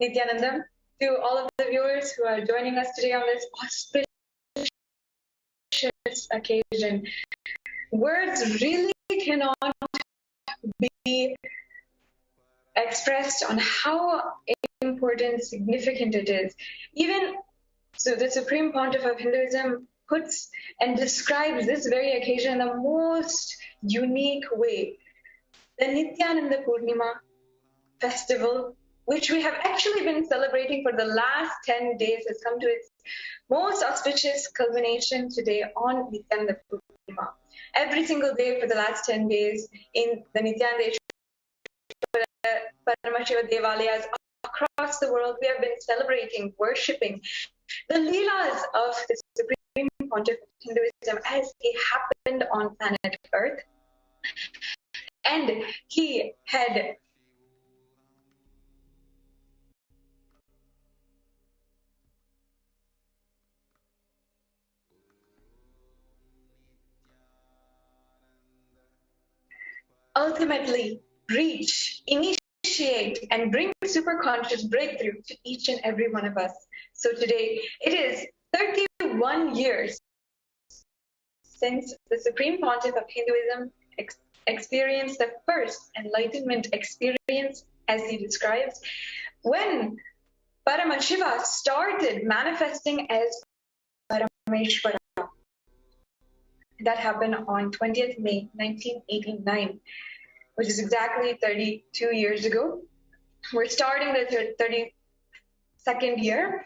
Nithyananda, to all of the viewers who are joining us today on this auspicious occasion. Words really cannot be expressed on how important, significant it is. Even so, the Supreme Pontiff of Hinduism puts and describes this very occasion in the most unique way. The Nithyananda Purnima festival, which we have actually been celebrating for the last 10 days, has come to its most auspicious culmination today on Nithyananda Purnima. Every single day for the last 10 days in the Nithyananda Paramashivoham Devalayas across the world, we have been celebrating, worshipping the Leelas of the Supreme Pontiff of Hinduism as they happened on planet Earth. And he had ultimately reach, initiate, and bring superconscious breakthrough to each and every one of us. So today, it is 31 years since the Supreme Pontiff of Hinduism experienced the first enlightenment experience, as he describes, when Paramashiva started manifesting as Parameshwara. That happened on 20th May 1989, which is exactly 32 years ago. We're starting the 32nd year,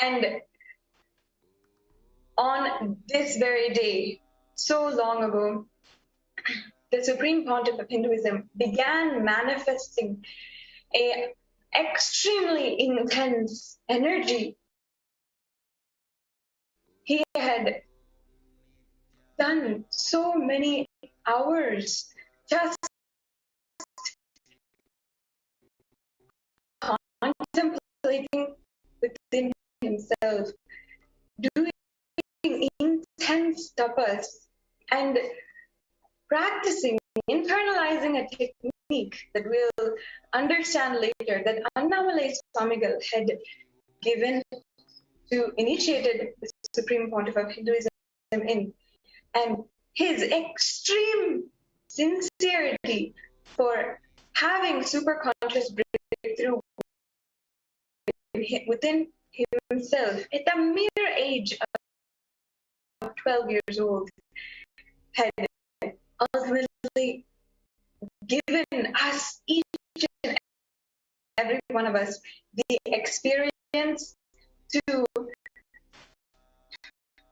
and on this very day, so long ago, the Supreme Pontiff of Hinduism began manifesting an extremely intense energy. He had done so many hours just contemplating within himself, doing intense tapas and practicing, internalizing a technique that we'll understand later that Annamalai Swamigal had given to initiated the Supreme Pontiff of Hinduism in. And his extreme sincerity for having superconscious breakthrough within himself at the mere age of 12 years old had ultimately given us, each and every one of us, the experience to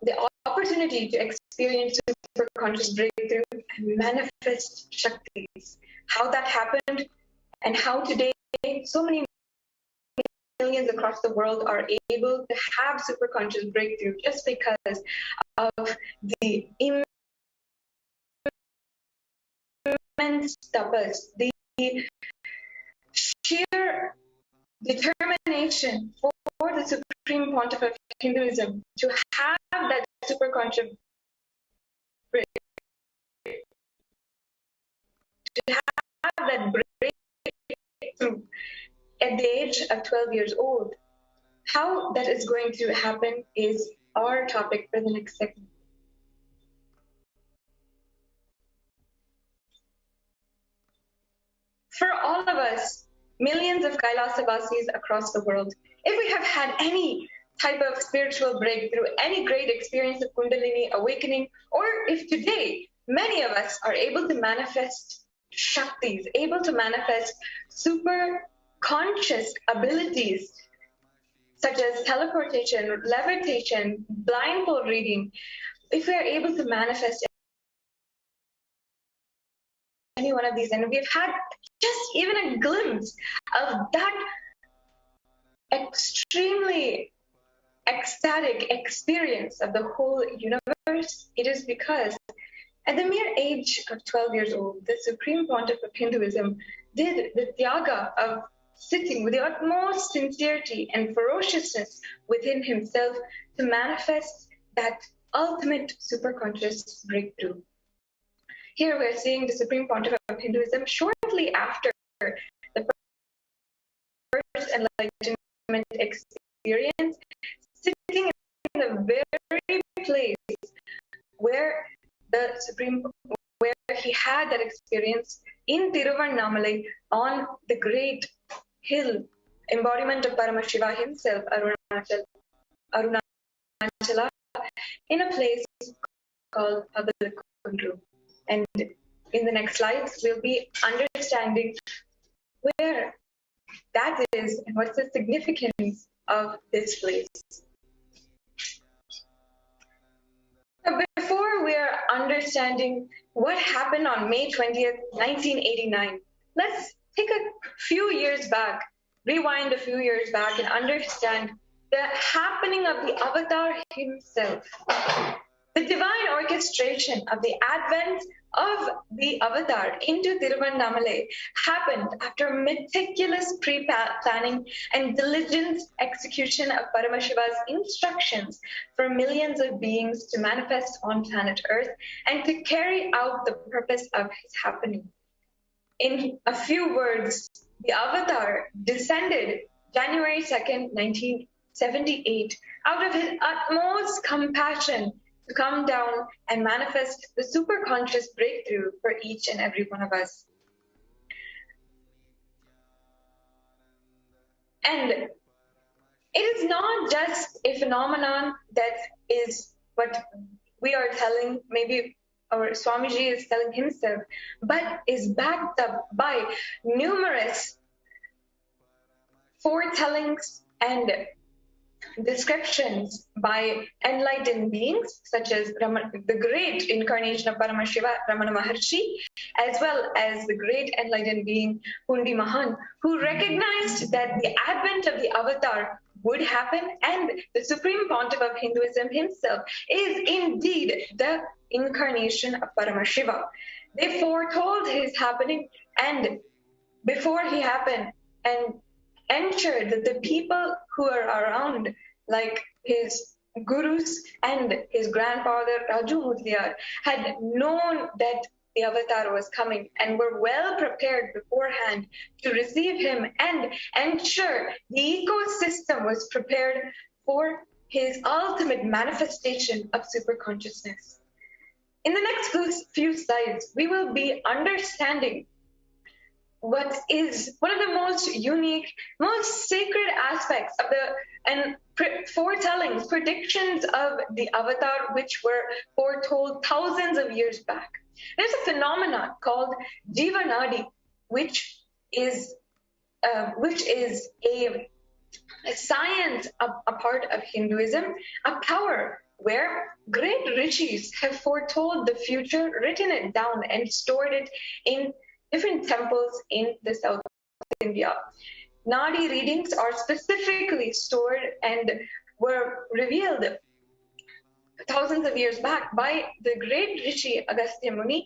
the opportunity to experience superconscious breakthrough and manifest Shaktis. How that happened and how today so many millions across the world are able to have superconscious breakthrough just because of the immense tapas, the sheer determination for the Supreme Pontiff of Hinduism to have that superconscious breakthrough, to have that breakthrough at the age of 12 years old. How that is going to happen is our topic for the next segment. For all of us, millions of Kailasa Vasis across the world, if we have had any type of spiritual breakthrough, any great experience of Kundalini awakening, or if today many of us are able to manifest Shaktis, able to manifest super conscious abilities such as teleportation, levitation, blindfold reading, if we are able to manifest any one of these, and we've had just even a glimpse of that extremely ecstatic experience of the whole universe, it is because at the mere age of 12 years old, the Supreme Pontiff of Hinduism did the Tyaga of sitting with the utmost sincerity and ferociousness within himself to manifest that ultimate superconscious breakthrough. Here we're seeing the Supreme Pontiff of Hinduism shortly after the first enlightenment enlightenment experience, sitting in the very place where he had that experience in Tiruvannamalai on the great hill, embodiment of Paramashiva himself, Arunachala, in a place called Pagalkundru. And in the next slides, we'll be understanding where that is and what's the significance of this place. Now, before we are understanding what happened on May 20th, 1989, let's take a few years back, rewind a few years back and understand the happening of the avatar himself. The divine orchestration of the advent of the avatar into Tiruvannamalai happened after meticulous pre-planning and diligent execution of Paramashiva's instructions for millions of beings to manifest on planet Earth and to carry out the purpose of his happening. In a few words, the avatar descended January 2nd, 1978, out of his utmost compassion to come down and manifest the superconscious breakthrough for each and every one of us. And it is not just a phenomenon that is what we are telling, maybe our Swamiji is telling himself, but is backed up by numerous foretellings and descriptions by enlightened beings such as the great incarnation of Paramashiva, Ramana Maharshi, as well as the great enlightened being Pundi Mahan, who recognized that the advent of the avatar would happen and the Supreme Pontiff of Hinduism himself is indeed the incarnation of Paramashiva. They foretold his happening, and before he happened, and ensured that the people who are around, like his gurus and his grandfather Raju Mudliar, had known that the avatar was coming and were well prepared beforehand to receive him and ensure the ecosystem was prepared for his ultimate manifestation of superconsciousness. In the next few slides, we will be understanding what is one of the most unique, most sacred aspects of foretellings, predictions of the avatar, which were foretold thousands of years back. There's a phenomenon called Jivanadi, which is a science, a part of Hinduism, a power where great rishis have foretold the future, written it down, and stored it in different temples in the South India. Nadi readings are specifically stored and were revealed thousands of years back by the great Rishi Agastya Muni,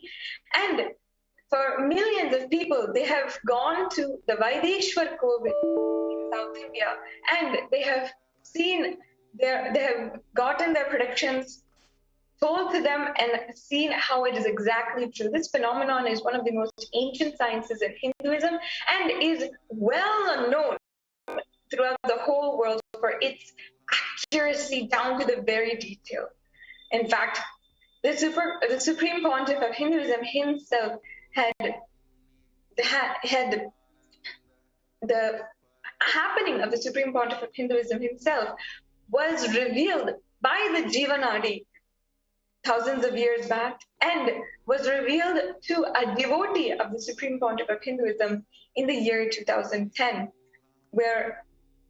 and for millions of people, they have gone to the Vaideshwar Kovil in South India, and they have gotten their predictions told to them and seen how it is exactly true. This phenomenon is one of the most ancient sciences in Hinduism and is well known throughout the whole world for its accuracy down to the very detail. In fact, the Supreme Pontiff of Hinduism himself had the happening of the Supreme Pontiff of Hinduism himself was revealed by the Jivanadi thousands of years back and was revealed to a devotee of the Supreme Pontiff of Hinduism in the year 2010, where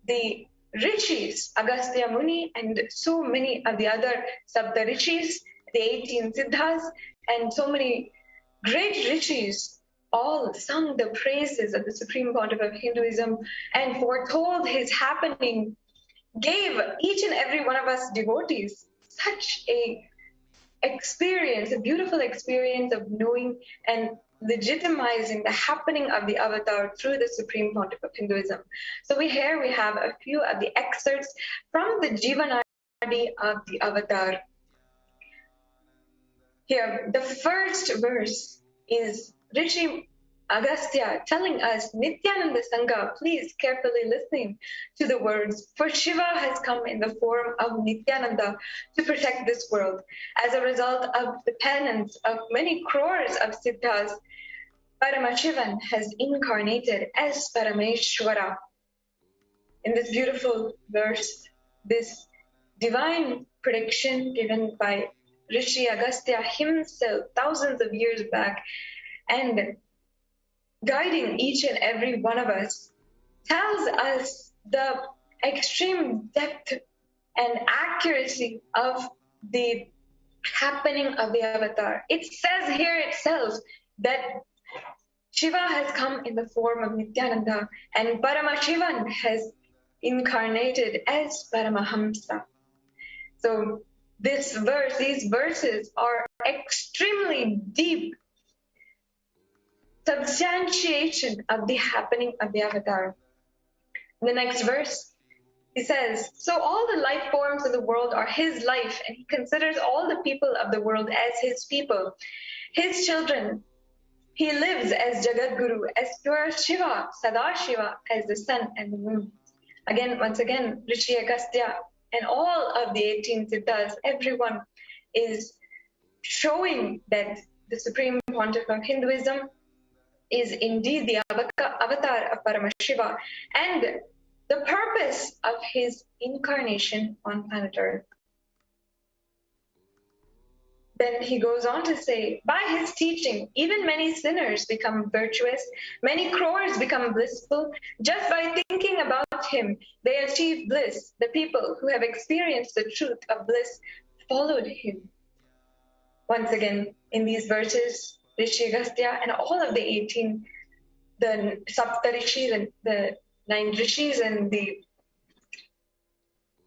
the rishis, Agastya Muni and so many of the other Sapta rishis, the 18 Siddhas, and so many great rishis all sung the praises of the Supreme Pontiff of Hinduism and foretold his happening, gave each and every one of us devotees such a experience, a beautiful experience of knowing and legitimizing the happening of the avatar through the Supreme Pontiff of Hinduism. So we have a few of the excerpts from the Jivanadi of the avatar. Here, the first verse is Rishi Agastya telling us, Nithyananda Sangha, please carefully listening to the words, for Shiva has come in the form of Nithyananda to protect this world. As a result of the penance of many crores of siddhas, Paramashivan has incarnated as Parameshwara. In this beautiful verse, this divine prediction given by Rishi Agastya himself thousands of years back and guiding each and every one of us, tells us the extreme depth and accuracy of the happening of the avatar. It says here itself that Shiva has come in the form of Nithyananda and Paramashivan has incarnated as Paramahamsa. So these verses are extremely deep substantiation of the happening of the avatar. The next verse, he says, so all the life forms of the world are his life, and he considers all the people of the world as his people, his children. He lives as Jagadguru, as pure Shiva, Sadashiva, as the sun and the moon. Once again, Rishi Agastya and all of the 18 Siddhas, everyone is showing that the Supreme Pontiff of Hinduism is indeed the avatar of Paramashiva and the purpose of his incarnation on planet Earth. Then he goes on to say, by his teaching, even many sinners become virtuous, many crores become blissful. Just by thinking about him, they achieve bliss. The people who have experienced the truth of bliss followed him. Once again, in these verses, Rishi Agastya and all of the 18, the Saptarishis and the 9 Rishis and the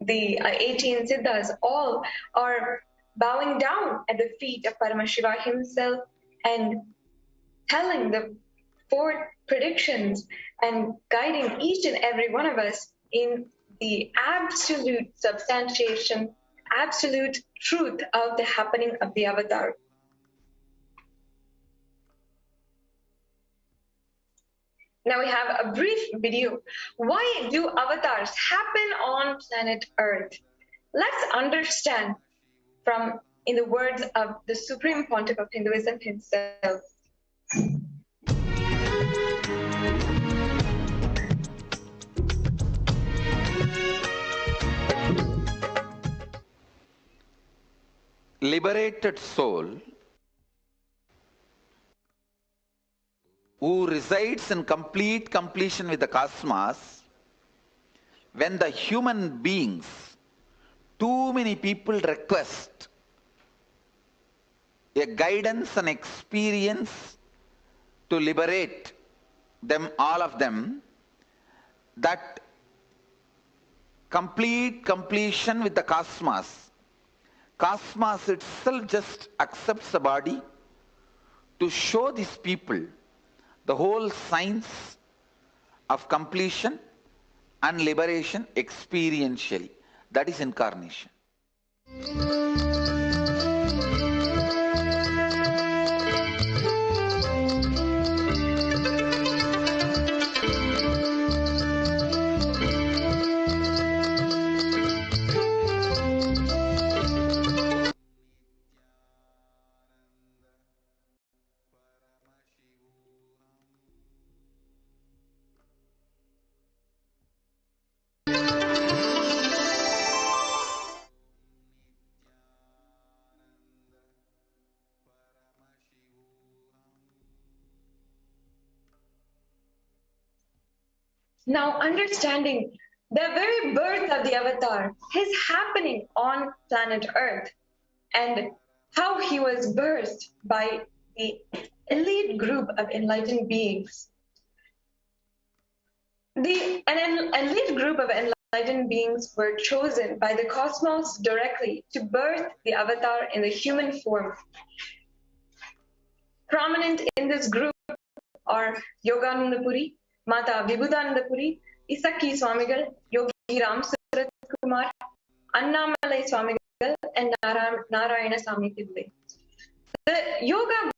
18 Siddhas, all are bowing down at the feet of Paramashiva himself and telling the 4 predictions and guiding each and every one of us in the absolute substantiation, absolute truth of the happening of the avatar. Now we have a brief video. Why do avatars happen on planet Earth? Let's understand from in the words of the Supreme Pontiff of Hinduism himself. Liberated soul who resides in complete completion with the cosmos, when the human beings, too many people request a guidance and experience to liberate them, all of them, that complete completion with the cosmos. Cosmos itself just accepts the body to show these people the whole science of completion and liberation experientially. That is incarnation. Now, understanding the very birth of the avatar, his happening on planet Earth, and how he was birthed by the elite group of enlightened beings. An elite group of enlightened beings were chosen by the cosmos directly to birth the avatar in the human form. Prominent in this group are Yogananda Puri, Mata Vibhudananda Puri, Isaki Swamigal, Yogi Ram Surat Kumar, Annamalai Swamigal, and Narayana Sami Tibble. The Yoga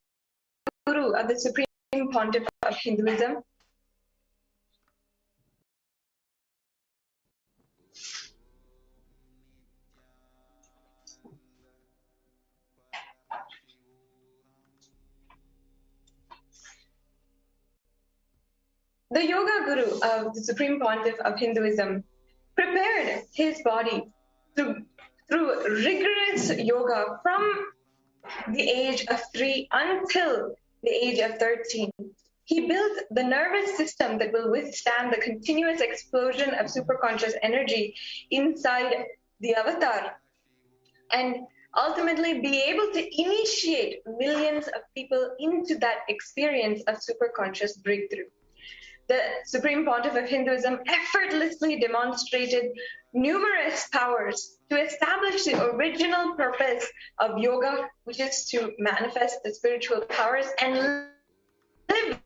Guru of the Supreme Pontiff of Hinduism. The Yoga Guru of the Supreme Pontiff of Hinduism prepared his body through rigorous yoga from the age of 3 until the age of 13. He built the nervous system that will withstand the continuous explosion of superconscious energy inside the avatar and ultimately be able to initiate millions of people into that experience of superconscious breakthrough. The Supreme Pontiff of Hinduism effortlessly demonstrated numerous powers to establish the original purpose of yoga, which is to manifest the spiritual powers and live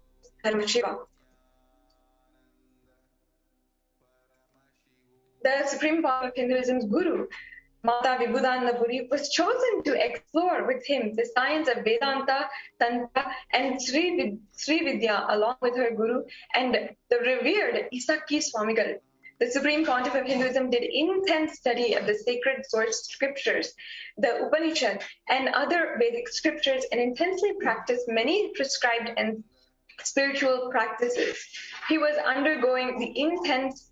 Paramashiva. The Supreme Pontiff of Hinduism's guru, Mata Vibhudananda Puri, was chosen to explore with him the science of Vedanta, Tantra, and Sri Vidya along with her guru and the revered Isakki Swamigal. The Supreme Pontiff of Hinduism did intense study of the sacred source scriptures, the Upanishad, and other Vedic scriptures, and intensely practiced many prescribed and spiritual practices. He was undergoing the intense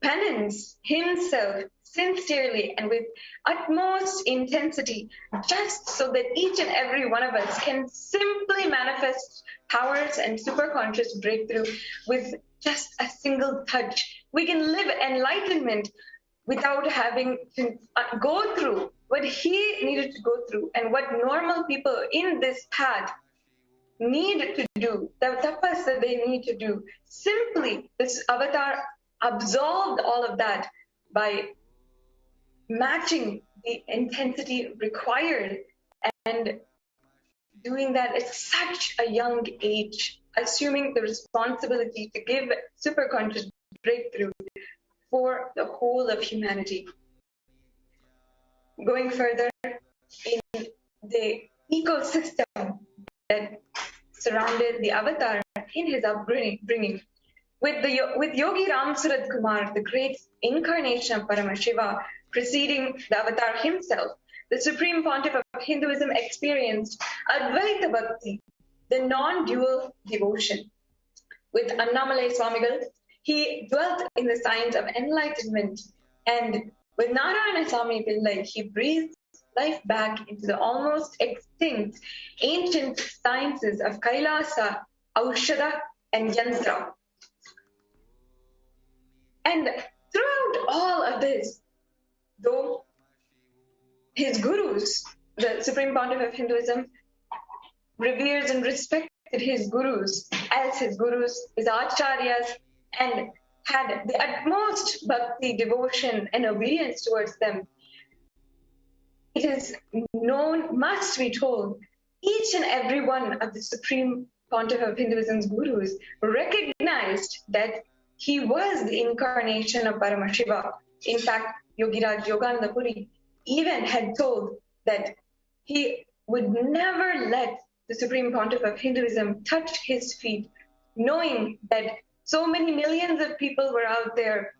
penance himself sincerely and with utmost intensity, just so that each and every one of us can simply manifest powers and superconscious breakthrough with just a single touch. We can live enlightenment without having to go through what he needed to go through and what normal people in this path need to do, the tapas that they need to do. Simply, this avatar absolved all of that by matching the intensity required and doing that at such a young age, assuming the responsibility to give superconscious breakthrough for the whole of humanity. Going further, in the ecosystem that surrounded the avatar in his upbringing, with Yogi Ram Surad Kumar, the great incarnation of Paramashiva, preceding the avatar himself, the Supreme Pontiff of Hinduism experienced Advaita Bhakti, the non-dual devotion. With Annamalai Swamigal, he dwelt in the science of enlightenment, and with Narayana Swami Pillai, he breathed life back into the almost extinct ancient sciences of Kailasa, Aushadha, and Yantra. And throughout all of this, though his gurus, the Supreme Pontiff of Hinduism, reveres and respected his gurus as his gurus, his acharyas, and had the utmost bhakti, devotion, and obedience towards them, it is known, must be told, each and every one of the Supreme Pontiff of Hinduism's gurus recognized that he was the incarnation of Paramashiva. In fact, Yogiraj Yogananda Puri even had told that he would never let the Supreme Pontiff of Hinduism touch his feet, knowing that so many millions of people were out there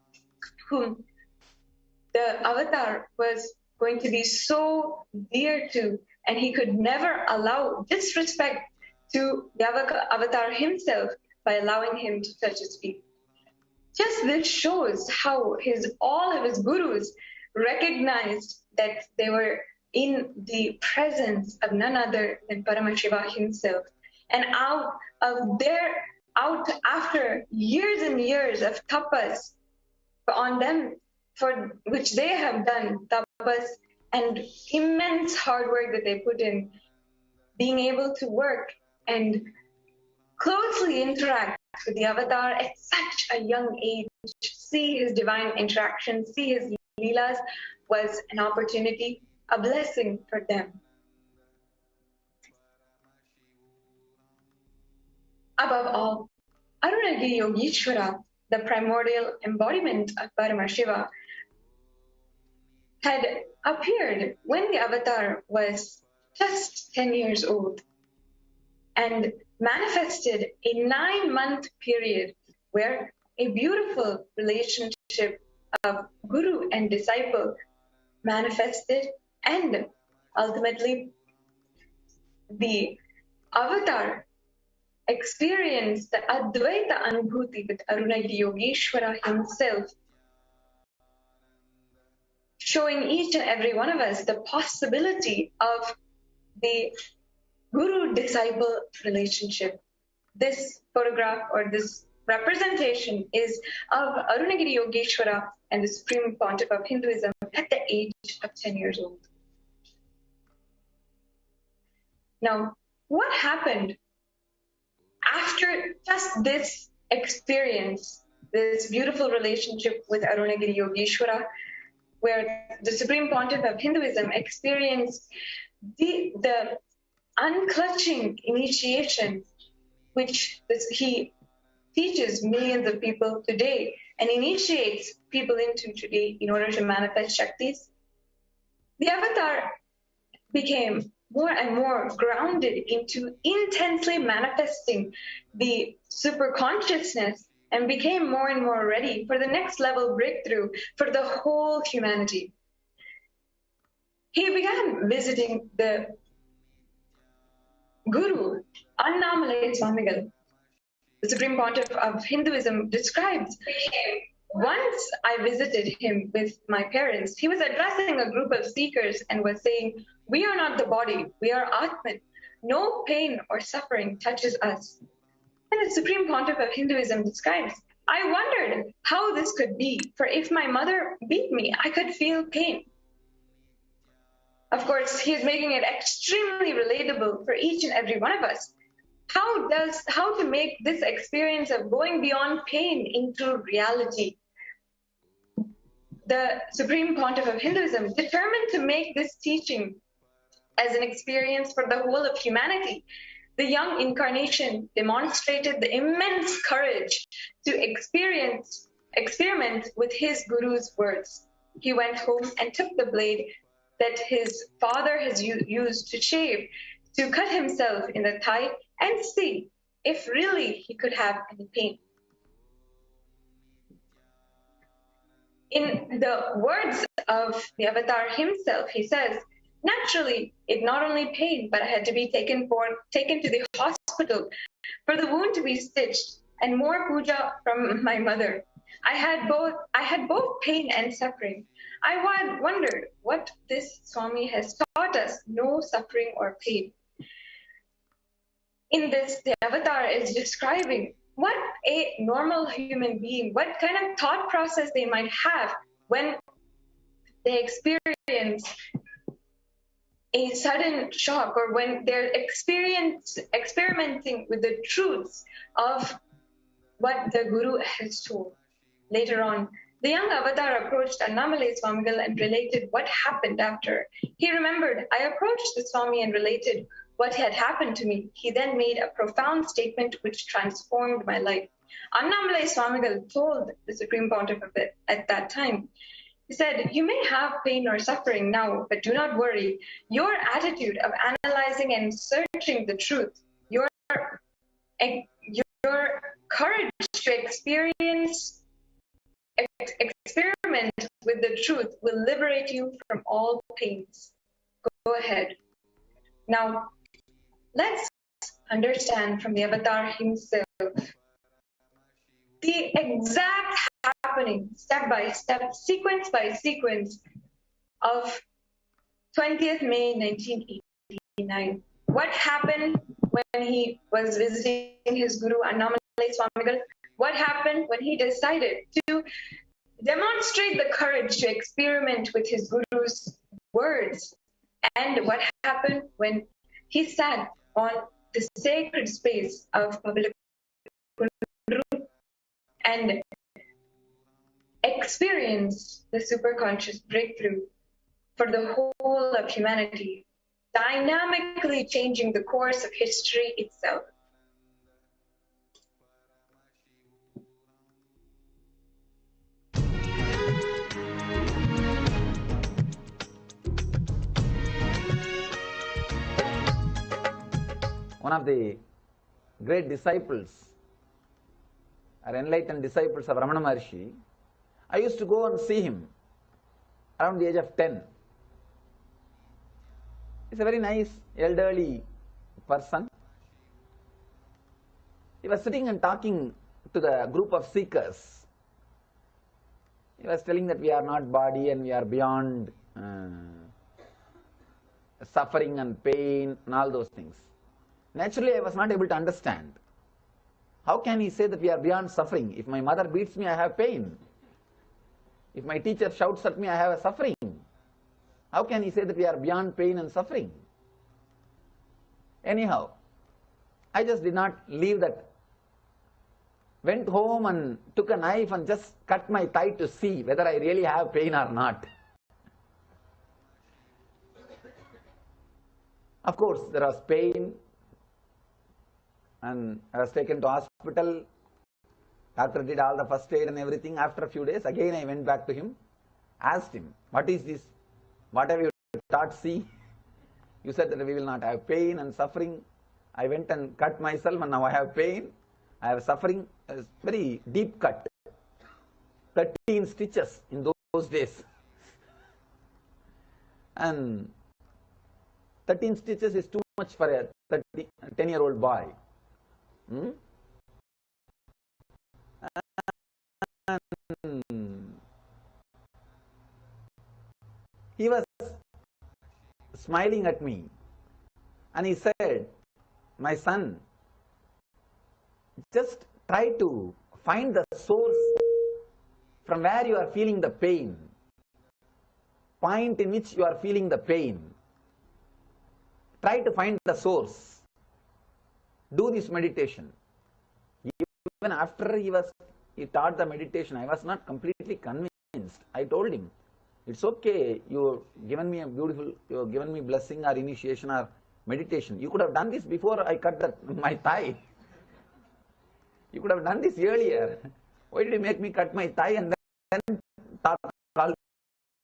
whom the avatar was going to be so dear to, and he could never allow disrespect to the avatar himself by allowing him to touch his feet. Just this shows how all of his gurus recognized that they were in the presence of none other than Paramashiva himself. And after years and years of tapas on them, for which they have done tapas and immense hard work that they put in, being able to work and closely interact with the avatar at such a young age, see his divine interaction, see his leelas, was an opportunity, a blessing for them. Above all, Arunagi Yogeshwara, the primordial embodiment of Paramashiva, had appeared when the avatar was just 10 years old. And manifested a 9-month period where a beautiful relationship of guru and disciple manifested, and ultimately the avatar experienced the Advaita Anubhuti with Arunagiri Yogeshwara himself, showing each and every one of us the possibility of the guru-disciple relationship. This photograph or this representation is of Arunagiri Yogeshwara and the Supreme Pontiff of Hinduism at the age of 10 years old. Now, what happened after just this experience, this beautiful relationship with Arunagiri Yogeshwara, where the Supreme Pontiff of Hinduism experienced the unclutching initiation, which he teaches millions of people today and initiates people into today in order to manifest Shaktis? The avatar became more and more grounded into intensely manifesting the super consciousness and became more and more ready for the next level breakthrough for the whole humanity. He began visiting the Guru, Annamalai Swamigal. The Supreme Pontiff of Hinduism describes, once I visited him with my parents, he was addressing a group of seekers and was saying, "We are not the body, we are Atman. No pain or suffering touches us." And the Supreme Pontiff of Hinduism describes, "I wondered how this could be, for if my mother beat me, I could feel pain." Of course, he is making it extremely relatable for each and every one of us. How to make this experience of going beyond pain into reality. The Supreme Pontiff of Hinduism determined to make this teaching as an experience for the whole of humanity. The young incarnation demonstrated the immense courage to experiment with his guru's words. He went home and took the blade that his father has used to shave, to cut himself in the thigh and see if really he could have any pain. In the words of the avatar himself, he says, "Naturally, it not only pained, but I had to be taken to the hospital for the wound to be stitched and more puja from my mother. I had both pain and suffering. I wondered what this Swami has taught us, no suffering or pain." In this, the avatar is describing what a normal human being, what kind of thought process they might have when they experience a sudden shock or when they're experimenting with the truths of what the Guru has told. Later on, the young avatar approached Annamalai Swamigal and related what happened after. He remembered, "I approached the Swami and related what had happened to me. He then made a profound statement which transformed my life." Annamalai Swamigal told the Supreme Pontiff of it at that time. He said, "You may have pain or suffering now, but do not worry. Your attitude of analyzing and searching the truth, your courage to experiment with the truth will liberate you from all pains. Go ahead." Now, let's understand from the avatar himself the exact happening, step by step, sequence by sequence, of 20th May 1989. What happened when he was visiting his Guru Annamalai Swamigal? What happened when he decided to demonstrate the courage to experiment with his Guru's words? And what happened when he sat on the sacred space of public and experienced the superconscious breakthrough for the whole of humanity, dynamically changing the course of history itself? One of the great disciples or enlightened disciples of Ramana Maharshi, I used to go and see him around the age of 10. He's a very nice elderly person. He was sitting and talking to the group of seekers. He was telling that we are not body and we are beyond suffering and pain and all those things. Naturally, I was not able to understand. How can he say that we are beyond suffering? If my mother beats me, I have pain. If my teacher shouts at me, I have a suffering. How can he say that we are beyond pain and suffering? Anyhow, I just did not leave that. Went home and took a knife and just cut my thigh to see whether I really have pain or not. Of course, there was pain, and I was taken to hospital. Doctor did all the first aid and everything. After a few days, again I went back to him, asked him, what is this? What have you taught? See, you said that we will not have pain and suffering. I went and cut myself and now I have pain. I have suffering. A very deep cut. 13 stitches in those days. And 13 stitches is too much for a 10-year-old boy. And he was smiling at me and he said, my son, just try to find the source from where you are feeling the pain, point in which you are feeling the pain. Try to find the source. Do this meditation. Even after he taught the meditation, I was not completely convinced. I told him, it's okay, you have given me blessing or initiation or meditation. You could have done this before I cut my thigh. You could have done this earlier. Why did you make me cut my thigh and then talk all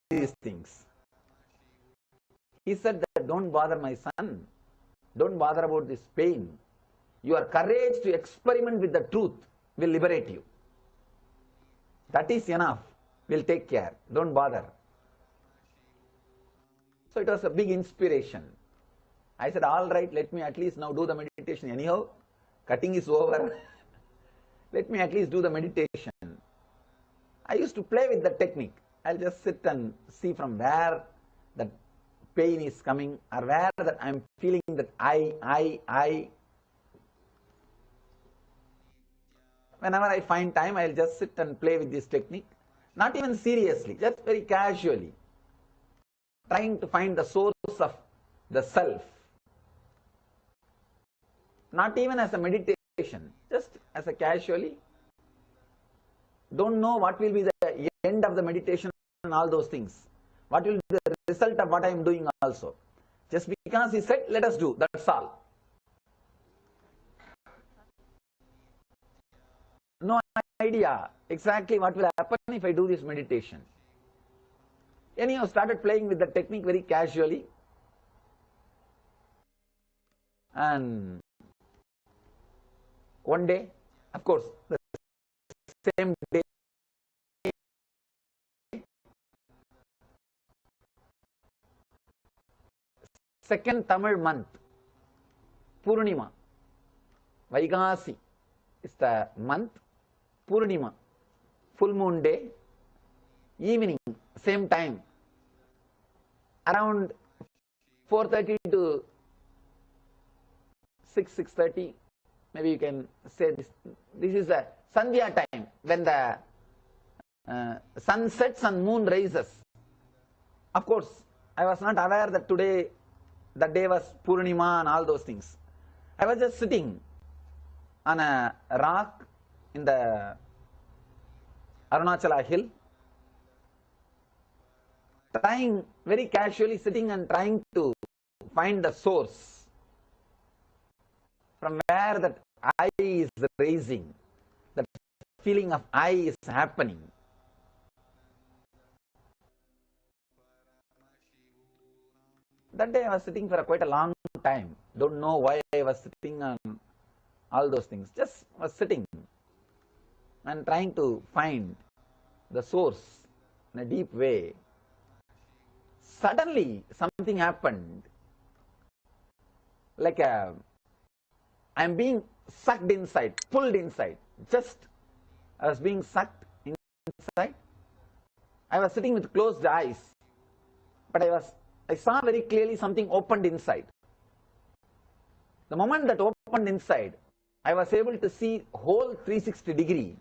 these things? He said that don't bother my son. Don't bother about this pain. Your courage to experiment with the truth will liberate you. That is enough. We'll take care. Don't bother. So it was a big inspiration. I said, all right, let me at least now do the meditation. Anyhow, cutting is over. Let me at least do the meditation. I used to play with the technique. I'll just sit and see from where the pain is coming or where that I'm feeling that I. Whenever I find time, I'll just sit and play with this technique. Not even seriously, just very casually. Trying to find the source of the self. Not even as a meditation, just as a casually. Don't know what will be the end of the meditation and all those things. What will be the result of what I am doing also. Just because he said, let us do, that's all. No idea exactly what will happen if I do this meditation. Anyhow, started playing with the technique very casually. And one day, of course, the same day, second Tamil month, Purnima, Vaigasi is the month. Purnima, full moon day, evening, same time, around 4:30 to 6:30, maybe you can say this. This is a Sandhya time when the sun sets and moon rises. Of course, I was not aware that today, the day was Purnima and all those things. I was just sitting on a rock in the Arunachala hill, trying very casually, sitting and trying to find the source from where that I is raising, that feeling of I is happening. That day I was sitting for quite a long time. Don't know why I was sitting all those things. Just was sitting and trying to find the source in a deep way. Suddenly something happened, like I'm being sucked inside, pulled inside. Just I was being sucked inside. I was sitting with closed eyes, but I saw very clearly something opened inside. The moment that opened inside, I was able to see whole 360-degree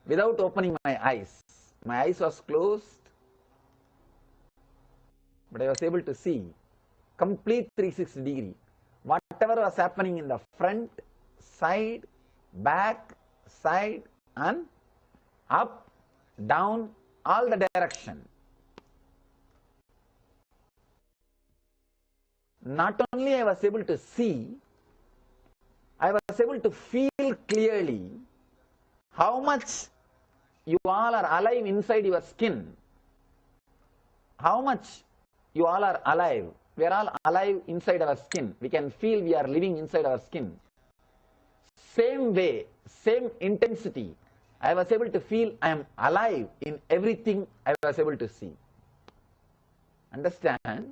without opening my eyes. My eyes was closed, but I was able to see complete 360-degree. Whatever was happening in the front, side, back, side, and up, down, all the direction. Not only I was able to see, I was able to feel clearly how much you all are alive inside your skin. How much you all are alive. We are all alive inside our skin. We can feel we are living inside our skin. Same way, same intensity, I was able to feel I am alive in everything I was able to see. Understand?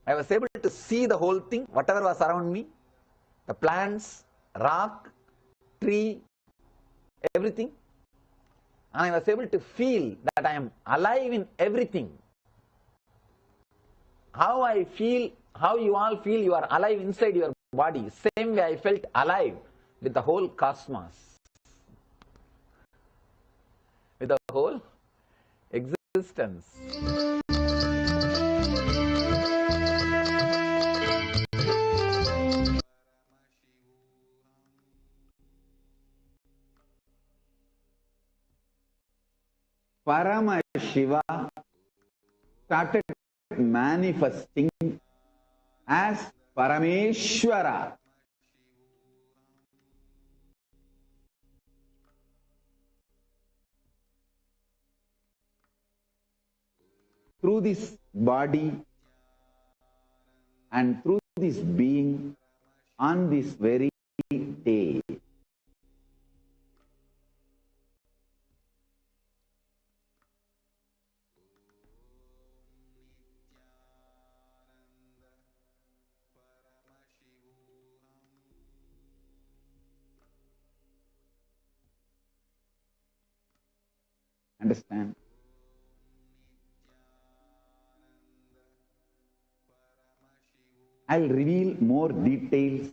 I was able to see the whole thing, whatever was around me, the plants, rock, tree, everything. And I was able to feel that I am alive in everything. How I feel, how you all feel you are alive inside your body, same way I felt alive with the whole cosmos, with the whole existence. Paramashiva started manifesting as Parameshwara. Through this body and through this being on this very day. Understand? I'll reveal more details.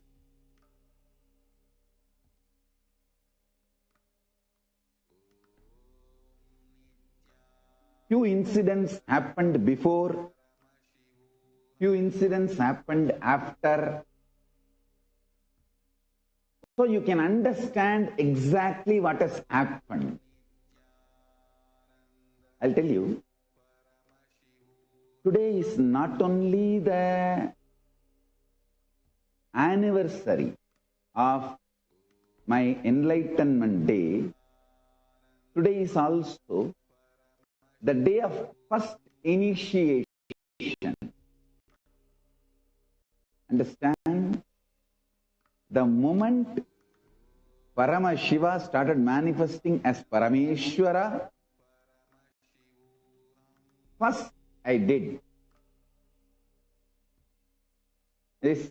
Few incidents happened before, few incidents happened after. So you can understand exactly what has happened. I'll tell you, today is not only the anniversary of my enlightenment day, today is also the day of first initiation. Understand? The moment Paramashiva started manifesting as Parameshwara, first I did is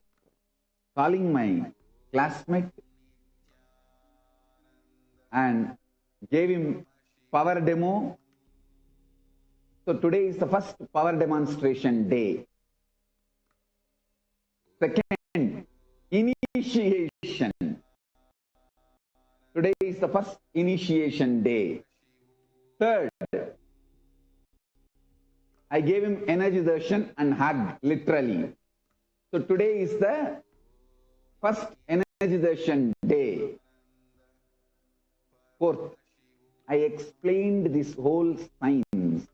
calling my classmate and gave him power demo. So today is the first power demonstration day. Second, initiation. Today is the first initiation day. Third, I gave him energy darshan and hug, literally. So today is the first energy darshan day. Fourth, I explained this whole science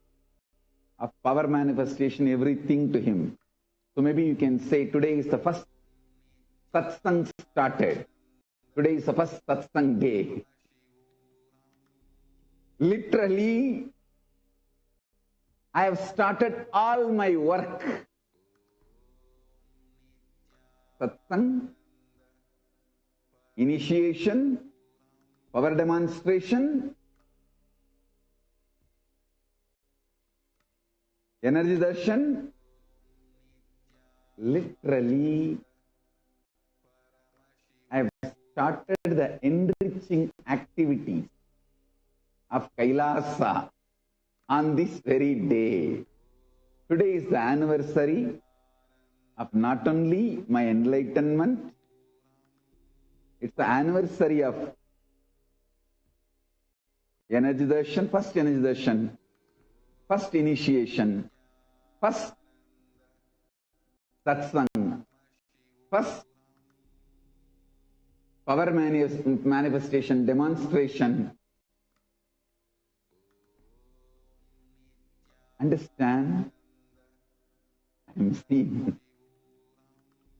of power manifestation, everything to him. So maybe you can say today is the first satsang started. Today is the first satsang day. Literally, I have started all my work Satsang, initiation, power demonstration, energy darshan. Literally, I have started the enriching activities of Kailasa on this very day. Today is the anniversary of not only my enlightenment, it's the anniversary of energy darshan, first energy darshan, first initiation, first satsang, first power manifestation, demonstration. Understand? I am seeing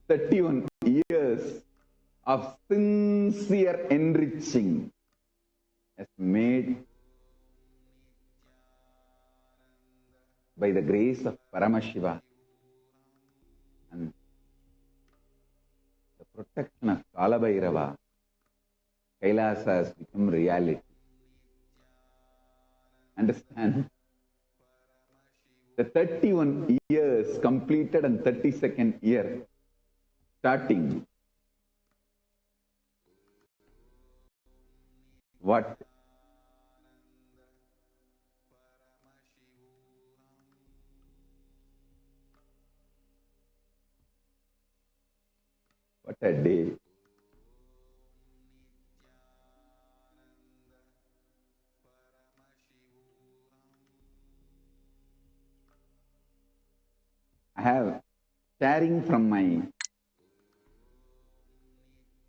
31 years of sincere enriching has made by the grace of Paramashiva and the protection of Kalabhairava. Kailasa has become reality. Understand? The 31 years completed and 32nd year starting. What? What a day. I have sharing from my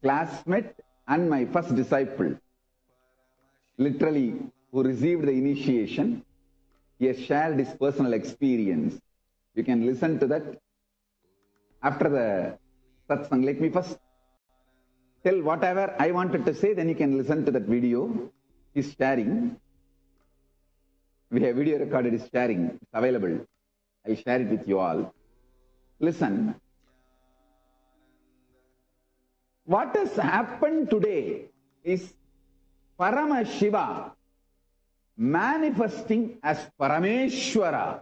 classmate and my first disciple, literally who received the initiation. He has shared his personal experience. You can listen to that after the satsang. Let me first tell whatever I wanted to say, then you can listen to that video. He's sharing. We have video recorded, is sharing. It's available. I'll share it with you all. Listen. What has happened today is Paramashiva manifesting as Parameshwara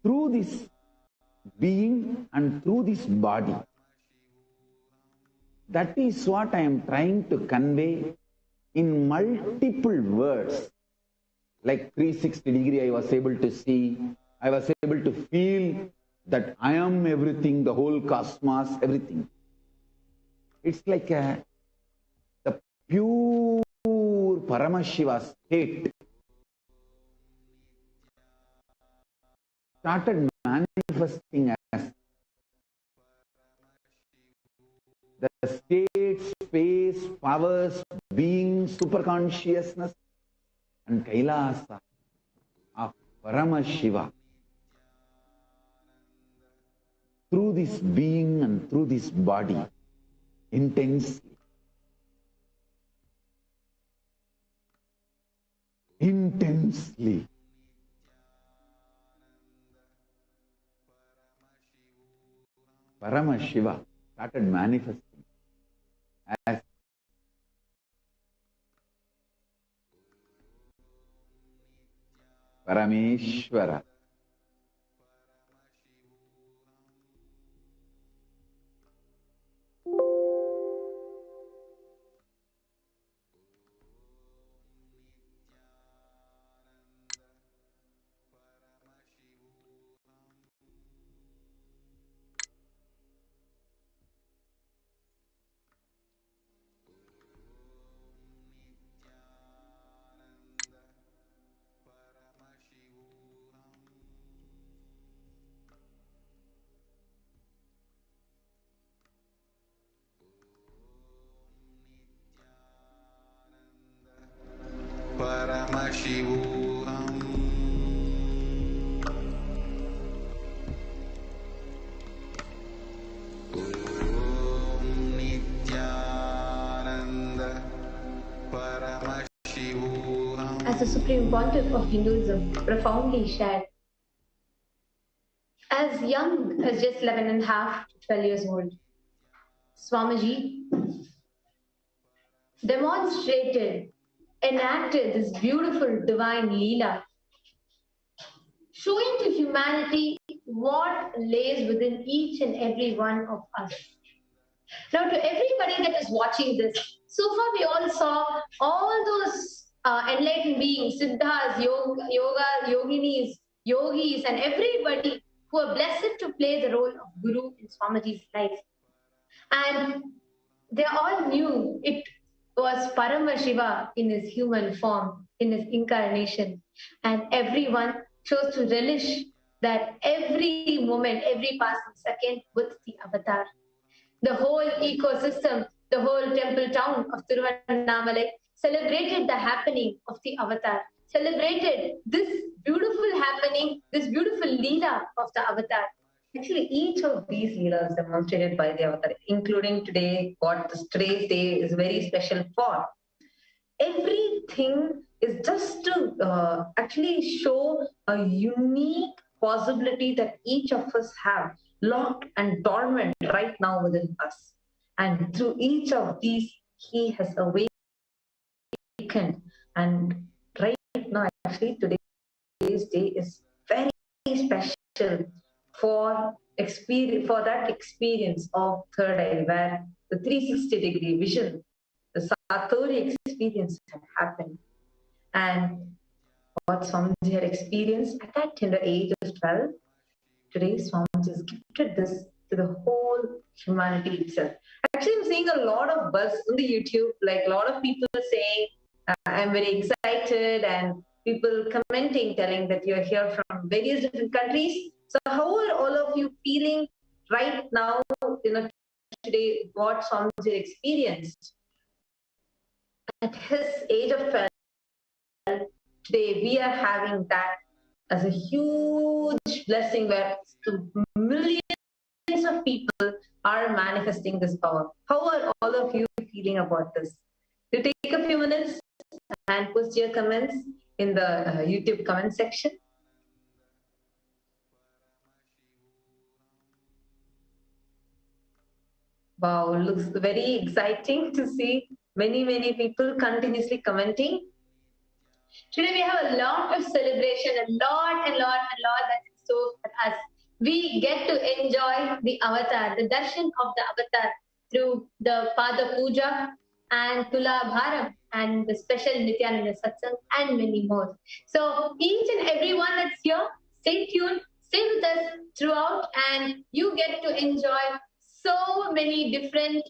through this being and through this body. That is what I am trying to convey in multiple words. Like 360 degree, I was able to see, I was able to feel that I am everything, the whole cosmos, everything. It's like the pure Paramashiva state started manifesting as the state, space, powers, being, superconsciousness and Kailasa of Paramashiva through this being and through this body intensely. Intensely. Paramashiva started manifesting as Parameshwara. Paramashivoham. Om Nithyananda Paramashivoham. As the Supreme Pontiff of Hinduism profoundly shared, as young as just 11 and a half to 12 years old, Swamiji demonstrated, enacted this beautiful divine Leela, showing to humanity what lays within each and every one of us. Now, to everybody that is watching this, so far we all saw all those enlightened beings, siddhas, yoginis, yogis, and everybody who are blessed to play the role of Guru in Swamiji's life. And they all knew it was Paramashiva in his human form, in his incarnation. And everyone chose to relish that every moment, every passing second with the avatar. The whole ecosystem, the whole temple town of Tiruvannamalai celebrated the happening of the avatar, celebrated this beautiful happening, this beautiful Leela of the avatar. Actually, each of these leelas demonstrated by the avatar, including today, what today's day is very special for. Everything is just to actually show a unique possibility that each of us have locked and dormant right now within us. And through each of these, he has awakened. And right now, actually, today's day is very special for that experience of third eye, where the 360-degree vision, the Satori experience had happened. And what Swamiji had experienced at that tender age of 12, today Swamiji has gifted this to the whole humanity itself. Actually, I'm seeing a lot of buzz on the YouTube, like a lot of people saying, I'm very excited, and people commenting, telling that you're here from various different countries. So how are all of you feeling right now, today, what Swamiji experienced? At his age of 12, today we are having that as a huge blessing where millions of people are manifesting this power. How are all of you feeling about this? You take a few minutes and post your comments in the YouTube comment section. Wow, looks very exciting to see many people continuously commenting. Today we have a lot of celebration, a lot that's in store for us. We get to enjoy the avatar, the darshan of the avatar through the Pada Puja and Tula Bharam and the special NithyanandaSatsang and many more. So each and everyone that's here, stay tuned, stay with us throughout, and you get to enjoy so many different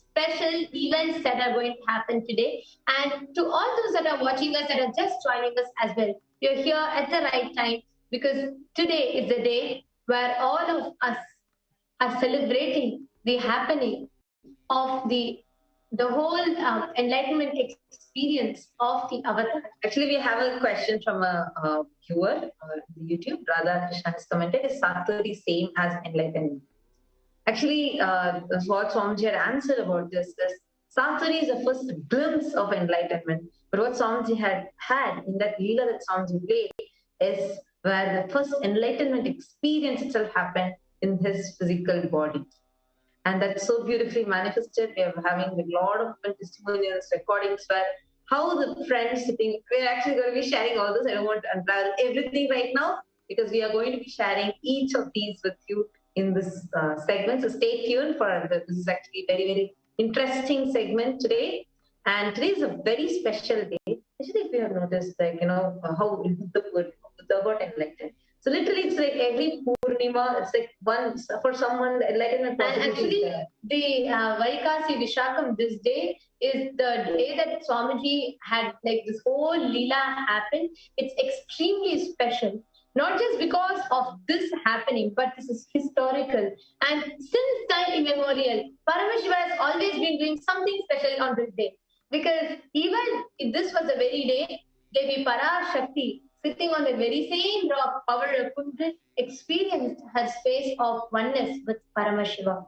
special events that are going to happen today. And to all those that are watching us, that are just joining us as well, you're here at the right time, because today is the day where all of us are celebrating the happening of the whole enlightenment experience of the avatar. Actually, we have a question from a viewer on YouTube. Radha Krishna has commented, is Satori same as enlightenment? Actually, what Swamiji had answered about this is Satori is the first glimpse of enlightenment. But what Swamiji had in that Leela that Swamiji played is where the first enlightenment experience itself happened in his physical body. And that's so beautifully manifested. We are having a lot of testimonials, recordings where how the friends sitting, we're actually going to be sharing all this. I don't want to unravel everything right now, because we are going to be sharing each of these with you in this segment. So stay tuned for this. This is actually a very interesting segment today. And today is a very special day. Actually, if you have noticed, like, how the word enlightened. So literally, it's like every Purnima, it's like one, for someone, the enlightenment. And actually, the Vaikasi Vishakam, this day is the day that Swamiji had like this whole Leela happen. It's extremely special. Not just because of this happening, but this is historical. And since time immemorial, Paramashiva has always been doing something special on this day. Because even if this was the very day, Devi Parashakti, sitting on the very same rock, power of Kundal, experienced her space of oneness with Paramashiva.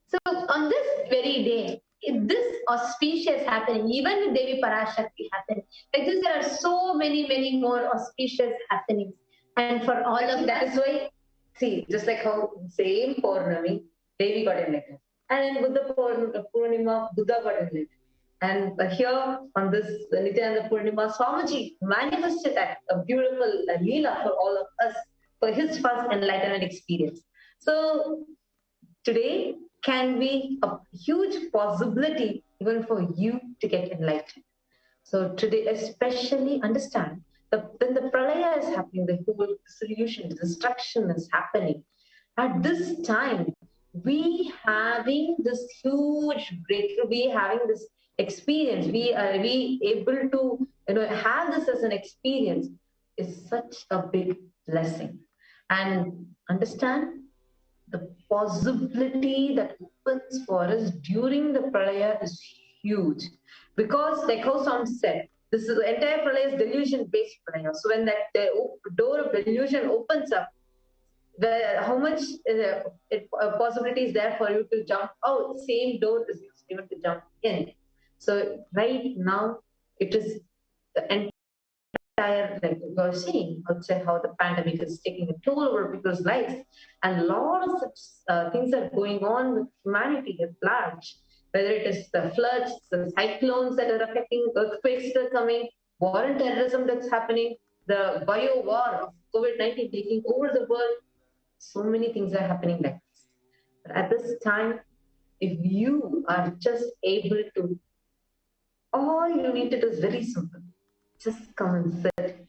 So on this very day, this auspicious happening, even with Devi Parashakti happening, like this, there are so many more auspicious happenings. And for all of That is why, see, just like how same Purnami, Devi got enlightened. And in Purnima, Buddha got enlightened. And here on this Nithyananda Purnima, Swamiji manifested that a beautiful Leela for all of us for his first enlightenment experience. So today can be a huge possibility even for you to get enlightened. So today, especially understand that when the pralaya is happening, the whole solution, destruction is happening. At this time, we having this huge breakthrough, we having this experience, we able to have this as an experience is such a big blessing. And understand the possibility that opens for us during the pralaya is huge. Because like how Sam said, this is the entire pralaya is delusion-based pralaya. So when that door of delusion opens up, how much possibility is there for you to jump out? Same door is given to jump in. So right now, it is the entire, like you were saying, outside how the pandemic is taking a toll over people's lives. And a lot of such things are going on with humanity at large, whether it is the floods, the cyclones that are affecting, earthquakes that are coming, war and terrorism that's happening, the bio war of COVID-19 taking over the world. So many things are happening like this. But at this time, if you are just able to, all you need to do is very simple. Just come and sit.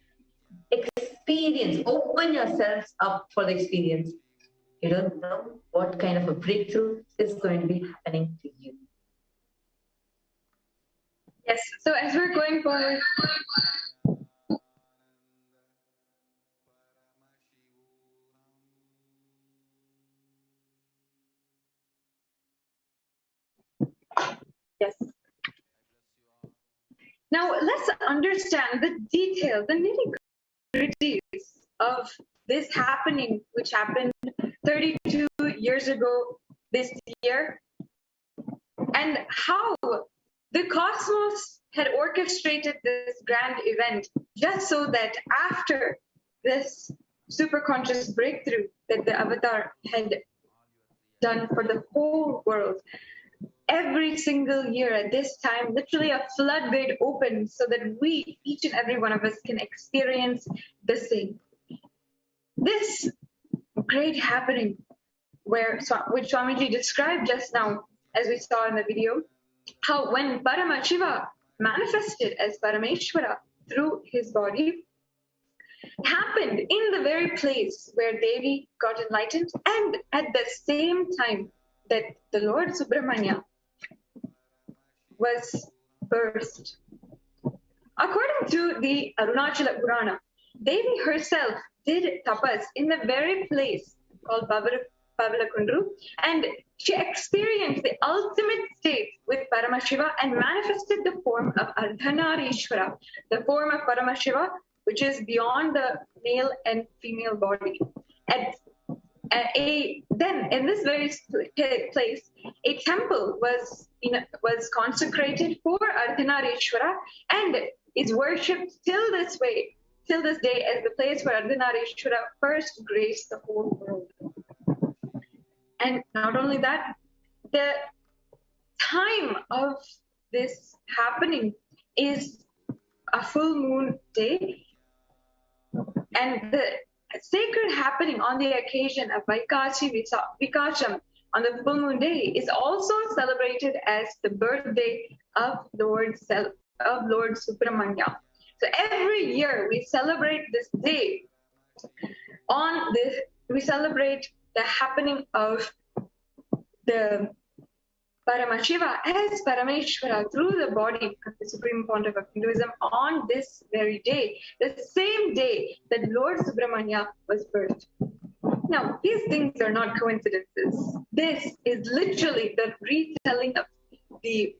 Experience. Open yourselves up for the experience. You don't know what kind of a breakthrough is going to be happening to you. Yes, so as we're going forward, yes. Now let's understand the details, the nitty-gritties of this happening, which happened 32 years ago this year, and how the cosmos had orchestrated this grand event just so that after this superconscious breakthrough that the avatar had done for the whole world, every single year at this time, literally a floodgate opens so that we, each and every one of us, can experience the same. This great happening, which Swamiji described just now, as we saw in the video, how when Paramashiva manifested as Parameshwara through his body, happened in the very place where Devi got enlightened, and at the same time that the Lord Subramanya was birthed. According to the Arunachala Purana, Devi herself did tapas in the very place called Pavalakundru, and she experienced the ultimate state with Paramashiva and manifested the form of Ardhanarishwara, the form of Paramashiva, which is beyond the male and female body. Then in this very place, a temple was consecrated for Ardhanarishwara and is worshipped till this day as the place where Ardhanarishwara first graced the whole world. And not only that, the time of this happening is a full moon day, and the sacred happening on the occasion of Vaikashi Vikasham on the full moon day is also celebrated as the birthday of Lord Subramanya. So every year we celebrate this day. We celebrate the happening of the Paramashiva as Parameshwara through the body of the Supreme Pontiff of Hinduism on this very day, the same day that Lord Subramanya was birthed. Now, these things are not coincidences. This is literally the retelling of the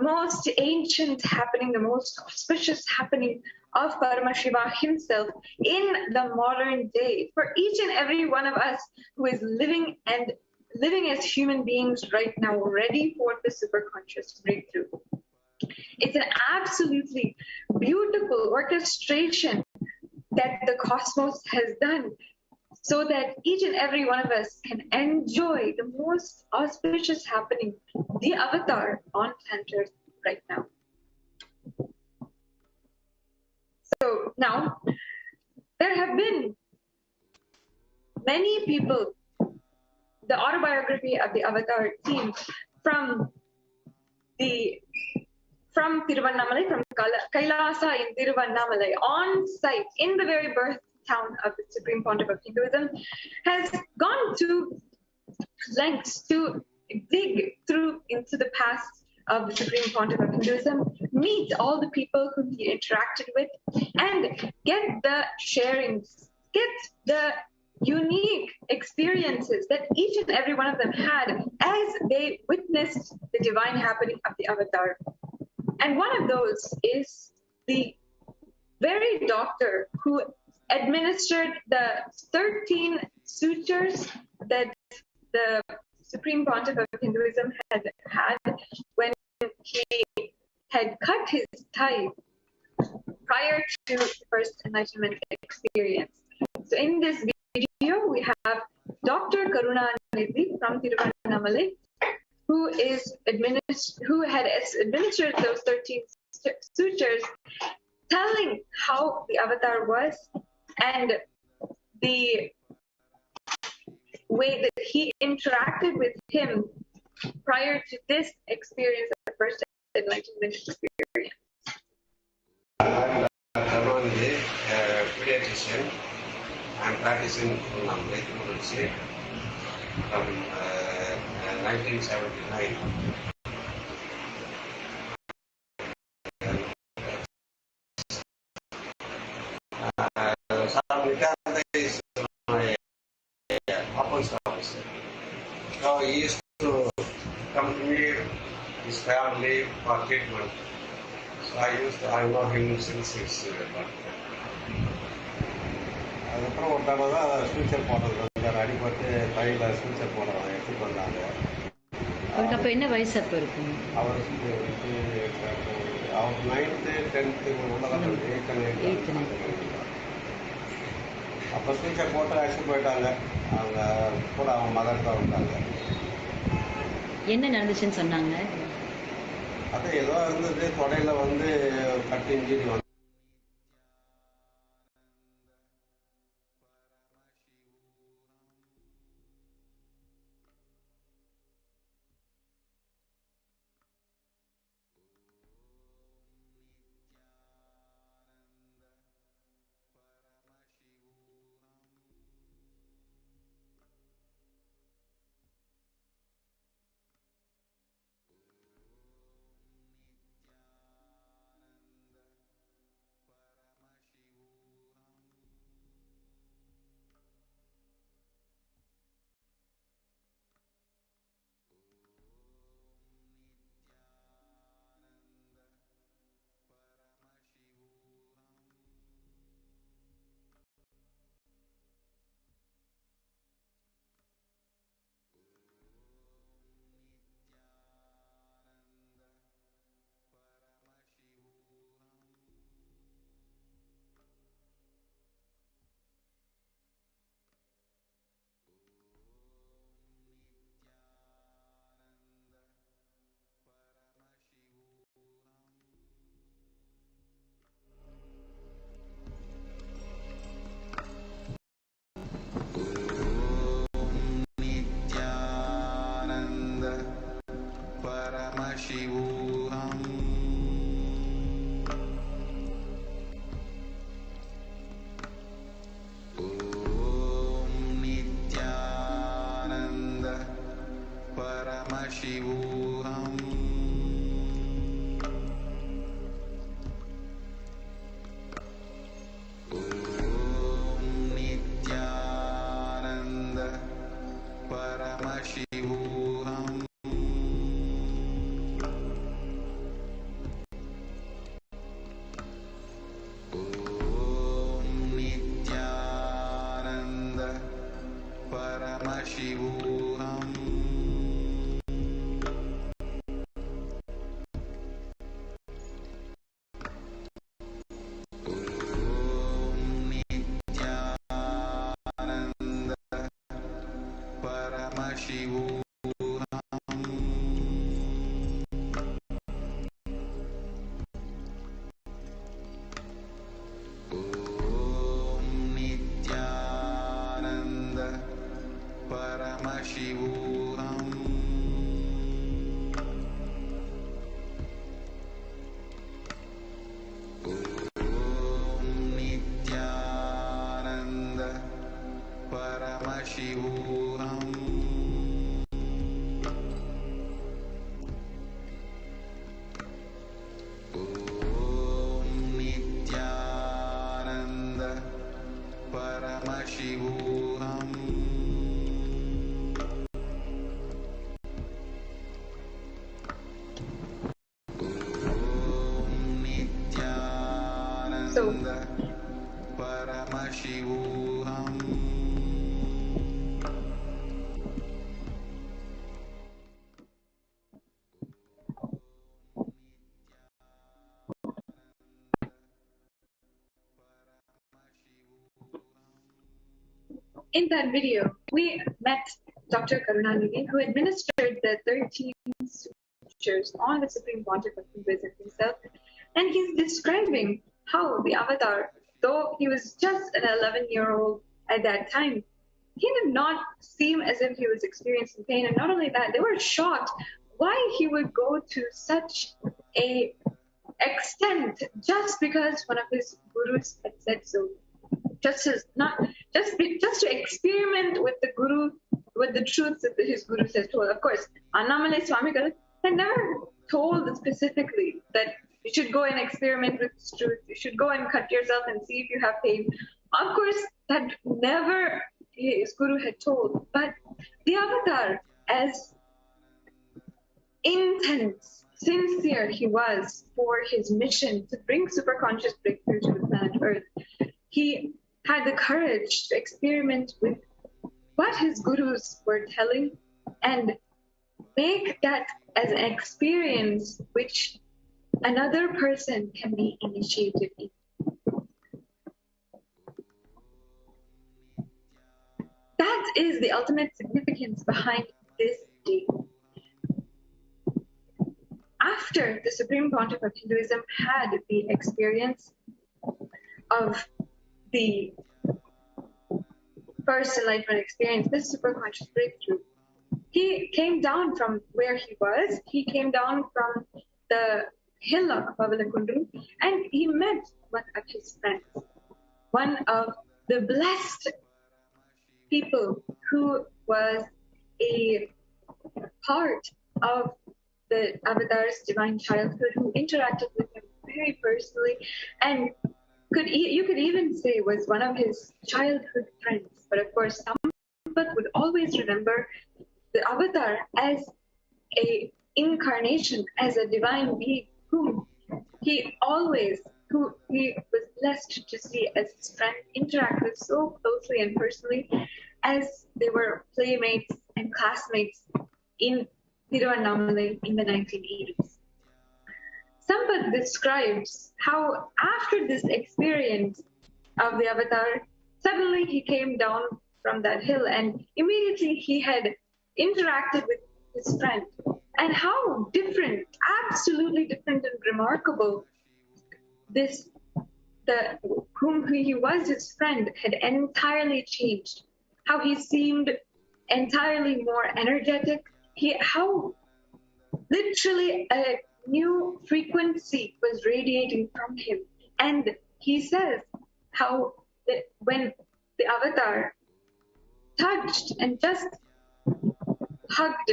most ancient happening, the most auspicious happening of Paramashiva himself in the modern day for each and every one of us who is living and living as human beings right now, ready for the superconscious breakthrough. It's an absolutely beautiful orchestration that the cosmos has done so that each and every one of us can enjoy the most auspicious happening, the avatar on planet Earth right now. So now, there have been many people, the autobiography of the avatar team from Tiruvannamalai, from Kailasa in Tiruvannamalai, on site in the very birth town of the Supreme Pontiff of Hinduism, has gone to lengths to dig through into the past of the Supreme Pontiff of Hinduism, meet all the people whom he interacted with, and get the sharings, get the unique experiences that each and every one of them had as they witnessed the divine happening of the avatar. And one of those is the very doctor who administered the 13 sutures that the Supreme Pontiff of Hinduism had when he had cut his tie prior to the first enlightenment experience. So in this video, we have Dr. Karunanidhi from Tiruvannamalai, who had administered those 13 sutures, telling how the avatar was and the way that he interacted with him prior to this experience, the first enlightenment experience. I'm Karunanidhi, a pediatrician. I'm practicing in Purnima from 1979. Nithyananda is my opposite officer. So he used to come to me, his family, for treatment. So I know him since his birth. அதுக்கப்புறம் ஒரு தடவை தான் ஸ்பீச்சர் போடுறது வந்தார், அடிபட்டு கையில் ஸ்பீச்சர் போட எடுத்துகிட்டு வந்தாங்க. அவருக்கு அப்போ என்ன வயசு அப்போ இருக்கும்? அவருக்கு அவர் 9th 10th உள்ளதான் 8th 9th. அப்போ ஸ்பீச்சர் போட்டு அழைச்சிட்டு போயிட்டாங்க. அவங்க கூட அவங்க மதர் தான் வந்தாங்க. என்ன நடந்துச்சுன்னு சொன்னாங்க? அது ஏதோ இருந்தது, தொடையில் வந்து கட்டு இன்ஜுரி வந்து Paramashivoham. Om Nithyananda Paramashivoham. Om Nithyananda Paramashivoham. Paramashivoham. Paramashivoham. Om Nithyananda Paramashivoham. So, Paramashivoham. in that video, we met Dr. Karunanidhi, who administered the 13 sutures on the Supreme Pontiff of Hinduism himself, and he's describing how the avatar, though he was just an 11-year-old at that time, he did not seem as if he was experiencing pain. And not only that, they were shocked why he would go to such a extent just because one of his gurus had said so. Just to experiment with the guru, with the truths that his guru has told. Of course, Annamalai Swamigal had never told specifically that you should go and experiment with this truth. You should go and cut yourself and see if you have pain. Of course, that never his guru had told. But the avatar, as intense, sincere he was for his mission to bring superconscious breakthrough to the planet Earth, he had the courage to experiment with what his gurus were telling and make that as an experience which another person can be initiated in. That is the ultimate significance behind this day. After the Supreme Pontiff of Hinduism had the experience of the first enlightenment experience, this superconscious breakthrough, he came down from where he was. He came down from the hillock of Avalakundru, and he met one of his friends, one of the blessed people who was a part of the avatar's divine childhood, who interacted with him very personally, and you could even say was one of his childhood friends. But of course, Sampath would always remember the avatar as a incarnation, as a divine being whom he was blessed to see as his friend, interact with so closely and personally, as they were playmates and classmates in Tiruvannamalai in the 1980s. Sampath describes how after this experience of the avatar, suddenly he came down from that hill and immediately he had interacted with his friend, and how different, absolutely different and remarkable whom he was, his friend, had entirely changed. How he seemed entirely more energetic. How literally a new frequency was radiating from him. And he says how when the avatar touched and just hugged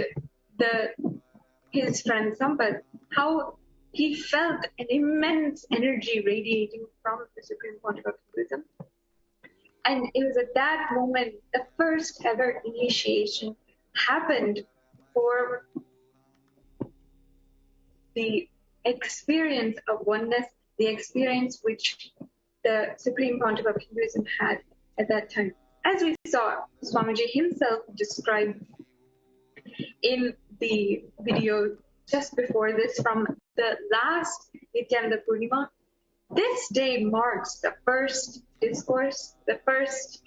his friend Sampath, how he felt an immense energy radiating from the Supreme Pontiff of Hinduism. And it was at that moment the first ever initiation happened for the experience of oneness, the experience which the Supreme Pontiff of Hinduism had at that time. As we saw Swamiji himself describe in the video just before this from the last Nithyananda Purnima, this day marks the first discourse, the first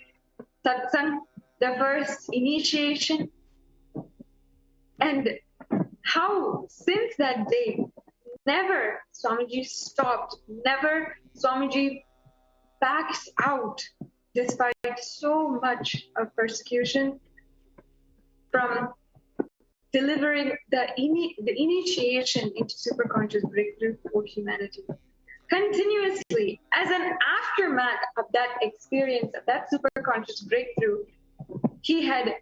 satsang, the first initiation, and how since that day, never Swamiji stopped, never Swamiji backs out despite so much of persecution from delivering the initiation into superconscious breakthrough for humanity. Continuously, as an aftermath of that experience, of that superconscious breakthrough, he had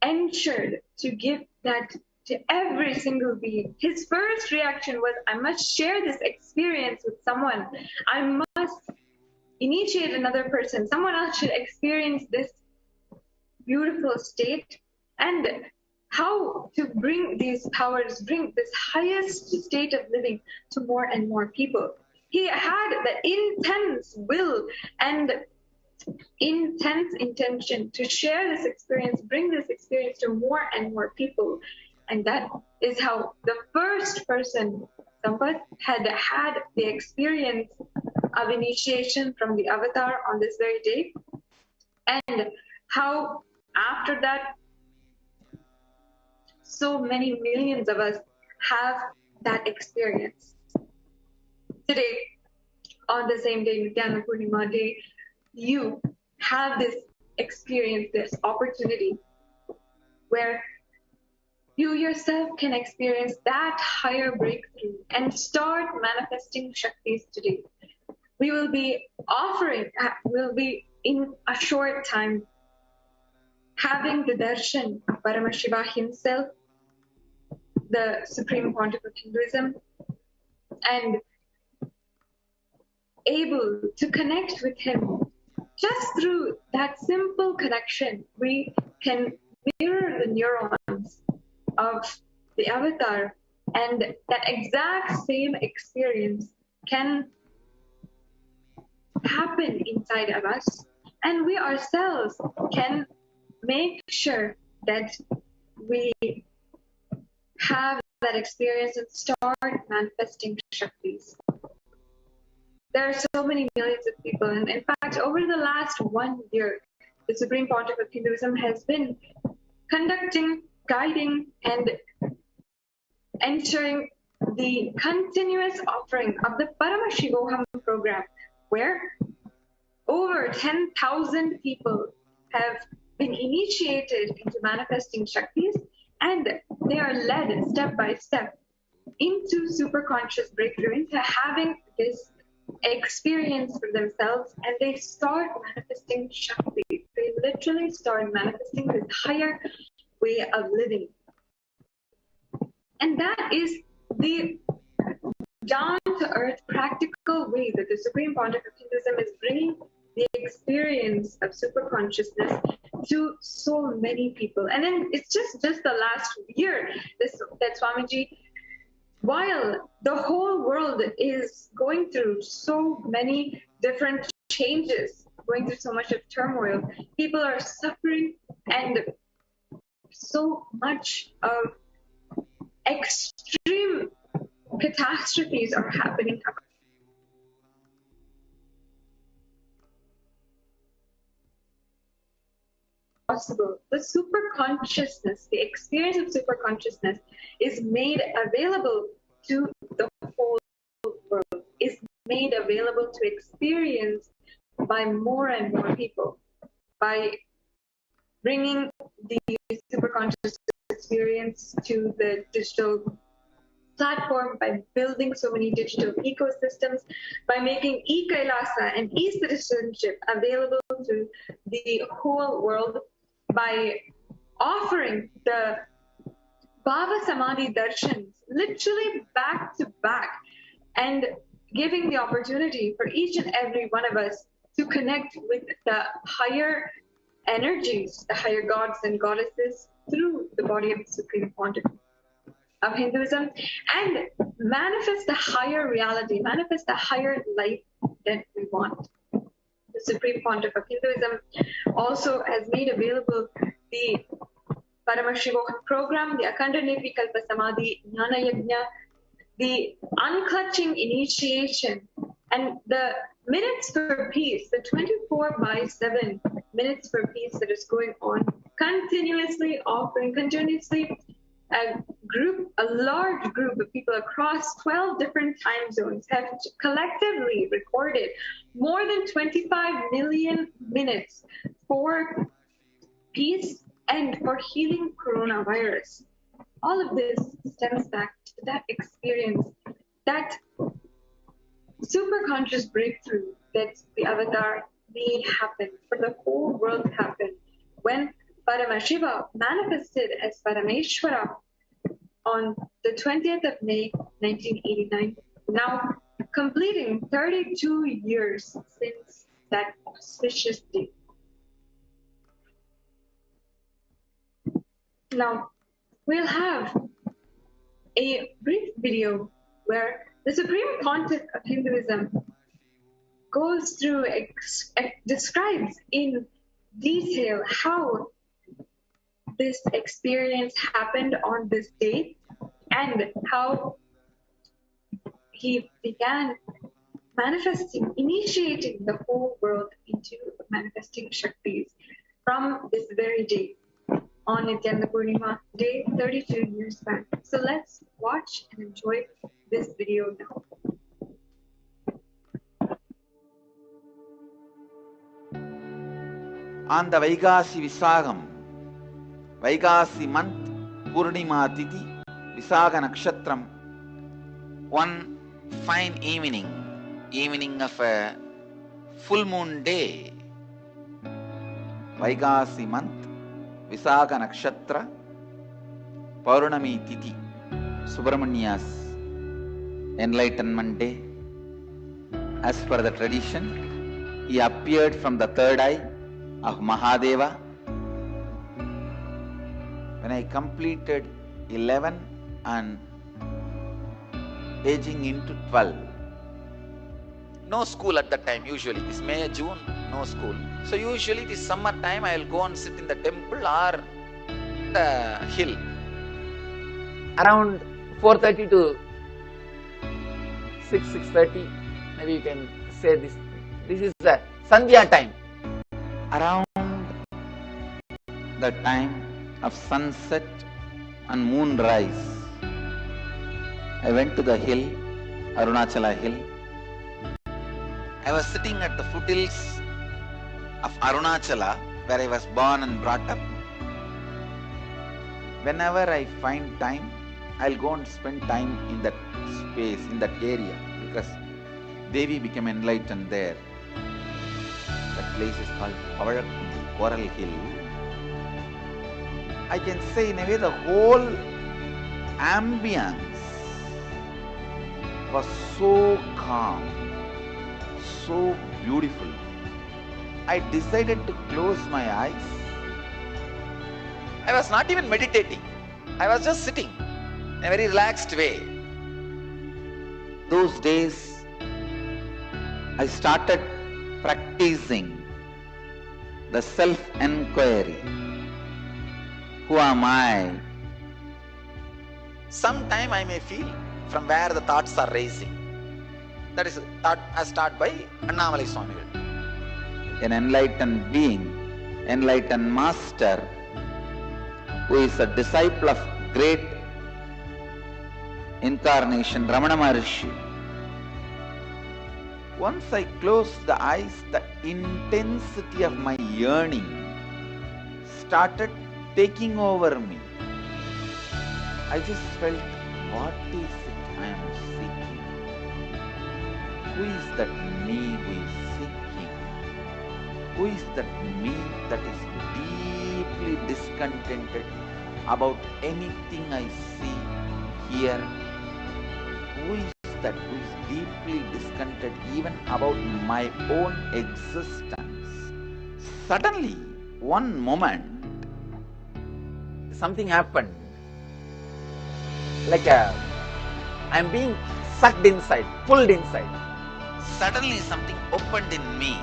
ensured to give that to every single being. His first reaction was, I must share this experience with someone. I must initiate another person. Someone else should experience this beautiful state, and how to bring these powers, bring this highest state of living to more and more people. He had the intense will and intense intention to share this experience, bring this experience to more and more people. And that is how the first person, Sampath, had the experience of initiation from the avatar on this very day. And how after that, so many millions of us have that experience. Today, on the same day, Nithyananda Purnima day, you have this experience, this opportunity where you yourself can experience that higher breakthrough and start manifesting Shaktis today. We will be offering, we'll be in a short time having the darshan of Paramashiva himself, the Supreme Pontiff of Hinduism, and able to connect with him. Just through that simple connection, we can mirror the neurons of the avatar, and that exact same experience can happen inside of us, and we ourselves can make sure that we have that experience and start manifesting Shaktis. There are so many millions of people, and in fact, over the last 1 year, the Supreme Pontiff of Hinduism has been conducting, guiding, and ensuring the continuous offering of the Paramashivoham program, where over 10,000 people have been initiated into manifesting Shaktis, and they are led step by step into superconscious breakthrough, into having this experience for themselves, and they start manifesting Shakti. They literally start manifesting this higher way of living. And that is the down-to-earth, practical way that the Supreme Pontiff of Hinduism is bringing the experience of superconsciousness to so many people. And then it's just the last year that Swamiji, while the whole world is going through so many different changes, going through so much of turmoil, people are suffering, and so much of extreme catastrophes are happening. Possible. The super consciousness, the experience of super consciousness is made available to the whole world, is made available to experience by more and more people, by bringing the super conscious experience to the digital platform, by building so many digital ecosystems, by making e-Kailasa and e-citizenship available to the whole world, by offering the Bhava Samadhi Darshans literally back to back, and giving the opportunity for each and every one of us to connect with the higher energies, the higher gods and goddesses through the body of the Supreme Pontiff of Hinduism, and manifest the higher reality, manifest the higher life that we want. The Supreme Pontiff of Hinduism also has made available the Paramashivoham program, the Akhanda Nirvikalpa Samadhi Jnana Yajna, the unclutching initiation, and the minutes for peace, the 24/7 minutes for peace that is going on, continuously offering, continuously a large group of people across 12 different time zones have collectively recorded more than 25 million minutes for peace and for healing coronavirus. All of this stems back to that experience, that super conscious breakthrough that the avatar made happen, for the whole world to happen, when Paramashiva manifested as Parameshwara on the 20th of May 1989, now completing 32 years since that auspicious day. Now, we'll have a brief video where the Supreme Pontiff of Hinduism goes through, describes in detail how this experience happened on this day and how he began manifesting, initiating the whole world into manifesting Shaktis from this very day on Nithyananda Purnima day 32 years back. So let's watch and enjoy this video now. On the Vaigasi Visagam, Vaigasi month, Purnima Tithi, Visaga Nakshatram, one fine evening of a full moon day, Vaigasi month, Visaga Nakshatra, Purnami Tithi, Subramania's enlightenment day. As per the tradition, he appeared from the third eye of Mahadeva. When I completed 11 and aging into 12, no school at that time usually, this May, June, no school. So usually this summer time I will go and sit in the temple or the hill. Around 4:30 to 6:30, maybe you can say this is the Sandhya time. Around the time of sunset and moonrise, I went to the hill, Arunachala hill. I was sitting at the foothills of Arunachala, where I was born and brought up. Whenever I find time, I'll go and spend time in that space, in that area, because Devi became enlightened there. That place is called Pavalakundi, Coral Hill. I can say in a way the whole ambience was so calm, so beautiful. I decided to close my eyes. I was not even meditating. I was just sitting in a very relaxed way. Those days, I started practicing the self-enquiry. Who am I? Sometime I may feel from where the thoughts are rising. That is thought as taught by Annamalai Swamigal. An enlightened being, enlightened master, who is a disciple of great incarnation, Ramana Maharshi. Once I closed the eyes, the intensity of my yearning started taking over me. I just felt, what is it I am seeking? Who is that me who is seeking? Who is that me that is deeply discontented about anything I see here? Who is that who is deeply discontented even about my own existence? Suddenly, one moment, something happened. Like I'm being sucked inside, pulled inside. Suddenly something opened in me.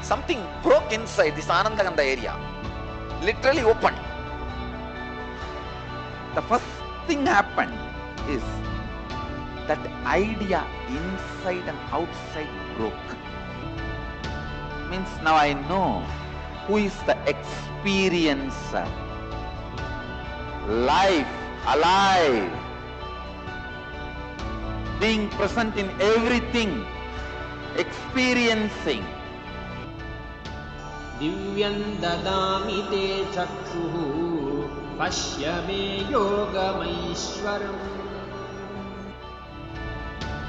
Something broke inside this Anandaganda area. Literally opened. The first thing happened is that idea inside and outside broke. Means now I know who is the experiencer. Life, alive, being present in everything, experiencing. Divyam dadami te chakshuhu pashya me yogamaishwaram.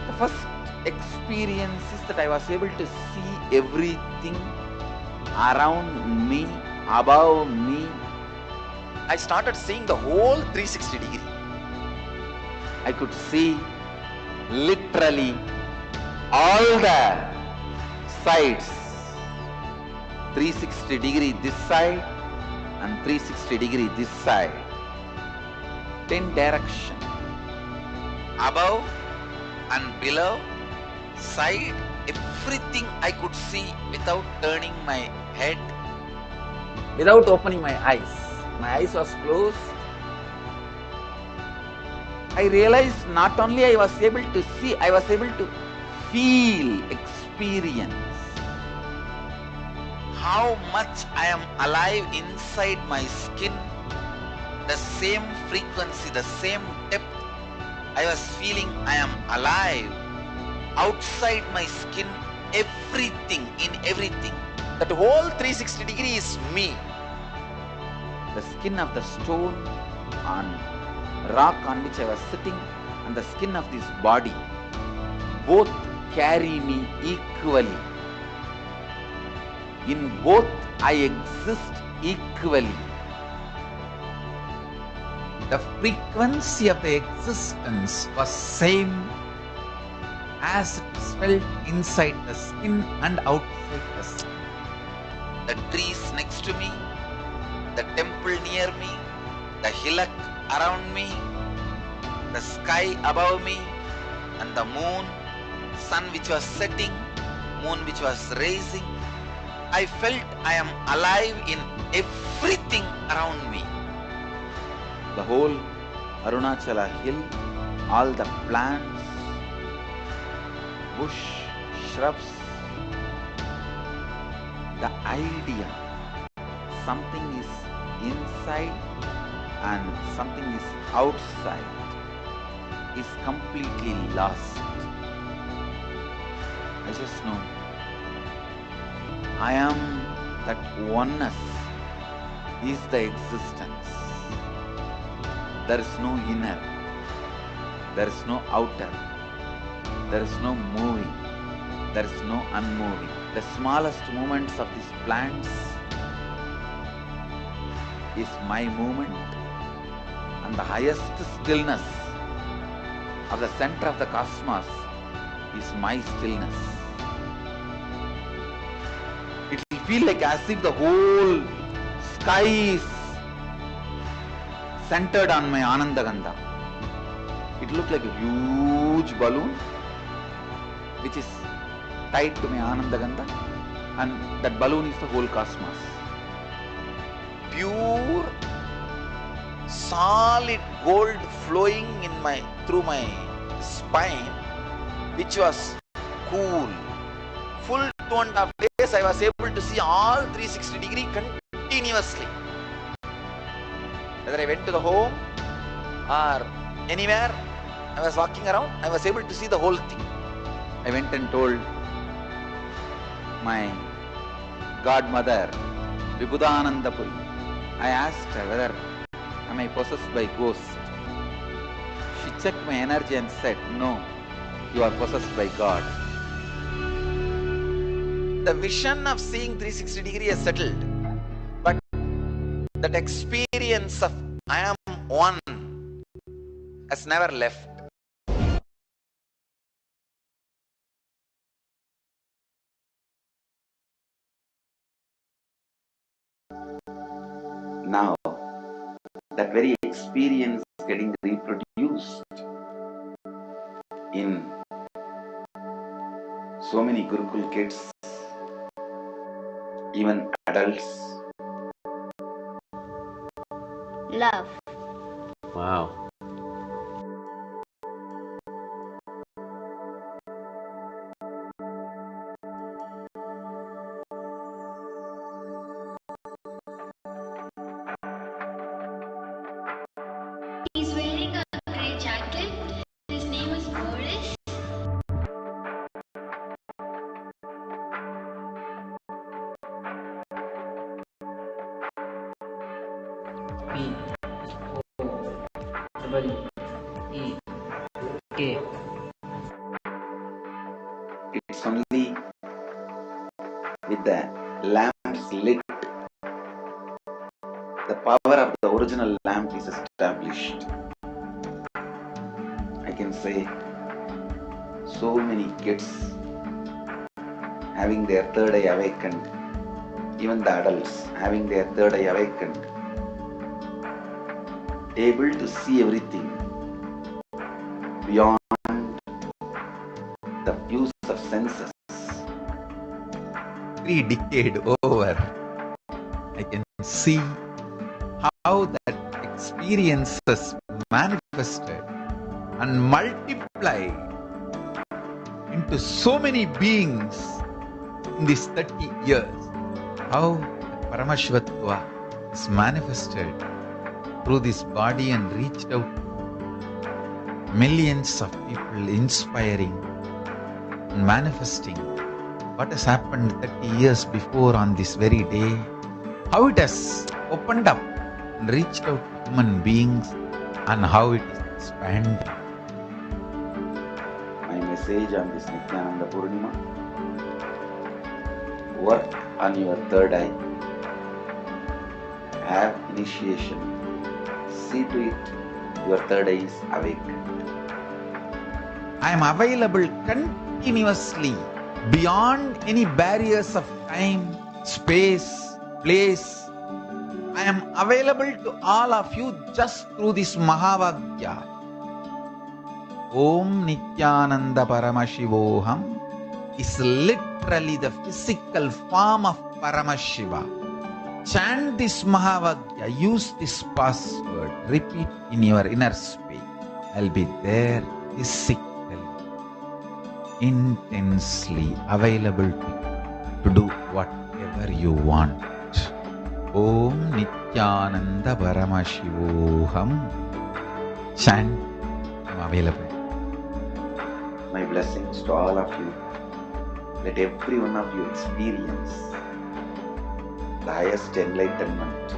The first experience is that I was able to see everything around me above me, I started seeing the whole 360 degree. I could see literally all the sides, 360 degree this side and 360 degree this side, 10 direction, above and below, side, everything I could see without turning my head, without opening my eyes. My eyes was closed. I realized not only I was able to see, I was able to feel, experience how much I am alive inside my skin, the same frequency, the same depth. I was feeling I am alive outside my skin, everything, in everything. That whole 360 degree is me. The skin of the stone on rock on which I was sitting and the skin of this body both carry me equally. In both I exist equally. The frequency of the existence was same as it is felt inside the skin and outside the skin. The trees next to me, the temple near me, the hillock around me, the sky above me, and the moon, sun which was setting, moon which was rising. I felt I am alive in everything around me. The whole Arunachala hill, all the plants, bush, shrubs, the idea something is inside and something is outside is completely lost. I just know I am that oneness is the existence. There is no inner, there is no outer, there is no moving, there is no unmoving. The smallest movements of these plants is my movement, and the highest stillness of the center of the cosmos is my stillness. It will feel like as if the whole sky is centered on my Anandagandha. It looked like a huge balloon which is tied to my Anandagandha, and that balloon is the whole cosmos. Pure solid gold flowing through my spine, which was cool. Full 2.5 days I was able to see all 360 degree continuously. Whether I went to the home or anywhere I was walking around, I was able to see the whole thing. I went and told my godmother, Vibhudananda Puri. I asked her whether am I possessed by ghost. She checked my energy and said, no, you are possessed by God. The vision of seeing 360 degree is settled, but that experience of I am one has never left. Now, that very experience getting reproduced in so many Gurukul kids, even adults. Love. Wow. He's wearing a grey jacket. His name is Boris. P-O-E-K. It's only with the lamps lit power of the original lamp is established. I can say so many kids having their third eye awakened, even the adults having their third eye awakened, able to see everything beyond the use of senses. 3 decades over, I can see how that experiences manifested and multiplied into so many beings in these 30 years. How Paramashivatva is manifested through this body and reached out to millions of people, inspiring and manifesting what has happened 30 years before on this very day, how it has opened up and reached out to human beings, and how it is expanding. My message on this Nithyananda Purnima: work on your third eye, have initiation, see to it your third eye is awakened. I am available continuously beyond any barriers of time, space, place. I am available to all of you just through this Mahavagya. Om Nithyananda Paramashivoham is literally the physical form of Paramashiva. Chant this Mahavagya, use this password, repeat in your inner space. I'll be there physically, intensely available to do whatever you want. Om Nithyananda Paramashivoham. Chant, I'm available. My blessings to all of you. Let every one of you experience the highest enlightenment.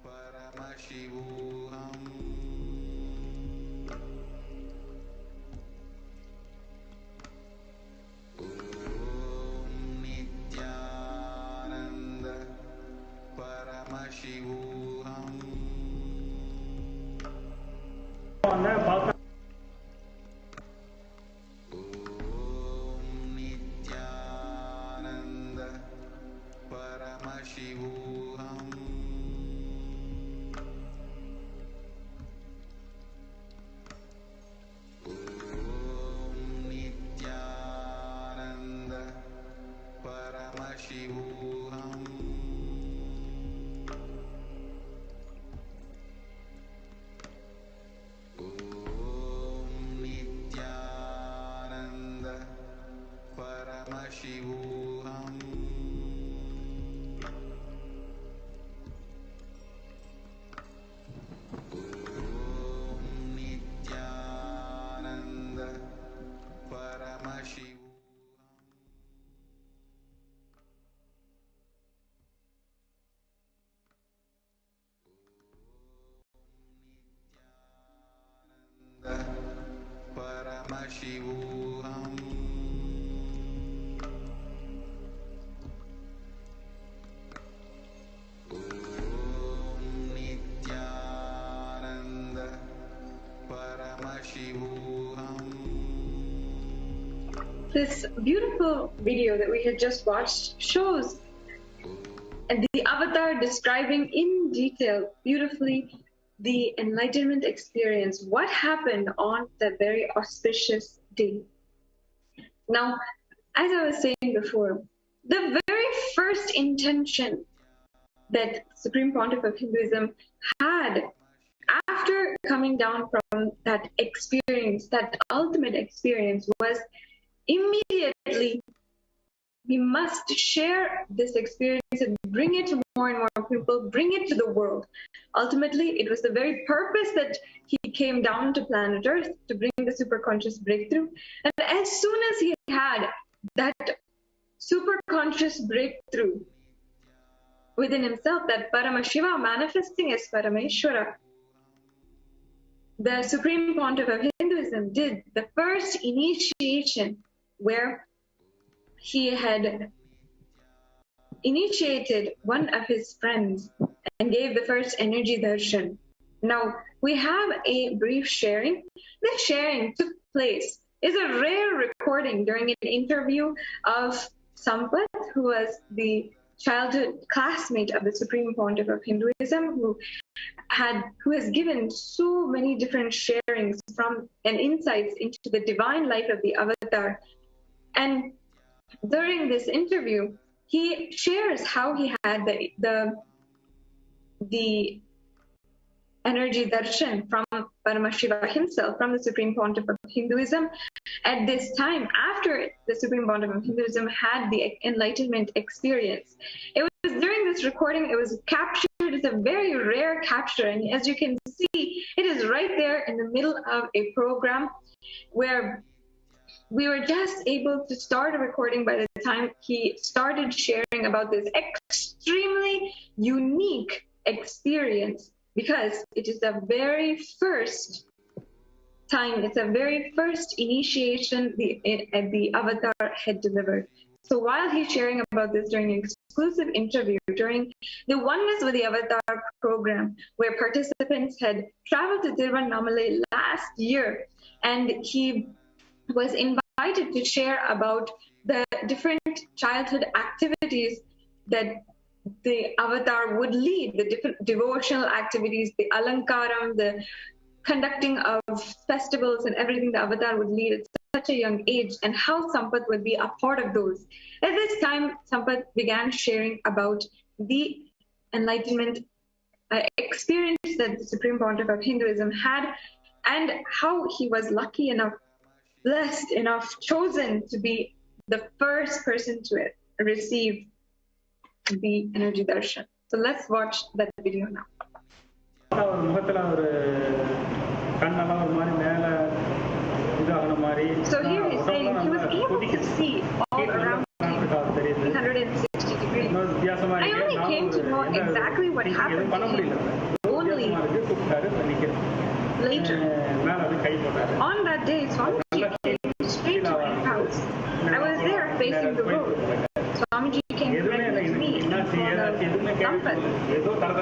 Paramashivoham. Om Nithyananda Paramashivoham. Om Nithyananda Paramashivoham. Nithyananda Paramashivoham. Om Nithyananda Paramashivoham. Om Nithyananda Paramashivoham. Paramashivoham. Om Nithyananda Paramashivoham. This beautiful video that we had just watched shows and the avatar describing in detail beautifully the enlightenment experience, what happened on that very auspicious day. Now, as I was saying before, the very first intention that Supreme Pontiff of Hinduism had after coming down from that experience, that ultimate experience, was immediately we must share this experience and bring it to more and more people, bring it to the world. Ultimately, it was the very purpose that he came down to planet Earth, to bring the superconscious breakthrough. And as soon as he had that superconscious breakthrough within himself, that Paramashiva manifesting as Parameshwara, the Supreme Pontiff of Hinduism did the first initiation where he had initiated one of his friends and gave the first energy darshan. Now, we have a brief sharing. This sharing took place, is a rare recording during an interview of Sampath, who was the childhood classmate of the Supreme Pontiff of Hinduism, who has given so many different sharings from and insights into the divine life of the avatar. And during this interview, he shares how he had the energy darshan from Paramashiva himself, from the Supreme Pontiff of Hinduism, at this time after the Supreme Pontiff of Hinduism had the enlightenment experience. It was during this recording, it was captured. It's a very rare capture, and as you can see, it is right there in the middle of a program where we were just able to start a recording by the time he started sharing about this extremely unique experience, because it is the very first time, it's the very first initiation the avatar had delivered. So while he's sharing about this during an exclusive interview, during the Oneness with the Avatar program, where participants had traveled to Tiruvannamalai last year, and he was invited to share about the different childhood activities that the avatar would lead, the different devotional activities, the alankaram, the conducting of festivals and everything the avatar would lead at such a young age, and how Sampath would be a part of those. At this time, Sampath began sharing about the enlightenment experience that the Supreme Pontiff of Hinduism had, and how he was lucky enough, blessed enough, chosen to be the first person to receive the energy darshan. So let's watch that video now. So here he's saying he was able to see all around him 360 degrees. I only came to know exactly what happened to him only later. On that day, Swamiji came straight to my house. I was there facing the road. Swamiji came directly to me and for Sampath.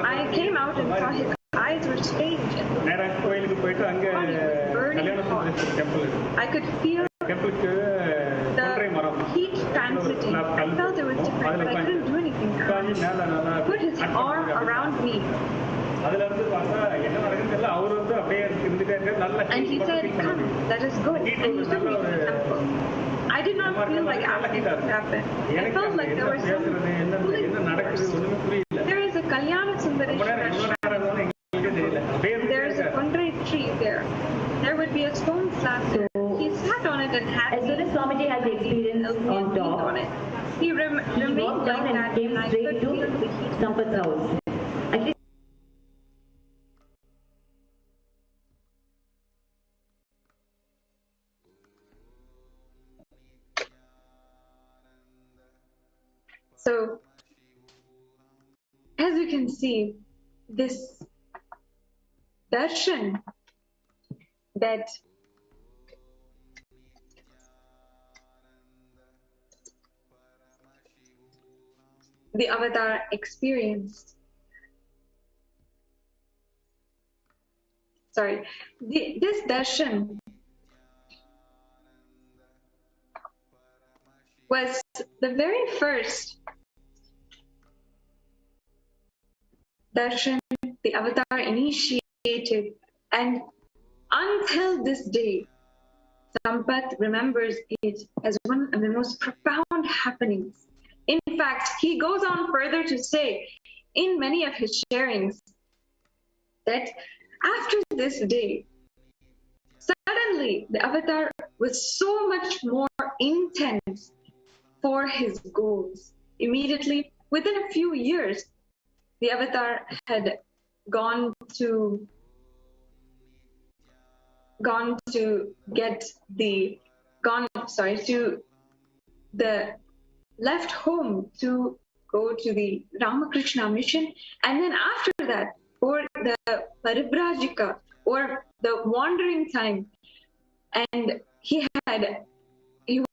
I came out and saw his eyes were strange and the body was burning hot. I could feel the heat transiting. I felt it was different, but I couldn't do anything. He put his arm around me. And he said, "Come, let us go." And he took me to the temple. I did not feel like asking what happened. I felt like there was some pulling force. There is a Kalyana Sundareshwara shrine. There is a Kundray tree there. There would be a stone slab there. He sat on it and had as soon as Swamiji had the experience on top, on it. He remained walked like down that, and came and I straight could to feel the heat. Sampath's house. At least So, as you can see, this darshan that the avatar experienced, this darshan was the very first darshan the avatar initiated, and until this day, Sampath remembers it as one of the most profound happenings. In fact, he goes on further to say in many of his sharings that After this day, suddenly the avatar was so much more intense for his goals. Immediately, within a few years, the avatar had gone to left home to go to the Ramakrishna mission, and then after that, for the Paribrajika, or the wandering time, and he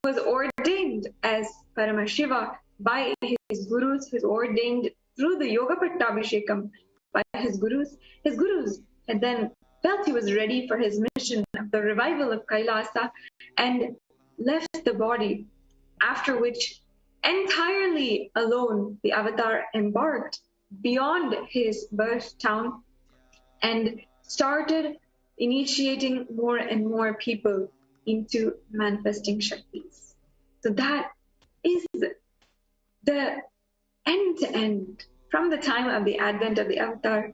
was ordained as Paramashiva by his gurus. He was ordained through the Yoga Pattabhishekam by his gurus. His gurus had then felt he was ready for his mission of the revival of Kailasa and left the body, after which entirely alone the avatar embarked beyond his birth town and started initiating more and more people into manifesting Shaktis. So that is the end to end, from the time of the advent of the avatar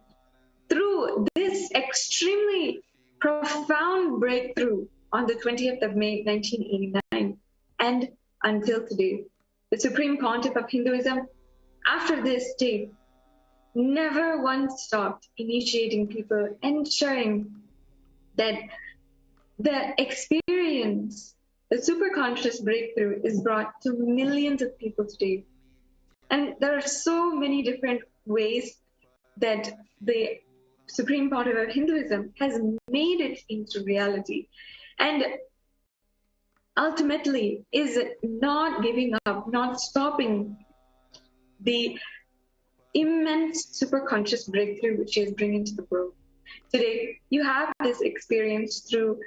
through this extremely profound breakthrough on the 20th of May 1989 and until today. The Supreme Pontiff of Hinduism, after this day, never once stopped initiating people, ensuring that the experience, the superconscious breakthrough, is brought to millions of people today. And there are so many different ways that the Supreme Pontiff of Hinduism has made it into reality. And ultimately is not giving up, not stopping the immense superconscious breakthrough which he is bringing to the world. Today, you have this experience through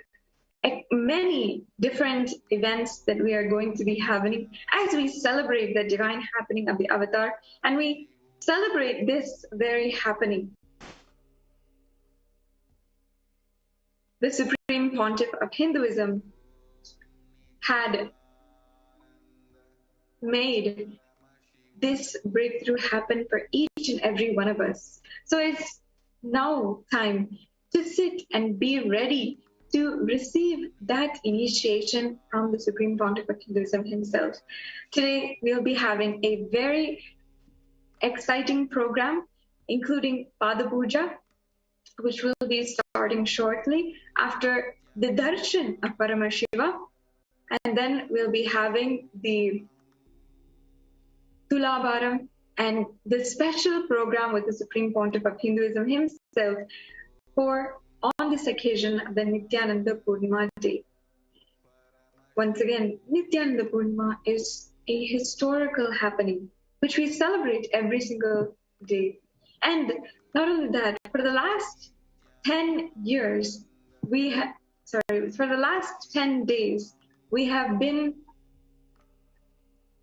many different events that we are going to be having as we celebrate the divine happening of the avatar, and we celebrate this very happening. The Supreme Pontiff of Hinduism had made this breakthrough happen for each and every one of us. So it's now time to sit and be ready to receive that initiation from the Supreme Pontiff of Hinduism himself. Today, we'll be having a very exciting program, including Pada Puja, which will be starting shortly after the darshan of Paramashiva. And then we'll be having the Tulabharam and the special program with the Supreme Pontiff of Hinduism himself for on this occasion of the Nithyananda Purnima day. Once again, Nithyananda Purnima is a historical happening which we celebrate every single day. And not only that, for the last 10 years, for the last 10 days, we have been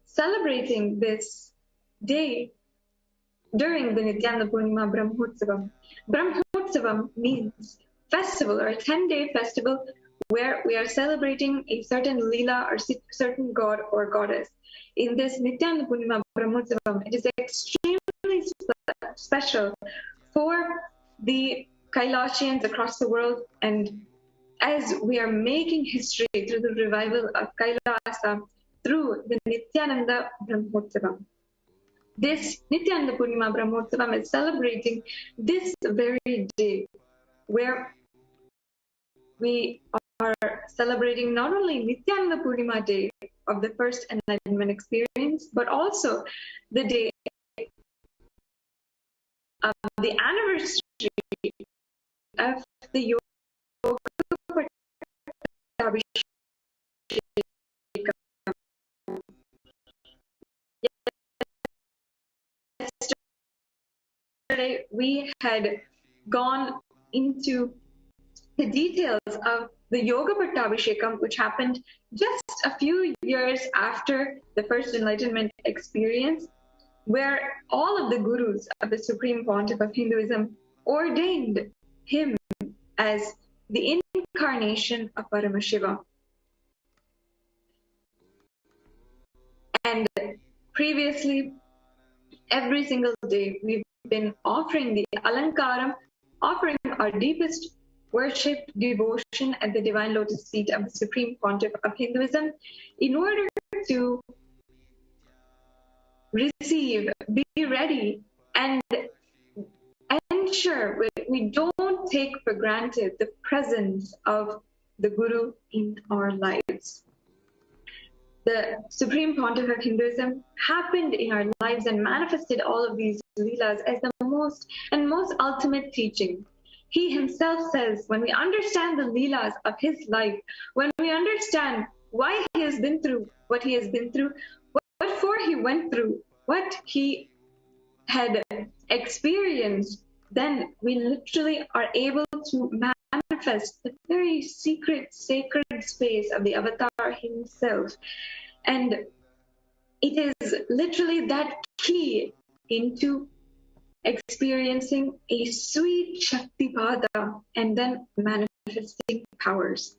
celebrating this day during the Nithyananda Purnima Brahmotsavam. Brahmotsavam means festival, or a 10-day festival where we are celebrating a certain Leela or certain god or goddess. In this Nithyananda Purnima Brahmotsavam, it is extremely special for the Kailasians across the world, and as we are making history through the revival of Kailasa through the Nithyananda Brahmotsavam. This Nithyananda Purnima Brahmotsavam is celebrating this very day where we are celebrating not only Nithyananda Purnima day of the first enlightenment experience, but also the day of the anniversary of the Yoga Pattabhishekam. Yesterday, we had gone into the details of the Yoga Pattabhishekam, which happened just a few years after the first enlightenment experience, where all of the gurus of the Supreme Pontiff of Hinduism ordained him as the incarnation of Paramashiva. And previously, every single day, we've been offering the alankaram offering our deepest worship, devotion at the divine lotus feet of the Supreme Pontiff of Hinduism, in order to receive, be ready, and ensure we don't take for granted the presence of the Guru in our lives. The Supreme Pontiff of Hinduism happened in our lives and manifested all of these leelas as the most ultimate teaching. He himself says, when we understand the leelas of his life, when we understand why he has been through what he has been through, what for he went through, what he had experienced, then we literally are able to manifest the very secret, sacred space of the avatar himself. And it is literally that key into experiencing a sweet Shaktipada and then manifesting powers.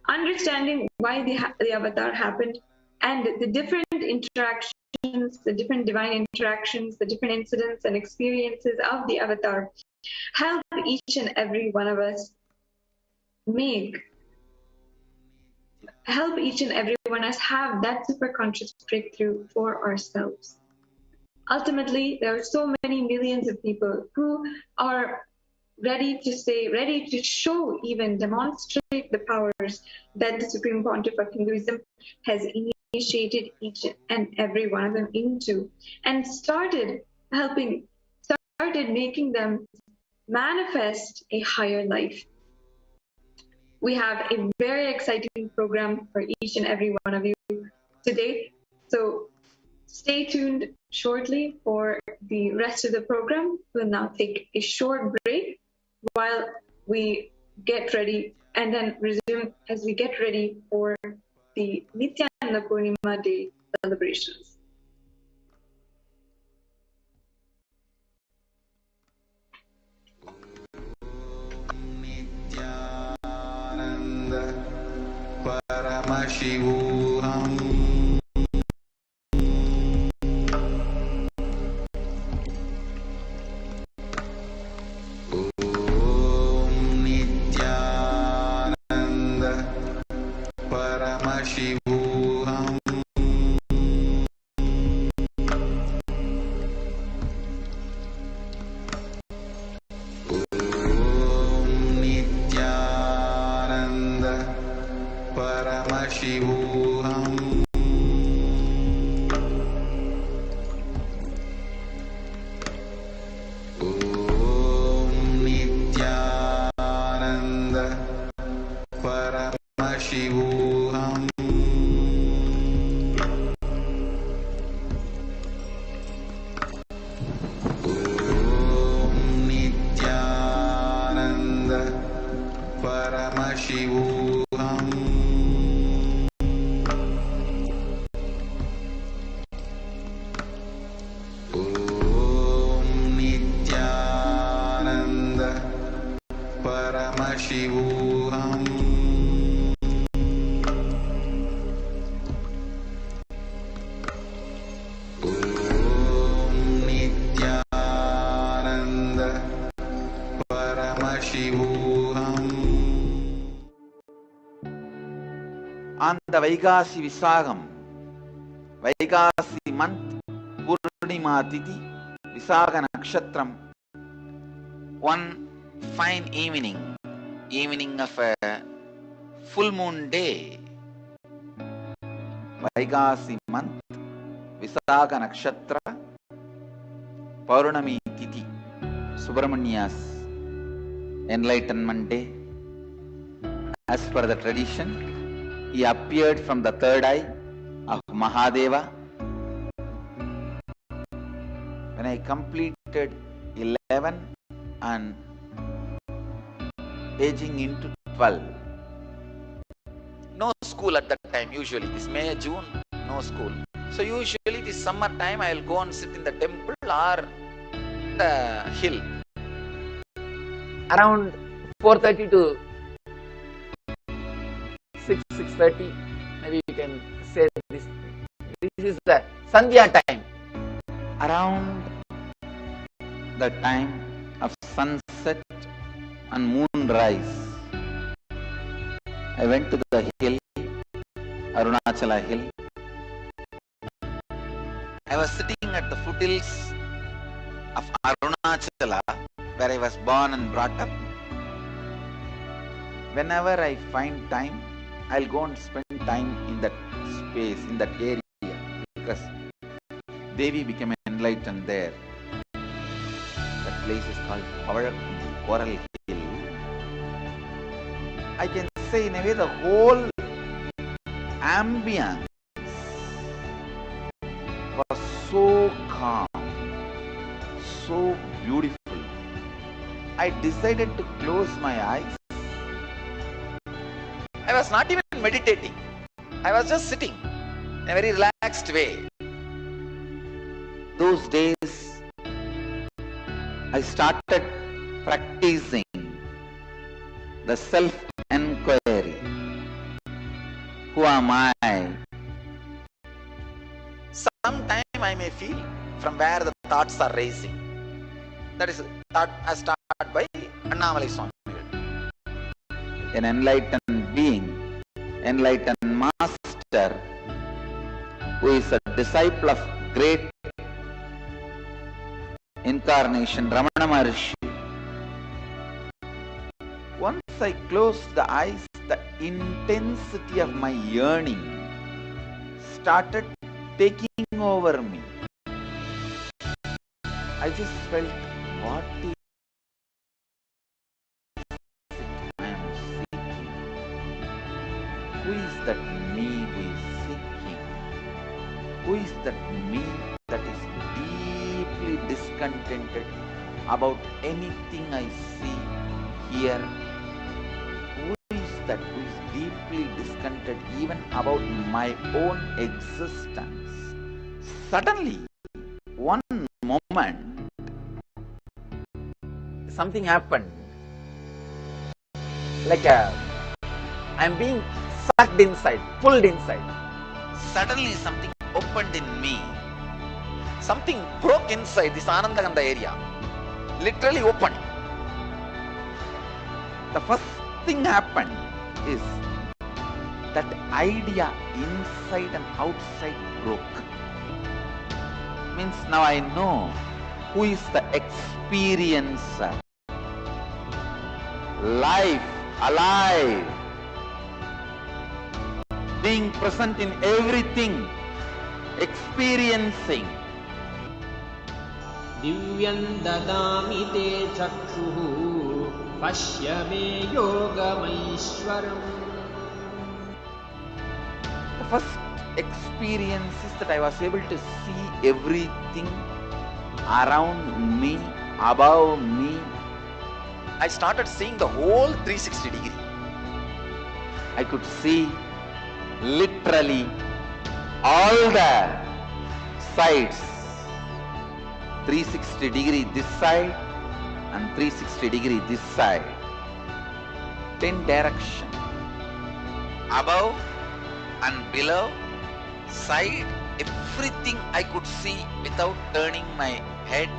Understanding why the avatar happened and the different interactions, the different divine interactions, the different incidents and experiences of the avatar help each and every one of us help each and every one of us have that superconscious breakthrough for ourselves. Ultimately, there are so many millions of people who are ready to show, even demonstrate the powers that the Supreme Pontiff of Hinduism has initiated each and every one of them into, and started making them manifest a higher life. We have a very exciting program for each and every one of you today. So stay tuned shortly for the rest of the program. We'll now take a short break while we get ready, and then resume as we get ready for the Nithyananda Purnima Day celebrations. Nithyananda Paramashivoham. Paramashivoham. Nithyananda Paramashivoham. Nithyananda Paramashivoham. Nithyananda Paramashivoham. Nithyananda Paramashivoham. Nithyananda Paramashivoham. On the Vaigasi Visagam, Vaigasi month, Purnima Tithi, Visaga Nakshatram, one fine evening of a full moon day, Vaigasi month, Visaga Nakshatra, Purnami Tithi, Subramania's enlightenment day. As per the tradition, he appeared from the third eye of Mahadeva. When I completed 11 and aging into 12, no school at that time. Usually this May, June, no school. So usually this summer time I will go and sit in the temple or the hill. Around 4:30 to 6:30, maybe you can say this. This is the Sandhya time. Around the time of sunset, and moonrise. I went to the hill, Arunachala hill. I was sitting at the foothills of Arunachala, where I was born and brought up. Whenever I find time, I'll go and spend time in that space, in that area, because Devi became enlightened there. That place is called Coral Hill. I can say in a way the whole ambience was so calm, so beautiful. I decided to close my eyes. I was not even meditating. I was just sitting in a very relaxed way. Those days, I started practicing the self-enquiry. Who am I? Sometime I may feel from where the thoughts are raising. That is thought as started by Annamalai Swami. An enlightened being, enlightened master, who is a disciple of great incarnation, Ramana Maharshi. Once I closed the eyes, the intensity of my yearning started taking over me. I just felt, what is it I am seeking? Who is that me who is seeking? Who is that me that is deeply discontented about anything I see, hear? Who is that who is deeply discontented even about my own existence? Suddenly, one moment, something happened. Like I'm being sucked inside, pulled inside. Suddenly something opened in me. Something broke inside this Anandaganda area. Literally opened. The first thing happened is that idea inside and outside broke. Means now I know who is the experiencer. Life, alive, being present in everything, experiencing. दिव्यं ददामि ते चक्षुः पश्य मे योगमैश्वरम्. The first experience is that I was able to see everything around me, above me. I started seeing the whole 360 degree. I could see literally all the sides. 360 degree this side and 360 degree this side. 10 direction. Above and below, side, everything I could see without turning my head,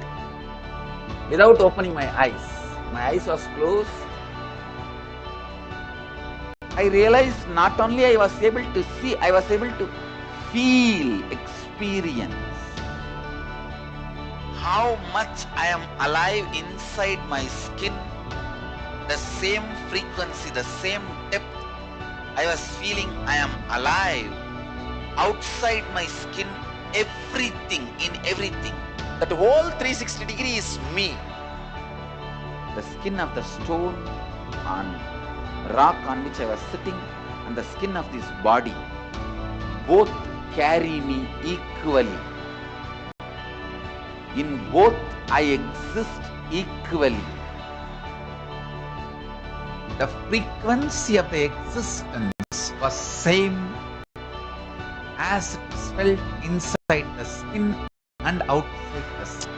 without opening my eyes. My eyes was closed. I realized not only I was able to see, I was able to feel, experience how much I am alive inside my skin, the same frequency, the same depth. I was feeling I am alive outside my skin, everything, in everything. That whole 360 degree is me. The skin of the stone on rock on which I was sitting and the skin of this body both carry me equally. In both I exist equally. The frequency of the existence was same as it is felt inside the skin and outside the skin.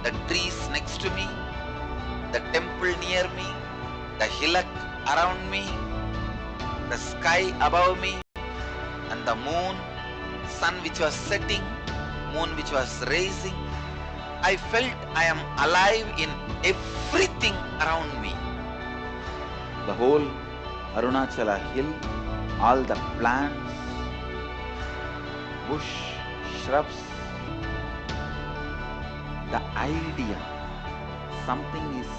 The trees next to me, the temple near me, the hillock around me, the sky above me, and the moon, sun which was setting, moon which was rising, I felt I am alive in everything around me. The whole Arunachala hill, all the plants, bush, shrubs, the idea something is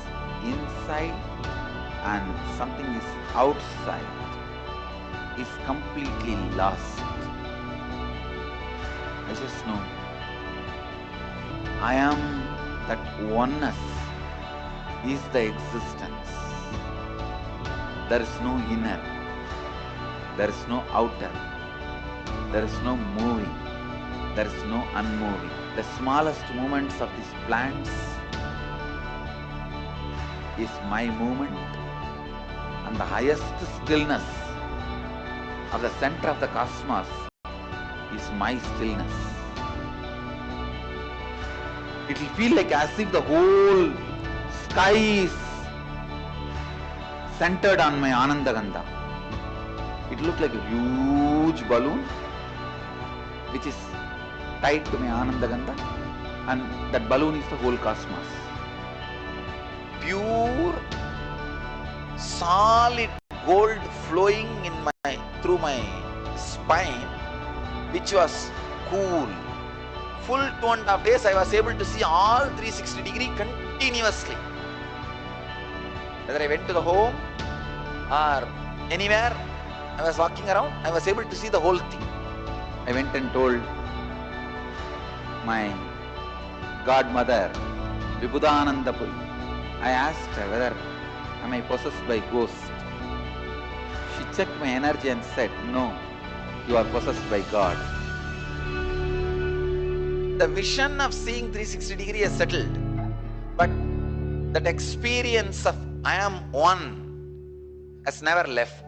inside and something is outside is completely lost. I just know I am that oneness is the existence. There is no inner, there is no outer, there is no moving, there is no unmoving. The smallest movements of these plants is my movement, and the highest stillness of the center of the cosmos is my stillness. It will feel like as if the whole sky is centered on my Anandagandha. It looks like a huge balloon which is tied to my Anandagandha, and that balloon is the whole cosmos. Pure, solid gold flowing through my spine, which was cool. Full 2.5 days I was able to see all 360 degree continuously. Whether I went to the home or anywhere I was walking around, I was able to see the whole thing. I went and told my godmother, Vibhudananda Puri. I asked her whether am I possessed by ghost. She checked my energy and said, no, you are possessed by God. The vision of seeing 360 degree is settled, but that experience of I am one has never left.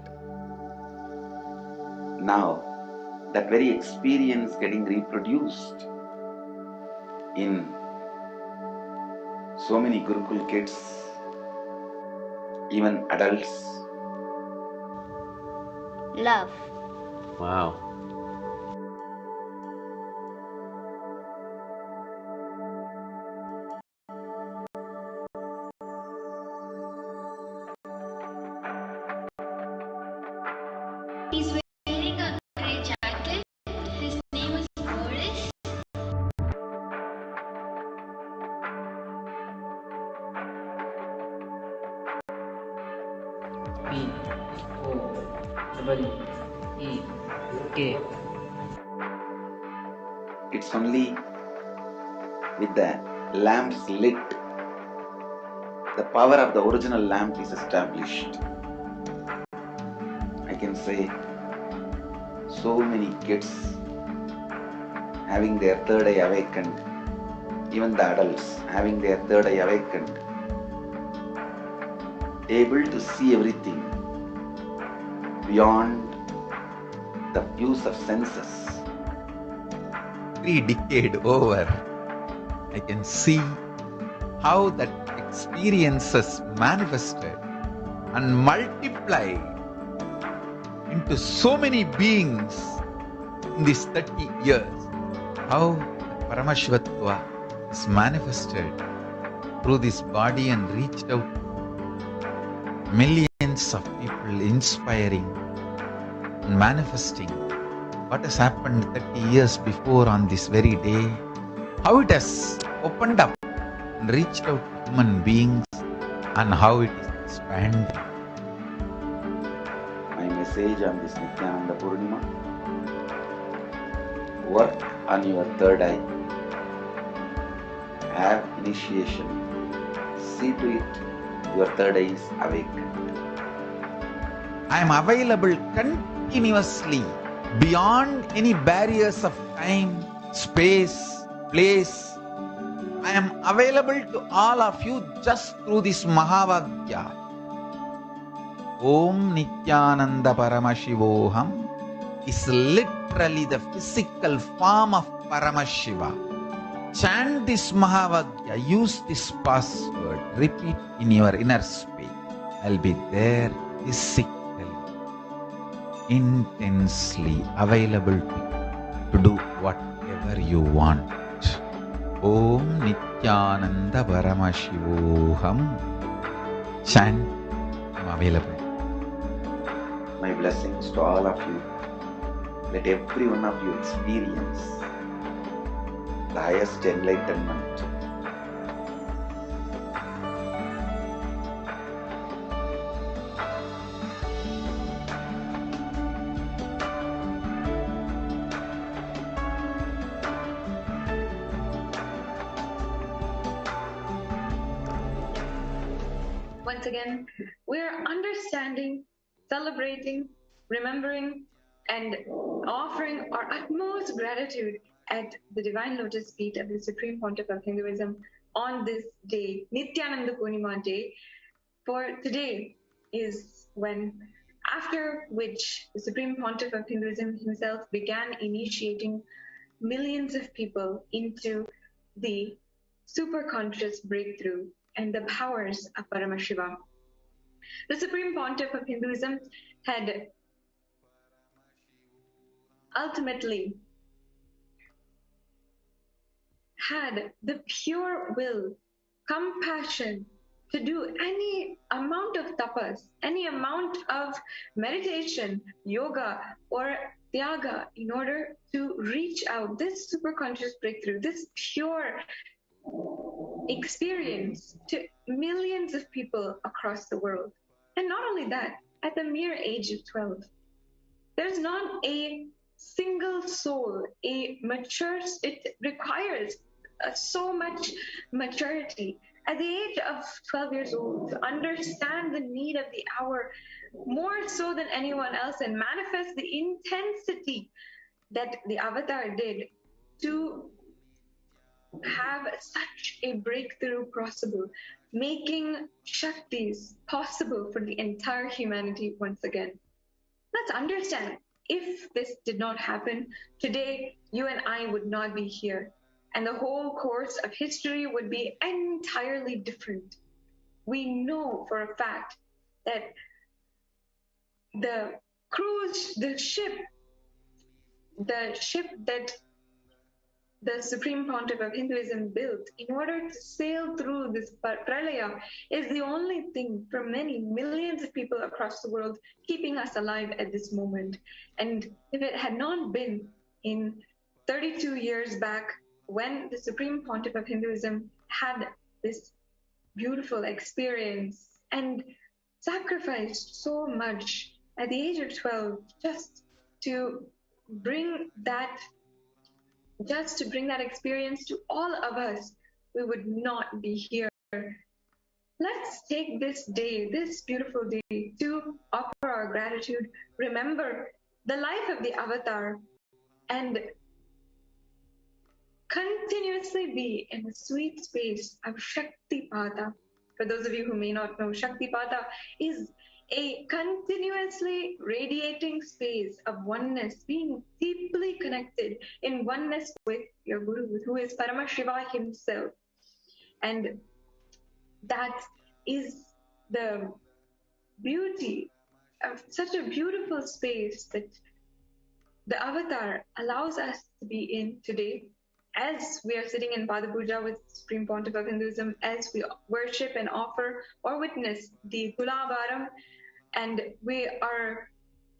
Now, that very experience getting reproduced in so many Gurukul kids, even adults. Love. Wow. He's wearing a grey jacket. His name is Boris. P-O-E-E-K. It's only with the lamps lit, the power of the original lamp is established. I can say so many kids having their third eye awakened, even the adults having their third eye awakened, able to see everything beyond the views of senses. 3 decades over, I can see how that experiences manifested and multiplied into so many beings in these 30 years. How Paramashivatva is manifested through this body and reached out to millions of people, inspiring and manifesting what has happened 30 years before on this very day, how it has opened up and reached out to human beings, and how it is expanding. My message on this Nithyananda Purnima: work on your third eye, have initiation, see to it your third eye is awakened. I am available continuously beyond any barriers of time, space, place. I am available to all of you just through this Mahavagya. Om Nithyananda Paramashivoham is literally the physical form of Paramashiva. Chant this Mahavagya, use this password, repeat in your inner space. I'll be there physically, intensely available to do whatever you want. Om Nithyananda Paramashivoham. Chant. I'm available. My blessings to all of you. Let every one of you experience the highest enlightenment. Once again, we're understanding, celebrating, remembering, and offering our utmost gratitude at the Divine Lotus feet of the Supreme Pontiff of Hinduism on this day, Nithyananda Purnima day. For today is when, after which the Supreme Pontiff of Hinduism himself began initiating millions of people into the superconscious breakthrough and the powers of Paramashiva. The Supreme Pontiff of Hinduism had ultimately had the pure will, compassion to do any amount of tapas, any amount of meditation, yoga, or Tyaga in order to reach out this superconscious breakthrough, this pure experience to millions of people across the world. And not only that, at the mere age of 12, there's not a single soul, it requires so much maturity at the age of 12 years old to understand the need of the hour more so than anyone else and manifest the intensity that the avatar did to have such a breakthrough possible, making Shaktis possible for the entire humanity once again. Let's understand, if this did not happen, today you and I would not be here, and the whole course of history would be entirely different. We know for a fact that the ship that the Supreme Pontiff of Hinduism built in order to sail through this pralaya is the only thing for many millions of people across the world keeping us alive at this moment. And if it had not been in 32 years back when the Supreme Pontiff of Hinduism had this beautiful experience and sacrificed so much at the age of 12 just to bring that experience to all of us, we would not be here. Let's take this day, this beautiful day, to offer our gratitude, remember the life of the avatar, and continuously be in the sweet space of Shaktipada. For those of you who may not know, Shaktipada is a continuously radiating space of oneness, being deeply connected in oneness with your Guru, who is Paramashiva himself. And that is the beauty of such a beautiful space that the avatar allows us to be in today, as we are sitting in Pada Puja with Supreme Pontiff of Hinduism, as we worship and offer or witness the Tulavaram, and we are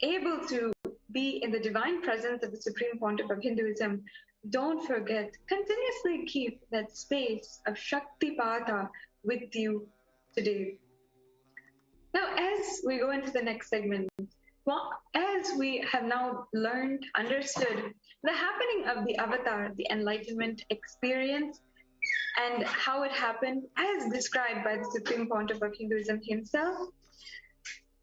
able to be in the divine presence of the Supreme Pontiff of Hinduism. Don't forget, continuously keep that space of Shaktipada with you today. Now, as we go into the next segment, well, as we have now learned, understood the happening of the avatar, the enlightenment experience, and how it happened as described by the Supreme Pontiff of Hinduism himself,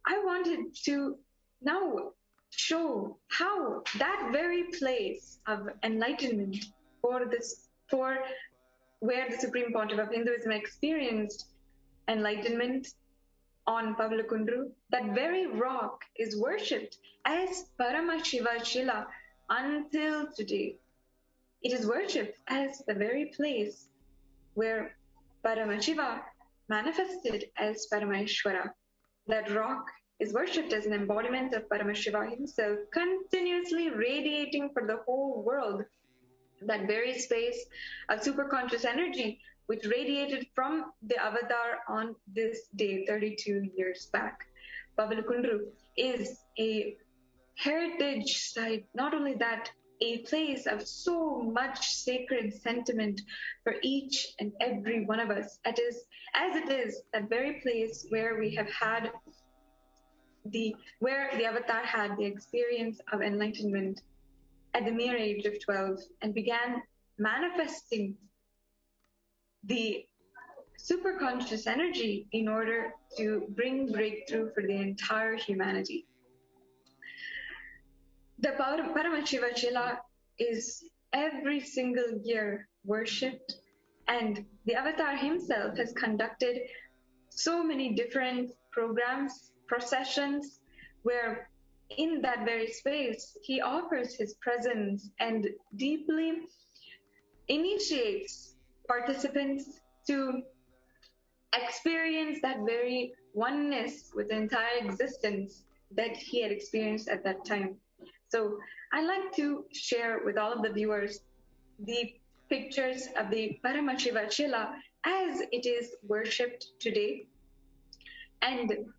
I wanted to now show how that very place of enlightenment for where the Supreme Pontiff of Hinduism experienced enlightenment on Pavlakundru, that very rock is worshipped as Paramashiva Shila until today. It is worshipped as the very place where Paramashiva manifested as Parameshwara. That rock is worshipped as an embodiment of Paramashiva himself, continuously radiating for the whole world that very space of superconscious energy which radiated from the avatar on this day 32 years back. Pavalakundru is a heritage site, not only that, a place of so much sacred sentiment for each and every one of us. It is, as it is, that very place where we have had where the avatar had the experience of enlightenment at the mere age of 12 and began manifesting the superconscious energy in order to bring breakthrough for the entire humanity. The Paramashiva Shila is every single year worshipped, and the avatar himself has conducted so many different programs, processions, where in that very space he offers his presence and deeply initiates participants to experience that very oneness with the entire existence that he had experienced at that time. So I'd like to share with all of the viewers the pictures of the Paramashiva Shila as it is worshipped today, and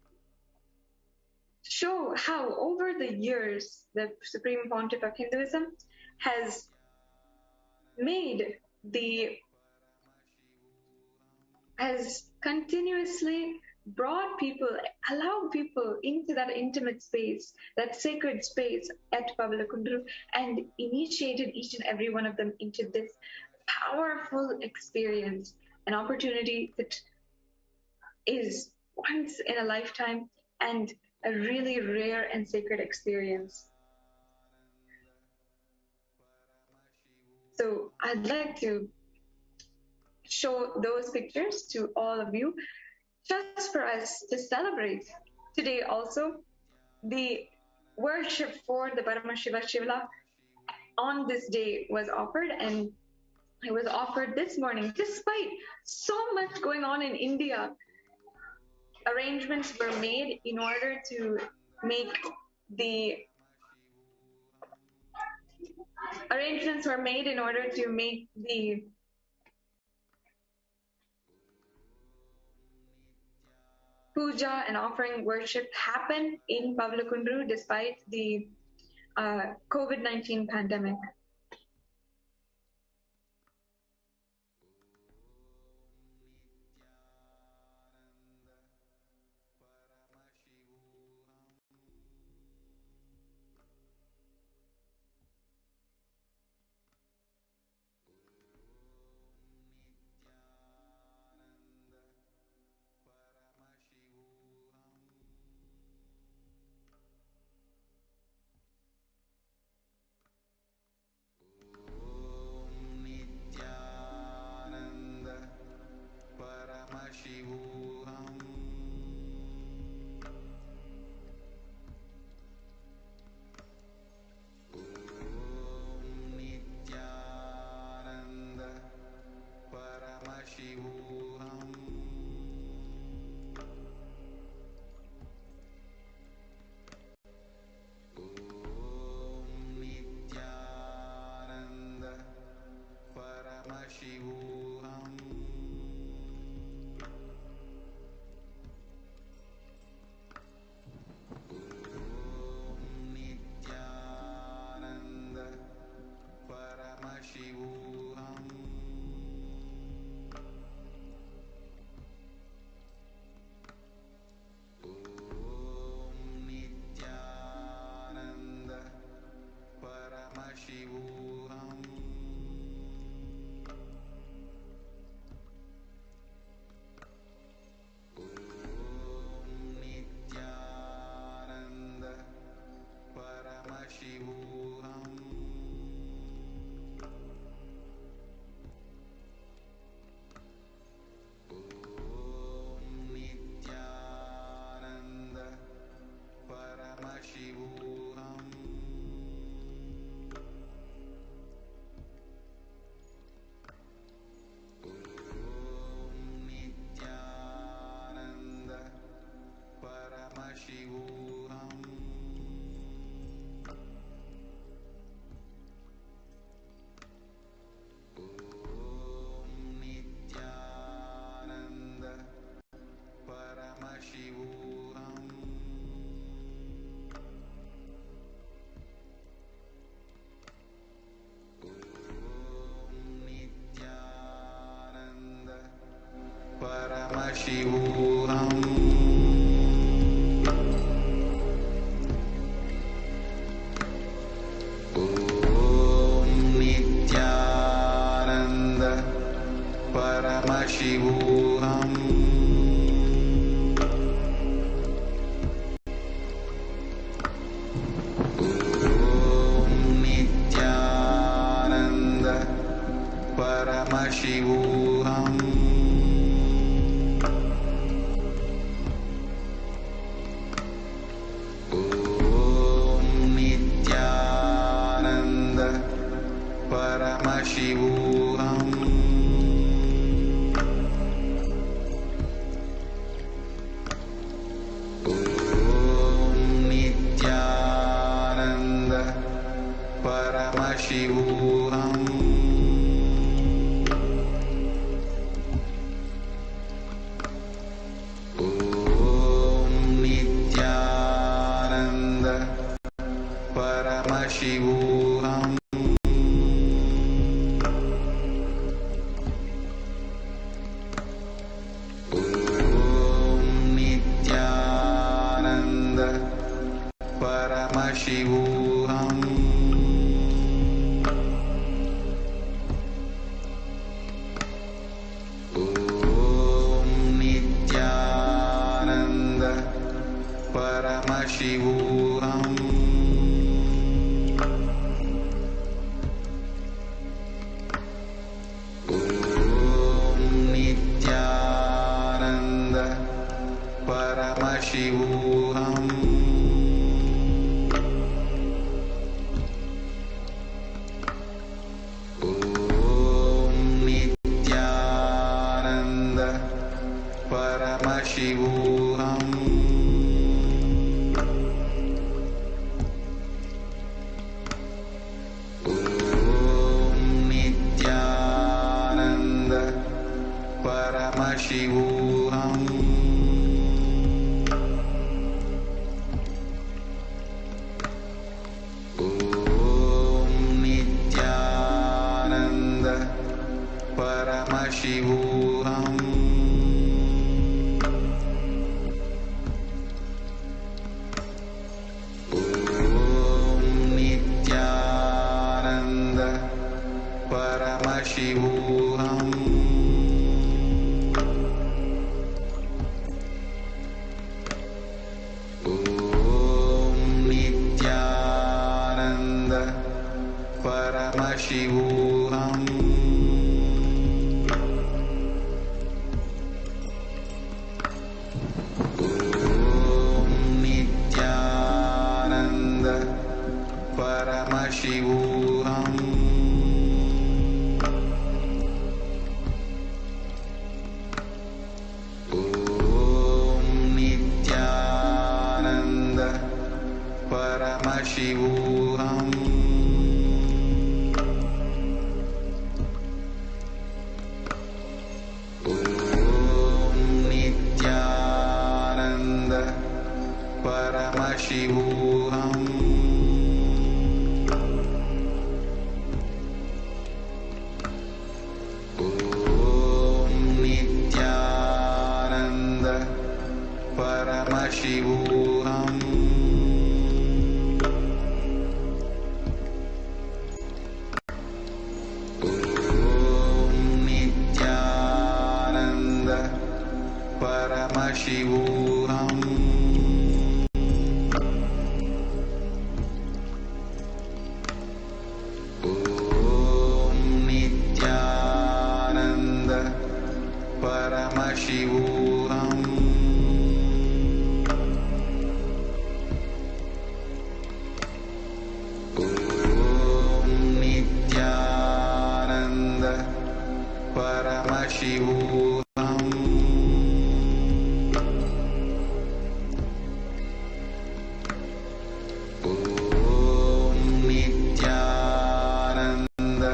show how over the years the Supreme Pontiff of Hinduism has continuously brought people, allowed people into that intimate space, that sacred space at Pavalakundru, and initiated each and every one of them into this powerful experience, an opportunity that is once in a lifetime and a really rare and sacred experience. So I'd like to show those pictures to all of you, just for us to celebrate. Today also, the worship for the Paramashiva Shila on this day was offered, and it was offered this morning. Despite so much going on in India, arrangements were made in order to make the puja and offering worship happen in Pavalakundru despite the COVID-19 pandemic. Paramashivoham. Om Nithyananda Paramashivoham. Paramashivoham. Om Nithyananda Paramashivoham. Om Nithyananda Paramashivoham. Paramashivoham. Om Nithyananda Paramashivoham. Om Nithyananda Paramashivoham. Paramashivoham. Om Nithyananda Paramashivoham. Om Nithyananda Paramashivoham. Paramashivoham. Om Nithyananda Paramashivoham. Om Nithyananda Paramashivoham. Paramashivoham. Om Nithyananda Paramashivoham. Om Nithyananda Paramashivoham. Paramashivoham. Om Nithyananda Paramashivoham. Om Nithyananda Paramashivoham. Paramashivoham. Om Nithyananda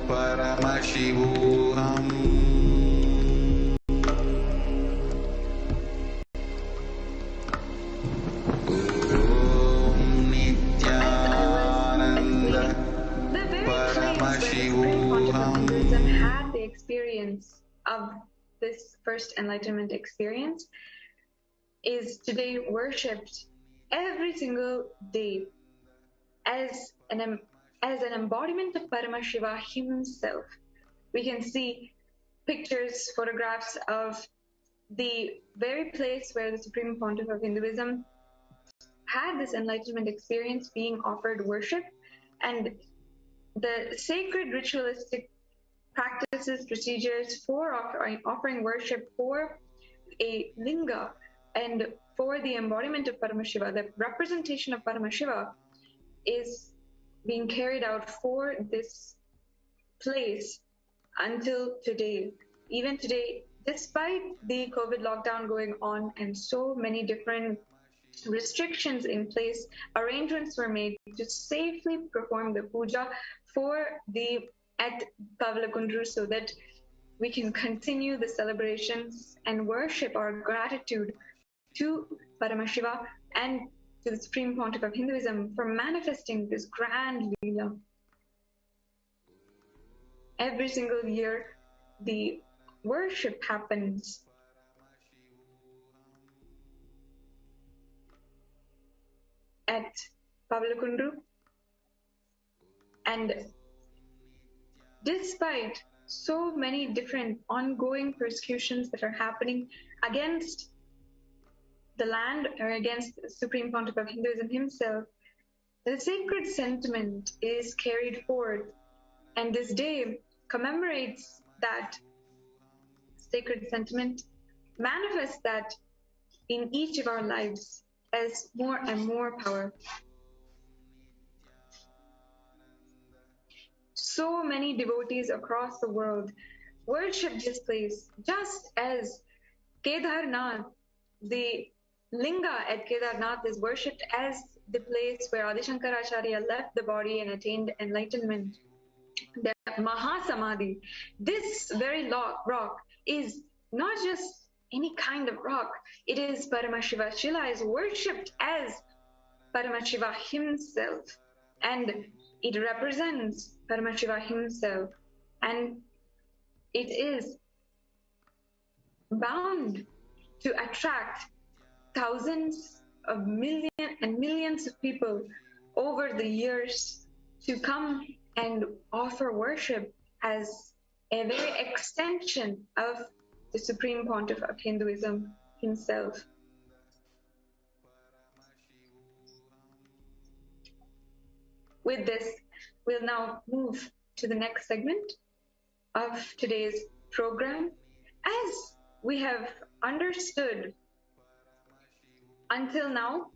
Paramashivoham. Om Nithyananda Paramashivoham. Have had the experience of this first enlightenment experience is today worshipped every single day as an embodiment of Paramashiva himself. We can see pictures, photographs of the very place where the Supreme Pontiff of Hinduism had this enlightenment experience being offered worship, and the sacred ritualistic practices, procedures for offering worship for a linga and for the embodiment of Paramashiva, the representation of Paramashiva, is being carried out for this place until today. Even today, despite the COVID lockdown going on and so many different restrictions in place, arrangements were made to safely perform the puja at Pavlakundru so that we can continue the celebrations and worship our gratitude to Paramashiva and to the Supreme Pontiff of Hinduism for manifesting this grand Leela. Every single year, the worship happens at Pavlakundru, and despite so many different ongoing persecutions that are happening against the land or against the Supreme Pontiff of Hinduism himself, the sacred sentiment is carried forward, and this day commemorates that sacred sentiment, manifests that in each of our lives as more and more power. So many devotees across the world worship this place, just as Kedarnath, the linga at Kedarnath is worshipped as the place where Adi Shankaracharya left the body and attained enlightenment. The Mahasamadhi, this very rock is not just any kind of rock. It is Paramashiva. Shila is worshipped as Paramashiva himself, and it represents Paramashiva himself, and it is bound to attract thousands of millions of people over the years to come and offer worship as a very extension of the Supreme Pontiff of Hinduism himself. With this, we'll now move to the next segment of today's program. As we have understood until now,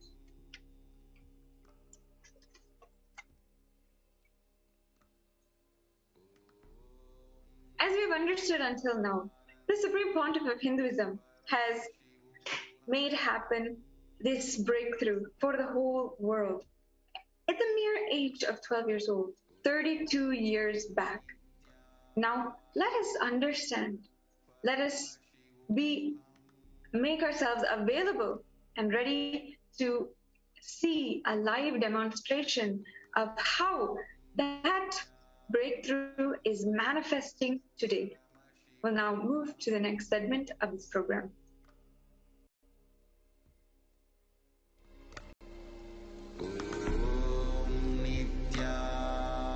the Supreme Pontiff of Hinduism has made happen this breakthrough for the whole world at the mere age of 12 years old, 32 years back. Now, let us understand, let us make ourselves available and ready to see a live demonstration of how that breakthrough is manifesting today. We'll now move to the next segment of this program.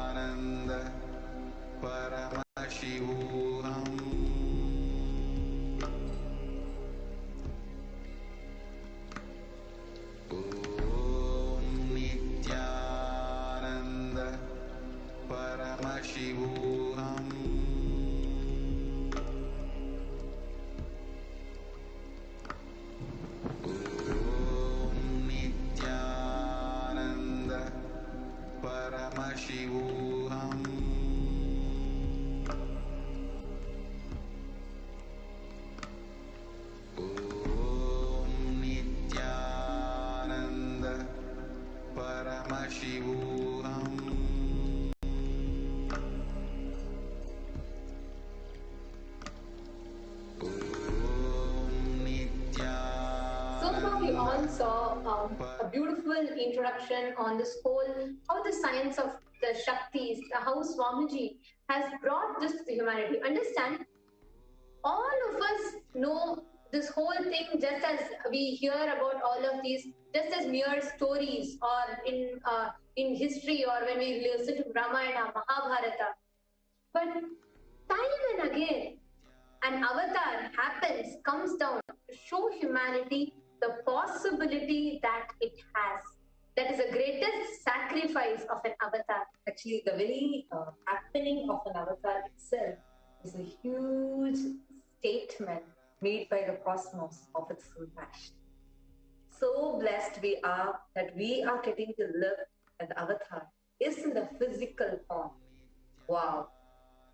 Nithyananda Paramashivoham. Nithyananda Paramashivoham. Nithyananda Paramashivoham. Nithyananda Paramashivoham. So far, we all saw a beautiful introduction on this whole, how the science of the Shaktis, how Swamiji has brought this to humanity. Understand, all of us know this whole thing just as we hear about all of these, just as mere stories or in history or when we listen to Ramayana, Mahabharata. But time and again, an avatar happens, comes down to show humanity the possibility that it has. That is the greatest sacrifice of an avatar. Actually, the very happening of an avatar itself is a huge statement made by the cosmos of its compassion. So blessed we are that we are getting to live and the avatar is in the physical form. Wow,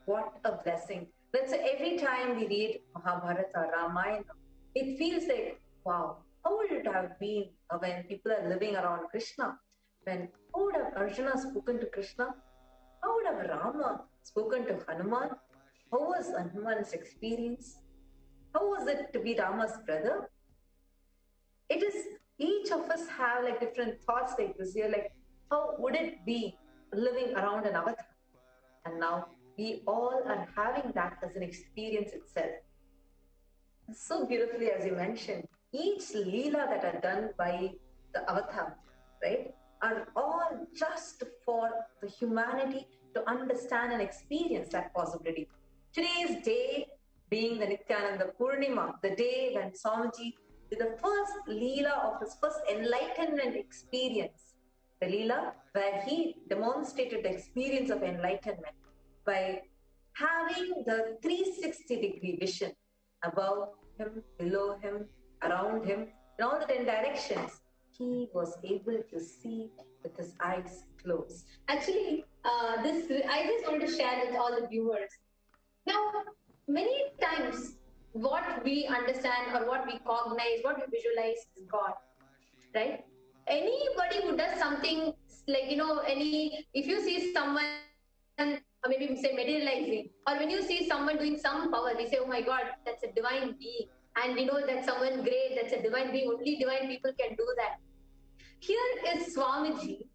what a blessing. Let's say every time we read Mahabharata, Ramayana, it feels like, wow, how would it have been when people are living around Krishna? How would have Arjuna spoken to Krishna? How would have Rama spoken to Hanuman? How was Hanuman's experience? How was it to be Rama's brother? It is, each of us have like different thoughts like this here, like how would it be living around an avatar? And now we all are having that as an experience itself. So beautifully, as you mentioned, each Leela that are done by the avatar, right, are all just for the humanity to understand and experience that possibility. Today's day being the Nithyananda Purnima, the day when Swamiji did the first Leela of his first enlightenment experience, the Leela where he demonstrated the experience of enlightenment by having the 360-degree vision above him, below him, around him, in all the 10 directions. He was able to see with his eyes closed. Actually, I just want to share with all the viewers. Now, many times, what we understand or what we cognize, what we visualize is God, right? Anybody who does something like, if you see someone, or maybe say materializing, or when you see someone doing some power, we say, oh my God, that's a divine being. And we know that someone great, that's a divine being, only divine people can do that. Here is Swamiji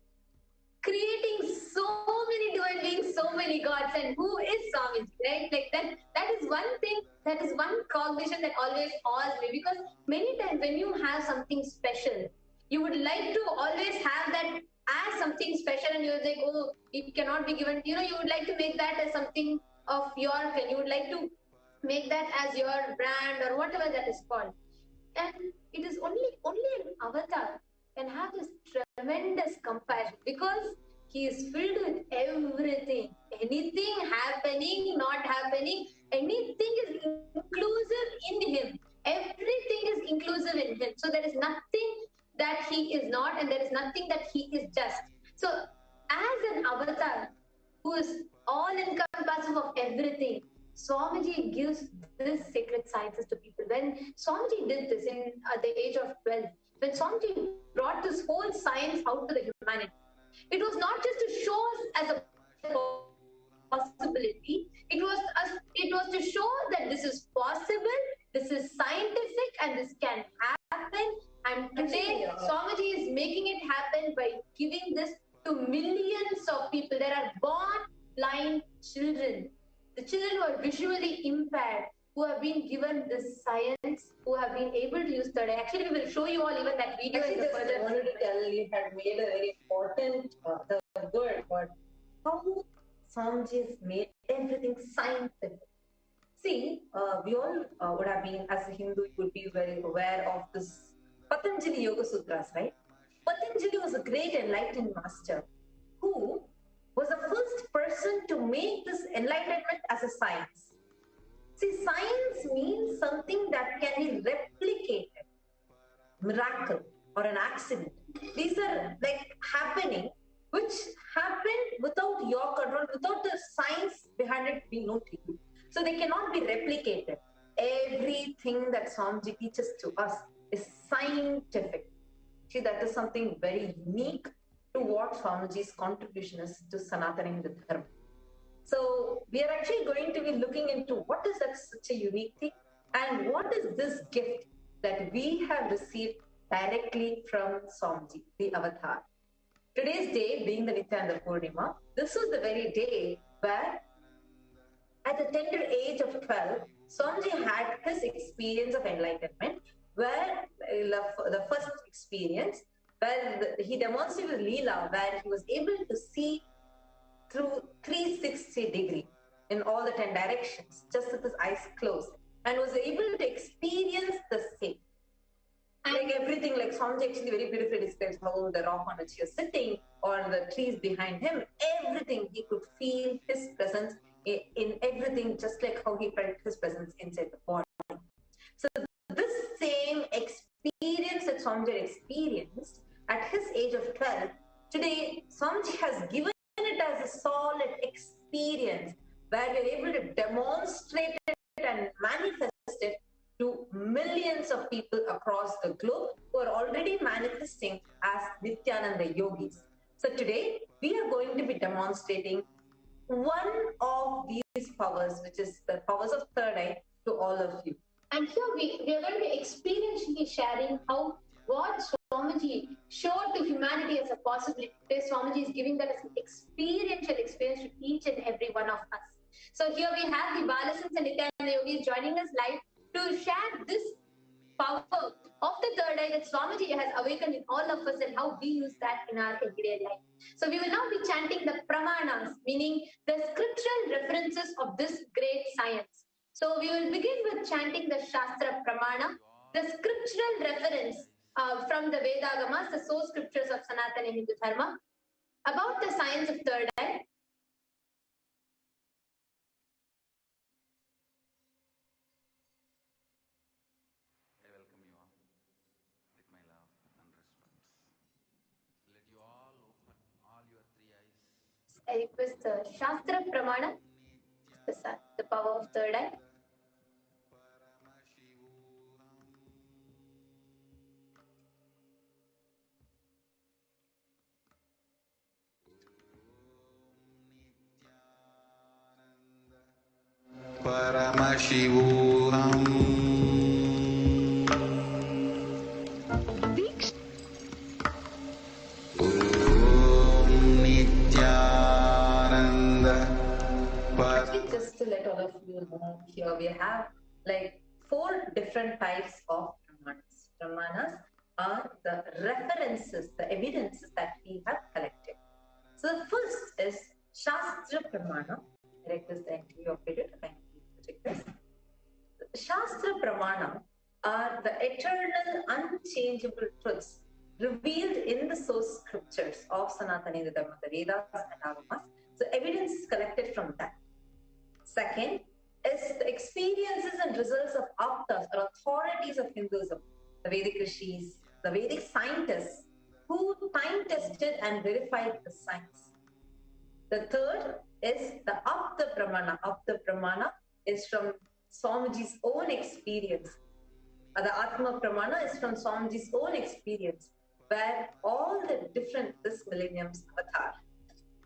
creating so many divine beings, so many gods, and who is Swamiji, right? Like that is one thing, that is one cognition that always awes me, because many times when you have something special, you would like to always have that as something special, and you're like, oh, it cannot be given, you would like to make that as something of your, and you would like to make that as your brand or whatever that is called. And it is only an avatar can have this tremendous compassion, because he is filled with everything. Anything happening, not happening, anything is inclusive in him. Everything is inclusive in him. So there is nothing that he is not, and there is nothing that he is just. So as an avatar who is all encompassing of everything, Swamiji gives this sacred sciences to people. When Swamiji did this at the age of 12, when Swamiji brought this whole science out to the humanity, it was not just to show us as a possibility, it was to show that this is possible, this is scientific, and this can happen. And today, Swamiji is making it happen by giving this to millions of people. There are born blind children, the children who are visually impaired, who have been given this science, who have been able to use third eye. Actually, we will show you all even that video. Actually, I wanted to tell you had made a very important the word, but how Swamiji has made everything scientific. See, we all would have been, as a Hindu, you would be very aware of this Patanjali Yoga Sutras, right? Patanjali was a great enlightened master who was the first person to make this enlightenment as a science. See, science means something that can be replicated, miracle or an accident. These are like happening, which happened without your control, without the science behind it being known to you. So they cannot be replicated. Everything that Swamiji teaches to us is scientific. See, that is something very unique to what Swamiji's contribution is to Sanatana Hindu Dharma. So we are actually going to be looking into what is that such a unique thing, and what is this gift that we have received directly from Swamiji, the avatar. Today's day being the Nithyananda Purnima, this was the very day where at the tender age of 12, Swamiji had his experience of enlightenment, where the first experience, where he demonstrated Leela, where he was able to see through 360-degree in all the 10 directions, just with his eyes closed, and was able to experience the same. Like everything, like Swamiji actually very beautifully describes how the rock on which he was sitting or the trees behind him, everything he could feel his presence in everything, just like how he felt his presence inside the body. So this same experience that Swamiji experienced at his age of 12, today Swamiji has given it as a solid experience where we are able to demonstrate it and manifest it to millions of people across the globe who are already manifesting as Nithyananda yogis. So today we are going to be demonstrating one of these powers, which is the powers of third eye, to all of you. And here we are going to be experientially sharing how what Swamiji showed to humanity as a possibility. Swamiji is giving that as an experiential experience to each and every one of us. So here we have the Balasans and Nithyananda yogis joining us live to share this power of the third eye that Swamiji has awakened in all of us and how we use that in our everyday life. So we will now be chanting the pramanas, meaning the scriptural references of this great science. So we will begin with chanting the Shastra Pramana, the scriptural reference from the Vedagamas, the source scriptures of Sanatana Hindu Dharma, about the science of third eye. I welcome you all with my love and respect. Let you all open all your three eyes. I request the Shastra Pramana, the power of third eye. Paramashivoham. Actually, just to let all of you know, here we have like 4 different types of pramanas. Pramanas are the references, the evidences that we have collected. So the first is Shastra Pramana. I request the entry operator to kindly project this. Shastra Pramana are the eternal, unchangeable truths revealed in the source scriptures of Sanatana Hindu Dharma, the Vedas and Agamas. So evidence is collected from that. Second is the experiences and results of aptas or authorities of Hinduism, the Vedic rishis, the Vedic scientists who time tested and verified the science. The third is the Apta Pramana. Apta Pramana is from Swamiji's own experience. The Atma Pramana is from Swamiji's own experience, where all the different this millennium's avatar,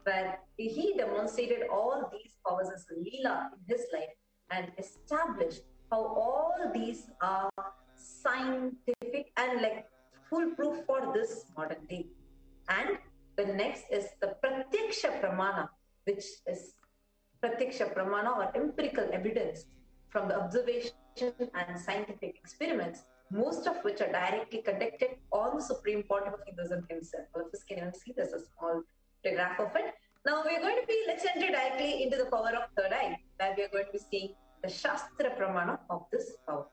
where he demonstrated all these powers as a Leela in his life and established how all these are scientific and like foolproof for this modern day. And the next is the Pratyaksha Pramana, which is Pratyaksha Pramana or empirical evidence from the observation and scientific experiments, most of which are directly conducted on the Supreme Pontiff of Hinduism himself. All of us can even see there's a small photograph of it. Now we're going to be, let's enter directly into the power of third eye, where we're going to be seeing the Shastra Pramana of this power.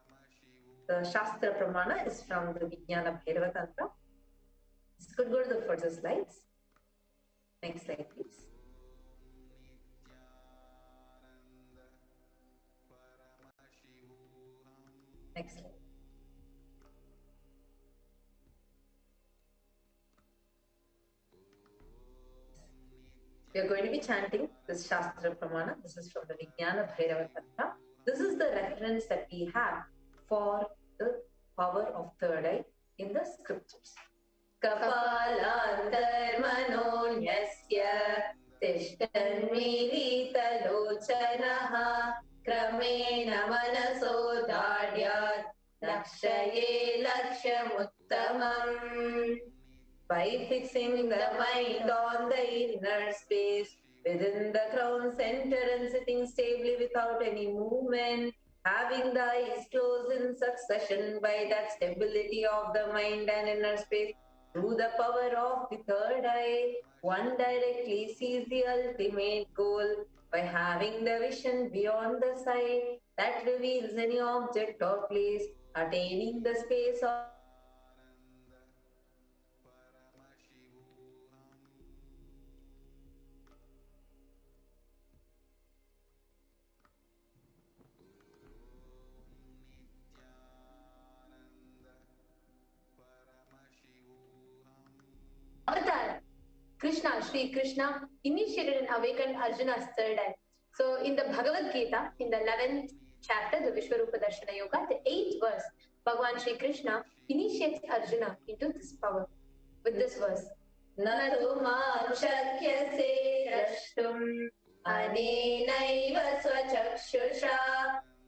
The Shastra Pramana is from the Vijnana Bhairava Tantra. This could go to the further slides. Next slide, please. Next slide. We are going to be chanting this Shastra Pramana. This is from the Vijnana Bhairava Tantra. This is the reference that we have for the power of third eye in the scriptures. Kapalantar manonyasya tishtanmirita-lochanaha kramena manaso dadyat lakshaye lakshamuttamam. By fixing the mind on the inner space within the crown center and sitting stably without any movement, Having the eyes closed in succession by that stability of the mind and inner space, through the power of the third eye, one directly sees the ultimate goal by having the vision beyond the sight that reveals any object or place, attaining the space of Avatar, Krishna, Sri Krishna, initiated and awakened Arjuna's third eye. So in the Bhagavad Gita, in the 11th chapter, the Vishwarupa Darshana Yoga, the 8th verse, Bhagavan Sri Krishna initiates Arjuna into this power with this verse. Natu mam shakyase drashtum anenaiva swachakshusha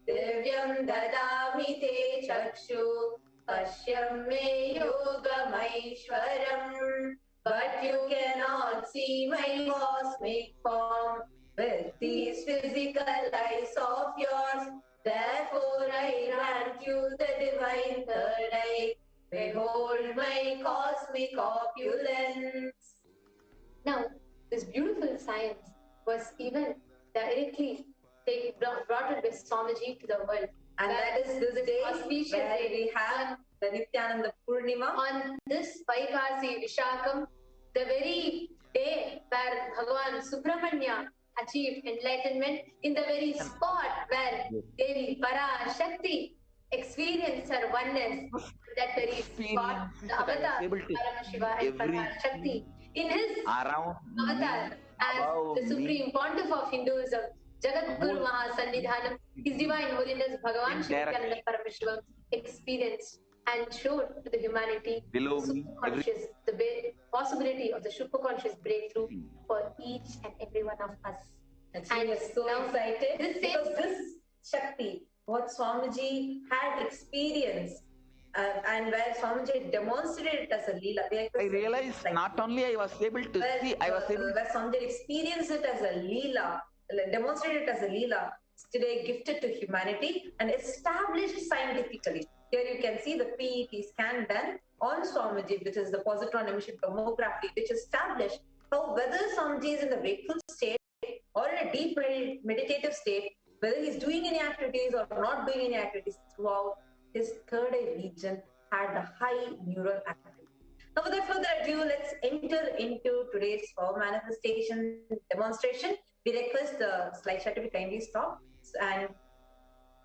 divyam dadami te chakshu pashyam me yogamaishwaram. But you cannot see my cosmic form with these physical eyes of yours. Therefore I grant you the divine third eye. Behold my cosmic opulence. Now, this beautiful science was even directly brought in by Swamiji to the world. And that is this day where we have the Nithyananda Purnima. On this Vaikasi Vishakam, the very day where Bhagavan Subramanya achieved enlightenment, in the very spot where Devi Parashakti experienced her oneness, that very spot, the avatar Paramashiva and Parashakti, in his avatar as the supreme pontiff of Hinduism, Jagat Guru Mahasannidhanam, His Divine Holiness Bhagavan Sri Nithyananda Paramashivam experienced and showed to the humanity superconscious, the possibility of the superconscious breakthrough for each and every one of us. And we are so excited because this Shakti, what Swamiji had experienced and where Swamiji demonstrated it as a Leela. I realized not only I was able to see, I was able where Swamiji experienced it as a Leela, demonstrated it as a Leela, today gifted to humanity and established scientifically. Here you can see the PET scan done on Swamiji, which is the positron emission tomography, which established how whether Swamiji is in the wakeful state or in a deep meditative state, whether he's doing any activities or not doing any activities throughout, his third eye region had a high neural activity. Now, without further ado, let's enter into today's power manifestation demonstration. We request the slide share to be kindly stopped. And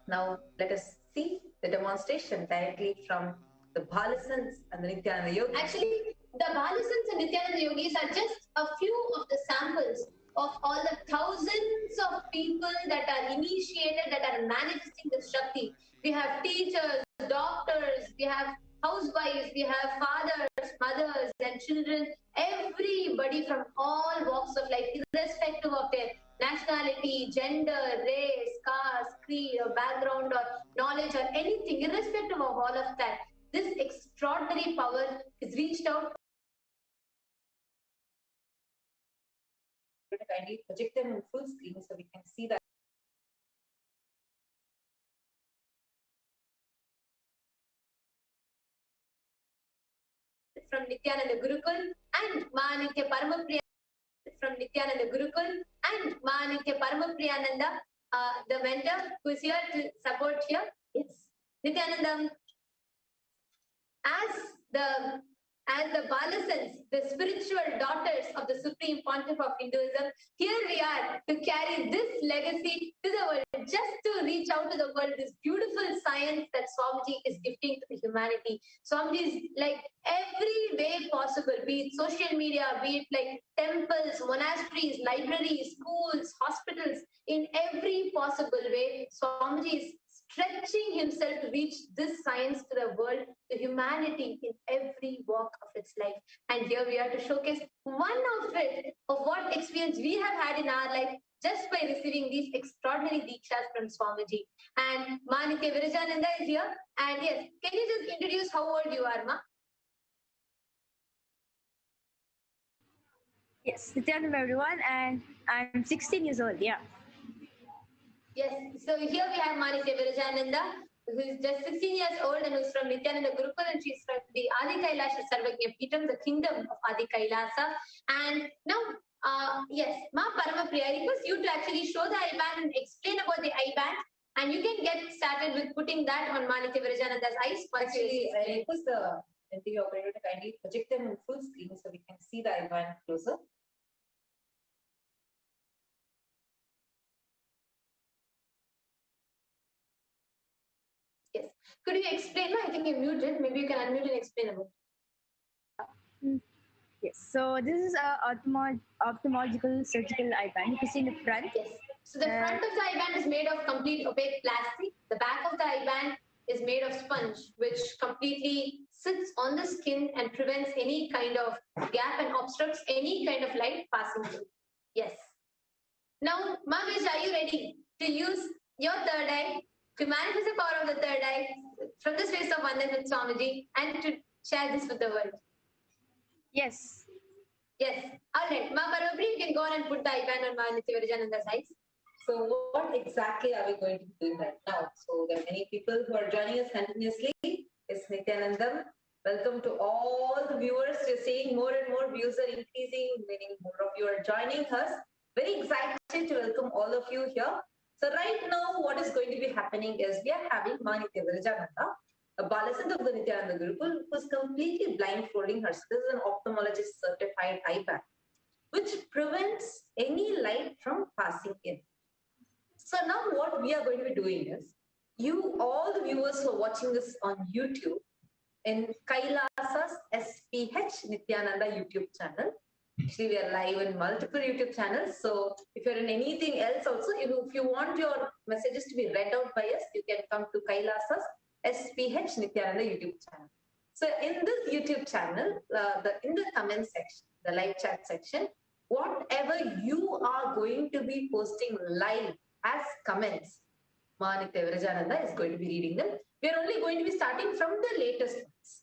now let us see the demonstration directly from the Balasans and the Nithyananda Yogis. Actually, the Balasans and Nithyananda Yogis are just a few of the samples of all the thousands of people that are initiated, that are manifesting the Shakti. We have teachers, doctors, we have housewives, we have fathers, mothers, and children, everybody from all walks of life, irrespective of their nationality, gender, race, caste, creed, or background, or knowledge, or anything, irrespective of all of that. This extraordinary power is reached out. Kindly project them in full screen so we can see that. From Nithyananda Gurukul and Mahanitya Paramapriya from Nithyananda Gurukul and Mahanitya Paramapriyananda, the mentor who is here to support here. It's Nithyanandam. As the Balasans, the spiritual daughters of the Supreme Pontiff of Hinduism, here we are to carry this legacy to the world, just to reach out to the world, this beautiful science that Swamiji is gifting to the humanity. Swamiji is like every way possible, be it social media, be it like temples, monasteries, libraries, schools, hospitals, in every possible way, Swamiji is stretching himself to reach this science to the world, to humanity in every walk of its life. And here we are to showcase one of it, of what experience we have had in our life just by receiving these extraordinary Dikshas from Swamiji. And Mahanitya Virajananda is here. And yes, can you just introduce how old you are, Ma? Yes, Nithyanandam everyone, and I'm 16 years old, yeah. Yes, so here we have Manitya Virajananda, who is just 16 years old and who is from Nithyananda Gurukul, and she's from the Adi Kailasa Sarvagya Peetham, the kingdom of Adi Kailasa. And now, yes, Ma Paramapriya, I request you to actually show the I-band and explain about the I-band. And you can get started with putting that on Manitya Virajananda's eyes. Actually, I request the NTV operator to kindly project them in full screen so we can see the I-band closer. Yes. Could you explain? No, I think you're muted. Maybe you can unmute and explain about it. Yes. So this is a ophthalmological surgical I-band. You can see in the front. Yes. So the front of the I-band is made of complete opaque plastic. The back of the I-band is made of sponge, which completely sits on the skin and prevents any kind of gap and obstructs any kind of light passing through. Yes. Now, Mahesh, are you ready to use your third eye to manifest the power of the third eye from the space of oneness with Swamiji and to share this with the world? Yes. Yes. All right. Ma Paramapriya, you can go on and put the I-band on Manitya Virajananda's eyes. So what exactly are we going to be doing right now? So there are many people who are joining us continuously. It's Nithyanandam. Welcome to all the viewers. You're seeing more and more views are increasing, meaning more of you are joining us. Very excited to welcome all of you here. So right now, what is going to be happening is we are having Manitya Virajananda, a Balasant of the Nithyananda Gurukul, who is completely blindfolding herself. This is an ophthalmologist certified I-band, which prevents any light from passing in. So now what we are going to be doing is, you, all the viewers who are watching this on YouTube, in Kailasa's SPH Nithyananda YouTube channel. Actually, we are live in multiple YouTube channels. So if you're in anything else also, if you want your messages to be read out by us, you can come to Kailasa's SPH Nithyananda YouTube channel. So in this YouTube channel, in the comment section, the live chat section, whatever you are going to be posting live as comments, Manitya Virajananda is going to be reading them. We are only going to be starting from the latest ones.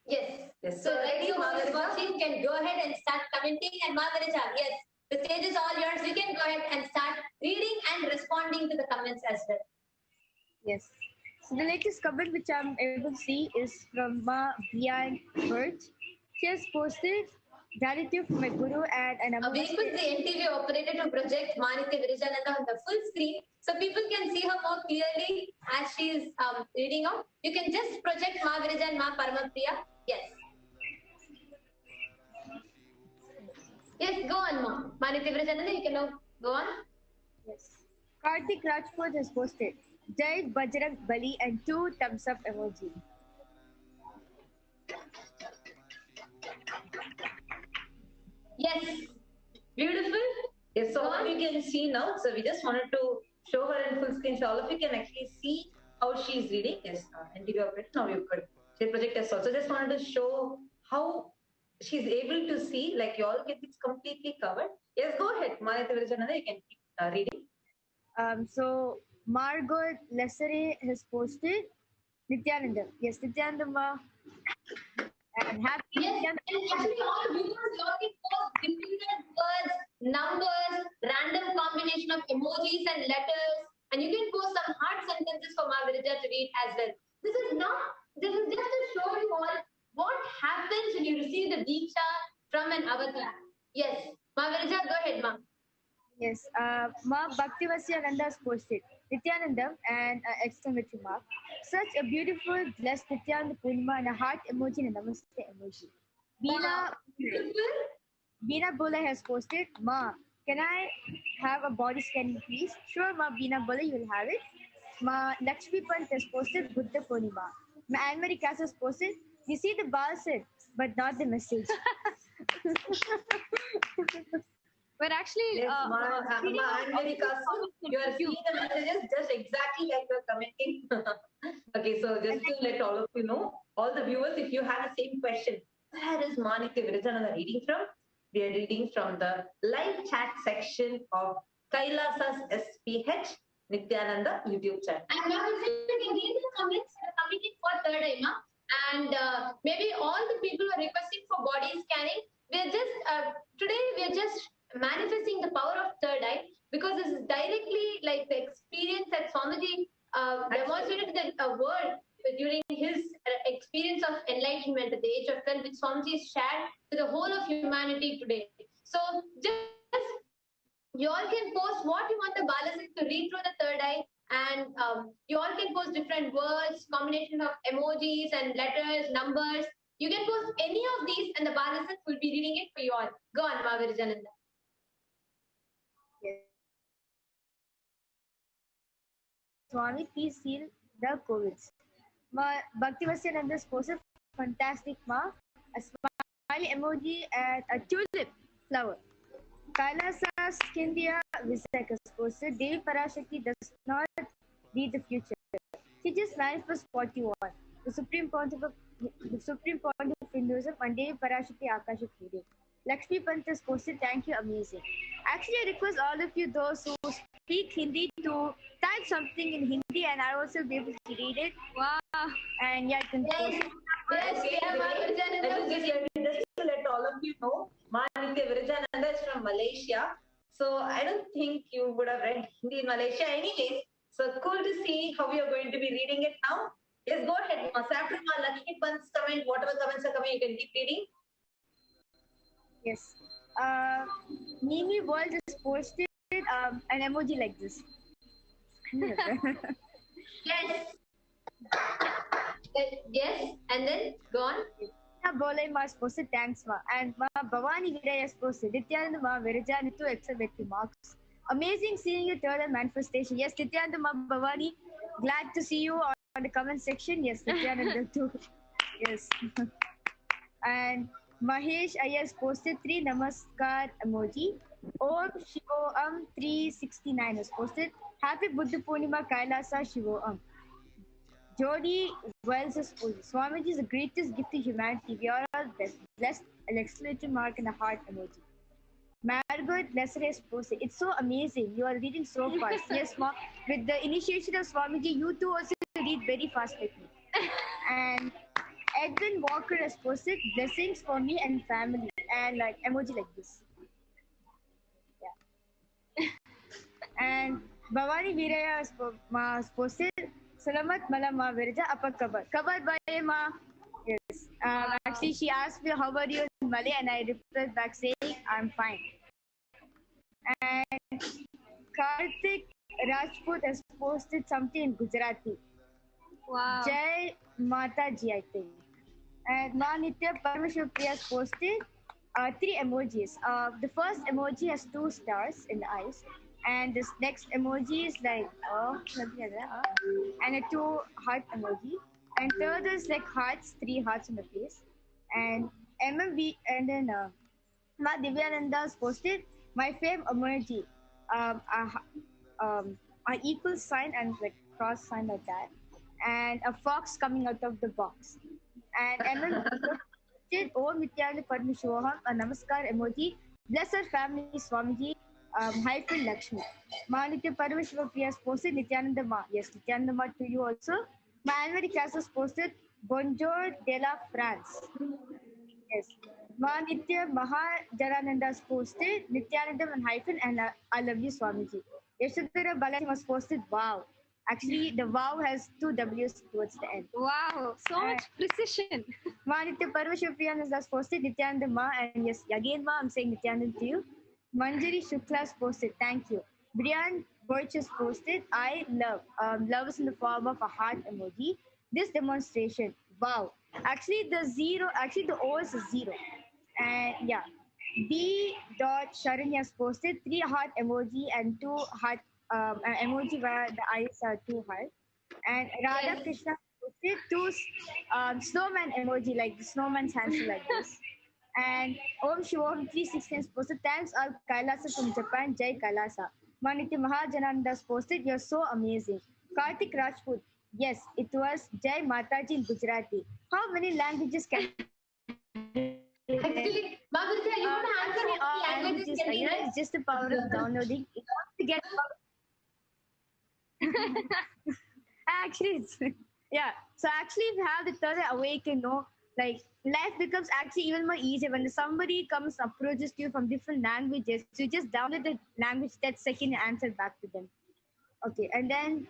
Yes. Yes. So everyone who is watching can go ahead and start commenting. And Margarita, yes, the stage is all yours. You can go ahead and start reading and responding to the comments as well. Yes. So the latest comment which I'm able to see is from Ma Bian Birch. She has posted gratitude for my guru and an We request the NTV operator to project Manitya Virajananda on the full screen so people can see her more clearly as she is reading out. You can just project Ma Virajan and Ma Paramapriya. Yes. Yes, go on, Ma. Manitya Virajananda, you can now go on. Yes. Karthik Rajput has posted Jai Bajrang Bali and 2 thumbs up emoji. Yes. Beautiful. Yes, so all of you can see now. So we just wanted to show her in full screen so all of you can actually see how she's reading. Yes, NTV operator, now you could. She project us also. Just wanted to show how she's able to see, like you all get it's completely covered. Yes, go ahead, Manitya Virajananda, you can keep reading. So Margot Lessere has posted Nithyananda. Yes, Nithyananda. And happy. Yes, and actually all viewers looking for different words, numbers, random combination of emojis and letters, and you can post some hard sentences for Margarita to read as well. This is just to show you all what happens when you receive the Diksha from an avatar. Yes, Margarita, go ahead, ma'am. Yes, Ma Bhaktivasyananda has posted Nithyanandam and exclamatory mark. Such a beautiful, blessed Nithyananda Purnima and a heart emoji and a namaste emoji. Beena Bola has posted, Ma, can I have a body scanning please? Sure, Ma Beena Bola, you will have it. Ma Lakshmi Pant has posted Buddha Purnima. Ma Anne-Marie Cass has posted, you see the balsam, but not the message. But actually, yes, you are seeing the messages just exactly like you're commenting. Okay, so just to let all of you know, all the viewers, if you have the same question, where is Manitya Virajananda reading from? We are reading from the live chat section of Kailasa's SPH Nithyananda YouTube channel. And now you can read the comments that are coming in for third eye, ma. And maybe all the people who are requesting for body scanning, we're just today we're just manifesting the power of third eye because this is directly like the experience experience of enlightenment at the age of 12, which Swamiji is shared to the whole of humanity today. So just you all can post what you want the Balasan to read through the third eye, and you all can post different words, combination of emojis and letters, numbers. You can post any of these, and the Balasan will be reading it for you all. Go on, Virajananda. Swami, please heal the COVIDs. Ma Bhaktivasyananda's posted fantastic ma, a smiley emoji and a tulip flower. Kailasa Skindia Visakha posted Devi Parashakti does not read the future. She just manifests what you want. The Supreme Point of Hinduism and Devi Parashakti Akashic reading. Lakshmi Pant has posted, thank you, amazing. Actually, I request all of you, those who speak Hindi, to type something in Hindi and I'll also be able to read it. Wow. And yeah, you can post it. Just to let all of you know, Virajananda is from Malaysia. So I don't think you would have read Hindi in Malaysia anyways. So cool to see how you're going to be reading it now. Yes, go ahead. So after Lakshmi Pant's comment, whatever comments are coming, you can keep reading. Yes. Mimi World just posted an emoji like this. Yes. Yes, and then go on. Bolai Mas posted thanks ma, and ma Bhavani Viraya posted Nithyananda ma Virajani to accept marks. Amazing seeing you turn a manifestation. Yes, Nithyananda ma Bhavani, glad to see you on the comment section. Yes, Nithyananda too. Yes. And Mahesh Ayers posted 3 Namaskar emoji. Om Shivoham 369 has posted Happy Buddha Purnima Kailasa Shivoham. Jody Wells has posted Swamiji is the greatest gift to humanity. We are all blessed. An exclamation mark and a heart emoji. Margaret Lesser has posted it's so amazing. You are reading so fast. Yes, ma. With the initiation of Swamiji, you too also read very fast like me. And Edwin Walker has posted blessings for me and family and like emoji like this. Yeah. And Bhavani Viraya has posted Salamat Malam Ma Virja Apa Kabar. Kabar Bhai Ma. Yes. Actually, she asked me how are you in Malay, and I replied back saying I'm fine. And Karthik Rajput has posted something in Gujarati. Wow. Jai Mata Ji, I think. And Ma Nithya Paramashivam has posted 3 emojis. The first emoji has 2 stars in the eyes, and this next emoji is like and a 2 heart emoji, and third is like hearts, 3 hearts on the face, and MMV, and then Ma Divyananda has posted my fave emoji, a equal sign and like cross sign like that, and a fox coming out of the box. And MM posted Om Nithyananda Paramashivoham, a Namaskar emoji. Bless our family, Swamiji, hyphen Lakshmi. Ma Nithya Paramashiva Priya has posted Nithyananda Ma. Yes, Nithyananda Ma to you also. My anniversary class has posted Bonjour de la France. Yes. Ma Nithya Mahajarananda has posted Nithyananda and hyphen and I love you, Swamiji. Yashadhara Balaji was posted wow. Actually, the wow has 2 W's towards the end. Wow, so much precision. Ma Nithya Parvashivoham has posted Nithyananda Ma, and yes, again Ma, I'm saying Nithyananda to you. Manjari Shukla has posted, thank you. Brian Birch has posted, I love. Love is in the form of a heart emoji. This demonstration, wow. Actually, the O is a 0. And yeah, B. Sharanya has posted 3 heart emoji and 2 heart emoji where the eyes are 2 heart. And Radha Krishna posted 2 snowman emoji, like the snowman's hands are like this. And Om Shivoham 316 has posted thanks all Kailasa from Japan, Jai Kailasa. Manitya Mahajananda has posted you're so amazing. Karthik Rajput, yes, it was Jai Mataji in Gujarati. How many languages can Actually, Magrita, you want to answer what languages can you it's just the power of downloading. You want to get actually yeah. So actually if you have the third awaken, no, like life becomes actually even more easier when somebody comes approaches you from different languages. You just download the language that second and answer back to them. Okay, and then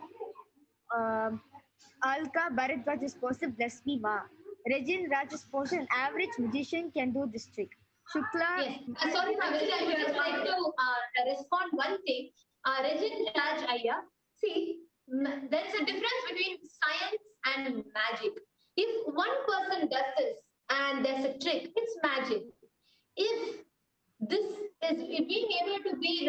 Alka Bharadwaj is posted bless me ma. Regin Raj has posted, an average magician can do this trick. Shukla. Yes. Sorry, Actually, I would just like to respond one thing. Regin Raj Ayya, see, there's a difference between science and magic. If one person does this and there's a trick, it's magic. If this is being able to be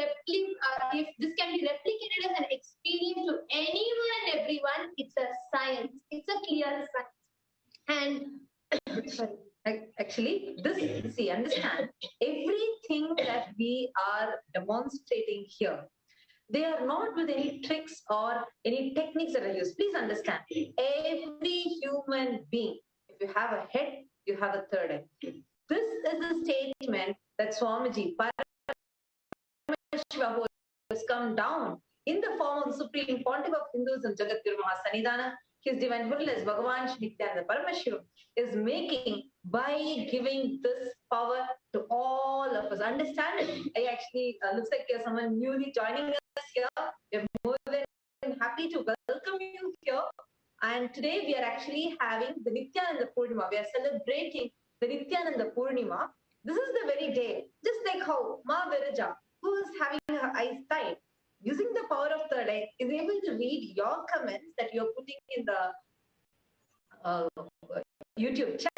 if this can be replicated as an experience to anyone and everyone, it's a science. It's a clear science. And sorry. Actually, this, see, understand, everything that we are demonstrating here, they are not with any tricks or any techniques that are used. Please understand, every human being, if you have a head, you have a third eye. This is a statement that Swamiji, Paramashiva, who has come down in the form of the Supreme Pontiff of Hinduism, Jagadguru Mahasanidhana, His Divine Holiness, Bhagavan Shri Nithyananda Paramashivam, is making by giving this power to all of us. Understand it? I actually, looks like you're someone newly joining us here. We're more than happy to welcome you here. And today we are actually having the Nithyananda Purnima. We are celebrating the Nithyananda Purnima. This is the very day, just like how Ma Viraja, who is having her eyes tight, using the power of third eye, is able to read your comments that you're putting in the YouTube chat.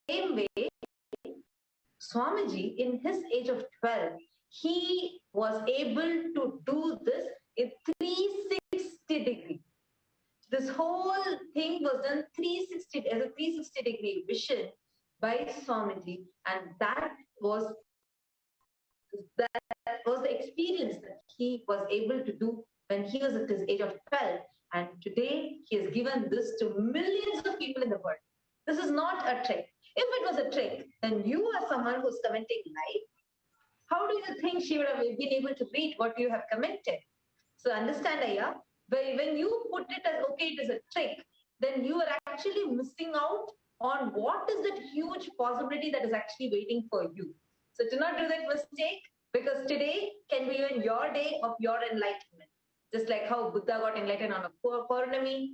Same way, Swamiji, in his age of 12, he was able to do this in 360 degree. This whole thing was done 360 as a 360 degree vision by Swamiji, and that was the experience that he was able to do when he was at his age of 12. And today he has given this to millions of people in the world. This is not a trick. If it was a trick, then you are someone who's commenting live. How do you think she would have been able to read what you have commented? So understand, Ayya, when you put it as, okay, it is a trick, then you are actually missing out on what is that huge possibility that is actually waiting for you. So do not do that mistake, because today can be even your day of your enlightenment. Just like how Buddha got enlightened on a Purnima.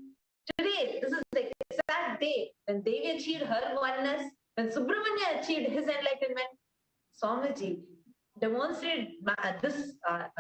Today, this is the exact day when Devi achieved her oneness, when Subramanya achieved his enlightenment. Swamiji demonstrated this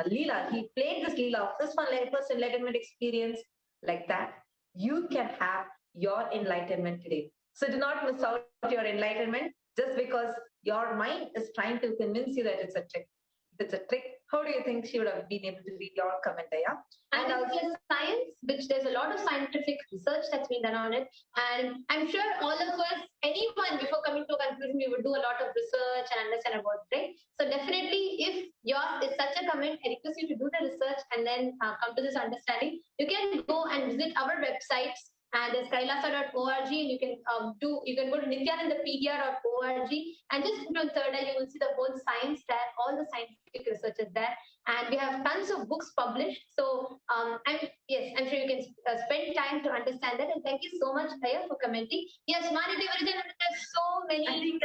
Leela. He played this Leela of this first enlightenment experience like that. You can have your enlightenment today. So do not miss out your enlightenment just because your mind is trying to convince you that it's a trick. If it's a trick, how do you think she would have been able to read your comment, Ayya? And also science, which there's a lot of scientific research that's been done on it. And I'm sure all of us, anyone before coming to a conclusion, we would do a lot of research and understand about it, right? So definitely, if yours is such a comment, I request you to do the research and then come to this understanding. You can go and visit our websites. And there's kailasa.org, and you can go to nithyanandapedia.org and just put on third eye, you will see the whole science there, all the scientific research is there, and we have tons of books published. So I'm sure you can spend time to understand that. And thank you so much, Ayya, for commenting. Yes, Maniti Varajan, there's so many. I think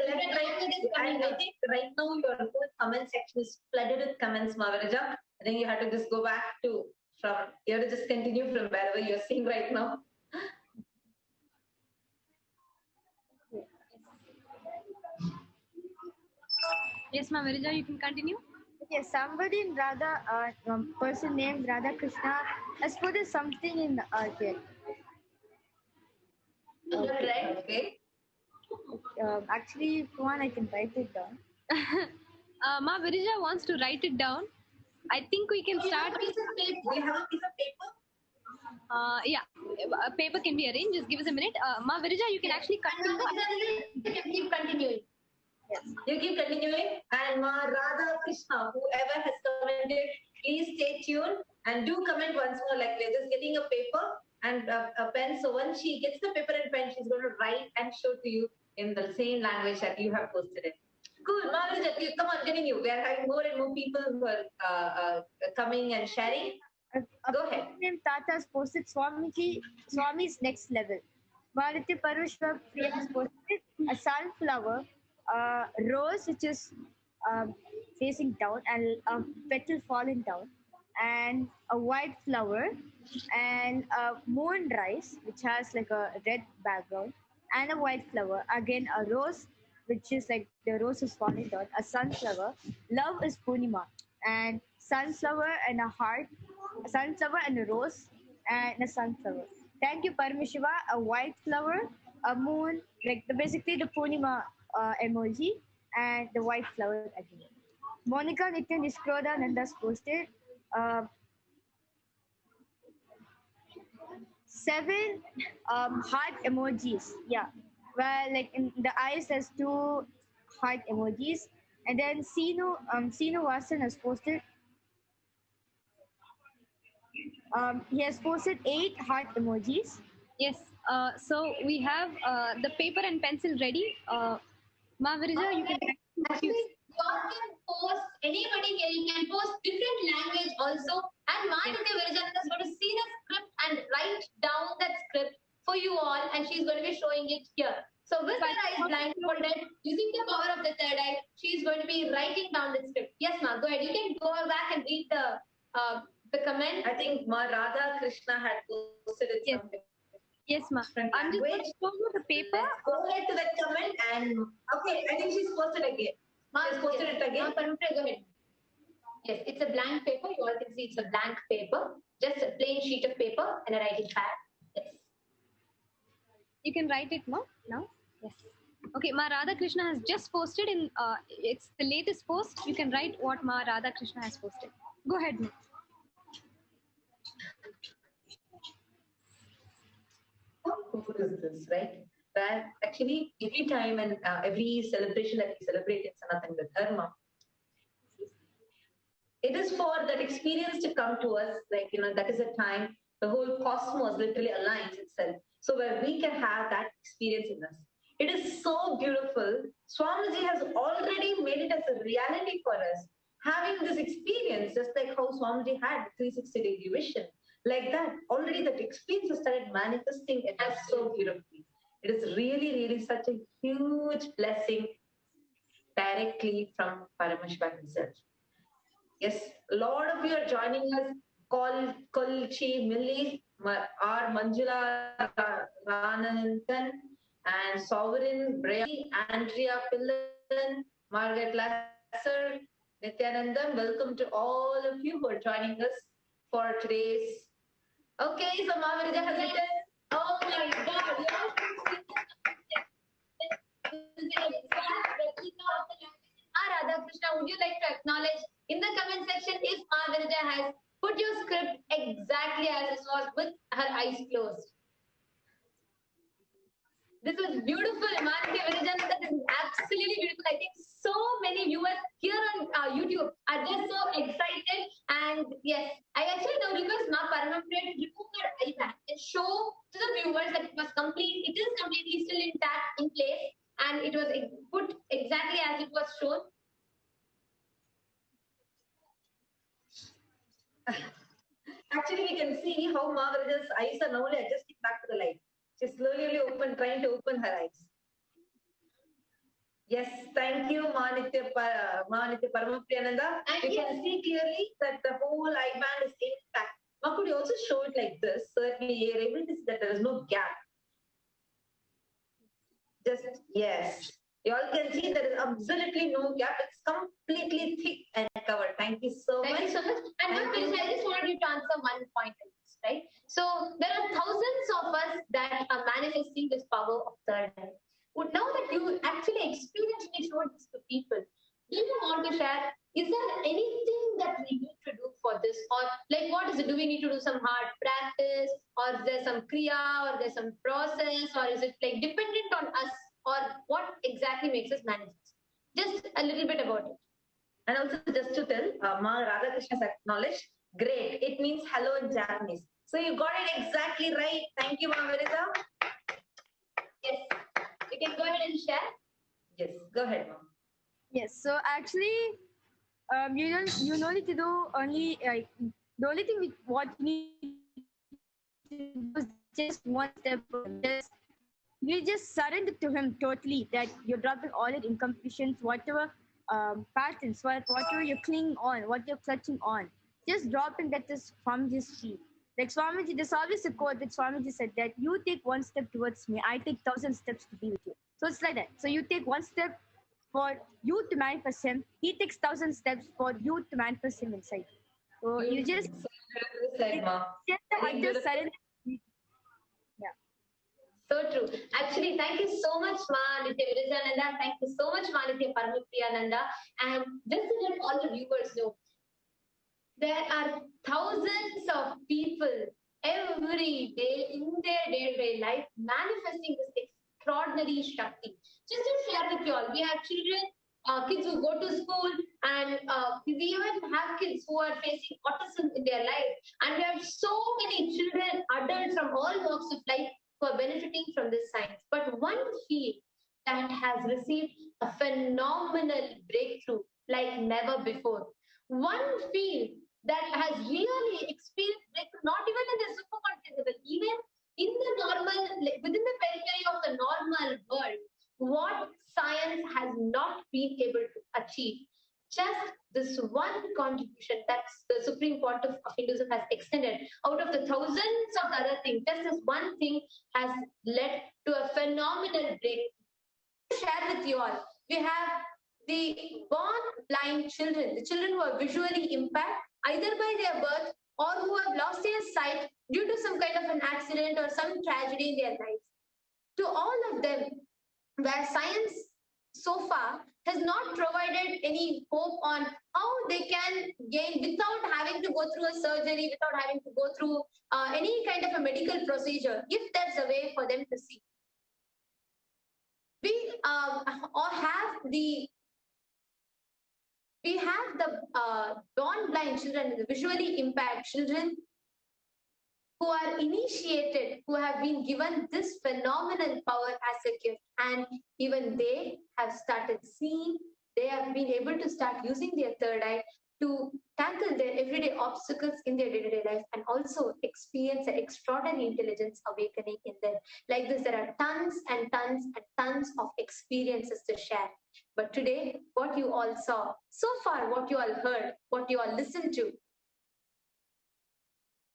right now your whole comment section is flooded with comments, Mavaraja. I think you have to just go back to you have to just continue from wherever you're seeing right now. Yes, Ma'am Virija, you can continue. Yes, somebody in person named Radha Krishna has put something in here. Okay. Actually, if you want, I can write it down. Ma Virija wants to write it down. I think we can start. Do you have a piece of paper? Yeah, a paper can be arranged. Just give us a minute. Ma Virija, you can actually continue. You can keep continuing. Yes. You keep continuing. And Ma Radha Krishna, whoever has commented, please stay tuned and do comment once more. Like we're just getting a paper and a pen. So once she gets the paper and pen, she's going to write and show to you in the same language that you have posted it. Cool. Ma Virija, come on, continue. We are having more and more people who are coming and sharing. Go ahead. Name Tata's posted Swami's next level. Bharati Parvashva Priya has posted a sunflower, rose which is facing down and a petal falling down, and a white flower, and a moon rice which has like a red background, and a white flower. Again, a rose, which is like the rose is falling down. A sunflower. Love is Purnima. And sunflower and a heart. A sunflower and a rose and a sunflower. Thank you, Paramashiva. A white flower, a moon, like basically the Purnima emoji, and the white flower again. Monica Nithyananda's posted uh, 7 heart emojis. Yeah. Well, like in the eyes, there's 2 heart emojis. And then Sinu Vasan has posted, he has posted 8 heart emojis. Yes. So we have the paper and pencil ready. Ma Virija, you can Actually, you all can post, anybody here, you can post different language also. And Manitya Virajananda is going to see the script and write down that script for you all, and she's going to be showing it here. So with her eyes blindfolded, using the power of the third eye, she's going to be writing down the script. Yes, Ma, go ahead. You can go back and read the comment. I think Ma Radha Krishna had posted it. Yes. Yes, ma. I'm just going to show you the paper. Let's go ahead to that comment and okay, I think she's posted again. She's posted it again. Go ahead. Yes, it's a blank paper. You all can see it's a blank paper. Just a plain sheet of paper and a writing pad. Yes. You can write it, no? Now? Yes. Okay, Ma Radha Krishna has just posted in, it's the latest post. You can write what Ma Radha Krishna has posted. Go ahead, Ma. Is this, right? That actually every time and every celebration that we celebrate in Sanatana Dharma, it is for that experience to come to us, like, that is a time the whole cosmos literally aligns itself. So where we can have that experience in us. It is so beautiful. Swamiji has already made it as a reality for us. Having this experience, just like how Swamiji had 360-degree vision, like that, already that experience has started manifesting it as so beautifully. It is really, really such a huge blessing directly from Paramashiva himself. Yes, a lot of you are joining us. Kolchi, Millie, R. Manjula Ranananthan, and Sovereign, Bray, Andrea Pillan, Margaret Lasser, Nithyanandam. Welcome to all of you who are joining us for today's. Okay, so Mahavirija has written. Oh my God! Radha Krishna, would you like to acknowledge in the comment section if Mahavirija has put your script exactly as it was with her eyes closed? This was beautiful, Manitya Virajananda. This is absolutely beautiful. I think so many viewers here on YouTube are just so excited. And yes, I actually now request Ma Paramashivoham to remove her iPad and show to the viewers that it was complete. It is completely still intact in place, and it was put exactly as it was shown. Actually, we can see how Mahaviraja's eyes are now adjusting back to the light. She's slowly trying to open her eyes. Yes, thank you, Manitya Paramapriyananda. You can see clearly that the whole eye band is intact. Now, could you also show it like this so that we are able to see that there is no gap? Just, yes. You all can see there is absolutely no gap. It's completely thick and covered. Thank you so much. Thank you so much. And I just wanted you to answer one point on this, right? So there are thousands of us that are manifesting this power of third eye. Now that you actually experientially showed this to people, do you want to share? Is there anything that we need to do for this? Or like what is it? Do we need to do some hard practice? Or is there some kriya? Or there's some process? Or is it like dependent on us? Or what exactly makes us manifest? Just a little bit about it. And also just to tell, Ma Radhakrishna has acknowledged, great. It means hello in Japanese. So you got it exactly right. Thank you, Mahavirija. Yes. You can go ahead and share. Yes, go ahead, Mom. Yes, so actually, you don't need to do only like the only thing what you need to do is just one step. Just you just surrender to him totally. That you're dropping all your incompletions, whatever patterns, whatever you're clinging on, what you're clutching on. Just dropping that is from his feet. Like Swamiji, there's always a quote that Swamiji said that you take one step towards me, I take 1,000 steps to be with you. So it's like that. So you take one step for you to manifest him, he takes 1,000 steps for you to manifest him inside. So you just surrender. Yeah. So true. Actually, thank you so much, Ma Nithyananda. Thank you so much, Ma Nithya Paramapriyananda. And just to let all the viewers know, there are thousands of people every day in their day-to-day life manifesting this extraordinary Shakti. Just to share with you all, we have children, kids who go to school, and we even have kids who are facing autism in their life. And we have so many children, adults from all walks of life who are benefiting from this science. But one field that has received a phenomenal breakthrough like never before. One field that has really experienced breakthrough, not even in the superconscious level, even in the normal, within the periphery of the normal world, what science has not been able to achieve. Just this one contribution that the Supreme Pontiff of Hinduism has extended out of the thousands of other things, just this one thing has led to a phenomenal breakthrough. To share with you all, we have the born blind children, the children who are visually impaired either by their birth or who have lost their sight due to some kind of an accident or some tragedy in their lives. To all of them, where science so far has not provided any hope on how they can gain without having to go through a surgery, without having to go through any kind of a medical procedure, if there's a way for them to see. We have the born blind children, the visually impaired children who are initiated, who have been given this phenomenal power as a gift, and even they have started seeing, they have been able to start using their third eye to tackle their everyday obstacles in their day-to-day life and also experience an extraordinary intelligence awakening in them. Like this, there are tons and tons and tons of experiences to share. But today, what you all saw, so far what you all heard, what you all listened to,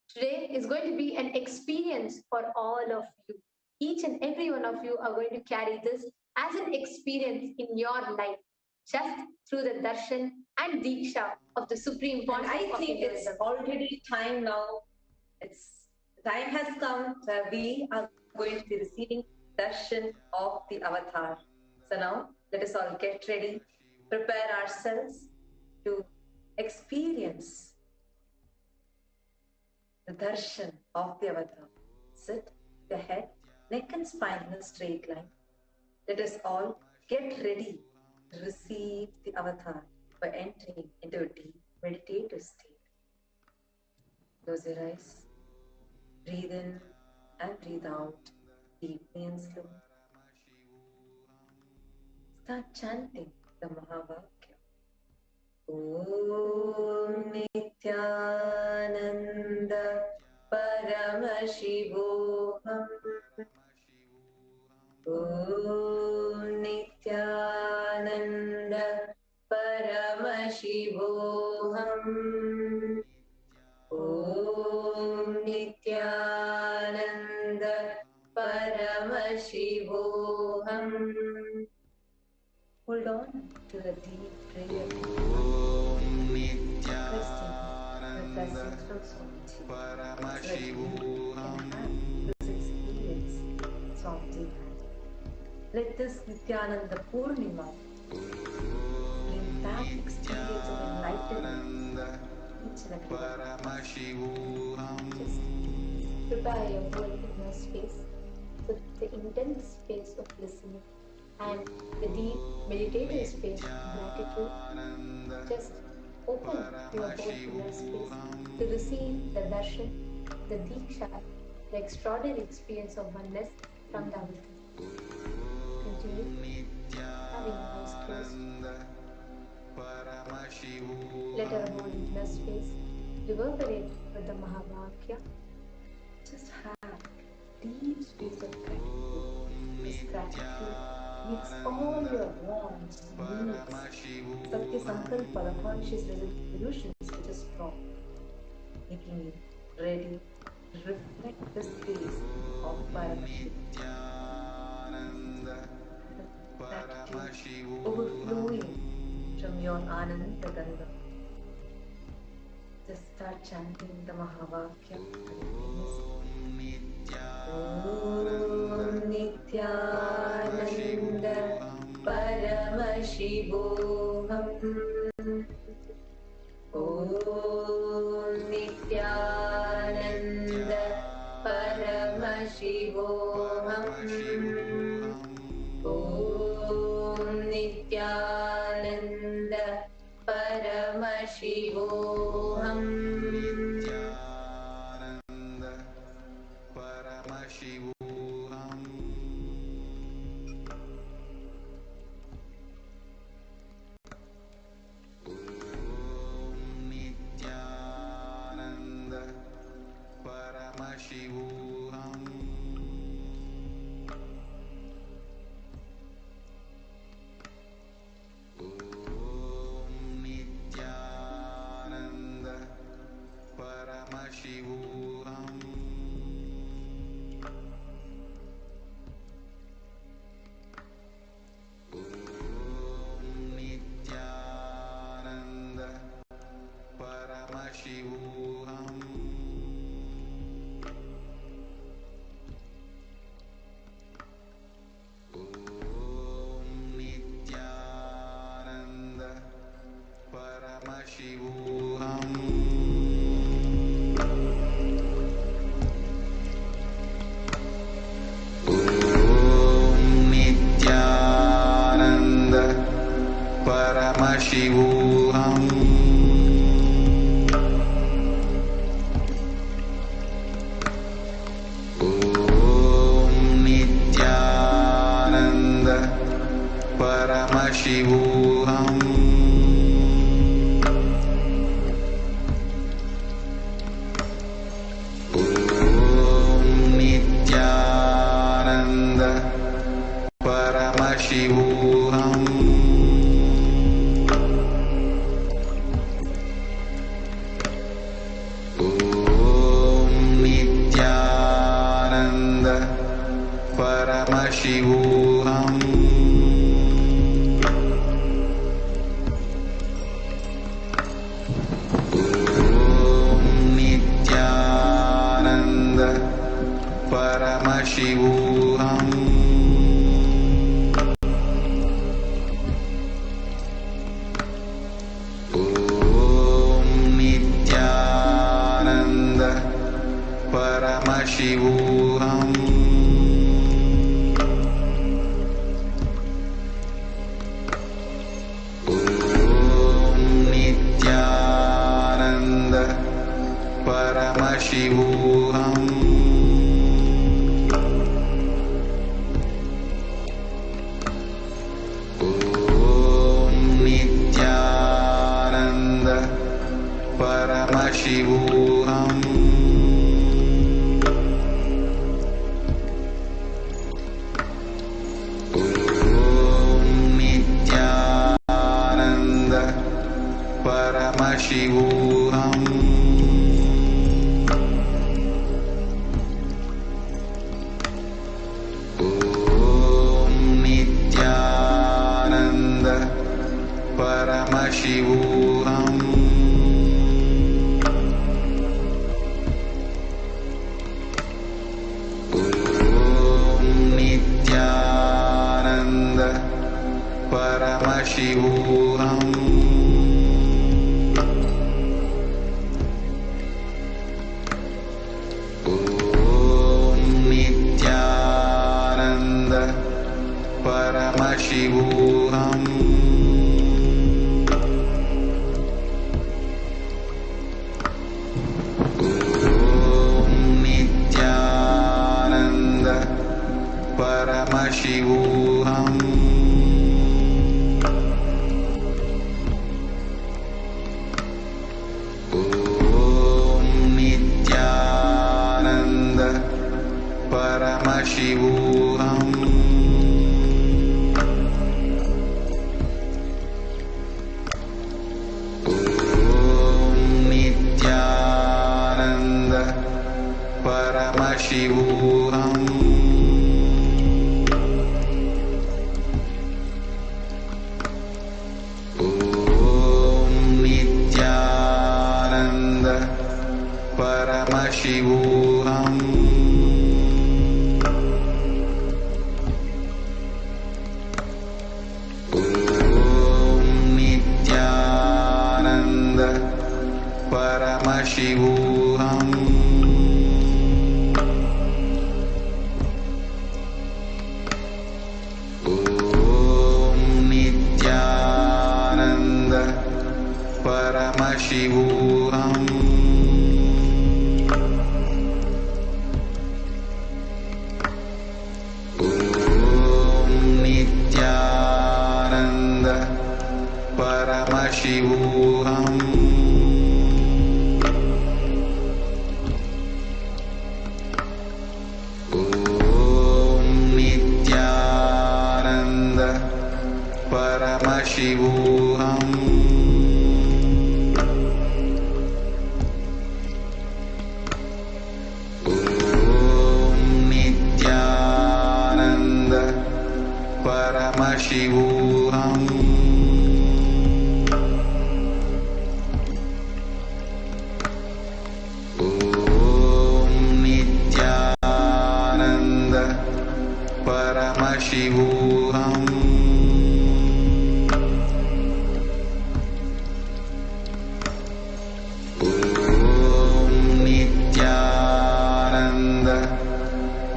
today is going to be an experience for all of you. Each and every one of you are going to carry this as an experience in your life, just through the darshan and diksha of the Supreme Pontiff. I think it's already time now. Time has come where we are going to be receiving darshan of the avatar. So now let us all get ready, prepare ourselves to experience the darshan of the avatar. Sit the head, neck and spine in a straight line. Let us all get ready to receive the avatar by entering into a deep meditative state. Close your eyes. Breathe in and breathe out deeply and slowly. Start chanting the Mahavakya. Om Nithyananda Paramashivoham. Om Nithyananda Paramashivoham. Om Nithyananda Paramashivoham. Hold on to the deep prayer. Requesting the blessings from Swamiji. This experience of deep. Let this Nithyananda Purnima bring that experience of enlightenment each and every one. Just prepare your whole inner space with the intense space of listening and the deep meditative space of gratitude. Just open your whole inner space to receive the darshan, the diksha, the extraordinary experience of oneness from the avatar. Continue having your eyes closed. Let our whole inner space reverberate with the Mahavakya. Just have deep space of gratitude. This gratitude makes all your wants, needs, Satya Sankalpa, the conscious resolutions to just drop, making you ready reflect the space of Paramashivoham. Gratitude overflowing from your Ananda Ganga. Just start chanting the Mahavakya continuously. Om Nithyananda Paramashivoham. Om Nithyananda Paramashivoham. Om Nithyananda Paramashivoham. Paramashivoham. Om Nithyananda Paramashivoham. Om Nithyananda Paramashivoham. Om Nithyananda Paramashivoham. Om Nithyananda Paramashivoham. Om Nithyananda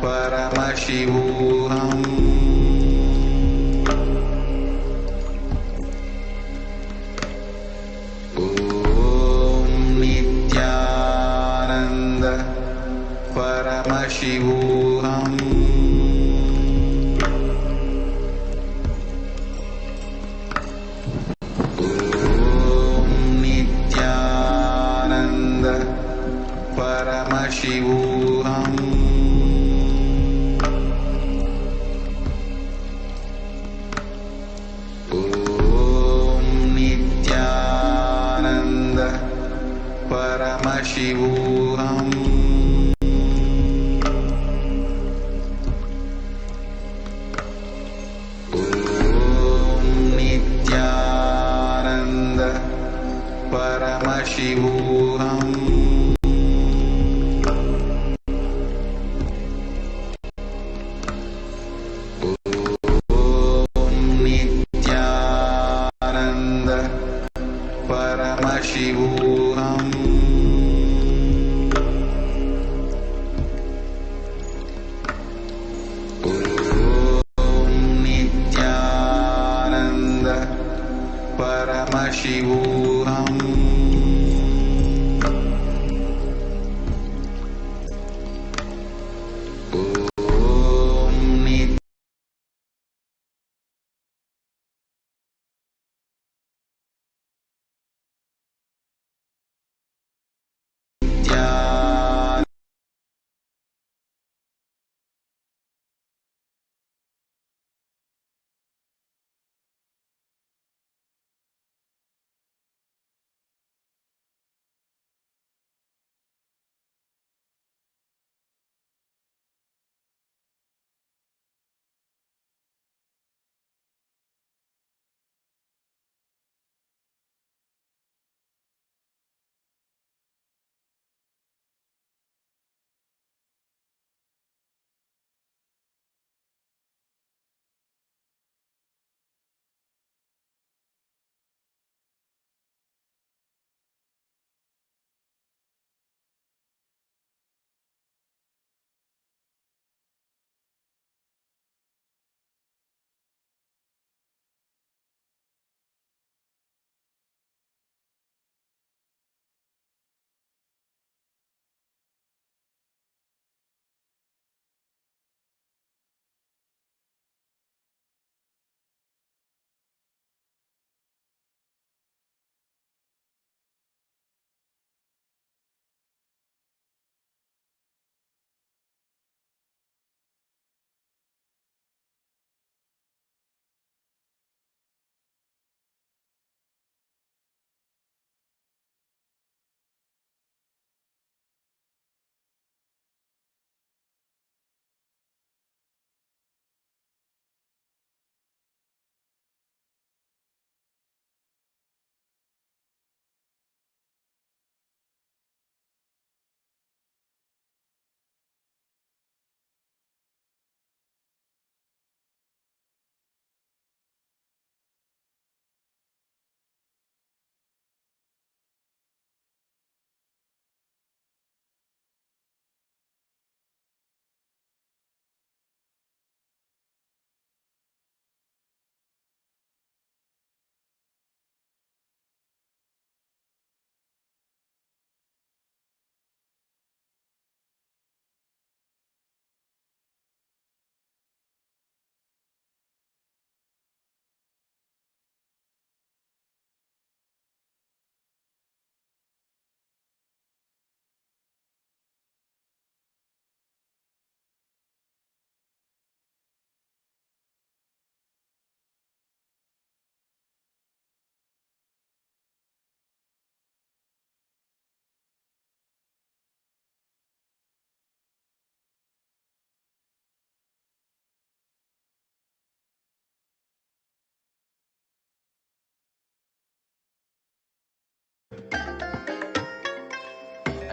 Paramashivoham. Om Nithyananda Paramashivoham. Om Nithyananda Paramashivoham. Om Nithyananda Paramashivoham. Om Nithyananda Paramashivoham. Om Nithyananda Paramashivoham. Om Nithyananda Paramashivoham.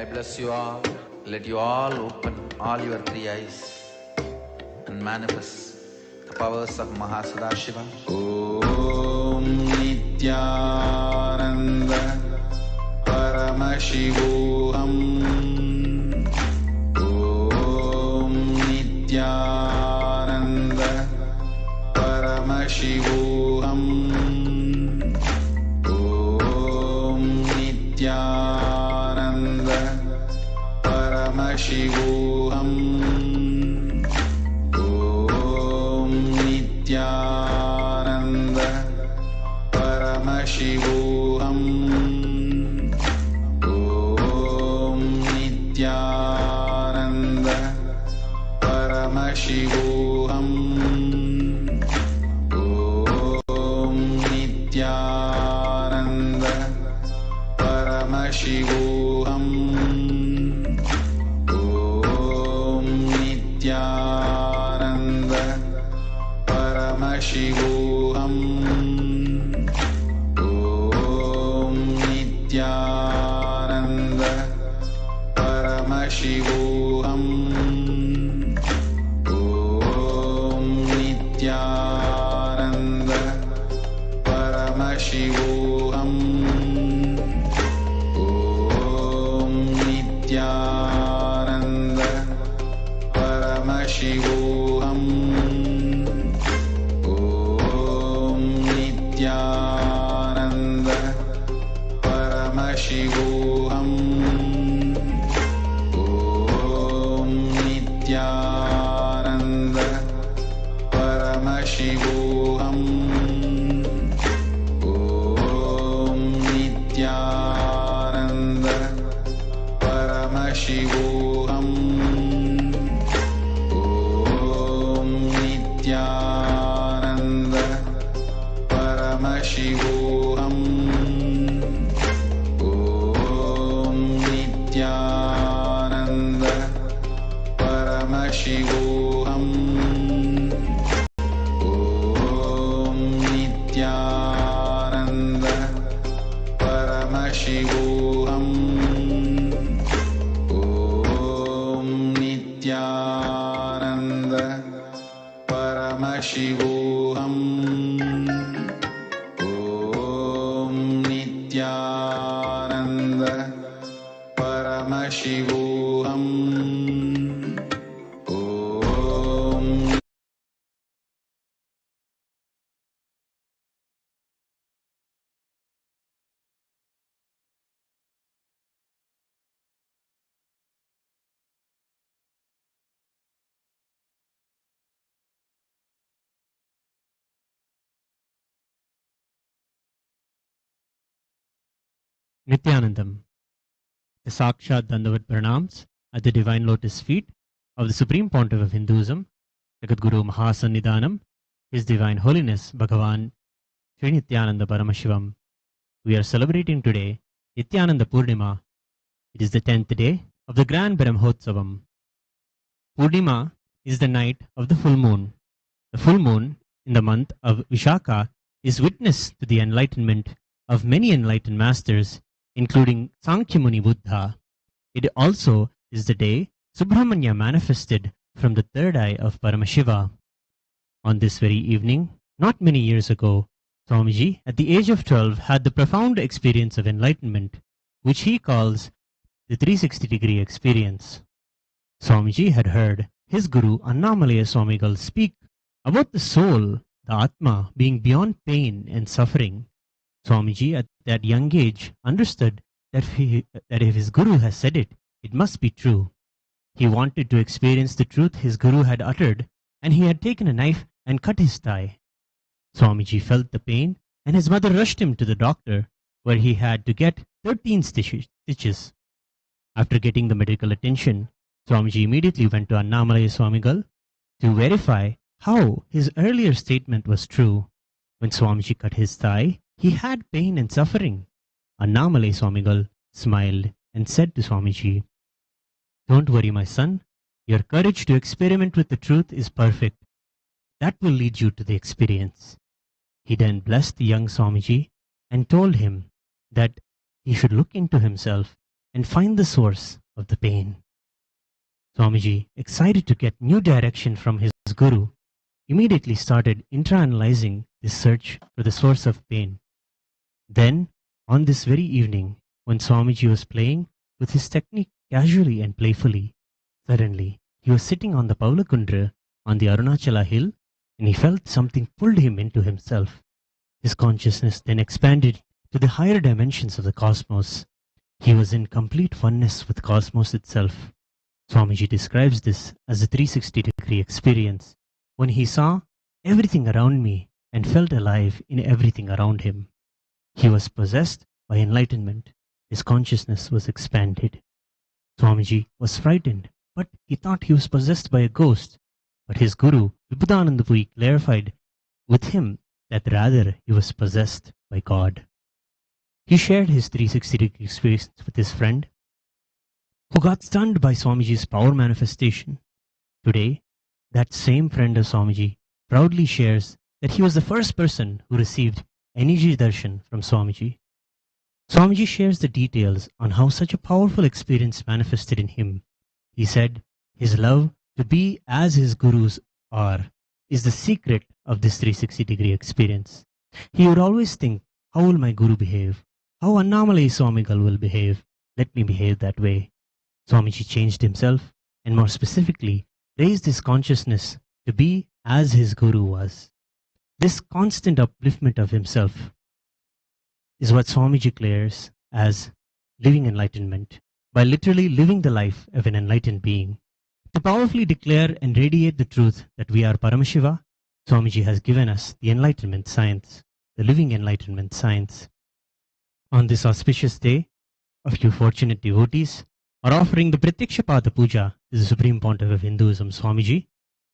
I bless you all. Let you all open all your three eyes and manifest the powers of Mahasadashiva. Om Nithyananda Paramashivoham. Om Nithyananda Paramashivoham. Om Nithyananda Paramashivoham. Om Nithyananda Paramashivoham. Om Nithyananda Paramashivoham. Om Nithyananda Paramashivoham. Om Nithyananda Paramashivoham. Om Nithyananda Paramashivoham. Om Nithyananda Paramashivoham. Om Nithyananda Paramashivoham. Om Nithyananda Paramashivoham. Om Nithyananda Paramashivoham. Om Nithyananda Paramashivoham. Om Nithyananda Paramashivoham. Om Nithyananda Paramashivoham. Om Nithyananda Paramashivoham. Om Nithyananda Paramashivoham. Om Nithyananda Paramashivoham. Om Nithyanandam, the Sakshat Dandavat Pranams at the Divine Lotus feet of the Supreme Pontiff of Hinduism, Jagadguru Mahasannidhanam, His Divine Holiness Bhagavan Sri Nithyananda Paramashivam. We are celebrating today Nithyananda Purnima. It is the 10th day of the Grand Brahmotsavam. Purnima is the night of the full moon. The full moon in the month of Vishaka is witness to the enlightenment of many enlightened masters, including Sankhya Muni Buddha. It also is the day Subramanya manifested from the third eye of Paramashiva. On this very evening, not many years ago, Swamiji, at the age of 12, had the profound experience of enlightenment, which he calls the 360-degree experience. Swamiji had heard his Guru Annamalaya Swamigal speak about the soul, the Atma, being beyond pain and suffering. Swamiji at that young age understood that if his Guru has said it, it must be true. He wanted to experience the truth his Guru had uttered, and he had taken a knife and cut his thigh. Swamiji felt the pain, and his mother rushed him to the doctor, where he had to get 13 stitches. After getting the medical attention, Swamiji immediately went to Annamalaya Swamigal to verify how his earlier statement was true. When Swamiji cut his thigh, he had pain and suffering. Annamalaya Swamigal smiled and said to Swamiji, "Don't worry, my son. Your courage to experiment with the truth is perfect. That will lead you to the experience." He then blessed the young Swamiji and told him that he should look into himself and find the source of the pain. Swamiji, excited to get new direction from his guru, immediately started intra-analyzing this search for the source of pain. Then, on this very evening, when Swamiji was playing with his technique casually and playfully, suddenly he was sitting on the Paulakundra on the Arunachala hill, and he felt something pulled him into himself. His consciousness then expanded to the higher dimensions of the cosmos. He was in complete oneness with cosmos itself. Swamiji describes this as a 360-degree experience when he saw everything around me and felt alive in everything around him. He was possessed by enlightenment. His consciousness was expanded. Swamiji was frightened, but he thought he was possessed by a ghost. But his guru, Vibhudanandapuri, clarified with him that rather he was possessed by God. He shared his 360-degree experience with his friend, who got stunned by Swamiji's power manifestation. Today, that same friend of Swamiji proudly shares that he was the first person who received energy darshan from Swamiji. Swamiji shares the details on how such a powerful experience manifested in him. He said his love to be as his gurus are is the secret of this 360-degree experience. He would always think, how will my guru behave? How Annamalai Swamigal will behave? Let me behave that way. Swamiji changed himself and more specifically raised his consciousness to be as his guru was. This constant upliftment of himself is what Swamiji declares as living enlightenment, by literally living the life of an enlightened being. To powerfully declare and radiate the truth that we are Paramashiva, Swamiji has given us the enlightenment science, the living enlightenment science. On this auspicious day, a few fortunate devotees are offering the Pratyakshapada Puja to the Supreme Pontiff of Hinduism, Swamiji.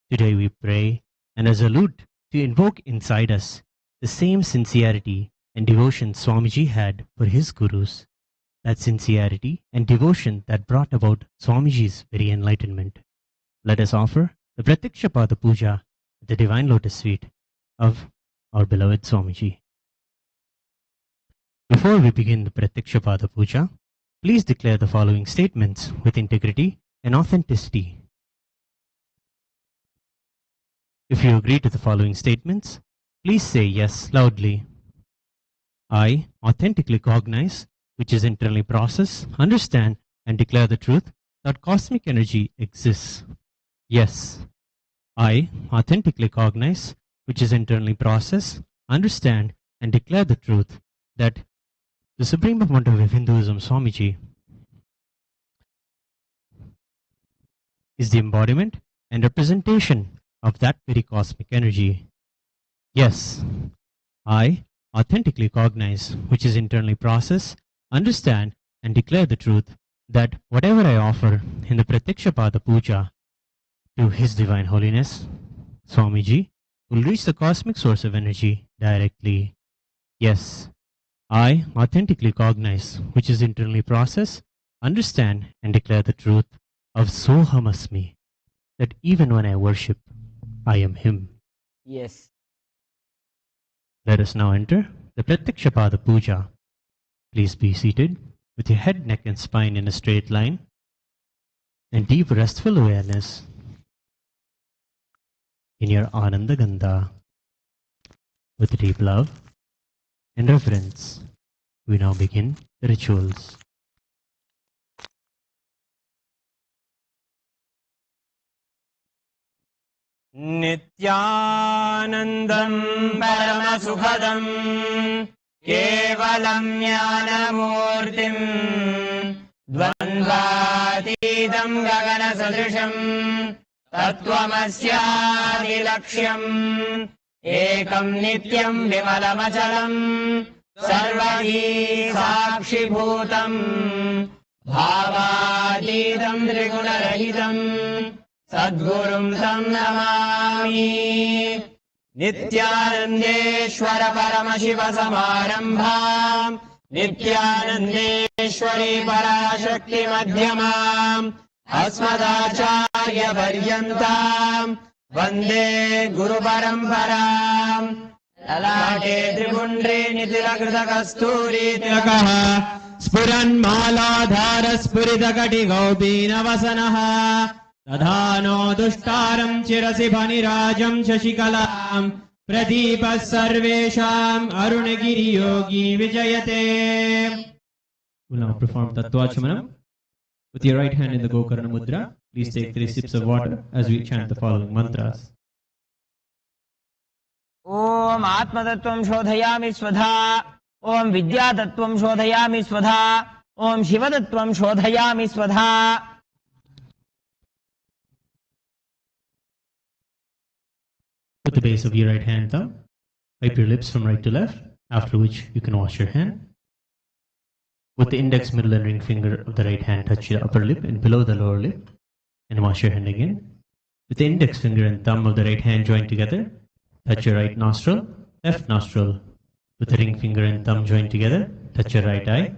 Today we pray and resolute to invoke inside us the same sincerity and devotion Swamiji had for his gurus. That sincerity and devotion that brought about Swamiji's very enlightenment. Let us offer the Pratyakshapada Puja at the Divine Lotus Feet of our beloved Swamiji. Before we begin the Pratyakshapada Puja, please declare the following statements with integrity and authenticity. If you agree to the following statements, please say yes loudly. I authentically cognize, which is internally process, understand, and declare the truth that cosmic energy exists. Yes. I authentically cognize, which is internally process, understand, and declare the truth that the Supreme Pontiff of Hinduism, Swamiji, is the embodiment and representation of that very cosmic energy. Yes. I authentically cognize, which is internally process, understand, and declare the truth that whatever I offer in the Pratyakshapada Puja to His Divine Holiness, Swamiji, will reach the cosmic source of energy directly. Yes, I authentically cognize, which is internally process, understand, and declare the truth of Sohamasmi, that even when I worship, I am Him. Yes. Let us now enter the Pratyakshapada Puja. Please be seated with your head, neck, and spine in a straight line and deep restful awareness in your Ananda Gandha. With deep love and reverence, we now begin the rituals. Nithyanandam Paramasukhadam Kevalam Jnanamurtim Dvandvatidam Gagana Sadrisham Tattvamasyaadilaksham Ekam Nityam Vimalamachalam Sarvadi Sakshibhutam Bhavadidam Trigunarahitam Sadgurum Tam Namami Nithyanandeshwara Paramashiva Samarambham Nithyanandeshwari Parashakti Madhyamam Asmadacharya Paryantam Vande Guru Paramparam Lalate Tribundre Nitirakrita Kasturi Tilakaha स्फुरन्मालाधार स्फुरितकटिगौपीनवसनः दधानो दुष्टारं चिरसि फणिराजं शशिकलां प्रदीपः सर्वेषाम् अरुणगिरियोगी विजयते. We'll now perform Tattvachamanam. With your right hand in the Gokarna Mudra, please take 3 sips of water as we chant the following mantras. ॐ आत्मतत्त्वं शोधयामि स्वधा, ॐ विद्यातत्त्वं शोधयामि स्वधा, ॐ शिवतत्त्वं शोधयामि स्वधा. Put the base of your right hand thumb, wipe your lips from right to left, after which you can wash your hand. With the index, middle and ring finger of the right hand, touch your upper lip and below the lower lip and wash your hand again. With the index finger and thumb of the right hand joined together, touch your right nostril, left nostril. With the ring finger and thumb joined together, touch your right eye,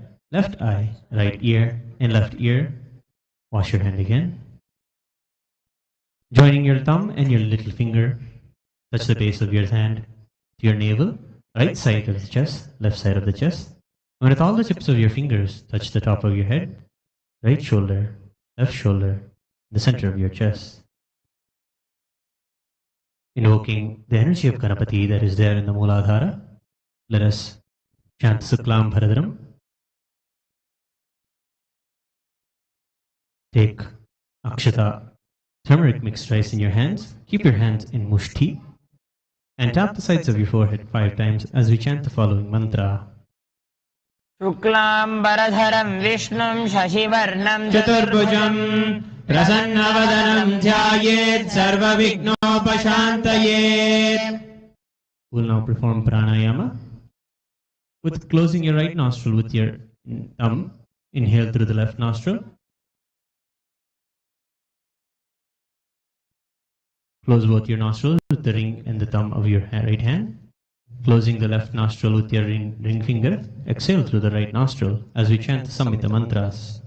right ear and left ear. Wash your hand again. Joining your thumb and your little finger, touch the base of your hand to your navel, right side of the chest, left side of the chest. And with all the tips of your fingers, touch the top of your head, right shoulder, left shoulder, the center of your chest. Invoking the energy of Ganapati that is there in the Mooladhara, let us chant Suklam Bharadram. Take Akshata, turmeric mixed rice in your hands. Keep your hands in Mushti and tap the sides of your forehead 5 times as we chant the following mantra. शुक्लाम्बरधरं विष्णुं शशिवर्णं चतुर्भुजं प्रसन्नवदनं ध्यायेत् सर्वविघ्नोपशान्तये. We'll now perform pranayama. With closing your right nostril with your thumb, inhale through the left nostril. Close both your nostrils with the ring and the thumb of your right hand. Closing the left nostril with your ring finger, exhale through the right nostril as we chant the Samhita mantras.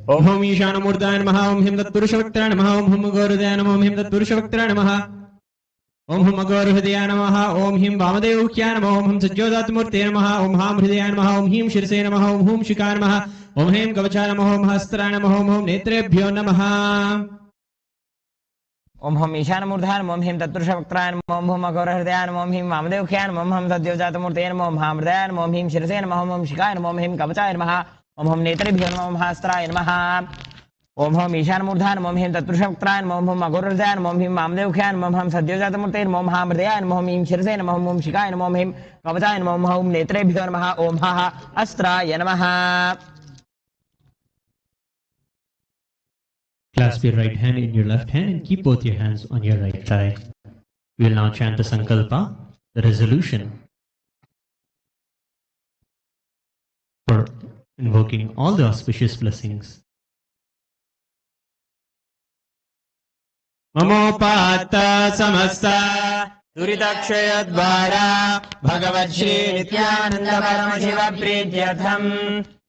Om Hum Ishanamurdaya Namaha, Om Him Tatpurushavaktara Namaha, Om Hum Agorudaya Namaha, Om Him Tatpurushavaktara Namaha, Om Hum Agoruhridaya Namaha, Om Him Vamadevukya Namaha, Om Hum Sajjodatmurte Namaha, Om Ham Hridaya Namaha, Om Him Shirse Namaha, Om Hum Shikar Namaha, Om Him Kavacha Namaha, Om Hastra Namaha, Om Hum Netrebhyo Namaha. Om Hum Ishanamurdaya Namaha, Om Him Tatpurushavaktara Namaha, Om Hum Agoruhridaya Namaha, Om Him Vamadevukya Namaha, Om Hum Sajjodatmurte Namaha, Om Ham Hridaya Namaha, Om Him Shirse Namaha, Om Hum Shikar Namaha, Om Him Kavacha Namaha, Om Hum Netrebhyo Namaha, Om Hastra Namaha. Om Hum Ishanamurdaya Namaha, Om Him Tatpurushavaktara Namaha, Om Hum Agoruhridaya Namaha, Om Him Vamadevukya Namaha, Om Hum Sajjodatmurte Namaha, Om Ham Hridaya Namaha, Om Him Shirse Namaha, Om Hum Shikaya Namaha, Om Him Kavachaya Namaha, Om Hum Netrebhyo Namaha, Om Ha Astraya Namaha. Clasp your right hand in your left hand and keep both your hands on your right thigh. We will now chant the Sankalpa, the resolution for invoking all the auspicious blessings. Mamopata samasta Duritakshayadvara Bhagavad Shri Nithyananda Paramashiva Prityartham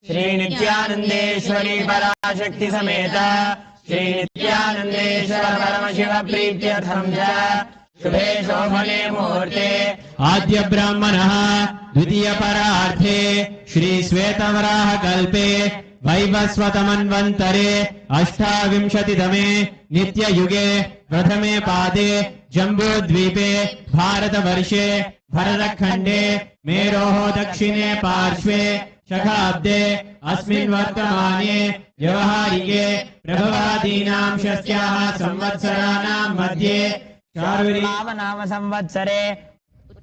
Shri Nithyanandeshwari Parashakti Sameta Shri Nithyanandeshwara Paramashiva Prityartham Ja Shubhe Shobhane Murte Adya Brahmanaha Dvitiya Pararthe Shri Svetavaraha Kalpe Vaivasvatamanvantare Ashtavimshatitame Nitya Yuge Prathame Pade Jambudvipe Bharatavarshe Bharatakhande Meroho Dakshine Parshve Shakhabde Asmin Vartamane Vyavaharike Prabhavadinam Shastyaha Samvatsaranam Madhye Sharvari Nama Samvatsare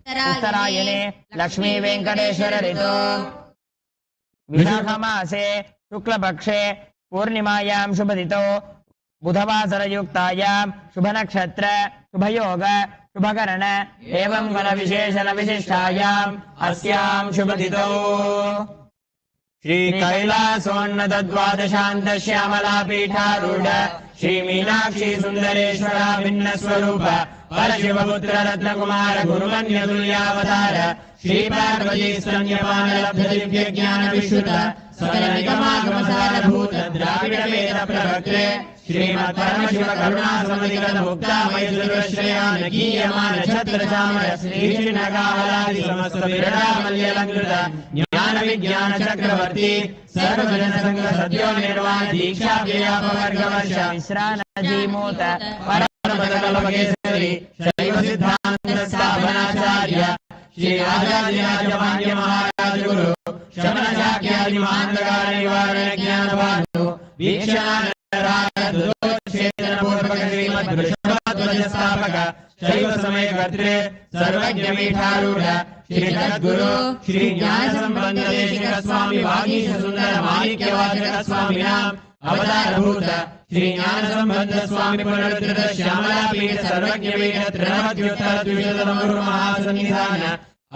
Uttarayane Lakshmi Venkateshwara Rito Visakhamase Shuklapakshe Purnimāyāṃ Shubhadito Budhavāsarayuktāyāṃ Shubhanakshatra Shubhayoga Shubhakarana Evam Guna Visheshana Vishishtājāṃ Asyāṃ Shubhadito Shri Kailasa Dvadashanta Shyamala Pitharudha Shri Meenakshi Sundareshwara Bhinna Swarupa Parashivaputra Ratnakumara Gurumanya Tulyavatara Shri Parvati Stanyapana Labdha Divya Jnana Vishuddha सकलनिगमागमसारभूतद्राविडवेदप्रवक्त्रे श्रीमत्परमशिवकरुणासुमतिगतमुक्तामयिदुरश्रेयानकीयमानछत्रचामर श्रीकृष्णकावलादिसमस्तविरडामल्यलङ्कृत ज्ञानविज्ञानचक्रवर्ती सर्वजनसङ्घ सद्यो निर्वाण दीक्षाव्ययापवर्गवर्ष विश्रानजीमूत परमपदकल्पकेसरी शैवसिद्धान्तस्थापनाचार्य श्री राजाधिराजमान्य महाराज गुरु शमनशाक्यादि महान्तकार निवारण ज्ञानभानु वीक्षणानरागदुदोच्छेदनपूर्वक श्रीमद्वृषभध्वजस्थापक शैव समयकर्त्रे सर्वज्ञपीठारूढ श्री जगद्गुरु श्री ज्ञानसम्बन्धदेशिक स्वामी वागीश सुन्दर माणिक्यवाचक स्वामिनाम् अवतारभूत श्री ज्ञानसम्बन्ध स्वामी पुनरुद्धृत श्यामलापीठ सर्वज्ञपीठ त्रिनवत्युत्तरद्विशततम गुरु महासन्निधान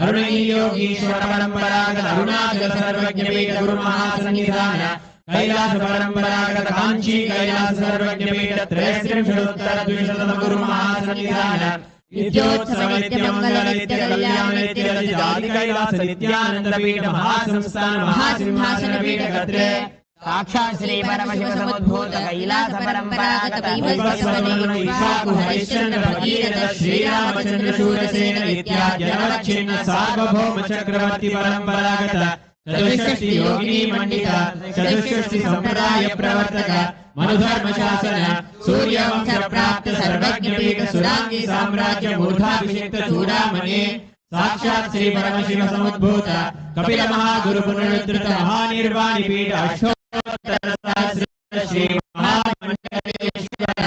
अरुणयोगीश्वर परम्परागत अरुणाचल सर्वज्ञपीठ गुरु महासन्निधान कैलास परम्परागत कांची कैलास सर्वज्ञपीठ त्रयस्त्रिंशदुत्तरद्विशततम गुरु महासन्निधान नित्योत्सव नित्यमंगल नित्य कल्याण नित्य रचित आदि कैलास नित्यानंदपीठ महासंस्थान महासिंहासन पीठ गत्रे साक्षात् श्री परमशिव समुद्भूत कैलास परंपरागत हरिश्चंद्र भगीरथ श्रीरामचंद्र शूरसेन इत्यादि जनवच्छिन्न सार्वभौम चक्रवर्ती परंपरागत चतुष्षष्टि योगिनी मंडित चतुष्षष्टि संप्रदाय प्रवर्तक मनुधर्म शासन सूर्यवंश प्राप्त सर्वज्ञपीठ सुरांगी साम्राज्य मूर्धाभिषिक्त चूड़ामणि साक्षात् श्री परमशिव समुद्भूत कपिल महागुरु पुनरुद्धृत महानिर्वाणी पीठ अष्टोत्तर सहस्र श्री महामंडलेश्वर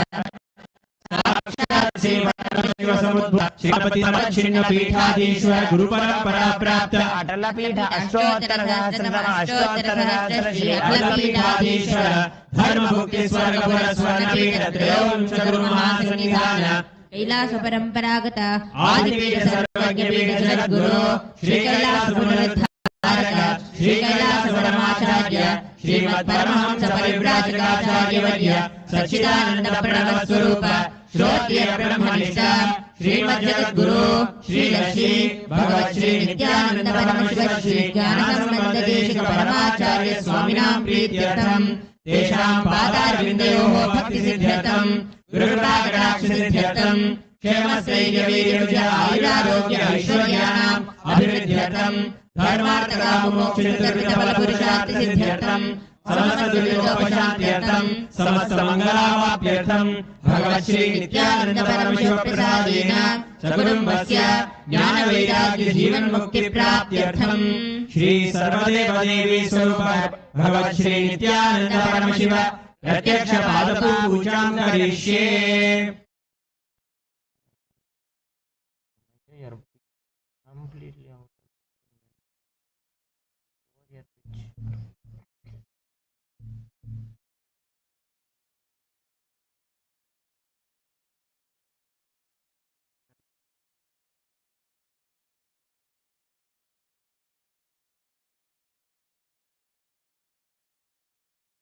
साक्षात् श्री परमशिव समुद्भूत श्रीपति समच्छिन्न पीठाधीश्वर गुरु परंपरा प्राप्त अटल पीठ अष्टोत्तर सहस्र श्री अटल पीठाधीश्वर धर्म भुक्ति स्वर्गपुर स्वर्ण पीठ त्रयोदश गुरु महासन्निधान कैलास परंपरागत आदिपीठ सर्वज्ञपीठ जगद्गुरु श्री कैलास पुनरुद्धारक श्री कैलास परमाचार्य श्रीमत् परमहंस परिव्राजकाचार्य वर्य सच्चिदानंद प्रणव स्वरूप श्रोत्रिय ब्रह्मनिष्ठ श्रीमद् जगद्गुरु श्री श्री भगवत् श्री नित्यानंद परमशिव श्री ज्ञानसम्बन्धदेशिक परमाचार्य स्वामिनां प्रीत्यर्थं तेषां पादारविन्दयोः भक्तिसिद्ध्यर्थं गुरुकृपाकटाक्षसिद्ध्यर्थं क्षेमस्थैर्यवीर्यविजय आयुरारोग्य ऐश्वर्याणाम् अभिवृद्ध्यर्थं धर्मार्थकाममोक्षचतुर्विधफलपुरुषार्थसिद्ध्यर्थं समस्तदुरितोपशान्त्यर्थं समस्तमङ्गलावाप्यर्थं भगवत् श्री नित्यानन्द परमशिव प्रसादेन सकुटुम्बस्य ज्ञानवैराग्य जीवन्मुक्तिप्राप्त्यर्थं श्री सर्वदेवदेवी स्वरूप भगवत् श्री नित्यानन्द परमशिव प्रत्यक्ष पादपूजां करिष्ये।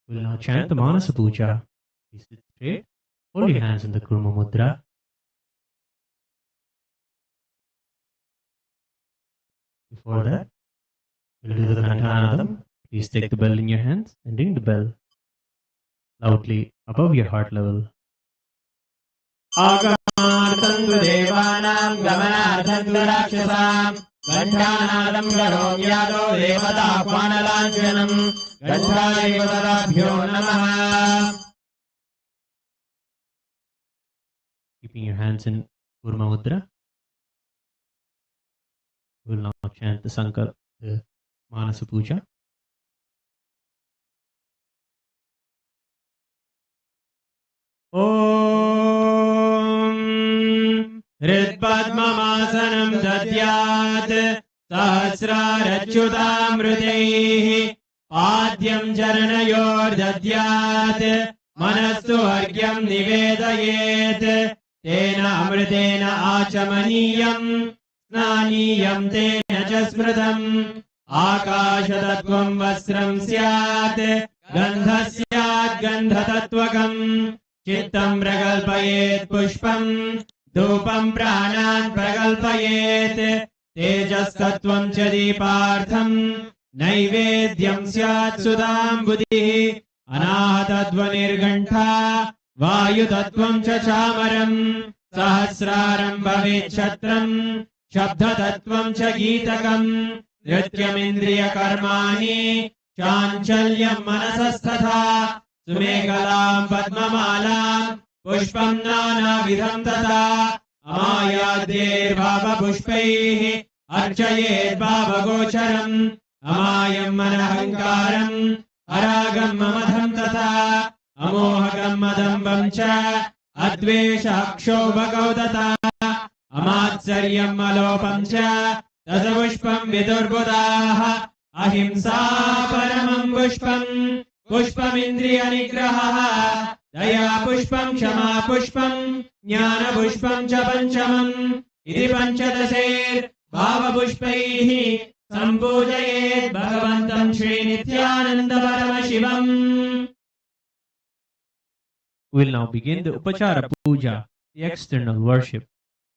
We will now chant the Manasa Puja. Please sit straight. Hold your hands in the Kurma Mudra. Before that, we'll do the Kantanadam. Please take the bell in your hands and ring the bell loudly above your heart level. Agamatantu devanam gamanatantu rakshasam Gandhanadam garom yado devata kvanalanchanam Gandhayavadabhyo namaha. Keeping your hands in Kurma Mudra, we will now chant the Sankalp, the Manasa Puja. Om Hridpadmamasanam dadyat Sahasrarachyutamrutaihi Padyam Charanayor dadyat Manastu argyam nivedayet Tena amritena achamaniyam Snaniyam tena jasmritam Akashatattvam vasram syat Gandhasyat gandhatatvakam Chittam prakalpayet pushpam Dhupam pranan prakalpayet Tejastattvam cha deepartham नैवेद्यं स्यात् सुधाम्बुधिः अनाहतध्वनिर्घण्टा वायुतत्त्वं च चामरम् सहस्रारं भवेत् छत्रम् शब्दतत्त्वं च गीतकम् नृत्यमिन्द्रियकर्माणि चाञ्चल्यं मनसस्तथा सुमेखलां पद्ममालां पुष्पं नानाविधं तथा अमायाद्यैर्भावपुष्पैः अर्चयेत् भावगोचरम् अमायं मनहङ्कारम् अरागं ममधं तथा अमोहकं मदम्बं च अद्वेषाक्षोभकौ तथा अमात्सर्यं अलोपं च दशपुष्पं विदुर्बुधाः अहिंसा परमं पुष्पं पुष्पमिन्द्रियनिग्रहः दया पुष्पं क्षमा पुष्पं ज्ञानपुष्पं च पञ्चमम् इति पञ्चदशैर्भावपुष्पैः सम्पूजयेत् भगवन्तं श्रीनित्यानन्दपरमशिवम्. We will now begin the Upachara Puja, the external worship.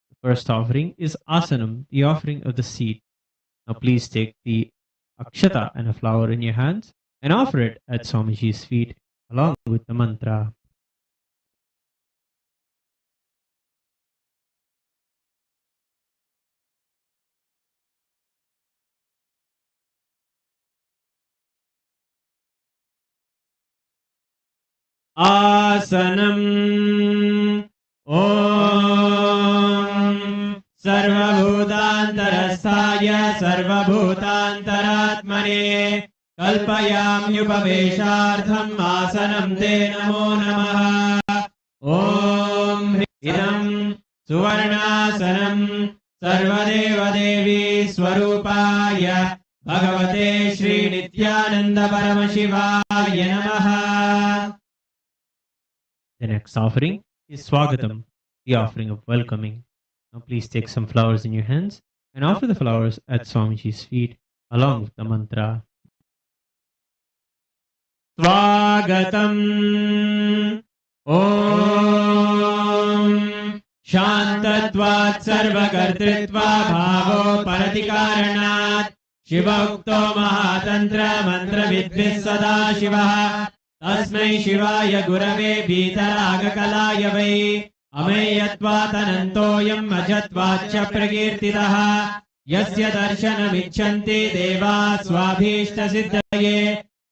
The first offering is Asanam, the offering of the seat. Now please take the Akshata and a flower in your hands and offer it at Swamiji's feet along with the mantra. आसनम् ॐ सर्वभूतान्तरस्थाय सर्वभूतान्तरात्मने कल्पयाम्युपवेशार्थम् आसनं ते नमो नमः. ॐ इदं सुवर्णासनं सर्वदेवदेवी स्वरूपाय भगवते श्रीनित्यानन्दपरमशिवाय नमः. The next offering is Swagatam, the offering of welcoming. Now please take some flowers in your hands and offer the flowers at Swamiji's feet along with the mantra. Swagatam Om Shantatvat Sarvakartritva Bhavo Paratikaranat Shivokto Mahatantra Mantra Vidvis Sada Shivaha Tasmai Shivaya Gurave Bhitaragakalaya Vai Ameyatvatanantoyam Ajatvacha Pragirtitaha Yasya Darshanamichanti Deva Swabhishta Siddhaye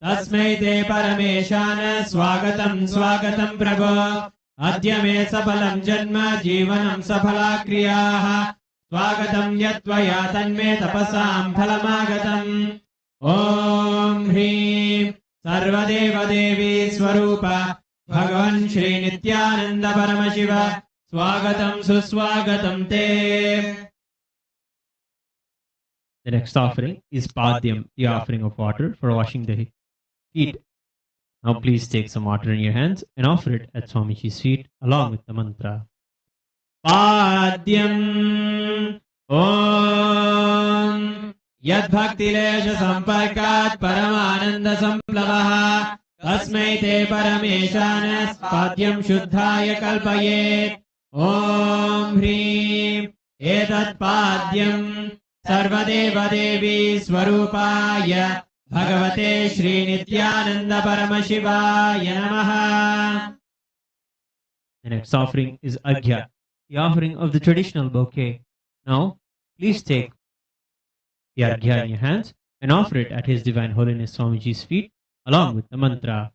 Tasmai Te Parameshana Swagatam Swagatam Prabhu Adya Me Sapalam Janma Jivanam Sapala Kriyaha Swagatam Yatvaya Tanme Tapasam Phalamagatam. Om Hrim Sarvadeva Devi Swarupa Bhagavan Shri Nityananda Paramashiva Swagatam Suswagatam Te. The next offering is Padyam, the offering of water for washing the feet. Now please take some water in your hands and offer it at Swamiji's feet along with the mantra. Padyam Om Yad Bhakti Lesha Samparkat Paramananda Samplavaha Tasmai Te Parameshanas Padyam Shuddhaya Kalpayet. Om Hrim Etat Padyam Sarvadeva Devi Swarupaya Bhagavate Shri Nityananda Paramashivaya Namaha. The next offering is Agya, the offering of the traditional bouquet. Now, please take the Arghya in your hands and offer it at His Divine Holiness Swamiji's feet along with the mantra.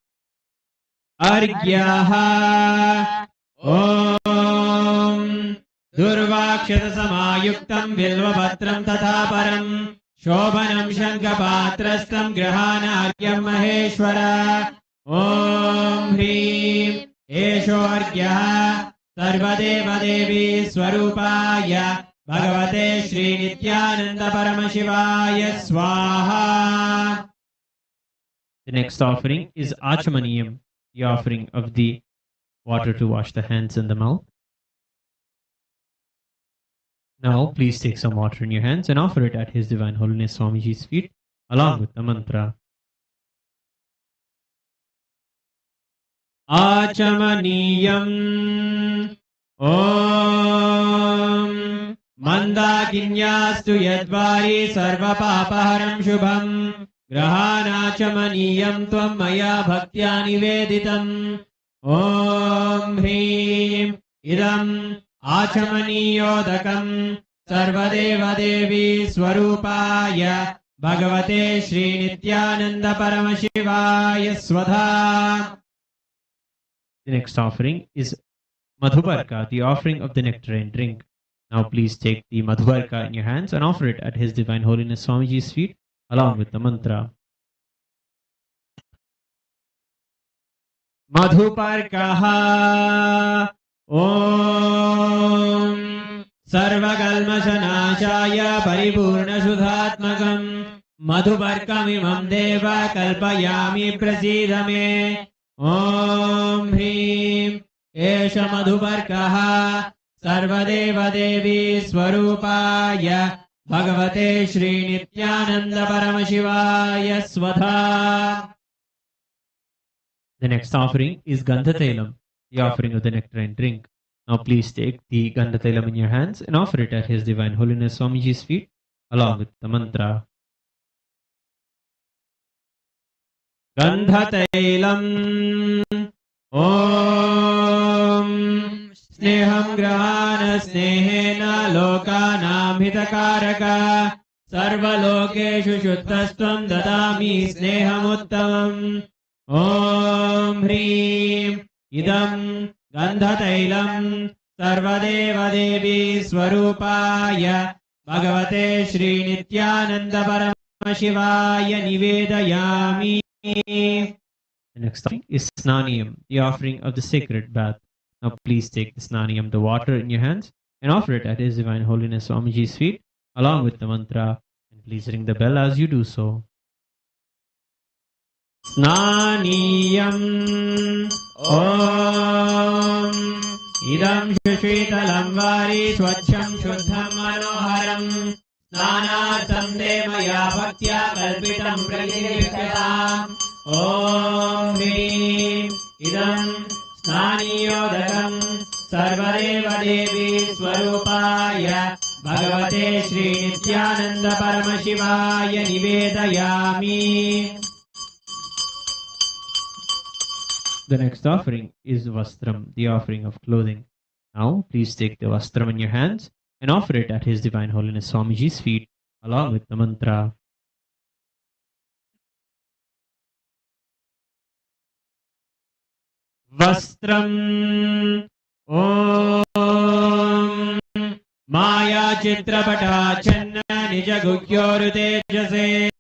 Arghyaha Om Durvakshata Samayuktam Bilvapatram Tathaparam Shobhanam Shankapatrastam Grahana Argyam Maheshwara. Om Hrim Esho Arghyaha Sarvadeva Devi Swarupaya Bhagavate Shri Nityananda Paramashivaya Swaha. The next offering is Achamaniyam, the offering of the water to wash the hands and the mouth. Now, please take some water in your hands and offer it at His Divine Holiness Swamiji's feet along with the mantra. Achamaniyam Om Mandakinyastu Yadvari Sarva Papaharam Shubham ग्रहाणाचमनीयं त्वं मया भक्त्या निवेदितम् ॐ ह्रीं इदम् आचमनीयोदकम् सर्वदेवदेवी स्वरूपाय भगवते श्रीनित्यानन्द परमशिवाय स्वधा. The next offering is Madhubarka, the offering of the nectarine drink. Now please take the Madhubarka in your hands and offer it at His Divine Holiness Swamiji's feet along with the mantra. Madhuparkaha Om Sarvakalmashanashaya Paripurnasudhatmakam Madhuparkamimam Deva Kalpayami Prasidame Om Hrim Esha Madhuparkaha Sarvadeva Devi Swarupaya Bhagavate Shri Nithyananda Paramashivaya Swatha. The next offering is Gandhatailam, the offering of the nectarine drink. Now please take the Gandhatailam in your hands and offer it at His Divine Holiness Swamiji's feet along with the mantra. Gandhatailam Om Sneham Grahana Snehena Lokanam Hitakaraka Sarvalokeshu Shuddhastvam Dadami Sneham Om Hrim Idam Gandhatailam Sarvadeva Devi Swarupaya Bhagavate Shri Nithyananda Paramashivoham Nivedayami. The next offering is Snaniyam, the offering of the sacred bath. Now please take the Snaniyam, the water, in your hands and offer it at His Divine Holiness Swamiji's feet along with the mantra, and please ring the bell as you do so. Snaniyam Om Idam Shushvitalam Vari Swacham Shuddham Manoharam Snanartham Devaya Bhaktya Kalpitam Pragiryam Om Hrim Idam Snaniyodakam Sarvadeva Devi Swarupaya Bhagavate Shri Nithyananda Paramashivaya Nivedayami. The next offering is Vastram, the offering of clothing. Now, please take the Vastram in your hands and offer it at His Divine Holiness Swamiji's feet along with the mantra. Vastram Om Maya Chitrapata Channa Nija Gukyoru Tejase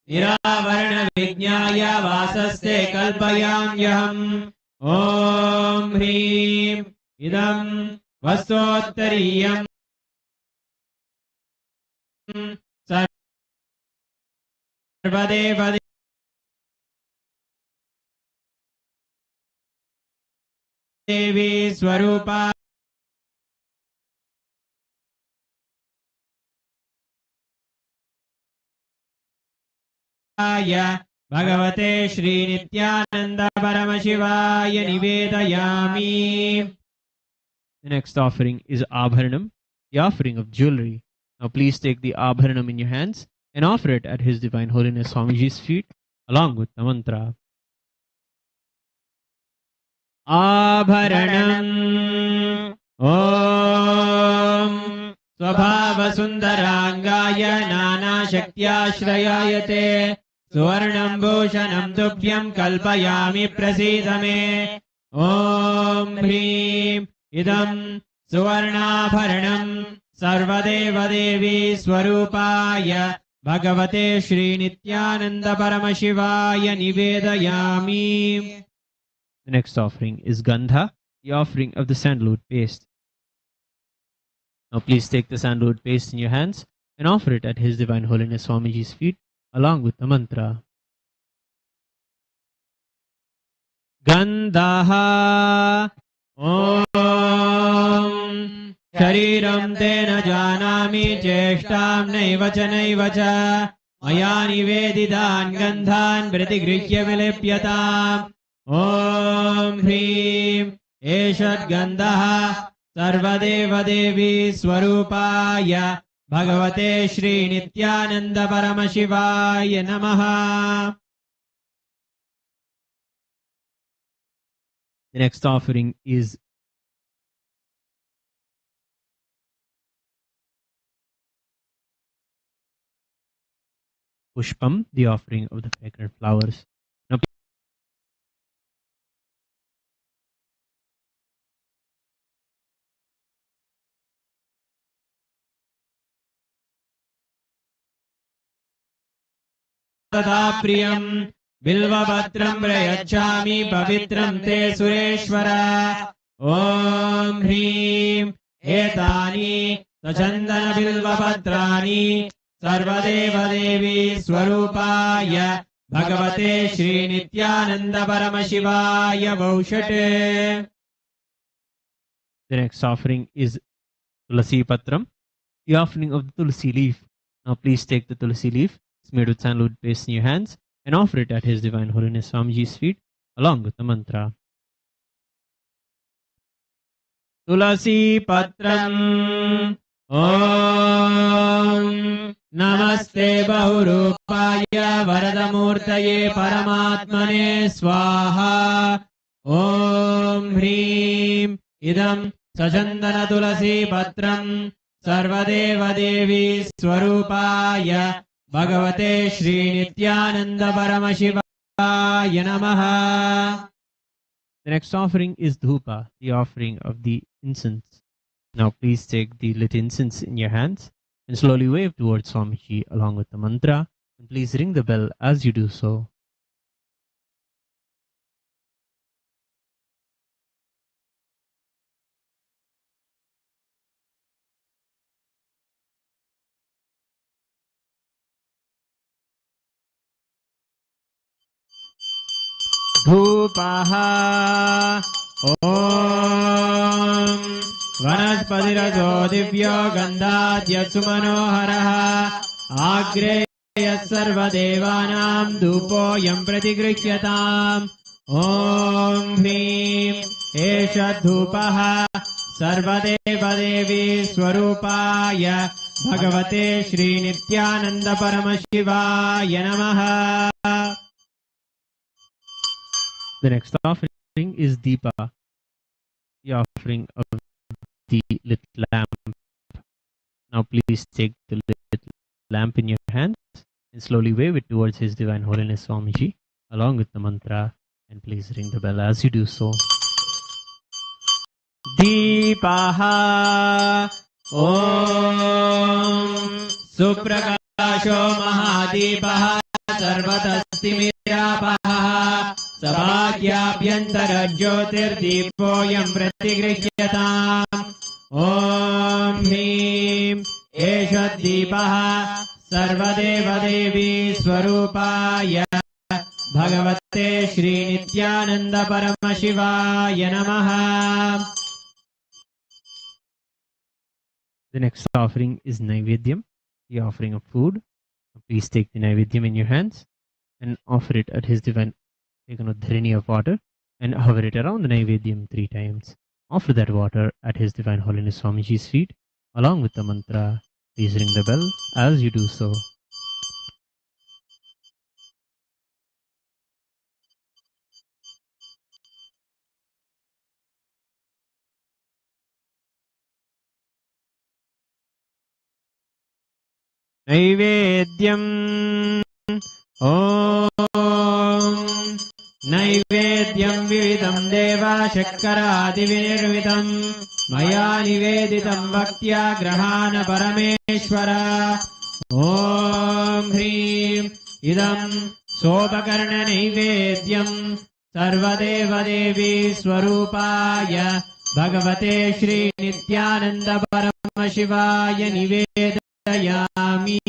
Niravarana Vijnaya Vasaste Kalpayam Yam Om Hrim Idam Vastottariyam Sarvadeva Devi Swarupa Bhagavate Shri Nithyananda Paramashivaya Nivedayami. The next offering is Abharanam, the offering of jewelry. Now please take the Abharanam in your hands and offer it at His Divine Holiness Swamiji's feet along with the mantra. Abharanam Om Swabhava Sundarangaya Nana Shaktyashrayayate Suvarnam Bhushanam Tubhyam Kalpayami Prasidame Om Hrim Idam Suvarnabharanam Sarvadeva Devi Swarupaya Bhagavate Shri Nithyananda Paramashivaya Nivedayami. The next offering is Gandha, the offering of the sandalwood paste. Now please take the sandalwood paste in your hands and offer it at His Divine Holiness Swamiji's feet along with the mantra. Gandha Om Shariram Tena Janami Cheshtam Naivacha Naivacha Maya Nivedidan Gandhan Pratigrihya Vilipyatam Om Hrim Eshat Gandha Sarvadeva Devi Swarupaya Bhagavate Shri Nithyananda Paramashivaya Namaha. The next offering is Pushpam, the offering of the fragrant flowers. Now, तथा प्रियं बिल्वपत्रं प्रयच्छामि पवित्रं ते सुरेश्वर. ॐ ह्रीं एतानि सचन्दन बिल्वपत्राणि सर्वदेवदेवी स्वरूपाय भगवते Shri Nityananda परमशिवाय वौषट्. The next offering is Tulasi Patram, the offering of the Tulasi leaf. Now please take the Tulasi leaf, smeared with sandalwood paste in your hands, and offer it at His Divine Holiness Swamiji's feet, along with the mantra. Tulasi Patram Om Namaste Bahurupaya Varadamurtaye Paramatmane Swaha. Om Hrim Idam Sachandana Tulasi Patram Sarvadeva Devi Swarupaya Bhagavate Shri Nityananda Paramashivaya Namaha. The next offering is Dhupa, the offering of the incense. Now please take the lit incense in your hands and slowly wave towards Swamiji along with the mantra, and please ring the bell as you do so. Dhupaha Om Vanaspatirajo Divyo Gandhadyatsu Manoharaha Agre Sarvadevanam Dhupo Yam Pratigrihyatam. Om Hrim Esha Dhupaha Sarvadeva Devi Swarupaya Bhagavate Shri Nityananda Paramashivaya Namaha. The next offering is Deepa, the offering of the lit lamp. Now please take the lit lamp in your hands and slowly wave it towards His Divine Holiness Swamiji along with the mantra, and please ring the bell as you do so. Deepaha Om Suprakasho Mahadeepaha Sarvatastimiراpaha Sabhagyabhyantara Jyotirdeepoyam Pratigrihyatam. Om Hrim Esha Deepaha Sarvadeva Devi Swarupaya Bhagavate Shri Nityananda Paramashivaya Namaha. The next offering is Naivedyam, the offering of food. Please take the Naivedyam in your hands and offer it at His Divine. Take an udharini of water and hover it around the Naivedyam 3 times. Offer that water at His Divine Holiness Swamiji's feet along with the mantra. Please ring the bell as you do so. Naivedyam Om Naivedyam Vividam Deva Shakkaradi Vinirvitam Maya Niveditam Bhaktya Grahana Parameshwara. Om Hrim Idam Sopakarna Naivedyam Sarvadeva Devi Swarupaya Bhagavate Shri Nityananda Paramashivaya Nivedayami.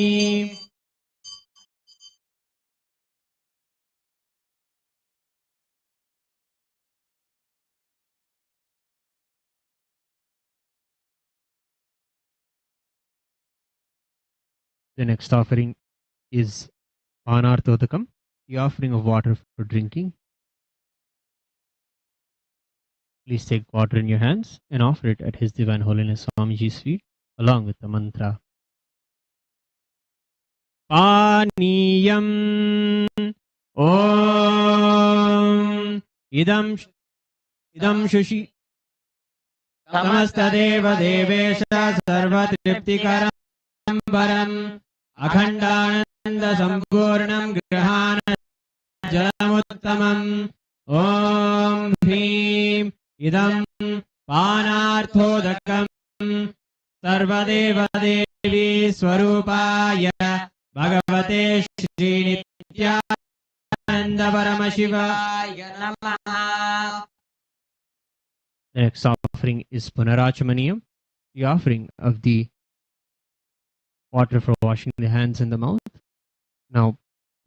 The next offering is Panarthodakam, the offering of water for drinking. Please take water in your hands and offer it at His Divine Holiness Swamiji's feet along with the mantra. पानीयम् ॐ इदं शुषि समस्तदेव देवेश सर्वतृप्तिकरं परम् अखण्डानन्दसम्पूर्णं गृहाण जलमुत्तमम् ॐ ह्रीं इदं पानार्थोदकम् सर्वदेव देवी स्वरूपाय भगवते श्रीनित्यानन्द परमशिवाय नमः. The next offering is Punarachamaniyam, the offering of the water for washing the hands and the mouth. Now,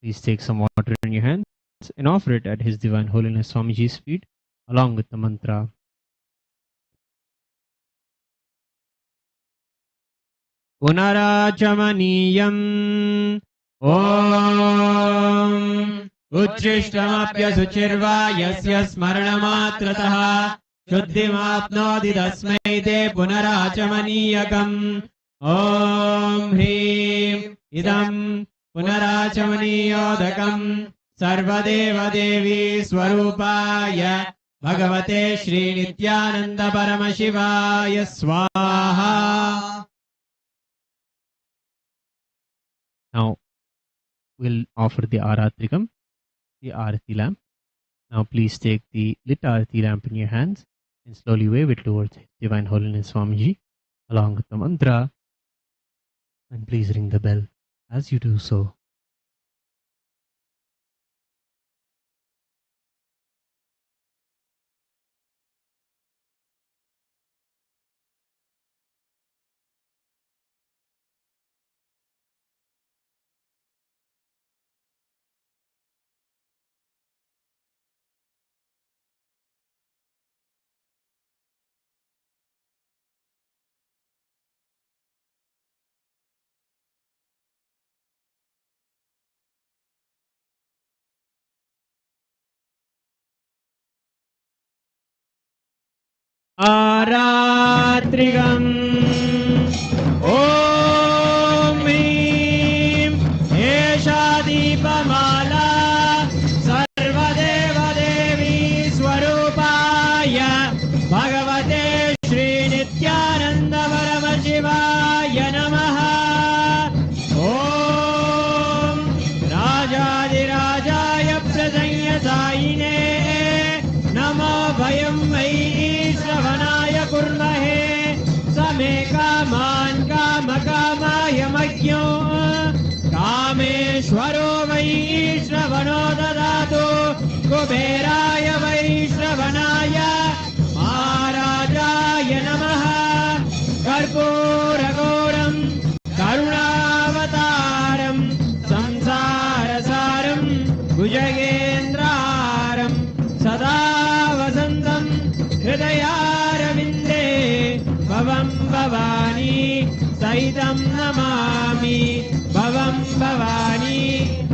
please take some water in your hands and offer it at His Divine Holiness Swamiji's feet, along with the mantra. Punarachamaniyam Om Uchishtamapyasuchirva yasya smaranamatrataha Shuddhimapnodi tasmai te punarachamaniyakam. Om Hrim Idam Punarachamaniyodakam Sarvadeva Devi Swarupaya Bhagavate Shri Nithyananda Paramashivaya Swaha. Now, we'll offer the Aratrikam, the Arati lamp. Now, please take the lit Arati lamp in your hands and slowly wave it towards His Divine Holiness Swamiji, along with the mantra. And please ring the bell as you do so. Aratrigam Om Hrim Esha Deepamala Sarvadeva Devi Swarupaya Bhagavate Shri Nithyananda Paramashivaya Namaha. Om Rajadirajaya Prasanyasayine Namo Bhayam Vai Shravanaya Kurmahe Same Kaman Kama Kamaya Magyo Kameshwaro Vai Shravano Dadatu Kuberaya Vai Shravanaya Maharajaya Namaha. Karpura Goram Karunavataram Samsarasaram Bhujagendraram Sada Vasantam Hridayarvinde Bhavam Bhavani Sahitam Namami Bhavam Bhavani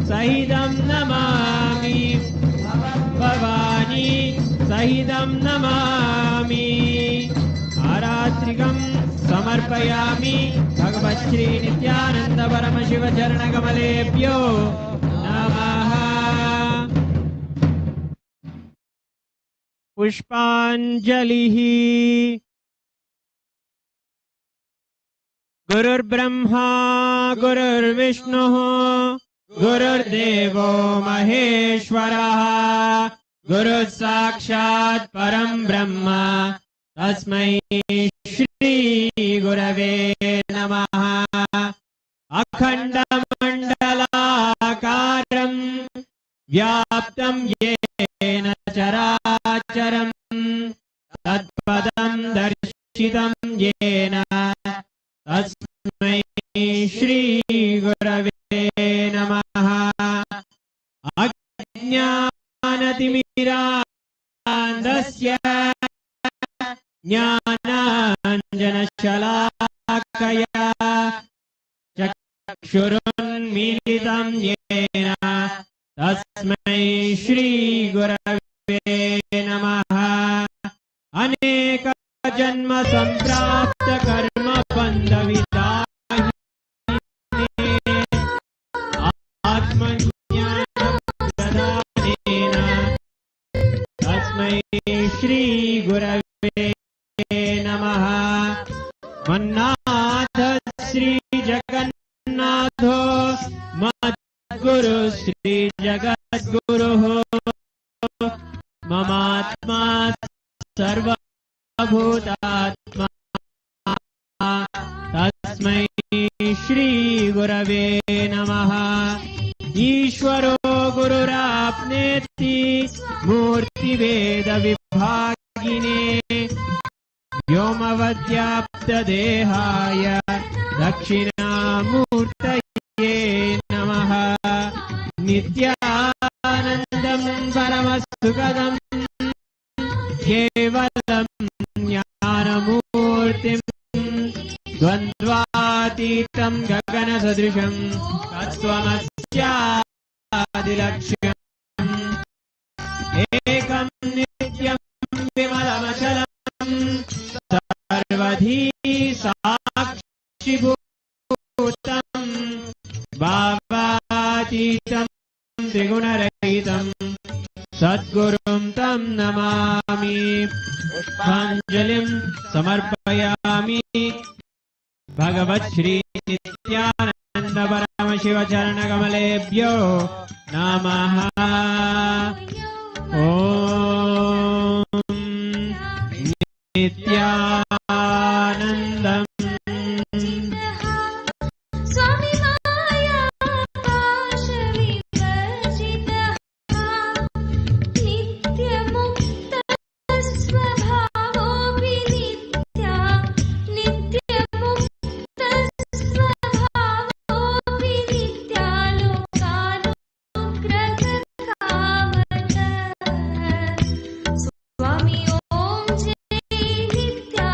Sahitam Namami Bhavam Bhavani Sahitam Namami. Aratrikam Samarpayami Bhagavat Shri Nithyananda Paramashiva Charanakamalephyo Namaha. Pushpanjalihi. Gurur Brahma Gurur Vishnu Gurur Devo Maheshwara Guru Sakshat Param Brahma Tasmai Shri Gurave Namaha. Akhanda Mandalakaram Vyaptam Yena Characharam Tatpadam Darshitam Yena Tasmai Shri Gurave Namaha. Ajnanatimirandasya Jnananjanashalakaya Chakshurunmilitam Yena Tasmai Shri Gurave Namaha. Aneka Janma Samprapta Karma Bandhavitahine मन्नाथ Shri जगन्नाथो मद्गुरु Shri जगद्गुरुः ममात्मा सर्वभूतात्मा तस्मै श्री गुरवे नमः। ईश्वरो गुरुराप्नेति मूर्तिभेद विभागिने व्योमवद्व्याप्तदेहाय दक्षिणामूर्तये नमः। नित्यानन्दं परमसुखदं केवलं ज्ञानमूर्तिं द्वन्द्वातीतं गगनसदृशं तत्त्वमस्यादिलक्ष्यम् एकं नित्यं विमलमचलं सर्वधी साक्षिभूतं भावातीतं त्रिगुणरहितं सद्गुरुं तं नमामि। पुष्पाञ्जलिं समर्पयामि भगवत् श्री नित्यानंद परमशिव चरणकमलेभ्यो नमः। ॐ नित्यानन्दम् स्वामी माया पाश विवर्जितः नित्यमुक्त स्वभावोऽपि नित्या नित्यमुक्त स्वभावोऽपि नित्या लोकानुग्रहकामतः स्वामी ॐ जय नित्या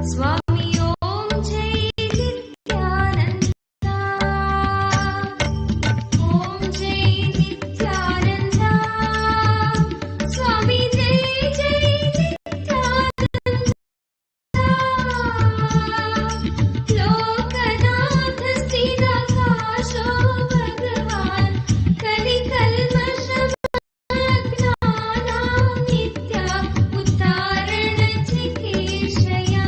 Swami Om Jai Nithyananda. Om Jai Nithyananda. Swami Jai Jai Nithyananda. Lokanath Sthidakasho Bhagavan Kali Kalmasham Gnana Nitya Uttarana Chikeshaya.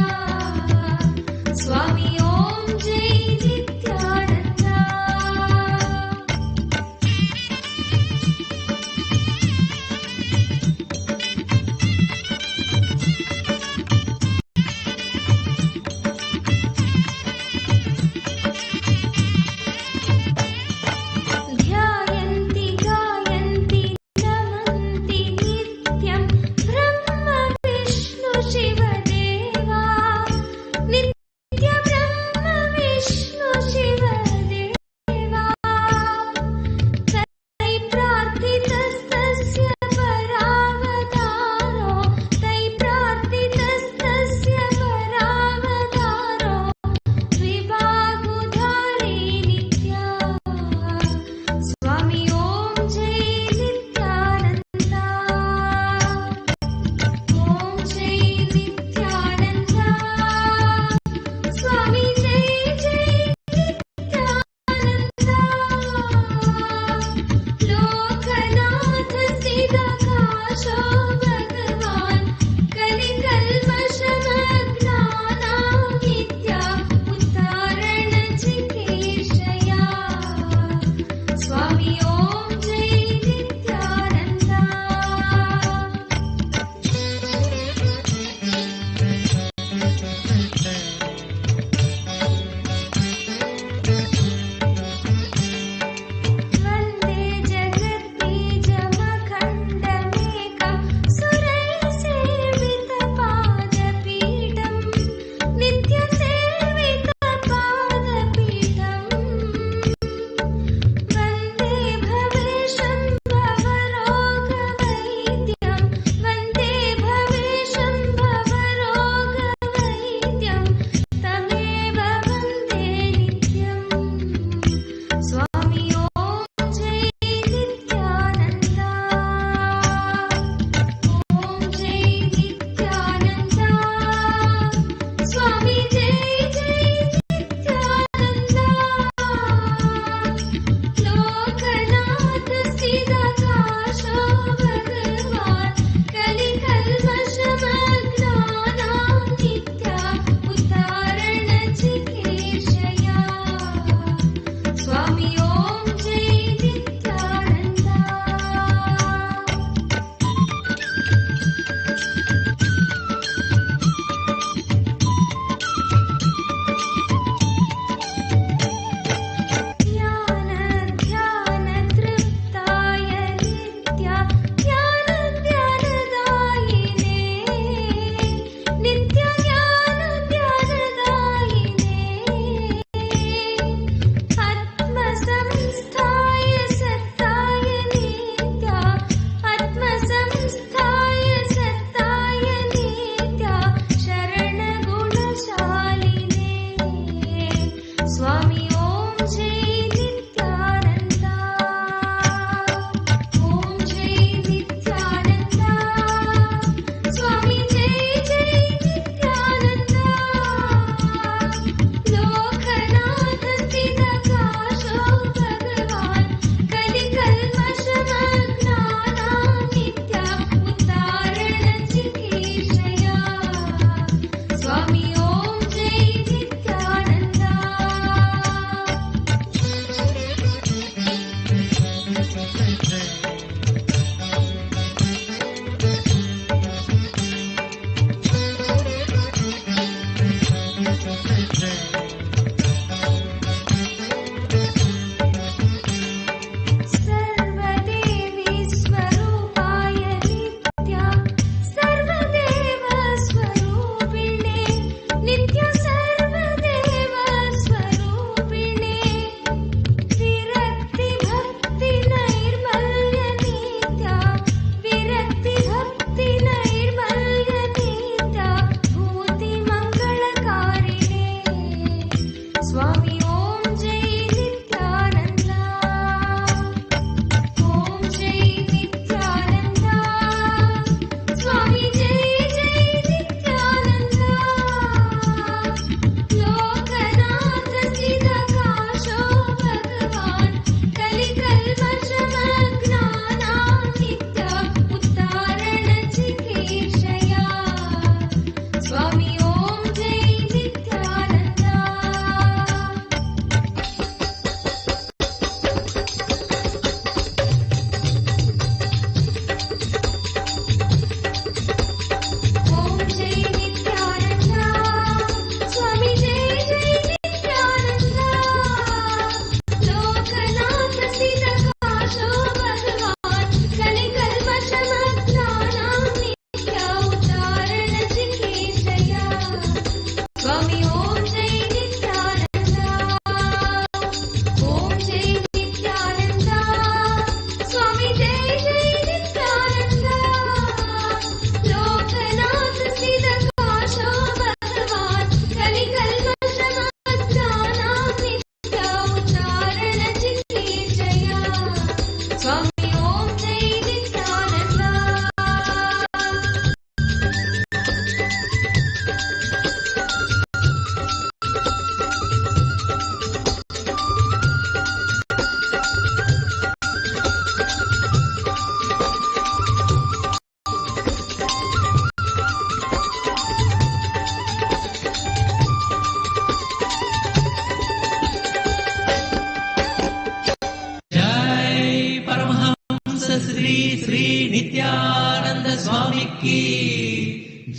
की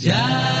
जय।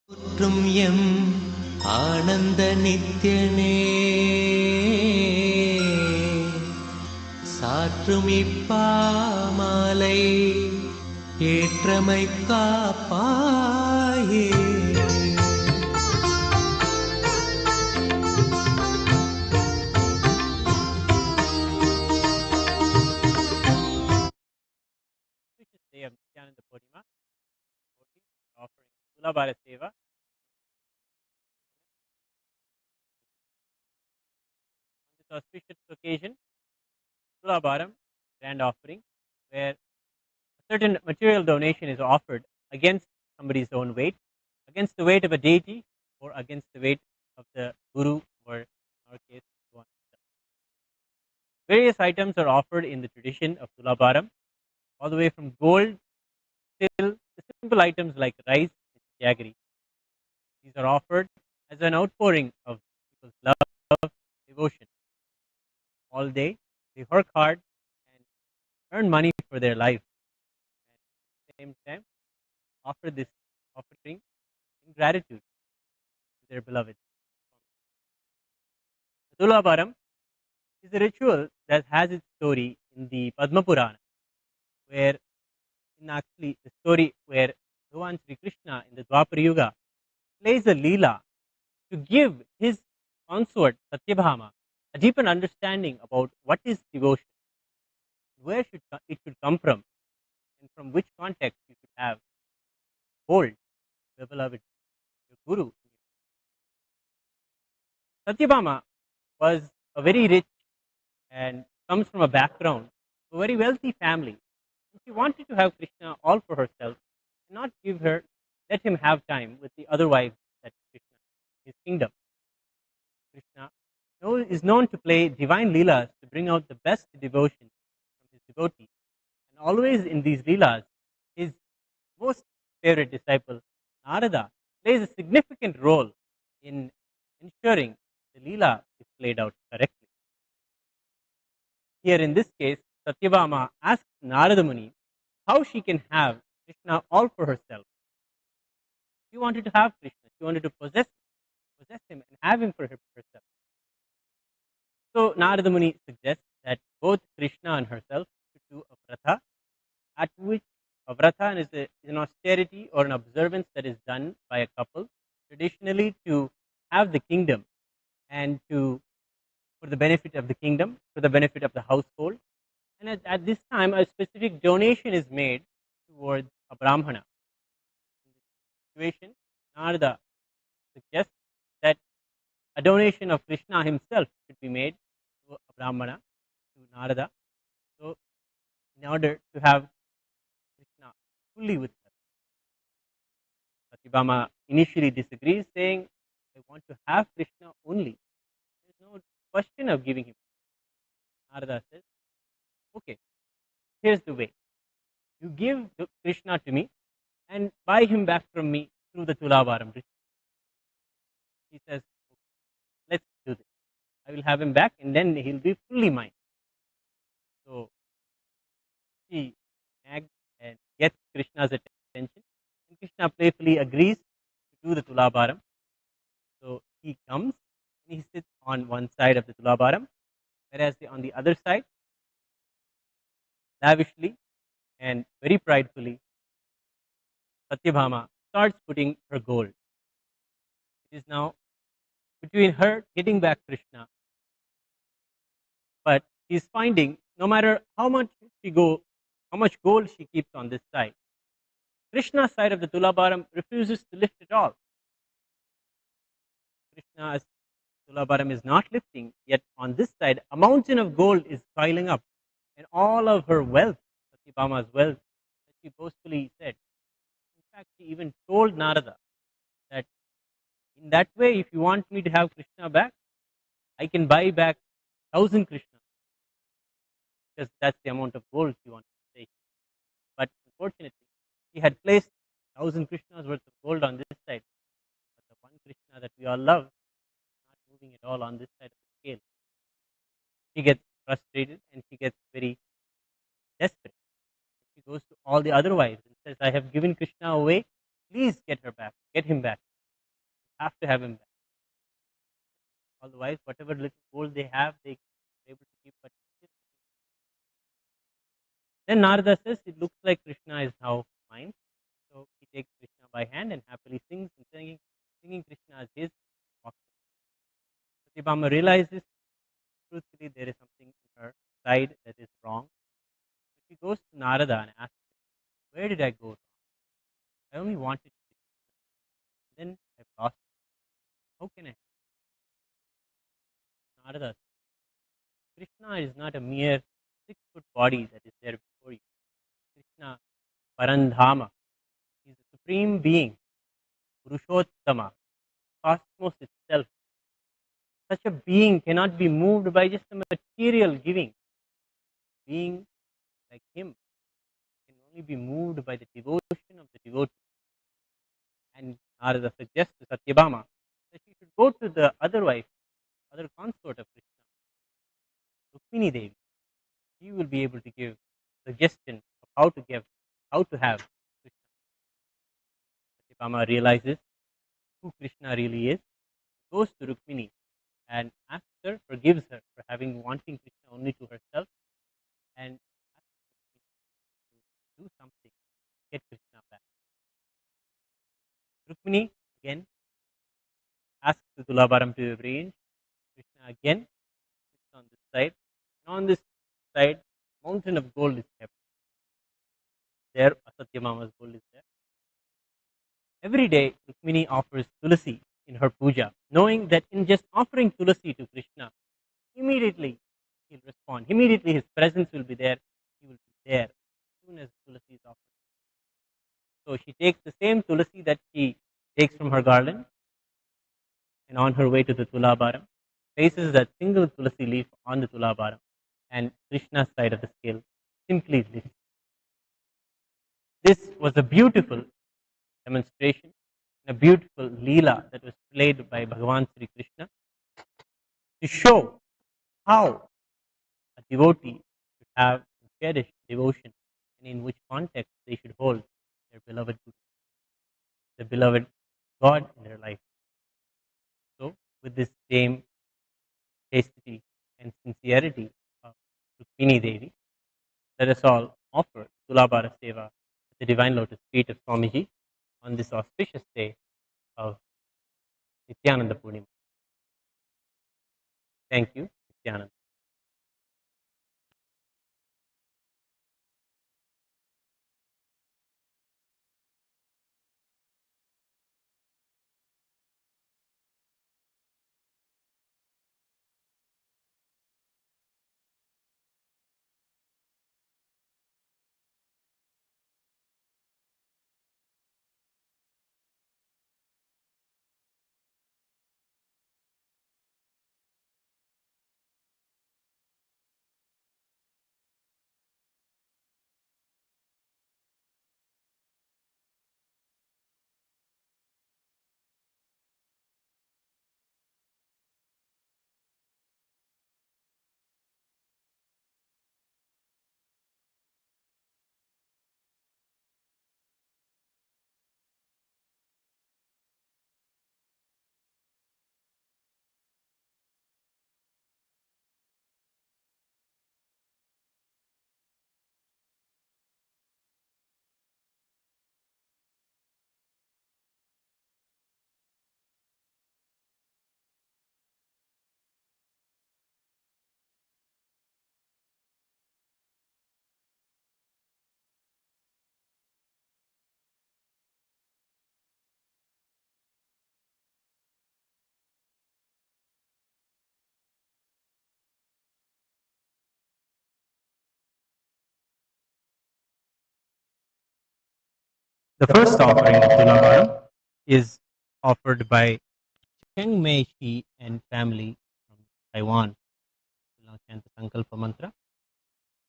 போற்றும் M Ananda நித்யனே சாற்றும் இப்பாமாலை ஏற்றமை காப்பாயே. Day of Nithyananda Purnima, offering Tulabhara Seva. On this auspicious occasion, Tulabharam, grand offering, where a certain material donation is offered against somebody's own weight, against the weight of a deity, or against the weight of the Guru, or in our case, Bhagwan. Various items are offered in the tradition of Tulabharam, all the way from gold till the simple items like rice and jaggery. These are offered as an outpouring of people's love, devotion. All day, they work hard and earn money for their life. And at the same time, offer this offering in gratitude to their beloved. Tulabharam is a ritual that has its story in the Padma Purana, where in actually the story where Bhagavan Sri Krishna in the Dwapara Yuga plays a leela to give his consort Satyabhama a deeper understanding about what is devotion, where it should come from, and from which context you should have hold your beloved, your guru. Satyabhama was a very rich and comes from a background, a very wealthy family. And she wanted to have Krishna all for herself and not let him have time with the other wives that Krishna, his kingdom. Krishna is known to play divine leelas to bring out the best devotion from his devotees. And always in these leelas, his most favorite disciple, Narada, plays a significant role in ensuring the leela is played out correctly. Here in this case, Satyabhama asks Narada Muni how she can have Krishna all for herself. She wanted to have Krishna, she wanted to possess him and have him for herself. So Narada Muni suggests that both Krishna and herself should do a vrata, at which a vrata is an austerity or an observance that is done by a couple traditionally to have the kingdom and for the benefit of the kingdom, for the benefit of the household. And at this time, a specific donation is made towards a Brahmana. In this situation, Narada suggests that a donation of Krishna himself should be made to a Brahmana, to Narada. So, in order to have Krishna fully with her, Satyabhama initially disagrees, saying, I want to have Krishna only. There is no question of giving him. Narada says, okay, here's the way. You give Krishna to me and buy him back from me through the Tulavaram. He says, okay, let's do this. I will have him back and then he'll be fully mine. So she nags and gets Krishna's attention. And Krishna playfully agrees to do the Tulavaram. So he comes and he sits on one side of the Tulavaram, whereas on the other side, lavishly and very pridefully, Satyabhama starts putting her gold. It is now between her getting back Krishna, but she is finding no matter how much gold she keeps on this side, Krishna's side of the Tulabharam refuses to lift at all. Krishna's Tulabharam is not lifting, yet on this side, a mountain of gold is piling up, and all of her wealth, Satyabhama's wealth, that she boastfully said. In fact, she even told Narada that in that way, if you want me to have Krishna back, I can buy back 1,000 Krishna, because that's the amount of gold she wanted to take. But unfortunately, she had placed 1,000 Krishnas worth of gold on this side, but the one Krishna that we all love is not moving at all on this side of the scale. She gets frustrated and she gets very desperate. She goes to all the other wives and says, I have given Krishna away, please get her back, get him back. You have to have him back. All the wives, whatever little gold they have, they are able to keep, but still. Then Narada says, it looks like Krishna is now mine. So he takes Krishna by hand and happily sings and singing Krishna as his. Satyabhama realizes truthfully there is something in her side that is wrong. So she goes to Narada and asks him, where did I go wrong? I only wanted to be Krishna. Then I've lost it. How can I? Narada says, Krishna is not a mere 6-foot body that is there before you. Krishna Parandhama. He is the supreme being, Purushottama, cosmos itself. Such a being cannot be moved by just a material giving. Being like him can only be moved by the devotion of the devotee. And Narada suggests to Satyabhama that she should go to the other wife, other consort of Krishna, Rukmini Devi. She will be able to give suggestion of how to have Krishna. Satyabhama realizes who Krishna really is, goes to Rukmini and asks her, forgives her for wanting Krishna only to herself, and asks Rukmini to do something to get Krishna back. Rukmini again asks the Tulabharam to be arranged. Krishna again sits on this side, and on this side, mountain of gold is kept. There, Satyabhama's gold is there. Every day, Rukmini offers tulasi in her puja, knowing that in just offering tulasi to Krishna, immediately he'll respond. Immediately his presence will be there. He will be there as soon as tulasi is offered. So she takes the same tulasi that she takes from her garland, and on her way to the Tulabharam, places that single tulasi leaf on the Tulabharam, and Krishna's side of the scale simply lifts. This was a beautiful demonstration, and a beautiful leela that was played by Bhagavan Sri Krishna to show how a devotee should have cherish devotion, and in which context they should hold their beloved Guru, the beloved God in their life. So, with this same chastity and sincerity of Rukmini Devi, let us all offer Tulabhara Seva at the Divine Lotus feet of Swamiji on this auspicious day of Nithyananda Purnima. Thank you, Nithyananda. The first offering of Tulabharam is offered by Cheng Mei Shi and family from Taiwan. Now chant the Sankalpa mantra.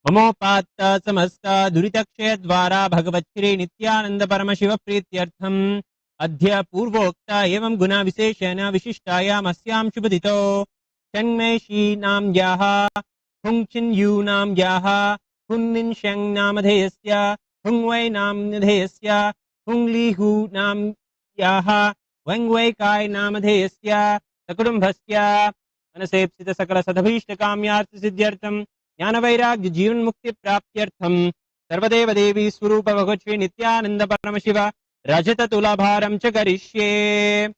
Mamopatta samasta duritakshaya dvara Bhagavat Shri Nithyananda Paramashiva Prityartham Adhya Purvokta Evam Guna Viseshena Vishishtaya Masyam Shubhadito Cheng Mei Shi Nam Yaha Hung Chin Yu Nam Yaha Hun Nin Sheng Namadheyasya Hung Wei Nam Nidheyasya Hung Li Hu Nam Yaha Weng Wei Kai Namadheyasya Sakudumbhasya Anasepsita Sakala Sadabhishta Kamyartha Siddhyartham ज्ञान वैराग्य जीवन मुक्ति प्राप्त्यर्थम सर्वदेव देवी स्वरूप भगवत श्री नित्यानंद परमशिव रजत तुलाभारम च करिष्ये.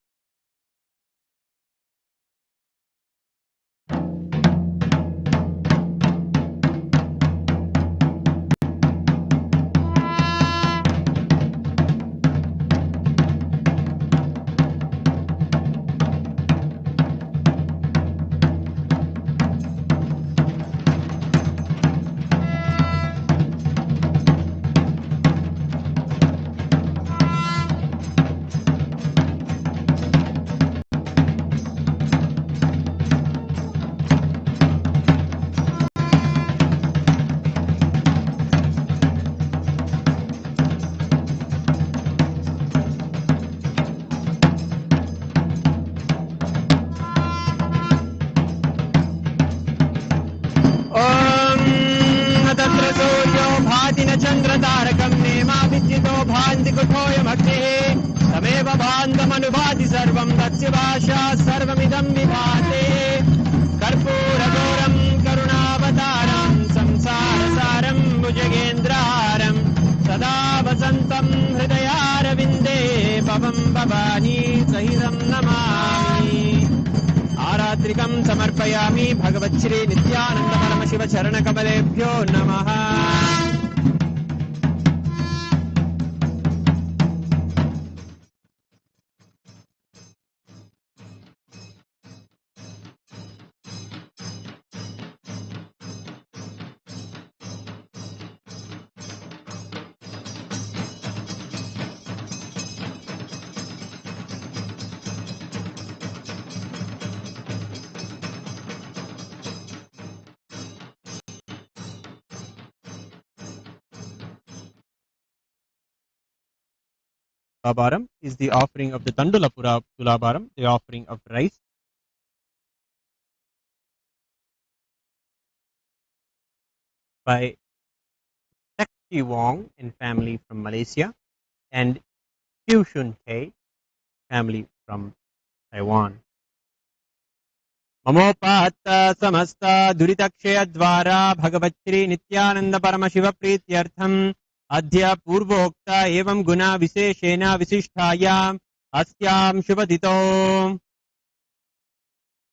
चंद्रतारकं नेमाभिजितो भान्ति कुठोऽयमग्निः तमेव भान्तमनुभाति सर्वं तस्य भाषा सर्वमिदं विभाते कर्पूरगौरं करुणावतारं संसारसारं भुजगेन्द्रहारं सदा वसन्तं हृदयारविन्दे भवं भवानी सहितं नमामि. आरात्रिकं समर्पयामि भगवच्छ्री नित्यानंद परमशिव चरणकमलेभ्यो नमः. Tulabaram is the offering of the Tandulapura Tulabaram, the offering of rice. By Takshi Wong and family from Malaysia and Qiu Shun Hei family from Taiwan. Mamopatta samasta duritakshaya dvara Bhagavatshri Nithyananda Paramashiva Prityartham Adhya Purvokta Evam Guna Viseshena Visishtayam Asyam Shubhadito.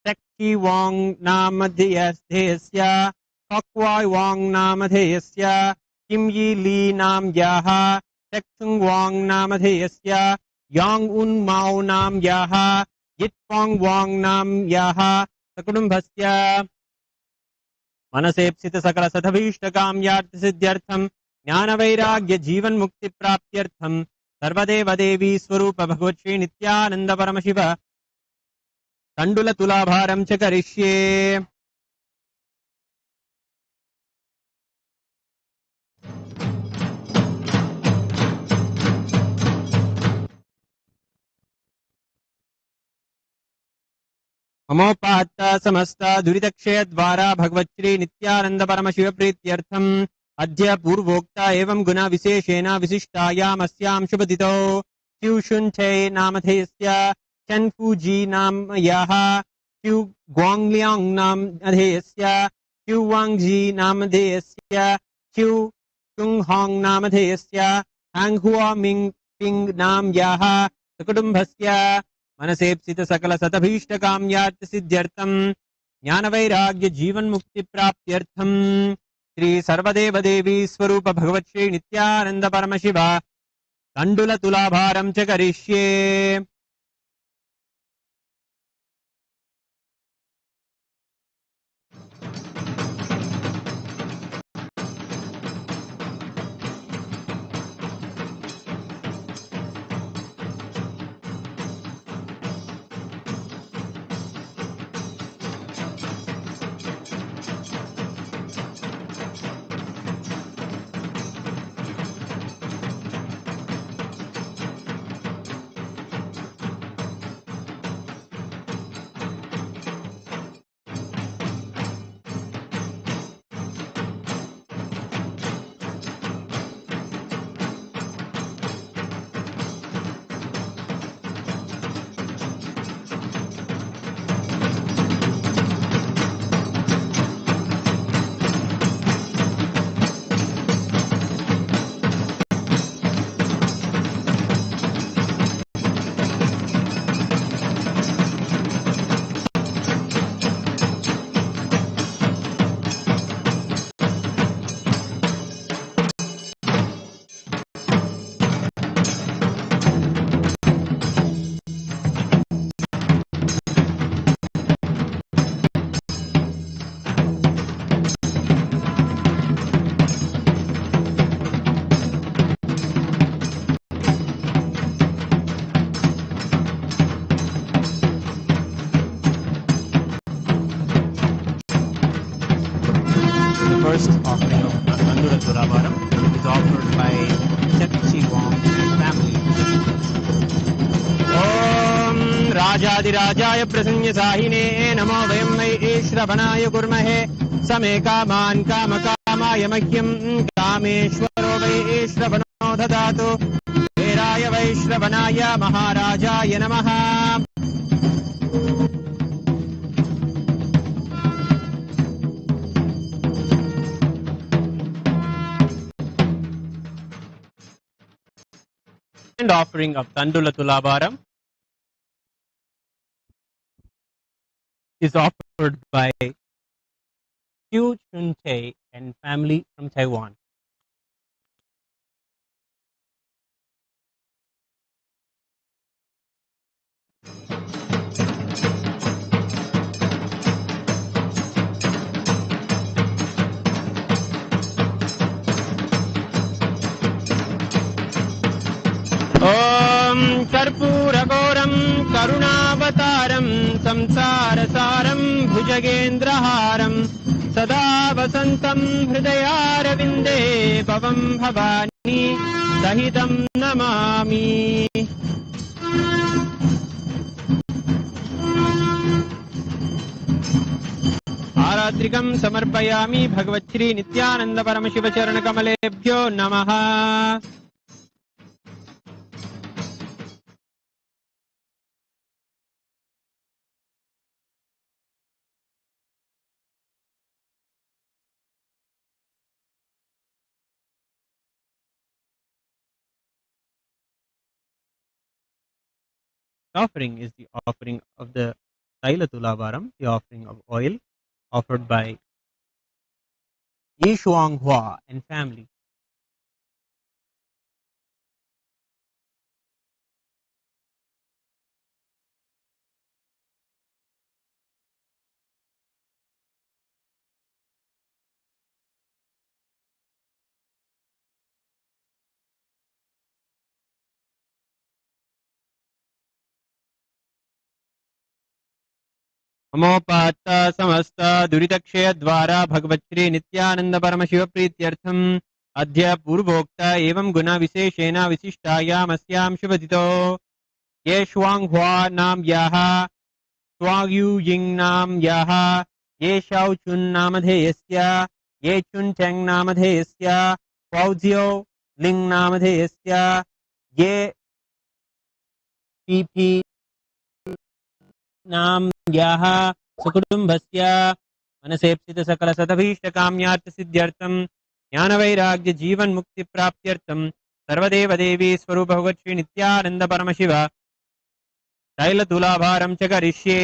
Text Chi Wong Namadhyasya, Hokwai Wong Namadhyasya, Kim Yi Li Nam Yaha, Tek Chung Wong Namadhyasya, Yang Un Mao Nam Yaha, Yit Wong Wong Nam Yaha, Sakudumbhasya, मनसेप्सित सकल सदभीष्ट काम्यार्थ सिद्ध्यर्थम ज्ञान वैराग्य जीवन मुक्ति प्राप्त्यर्थम सर्वदेव देवी स्वरूप भगवत श्री नित्यानंद परमशिव तंडुल तुलाभारम च करिष्ये ममोपात्त समस्त दुरितक्षय द्वारा भगवत श्री नित्यानंद परमशिव प्रीत्यर्थम अद्य पूर्वोक्ता एवं गुण विशेषेण विशिष्टायाम अस्यां शुभदितौ शिवशुंठे नामधेयस्य चनफूजी नाम याः शिव ग्वांगलियांग नामधेयस्य शिव वांगजी नामधेयस्य शिव चुंगहोंग नामधेयस्य हांगहुआ मिंग पिंग नाम याः सकुटुंबस्य मनसेप्सित सकल सतभीष्ट काम्यार्थ सिद्ध्यर्थम ज्ञान वैराग्य जीवन मुक्ति प्राप्त्यर्थम श्री सर्वदेव देवी स्वरूप भगवत श्री नित्यानंद परमशिव तंडुल तुलाभारम च करिष्ये The first offering of Tandura Tulabaram is offered by Chakchi Wong family. Om Rajadirajaय प्रसन्नसाहिने नमो वयं वै श्रवणाय कुर्महे समे कामान् कामकामाय मह्यं कामेश्वरो वै श्रवणो ददातु वीराय वै श्रवणाय महाराजाय नमः and offering of Tandula Tulabaram is offered by Qiu Chunte and family from Taiwan. ॐ कर्पूरघोरं करुणावतारं संसारसारं भुजगेन्द्रहारं सदा वसन्तं हृदयारविन्दे भवं भवानी सहितं नमामि आरात्रिकं समर्पयामि भगवच्छ्री नित्यानंद परमशिव चरण कमलेभ्यो नमः offering is the offering of the Taila Tulavaram, the offering of oil offered by Yi Shuanghua and family. अमोपात्त समस्त दुरितक्षय द्वारा भगवत्श्री नित्यानंद परमशिव प्रीत्यर्थम अद्य पूर्वोक्त एवं गुण विशेषेण विशिष्टायाम अस्याम शुभदितो ये श्वांघ्वा नाम याः श्वायु यिंग नाम याः ये शाओचुन नामधेयस्य ये चुनचेंग नामधेयस्य क्वाउजियो लिंग नामधेयस्य ये पीपी नाम याः सुकुटुम्बस्य मनसेप्सित सकल सदभीष्टकाम्यार्थ सिद्ध्यर्थम ज्ञानवैराग्य जीवन मुक्ति प्राप्त्यर्थम सर्वदेव देवी स्वरूप भगवत श्री नित्यानंद परमशिव तैल तुलाभारम च करिष्ये।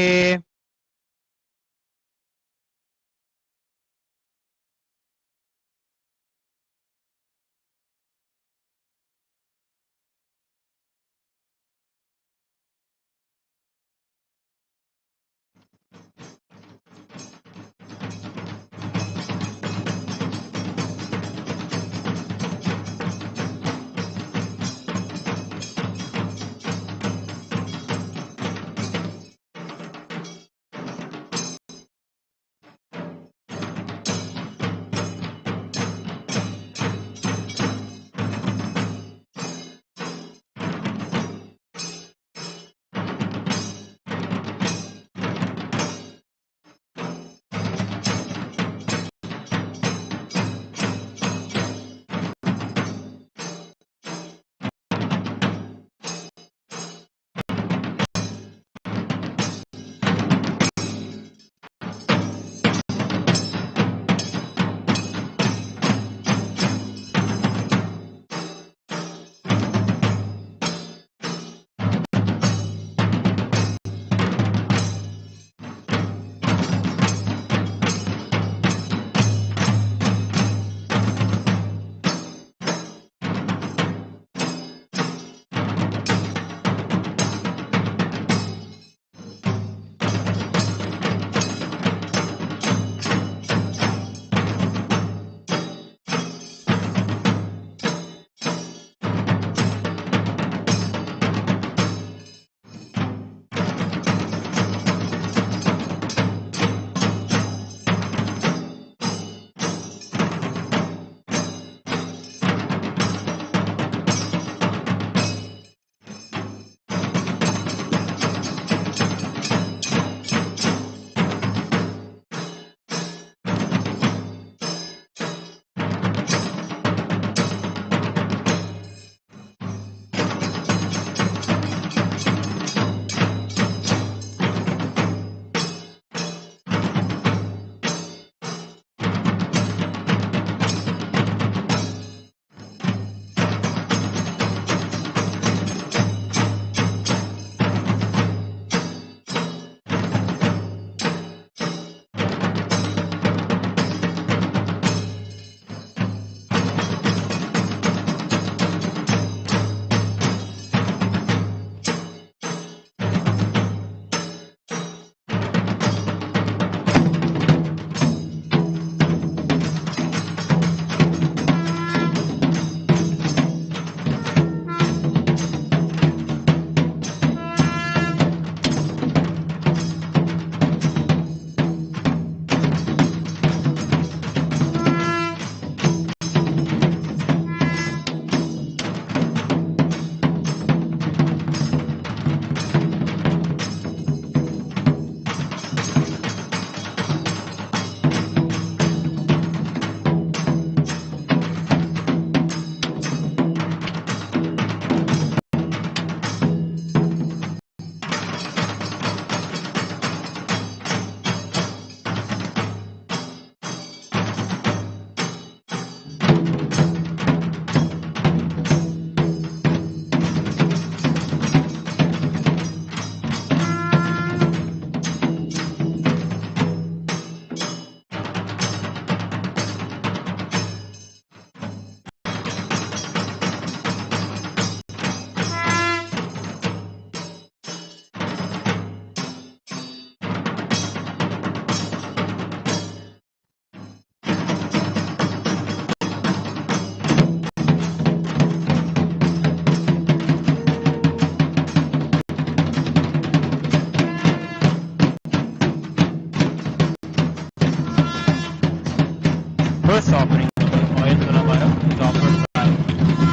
first offering of oil Tulavaram is offered by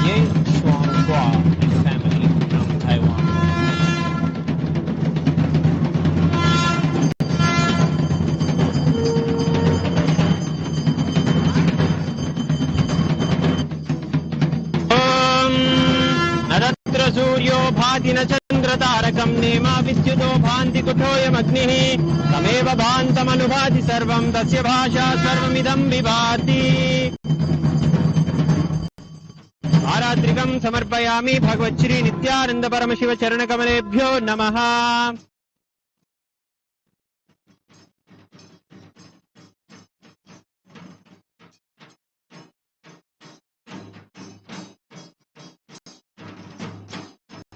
Ye Swang Hua and family from Taiwan. नरत्र सूर्यो भाति न चन्द्रतारकं नेमा विद्युतो भान्ति कुठोऽयमग्निः तमेव भान्तमनुभाति सर्वं तस्य भाषा सर्वमिदं विभाति आरात्रिकं समर्पयामि भगवच्छ्री नित्यानंद परमशिव चरणकमलेभ्यो नमः.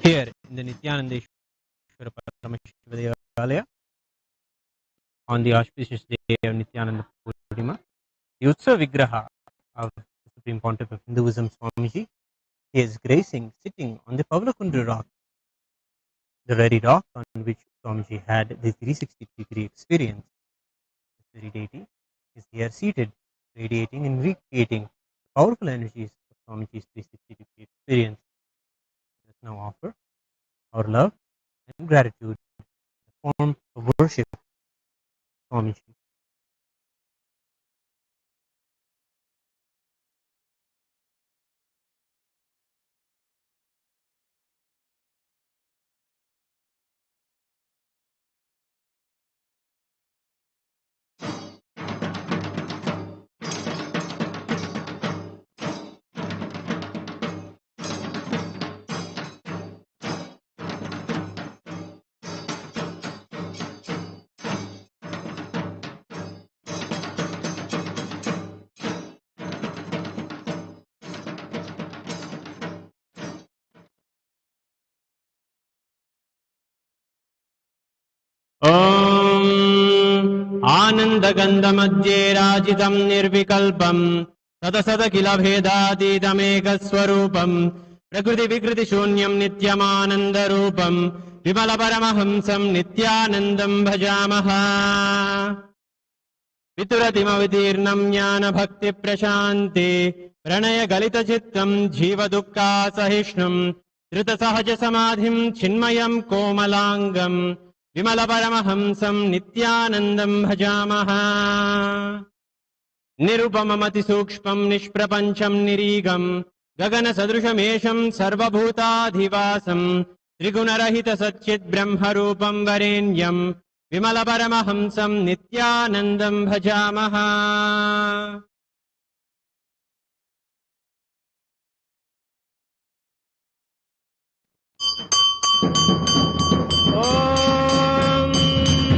Here in the Nithyanandeshwara Paramashiva Devalaya, on the auspicious day of Nithyananda Purnima, the Utsav Vigraha of the Supreme Pontiff of Hinduism, Swamiji, he is gracing, sitting on the Pavlakundra rock, the very rock on which Swamiji had the 360-degree experience. This very deity is here seated, radiating and recreating the powerful energies of Swamiji's 360-degree experience. Let us now offer our love and gratitude in the form of worship, Swamiji. आनन्दगन्धमध्ये राजितं निर्विकल्पं सदसदखिलभेदातीतमेकस्वरूपं प्रकृतिविकृतिशून्यं नित्यमानन्दरूपं विमलपरमहंसं नित्यानन्दं भजामः. पितुरतिमवितीर्णं ज्ञानभक्तिप्रशान्ते प्रणयगलितचित्तं जीवदुःखासहिष्णुं धृतसहजसमाधिं चिन्मयं कोमलाङ्गं विमलपरमहंसं नित्यानन्दं भजामः. निरुपममतिसूक्ष्मं निष्प्रपञ्चं निरीगं गगनसदृशमेषं सर्वभूताधिवासं त्रिगुणरहितसच्चिद्ब्रह्मरूपं वरेण्यं विमलपरमहंसं नित्यानन्दं भजामः.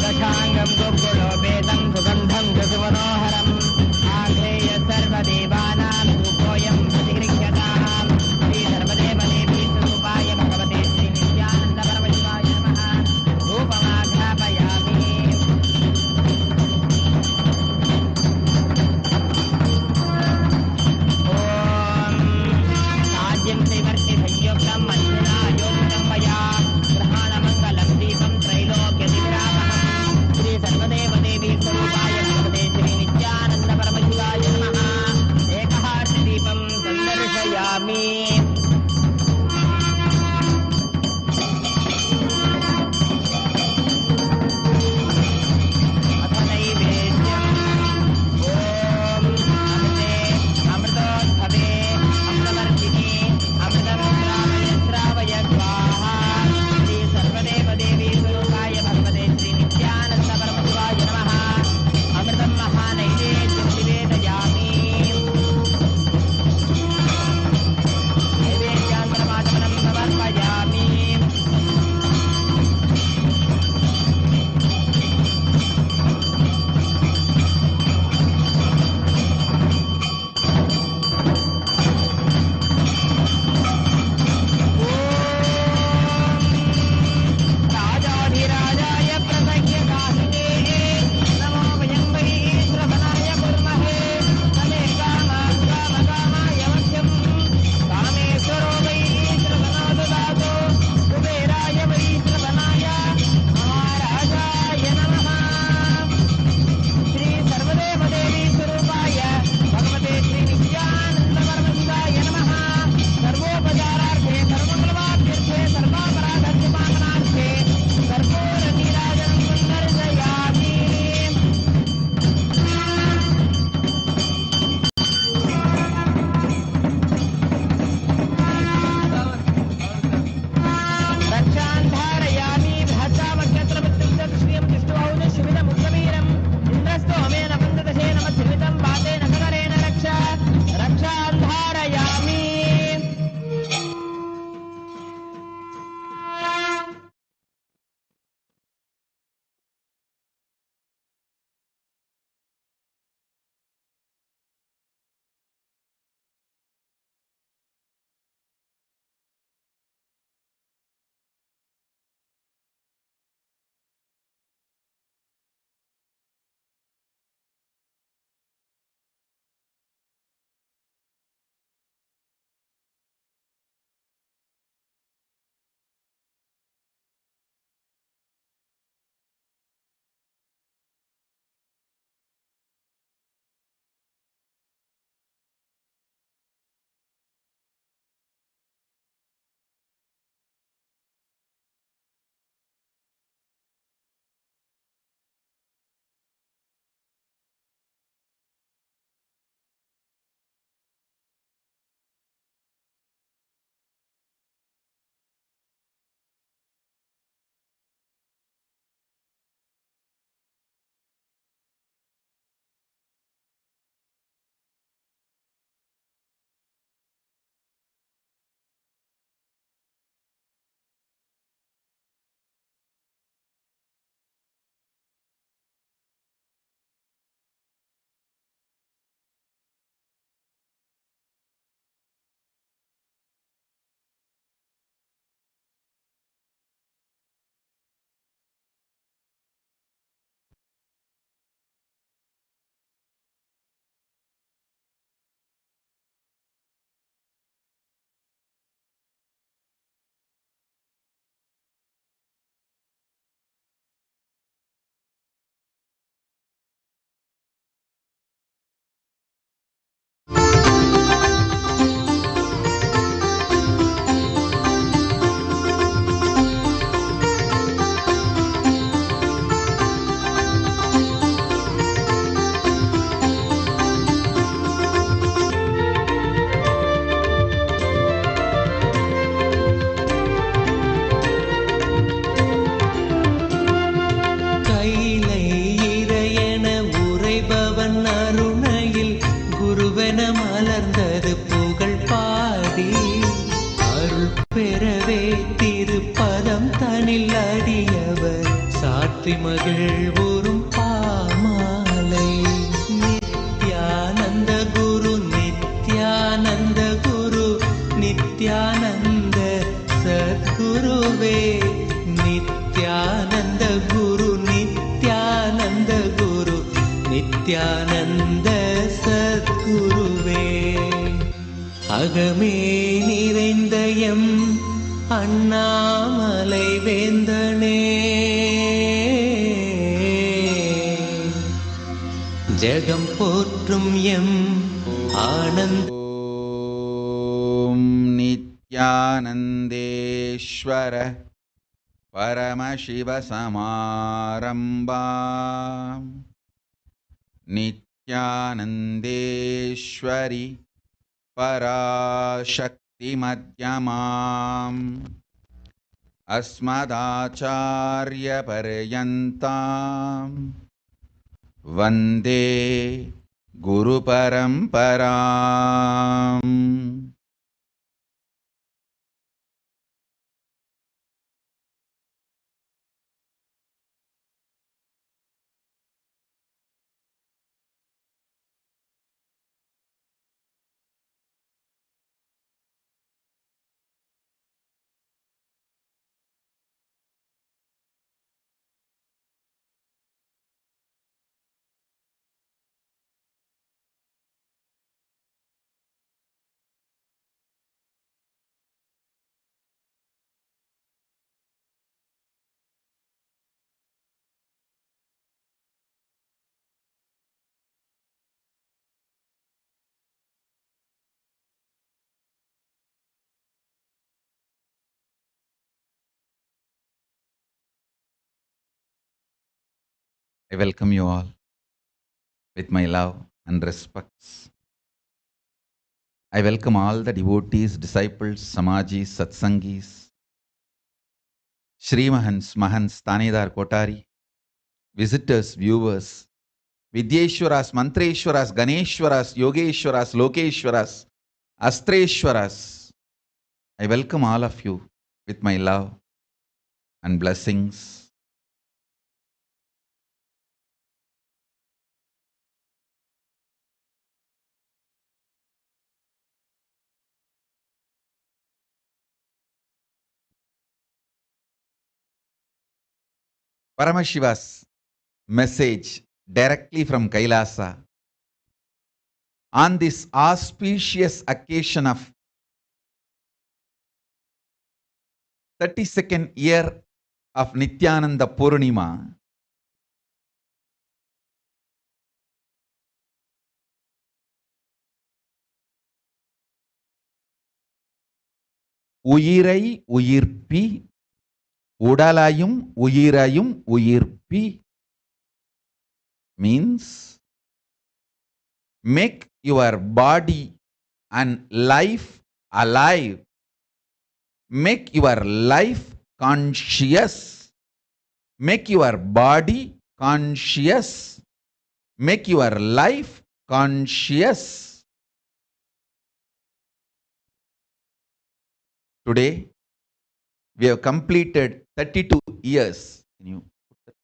दशाङ्गं गोकुलोपेतं सुगन्धं जसुमनोहरम् आग्नेय सर्वदेवानां रूपोऽयं प्रतिगृह्यताम् श्रीधर्मदेवदेवीस्वरूपाय भगवते श्रीनित्यानन्दपरमशिवाय नमः. रूपमाघ्रापयामि. ॐ साज्यं श्रीमर्तिसंयुक्तं मञ्जुना योगितं मया ग्रहाण பூவென மலர்ந்தது புகழ் பாடி அருள் பெறவே திருப்பதம் தனில் அடியவர் சாற்றி மகிழ்வுறும் பாமாலை. நித்யானந்த குரு நித்யானந்த குரு நித்யானந்த சத்குருவே. நித்யானந்த குரு நித்யானந்த குரு நித்யானந்த சத்குருவே. அகமே நிறைந்த எம் அண்ணாமலை வேந்தனே, ஜெகம் போற்றும் M Ananda. Om நித்யானந்தேஸ்வர Paramasiva சமாரம்பாம் நித்யானந்தேஸ்வரி Parasakthi மத்யமாம் அஸ்மதாச்சார்ய பர்யந்தாம் Vande Guru பரம்பராம். I welcome you all with my love and respects. I welcome all the devotees, disciples, samajis, satsangis, Shrimahans, Mahans, Tanedar, Kotari, visitors, viewers, Vidyeshwaras, Mantreshwaras, Ganeshwaras, Yogeshwaras, Lokeshwaras, Astreshwaras. I welcome all of you with my love and blessings. Paramashiva's message directly from Kailasa on this auspicious occasion of 32nd year of Nithyananda Purnima. Uyirai uyirpi, udalayum uyirayum uyirpi means make your body and life alive. Make your life conscious. Make your body conscious. Make your life conscious. Today, we have completed 32 years. Can you put that?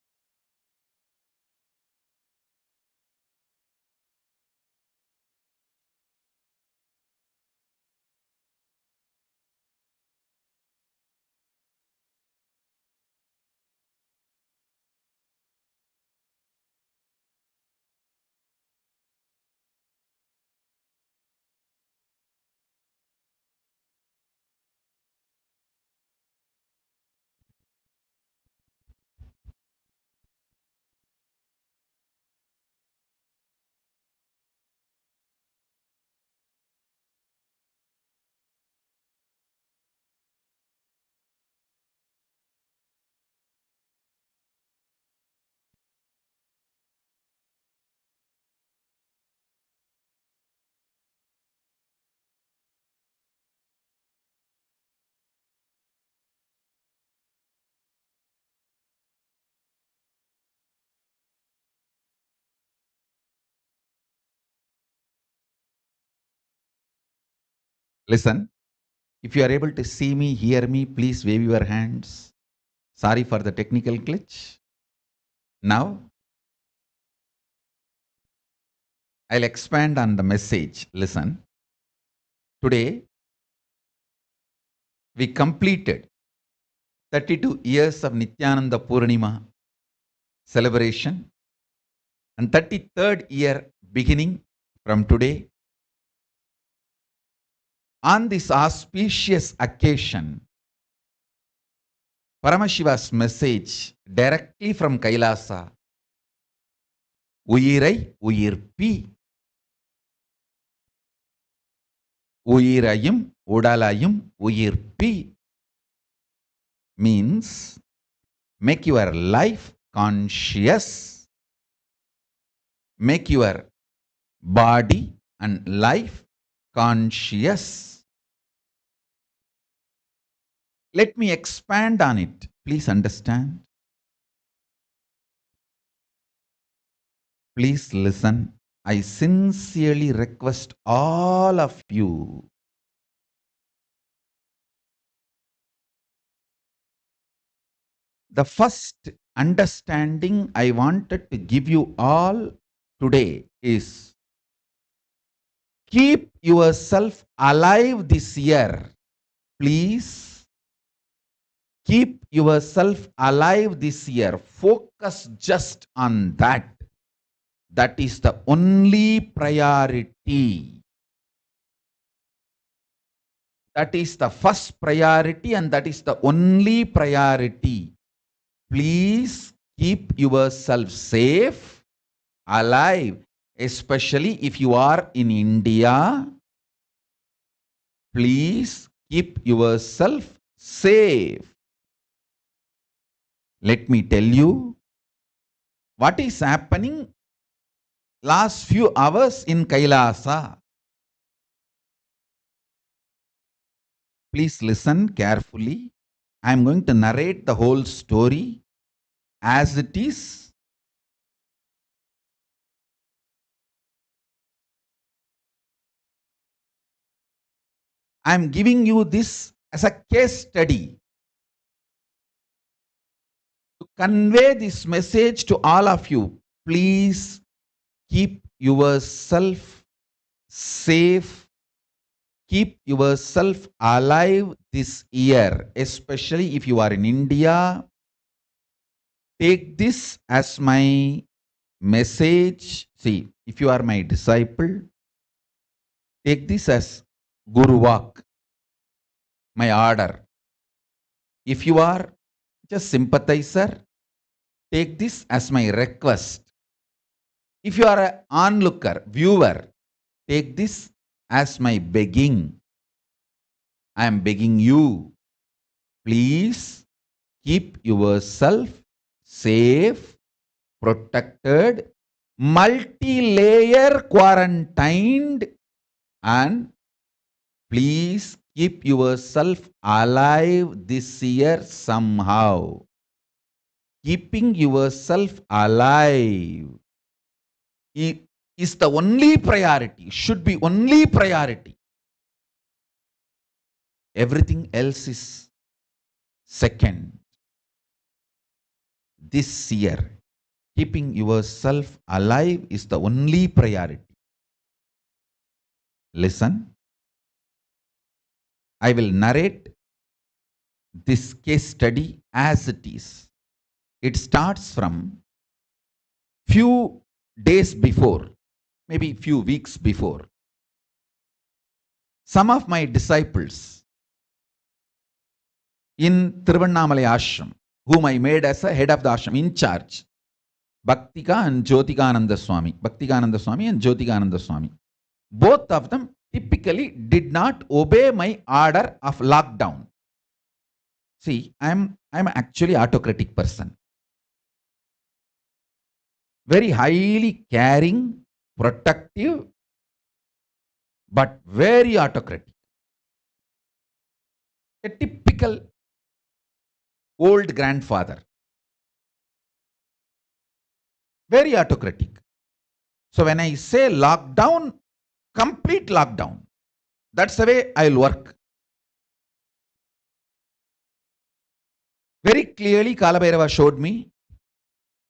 Listen, if you are able to see me, hear me, please wave your hands. Sorry for the technical glitch. Now, I'll expand on the message. Listen, today we completed 32 years of Nithyananda Purnima celebration and 33rd year beginning from today. On this auspicious occasion, Paramashiva's message directly from Kailasa, Uyirai Uyirpi, Uyirayum Udalayum Uyirpi, means make your life conscious, make your body and life conscious. Let me expand on it. Please understand. Please listen. I sincerely request all of you, the first understanding I wanted to give you all today is keep yourself alive this year. Please keep yourself alive this year. Focus just on that. That is the only priority. That is the first priority and that is the only priority. Please keep yourself safe, alive, especially if you are in India. Please keep yourself safe. Let me tell you what is happening last few hours in Kailasa. Please listen carefully. I am going to narrate the whole story as it is. I am giving you this as a case study to convey this message to all of you. Please keep yourself safe. Keep yourself alive this year, especially if you are in India. Take this as my message. See, if you are my disciple, take this as Guru Vak, my order. If you are just sympathizer, take this as my request. If you are an onlooker, viewer, take this as my begging. I am begging you, please keep yourself safe, protected, multi-layer quarantined, and please keep yourself alive this year somehow. Keeping yourself alive is the only priority, should be only priority. Everything else is second. This year, keeping yourself alive is the only priority. Listen, I will narrate this case study as it is. It starts from few days before, maybe few weeks before. Some of my disciples in Tiruvannamalai ashram, whom I made as a head of the ashram, in charge, Bhaktika and Jyotikananda Swami. Bhaktikananda Swami and Jyotikananda Swami. Both of them typically did not obey my order of lockdown. See, I'm actually autocratic person. Very highly caring, protective, but very autocratic. A typical old grandfather. Very autocratic. So when I say lockdown, complete lockdown. That's the way I'll work. Very clearly, Kalabhairava showed me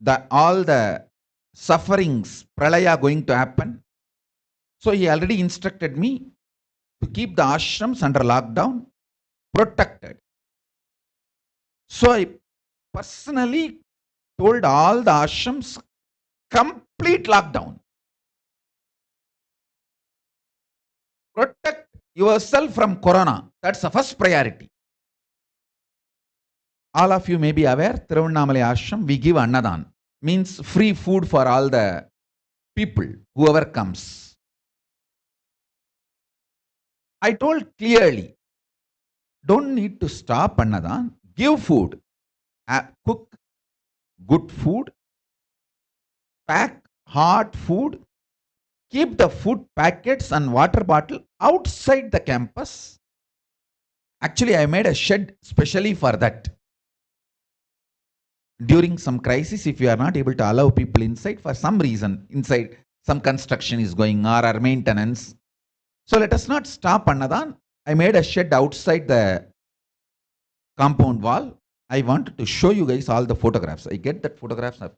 that all the sufferings, pralaya going to happen. So he already instructed me to keep the ashrams under lockdown, protected. So I personally told all the ashrams, complete lockdown. Protect yourself from corona. That's the first priority. All of you may be aware, Tiruvannamalai ashram, we give annadan. Means free food for all the people, whoever comes. I told clearly, don't need to stop annadan. Give food. Cook good food. Pack hot food. Keep the food packets and water bottle outside the campus. Actually, I made a shed specially for that. During some crisis, if you are not able to allow people inside for some reason, inside some construction is going on or maintenance. So let us not stop annadan. I made a shed outside the compound wall. I wanted to show you guys all the photographs. I get that photographs up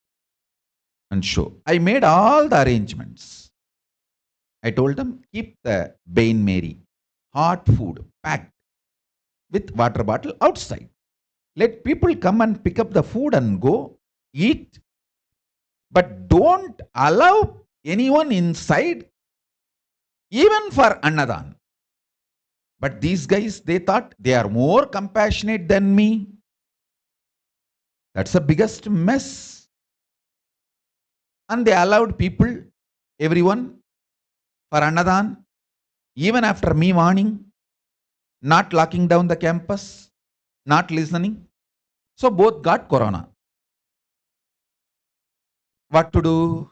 and show. I made all the arrangements. I told them, keep the Bain Mary, hot food packed with water bottle outside. Let people come and pick up the food and go eat. But don't allow anyone inside, even for annadan. But these guys, they thought they are more compassionate than me. That's the biggest mess. And they allowed people, everyone, for annadan, even after me warning, not locking down the campus, not listening. So both got corona. What to do?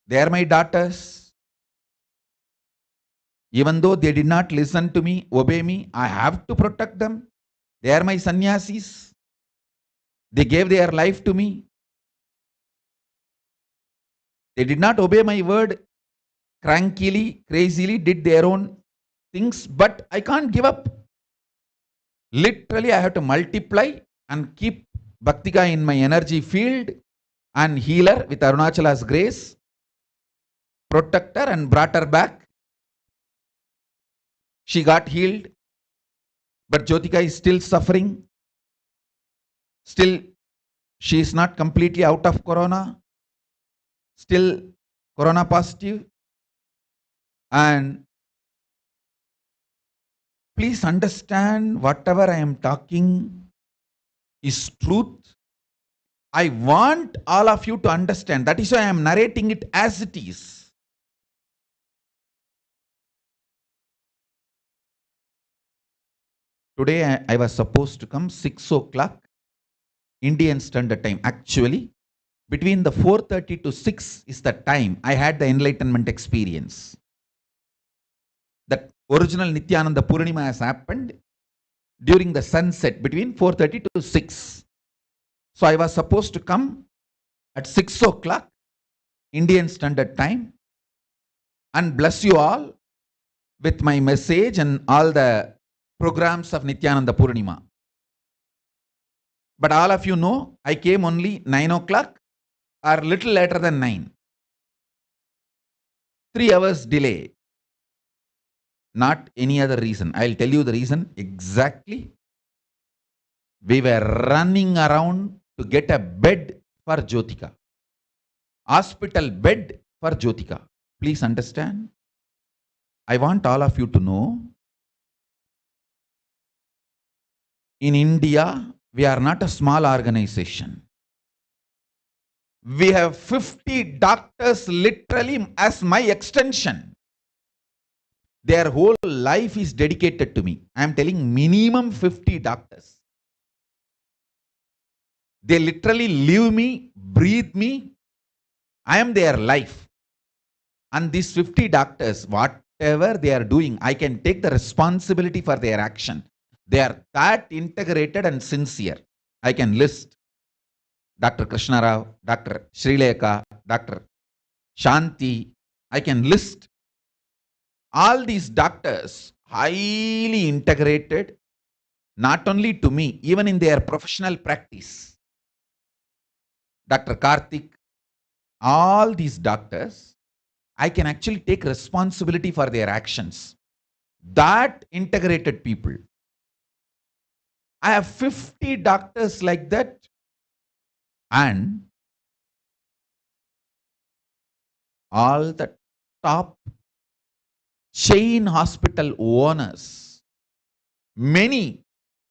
They are my daughters. Even though they did not listen to me, obey me, I have to protect them. They are my sannyasis. They gave their life to me. They did not obey my word, crankily, crazily, did their own things, but I can't give up. Literally, I have to multiply and keep Bhaktika in my energy field and heal her with Arunachala's grace, protect her and brought her back. She got healed, but Jyotika is still suffering. Still, she is not completely out of corona. Still corona positive. And please understand, whatever I am talking is truth. I want all of you to understand. That is why I am narrating it as it is. Today I was supposed to come 6 o'clock Indian Standard Time. Actually, between the 4:30 to 6 is the time I had the enlightenment experience. That original Nithyananda Purnima has happened during the sunset between 4:30 to 6. So I was supposed to come at 6 o'clock Indian Standard Time and bless you all with my message and all the programs of Nithyananda Purnima. But all of you know, I came only 9 o'clock or little later than 9. 3 hours delay. Not any other reason. I'll tell you the reason exactly. We were running around to get a bed for Jyotika. Hospital bed for Jyotika. Please understand. I want all of you to know, in India, we are not a small organization. We have 50 doctors literally as my extension. Their whole life is dedicated to me. I am telling minimum 50 doctors. They literally live me, breathe me. I am their life. And these 50 doctors, whatever they are doing, I can take the responsibility for their action. They are that integrated and sincere. I can list Dr. Krishna Rao, Dr. Srilekha, Dr. Shanti. I can list all these doctors, highly integrated, not only to me, even in their professional practice. Dr. Karthik, all these doctors, I can actually take responsibility for their actions. That integrated people. I have 50 doctors like that, and all the top chain hospital owners, many,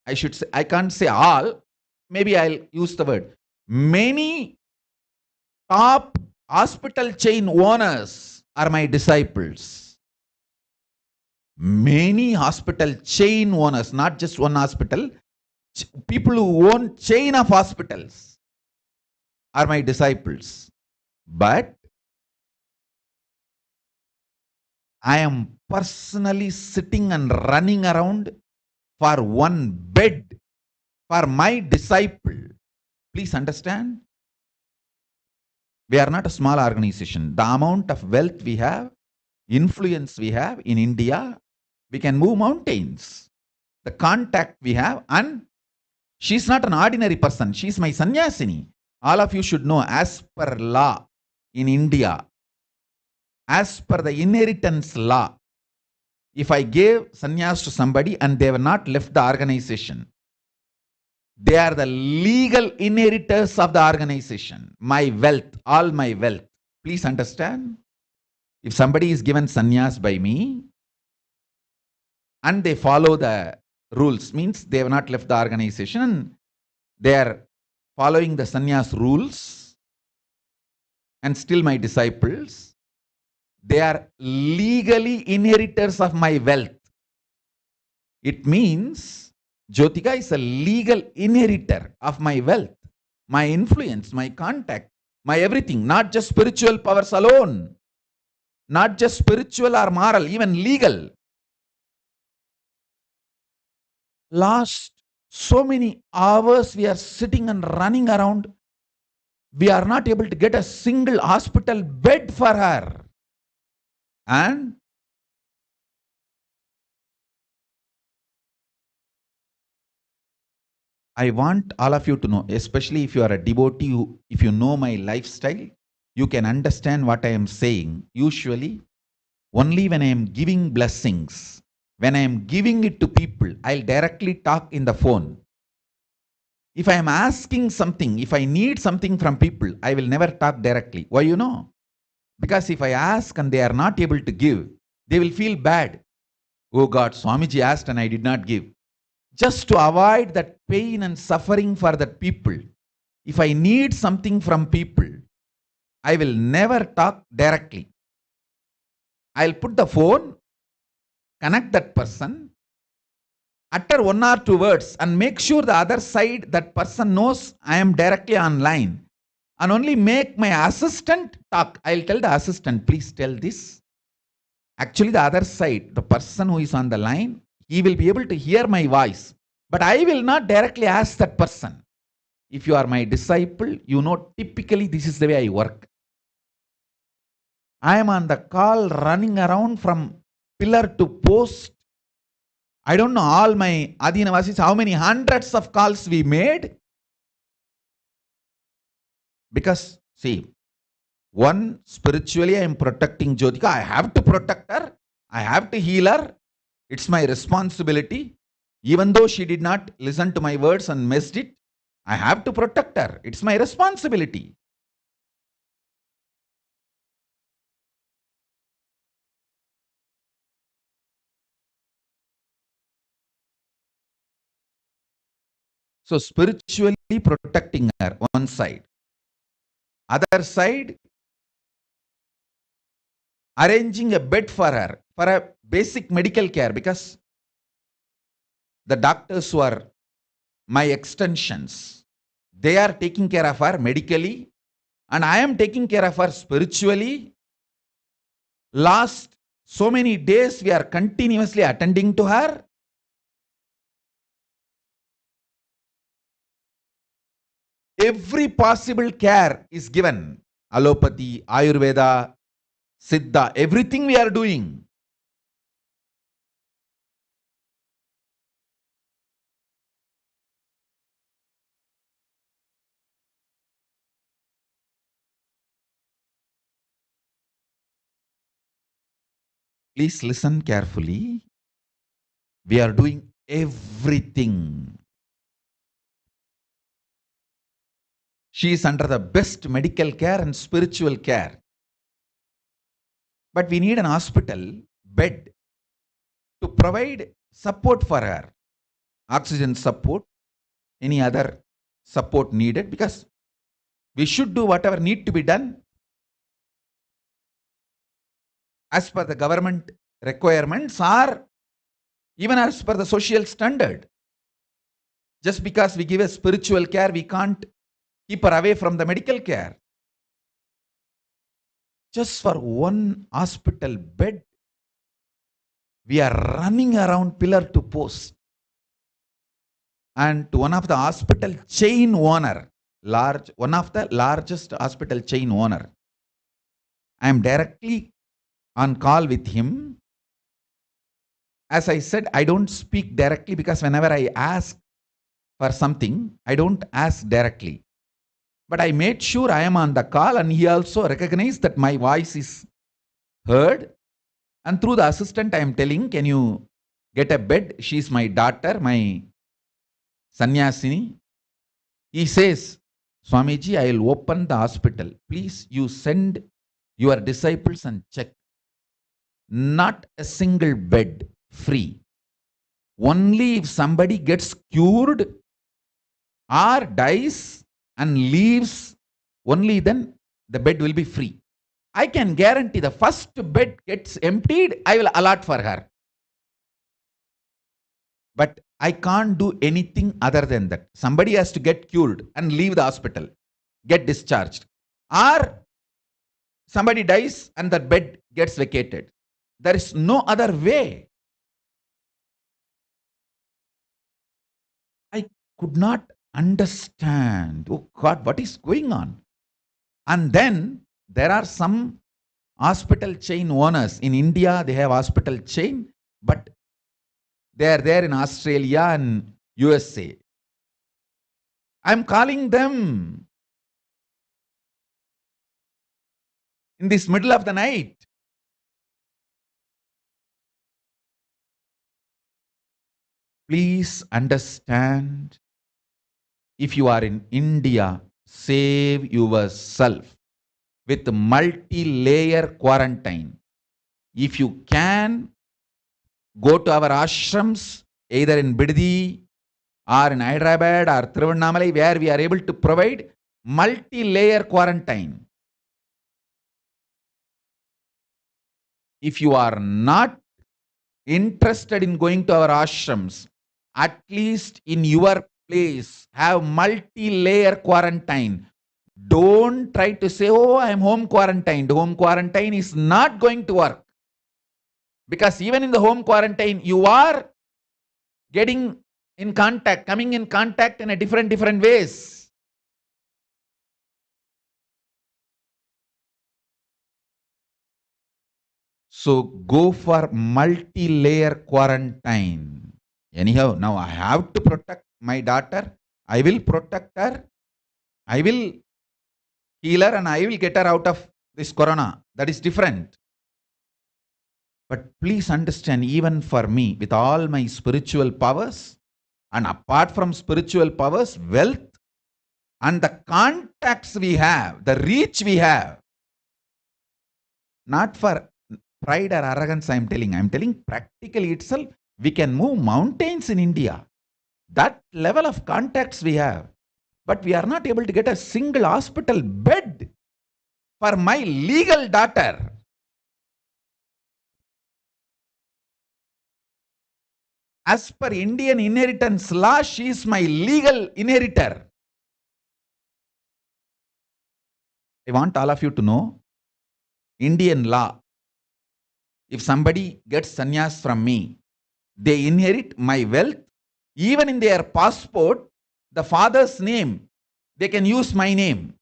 I should say, I can't say all, maybe I'll use the word, many top hospital chain owners are my disciples. Many hospital chain owners, not just one hospital, people who own chain of hospitals are my disciples. But I am personally sitting and running around for one bed for my disciple. Please understand, we are not a small organization. The amount of wealth we have, influence we have in India, we can move mountains. The contact we have, and she's not an ordinary person. She's my sannyasini. All of you should know, as per law in India, as per the inheritance law, if I gave sannyas to somebody and they have not left the organization, they are the legal inheritors of the organization. My wealth, all my wealth. Please understand. If somebody is given sannyas by me and they follow the rules, means they have not left the organization, they are following the sannyas rules and still my disciples, they are legally inheritors of my wealth. It means Jyotika is a legal inheritor of my wealth, my influence, my contact, my everything, not just spiritual powers alone, not just spiritual or moral, even legal. Last so many hours we are sitting and running around. We are not able to get a single hospital bed for her. And I want all of you to know, especially if you are a devotee, if you know my lifestyle, you can understand what I am saying. Usually, only when I am giving blessings, when I am giving it to people, I'll directly talk in the phone. If I am asking something, if I need something from people, I will never talk directly. Why you know? Because if I ask and they are not able to give, they will feel bad. Oh God, Swamiji asked and I did not give. Just to avoid that pain and suffering for that people, if I need something from people, I will never talk directly. I'll put the phone, connect that person, utter one or two words and make sure the other side, that person knows I am directly online, and only make my assistant talk. I'll tell the assistant, please tell this. Actually, the other side, the person who is on the line, he will be able to hear my voice. But I will not directly ask that person. If you are my disciple, you know typically this is the way I work. I am on the call running around from pillar to post. I don't know all my Adinavasis, how many hundreds of calls we made. Because, see, one, spiritually I am protecting Jyotika. I have to protect her. I have to heal her. It's my responsibility. Even though she did not listen to my words and missed it, I have to protect her. It's my responsibility. So spiritually protecting her, one side. Other side, arranging a bed for her, for a basic medical care, because the doctors who are my extensions, they are taking care of her medically, and I am taking care of her spiritually. Last so many days we are continuously attending to her. Every possible care is given. Allopathy, Ayurveda, Siddha, everything we are doing. Please listen carefully. We are doing everything. She is under the best medical care and spiritual care. But we need an hospital bed to provide support for her. Oxygen support, any other support needed, because we should do whatever need to be done as per the government requirements or even as per the social standard. Just because we give a spiritual care, we can't keep her away from the medical care. Just for one hospital bed, we are running around pillar to post. And to one of the hospital chain owner, one of the largest hospital chain owner, I am directly on call with him. As I said, I don't speak directly because whenever I ask for something, I don't ask directly. But I made sure I am on the call, and he also recognized that my voice is heard. And through the assistant, I am telling, can you get a bed? She is my daughter, my sannyasini. He says, Swamiji, I will open the hospital. Please, you send your disciples and check. Not a single bed free. Only if somebody gets cured or dies and leaves, only then the bed will be free. I can guarantee the first bed gets emptied, I will allot for her. But I can't do anything other than that. Somebody has to get cured and leave the hospital, get discharged. Or somebody dies and the bed gets vacated. There is no other way. I could not understand, oh God, what is going on? And then there are some hospital chain owners. In India, they have hospital chain, but they are there in Australia and USA. I'm calling them in this middle of the night. Please understand, if you are in India, save yourself with multi-layer quarantine. If you can, go to our ashrams, either in Biddi or in Hyderabad or Tiruvannamalai, where we are able to provide multi-layer quarantine. If you are not interested in going to our ashrams, at least in your place, have multi-layer quarantine. Don't try to say, oh, I am home quarantined. Home quarantine is not going to work. Because even in the home quarantine, you are getting in contact, coming in contact in a different ways. So go for multi-layer quarantine. Anyhow, now I have to protect my daughter. I will protect her. I will heal her and I will get her out of this corona. That is different. But please understand, even for me, with all my spiritual powers, and apart from spiritual powers, wealth, and the contacts we have, the reach we have, not for pride or arrogance, I'm telling practically itself, we can move mountains in India. That level of contacts we have. But we are not able to get a single hospital bed for my legal daughter. As per Indian inheritance law, she is my legal inheritor. I want all of you to know, Indian law, if somebody gets sannyas from me, they inherit my wealth. Even in their passport, the father's name, they can use my name.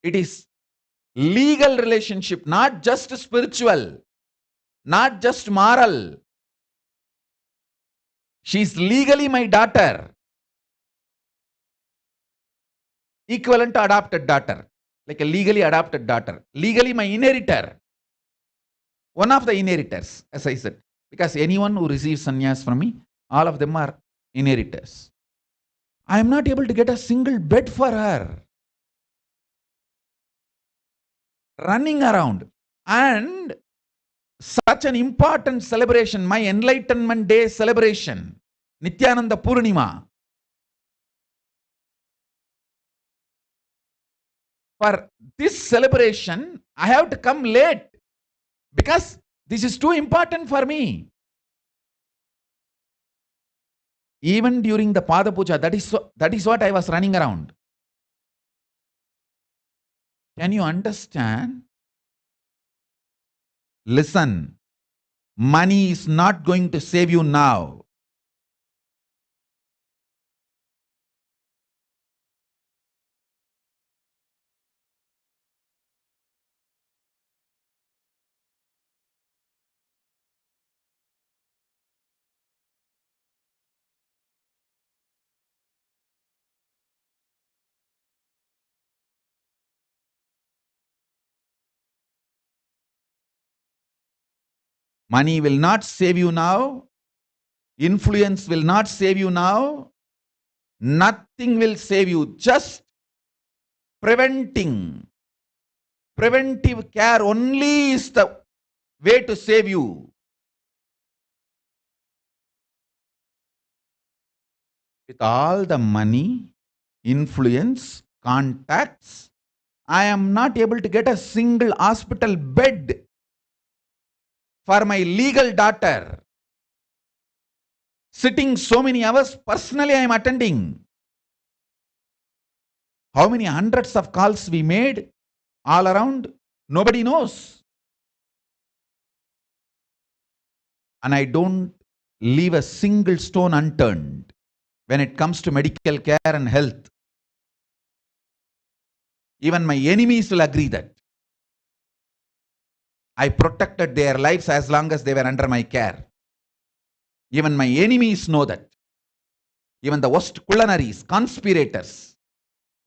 It is legal relationship, not just spiritual, not just moral. She is legally my daughter, equivalent to adopted daughter. like a legally adopted daughter. Legally my inheritor. One of the inheritors, as I said. Because anyone who receives sannyas from me, all of them are inheritors. I am not able to get a single bed for her. Running around. And such an important celebration, my Enlightenment Day celebration, Nithyananda Purnima. For this celebration, I have to come late because this is too important for me. Even during the Pada Puja, that is what I was running around. Can you understand? Listen, money is not going to save you now. Money will not save you now. Influence will not save you now. Nothing will save you. Just preventive care only is the way to save you. With all the money, influence, contacts, I am not able to get a single hospital bed for my legal daughter. Sitting so many hours, personally I am attending. How many hundreds of calls we made all around? Nobody knows. And I don't leave a single stone unturned when it comes to medical care and health. Even my enemies will agree that I protected their lives as long as they were under my care. Even my enemies know that. Even the worst culanaries, conspirators,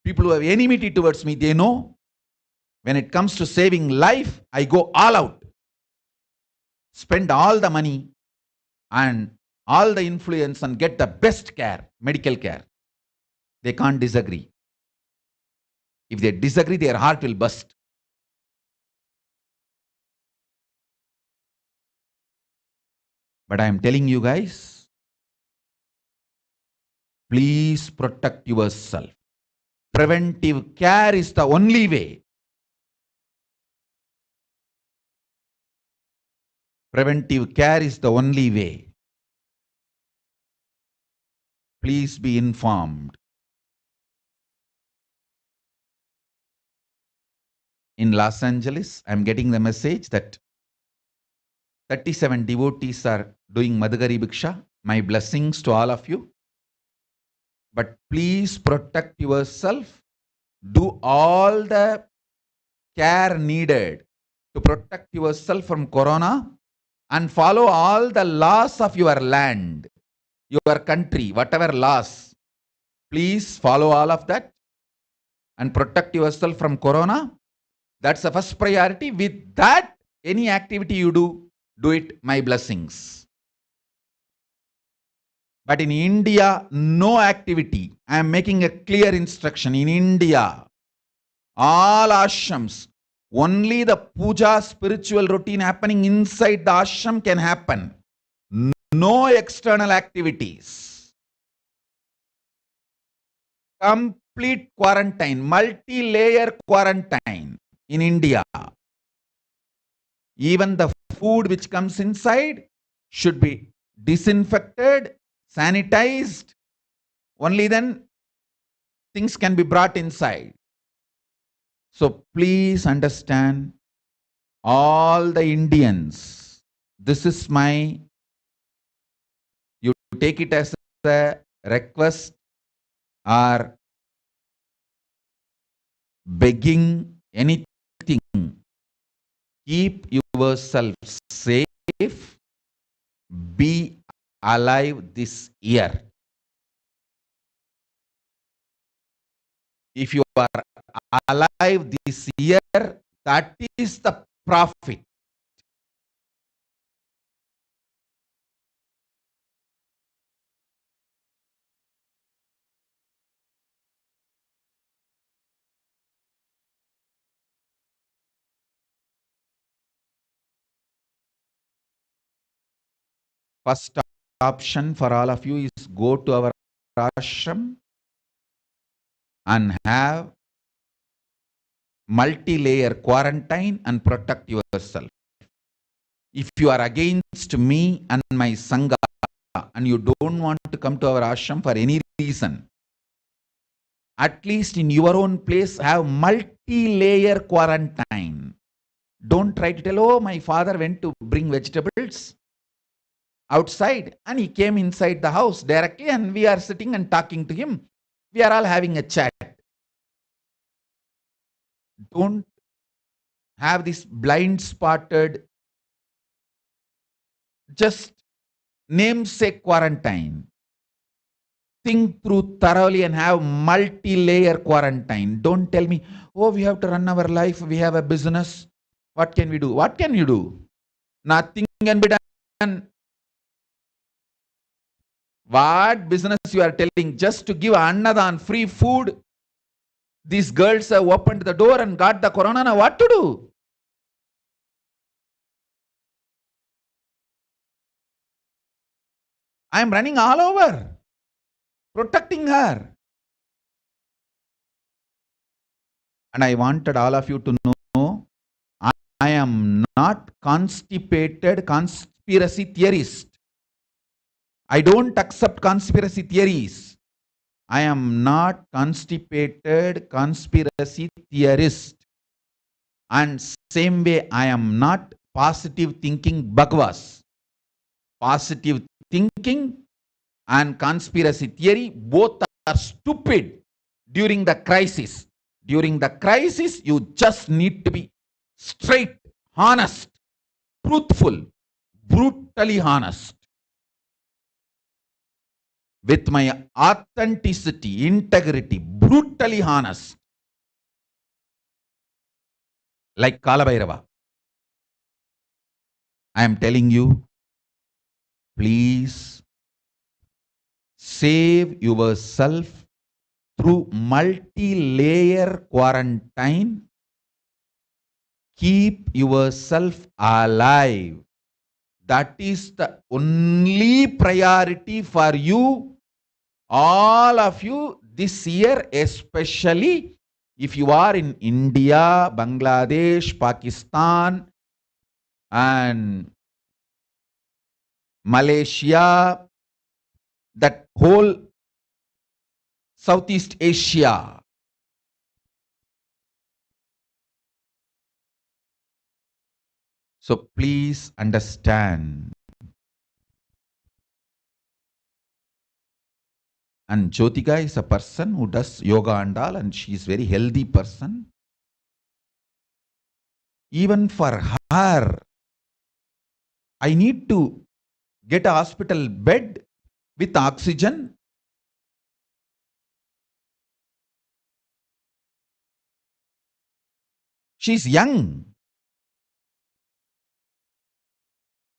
people who have enmity towards me, they know when it comes to saving life, I go all out. Spend all the money and all the influence and get the best care, medical care. They can't disagree. If they disagree, their heart will burst. But I am telling you guys, please protect yourself. Preventive care is the only way. Preventive care is the only way. Please be informed. In Los Angeles, I am getting the message that 37 devotees are doing Madhugari Bhiksha. My blessings to all of you. But please protect yourself. Do all the care needed to protect yourself from corona and follow all the laws of your land, your country, whatever laws. Please follow all of that and protect yourself from corona. That's the first priority. With that, any activity you do it, my blessings. But in India, no activity. I am making a clear instruction. In India, all ashrams, only the puja spiritual routine happening inside the ashram can happen. No external activities. Complete quarantine, multi-layer quarantine in India. Even the food which comes inside should be disinfected, sanitized. Only then things can be brought inside. So please understand, all the Indians, this is my, you take it as a request or begging, anything. Keep yourself safe. Be alive this year. If you are alive this year, that is the profit. First option for all of you is go to our ashram and have multi-layer quarantine and protect yourself. If you are against me and my Sangha and you don't want to come to our ashram for any reason, at least in your own place have multi-layer quarantine. Don't try to tell, oh, my father went to bring vegetables outside and he came inside the house directly and we are sitting and talking to him. We are all having a chat. Don't have this blind-spotted, just namesake quarantine. Think through thoroughly and have multi-layer quarantine. Don't tell me, oh, we have to run our life, we have a business. What can we do? What can you do? Nothing can be done. What business you are telling? Just to give annadan, free food. These girls have opened the door and got the corona. Now what to do? I am running all over, protecting her. And I wanted all of you to know, I am not constipated conspiracy theorist. I don't accept conspiracy theories. I am not constipated conspiracy theorist. And same way, I am not positive thinking Bhagwas. Positive thinking and conspiracy theory, both are stupid during the crisis. During the crisis, you just need to be straight, honest, truthful, brutally honest. With my authenticity, integrity, brutally honest. Like Kalabhairava. I am telling you, please save yourself through multi-layer quarantine. Keep yourself alive. That is the only priority for you, all of you, this year, especially if you are in India, Bangladesh, Pakistan, and Malaysia, that whole Southeast Asia. So please understand. And Jyotika is a person who does yoga and all, and she is a very healthy person. Even for her, I need to get a hospital bed with oxygen. She's young.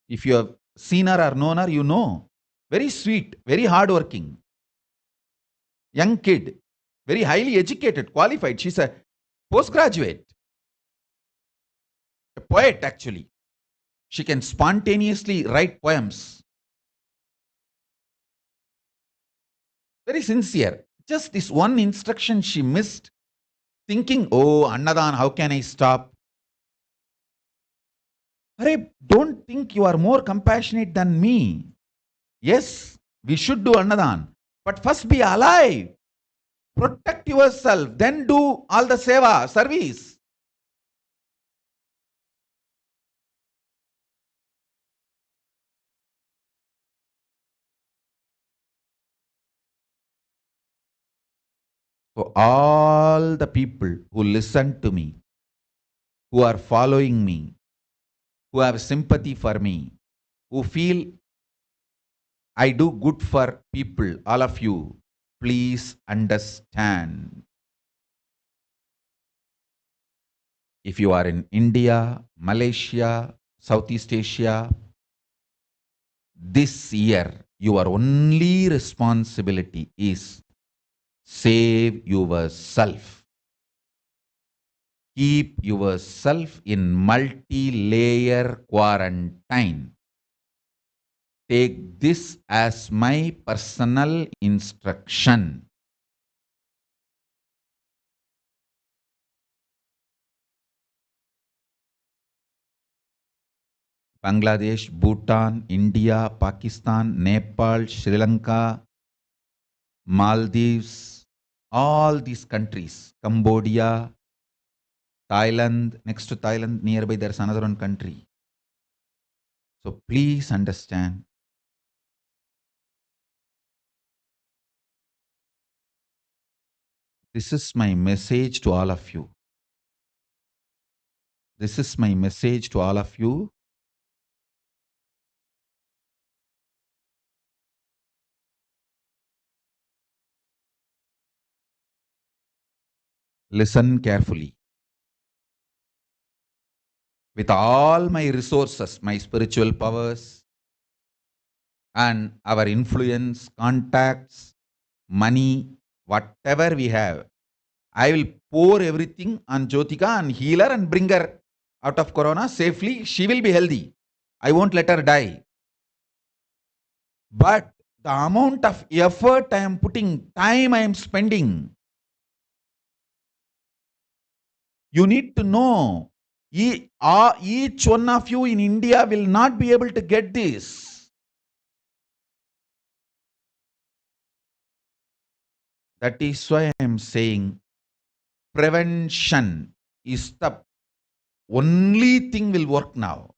If you have seen her or known her, you know. Very sweet, very hardworking. Young kid, very highly educated, qualified. She's a postgraduate. A poet, actually. She can spontaneously write poems. Very sincere. Just this one instruction she missed, thinking, oh, Annadan, how can I stop? Arey, don't think you are more compassionate than me. Yes, we should do Annadan. But first be alive. Protect yourself. Then do all the seva, service. So all the people who listen to me, who are following me, who have sympathy for me, who feel I do good for people, all of you, please understand. If you are in India, Malaysia, Southeast Asia, this year, your only responsibility is save yourself. Keep yourself in multi-layer quarantine. Take this as my personal instruction. Bangladesh, Bhutan, India, Pakistan, Nepal, Sri Lanka, Maldives, all these countries, Cambodia, Thailand, next to Thailand, nearby there's another one country. So please understand, this is my message to all of you. This is my message to all of you. Listen carefully. With all my resources, my spiritual powers, and our influence, contacts, money, whatever we have, I will pour everything on Jyotika and heal her and bring her out of Corona safely. She will be healthy. I won't let her die. But the amount of effort I am putting, time I am spending, you need to know, each one of you in India will not be able to get this. That is why I am saying prevention is the only thing will work now.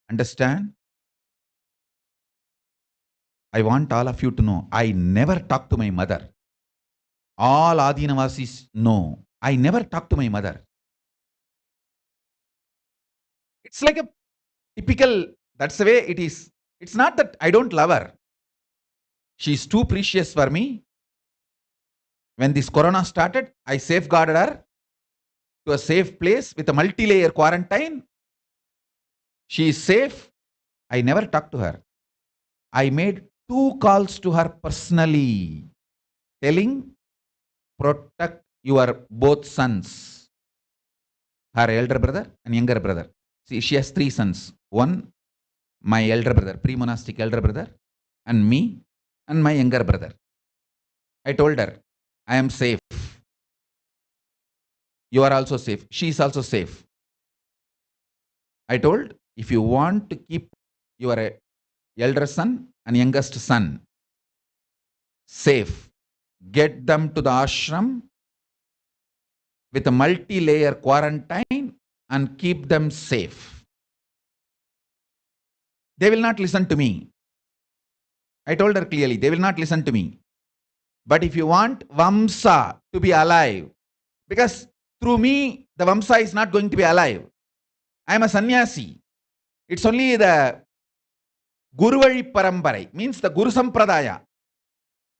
Understand? I want all of you to know, I never talk to my mother. All Adinavasis know, I never talk to my mother. It's like a typical, that's the way it is. It's not that I don't love her. She's too precious for me. When this Corona started, I safeguarded her to a safe place with a multi-layer quarantine. She is safe. I never talked to her. I made 2 calls to her personally, telling, protect your both sons, her elder brother and younger brother. See, she has 3 sons. One, my elder brother, pre-monastic elder brother, and me, and my younger brother. I told her, I am safe. You are also safe. She is also safe. I told, if you want to keep your elder son and youngest son safe, get them to the ashram with a multi-layer quarantine and keep them safe. They will not listen to me. I told her clearly, they will not listen to me. But if you want Vamsa to be alive, because through me, the Vamsa is not going to be alive. I am a sannyasi. It's only the Guruvari Parambarai, means the Guru Sampradaya,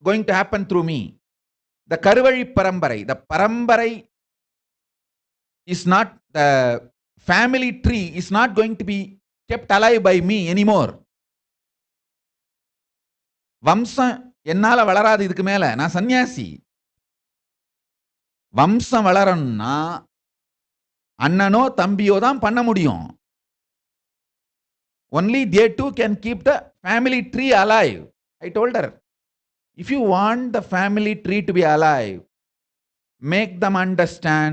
going to happen through me. The Karuvari Parambarai, the Parambarai is not, the family tree is not going to be kept alive by me anymore. Vamsa என்னால வளராது இதுக்கு மேல, நான் சன்னியாசி. வம்சம் வளரணும்னா அண்ணனோ தம்பியோ தான் பண்ண முடியும். Only they two can keep the family tree alive. I told her, if you want the family tree to be alive, make them understand,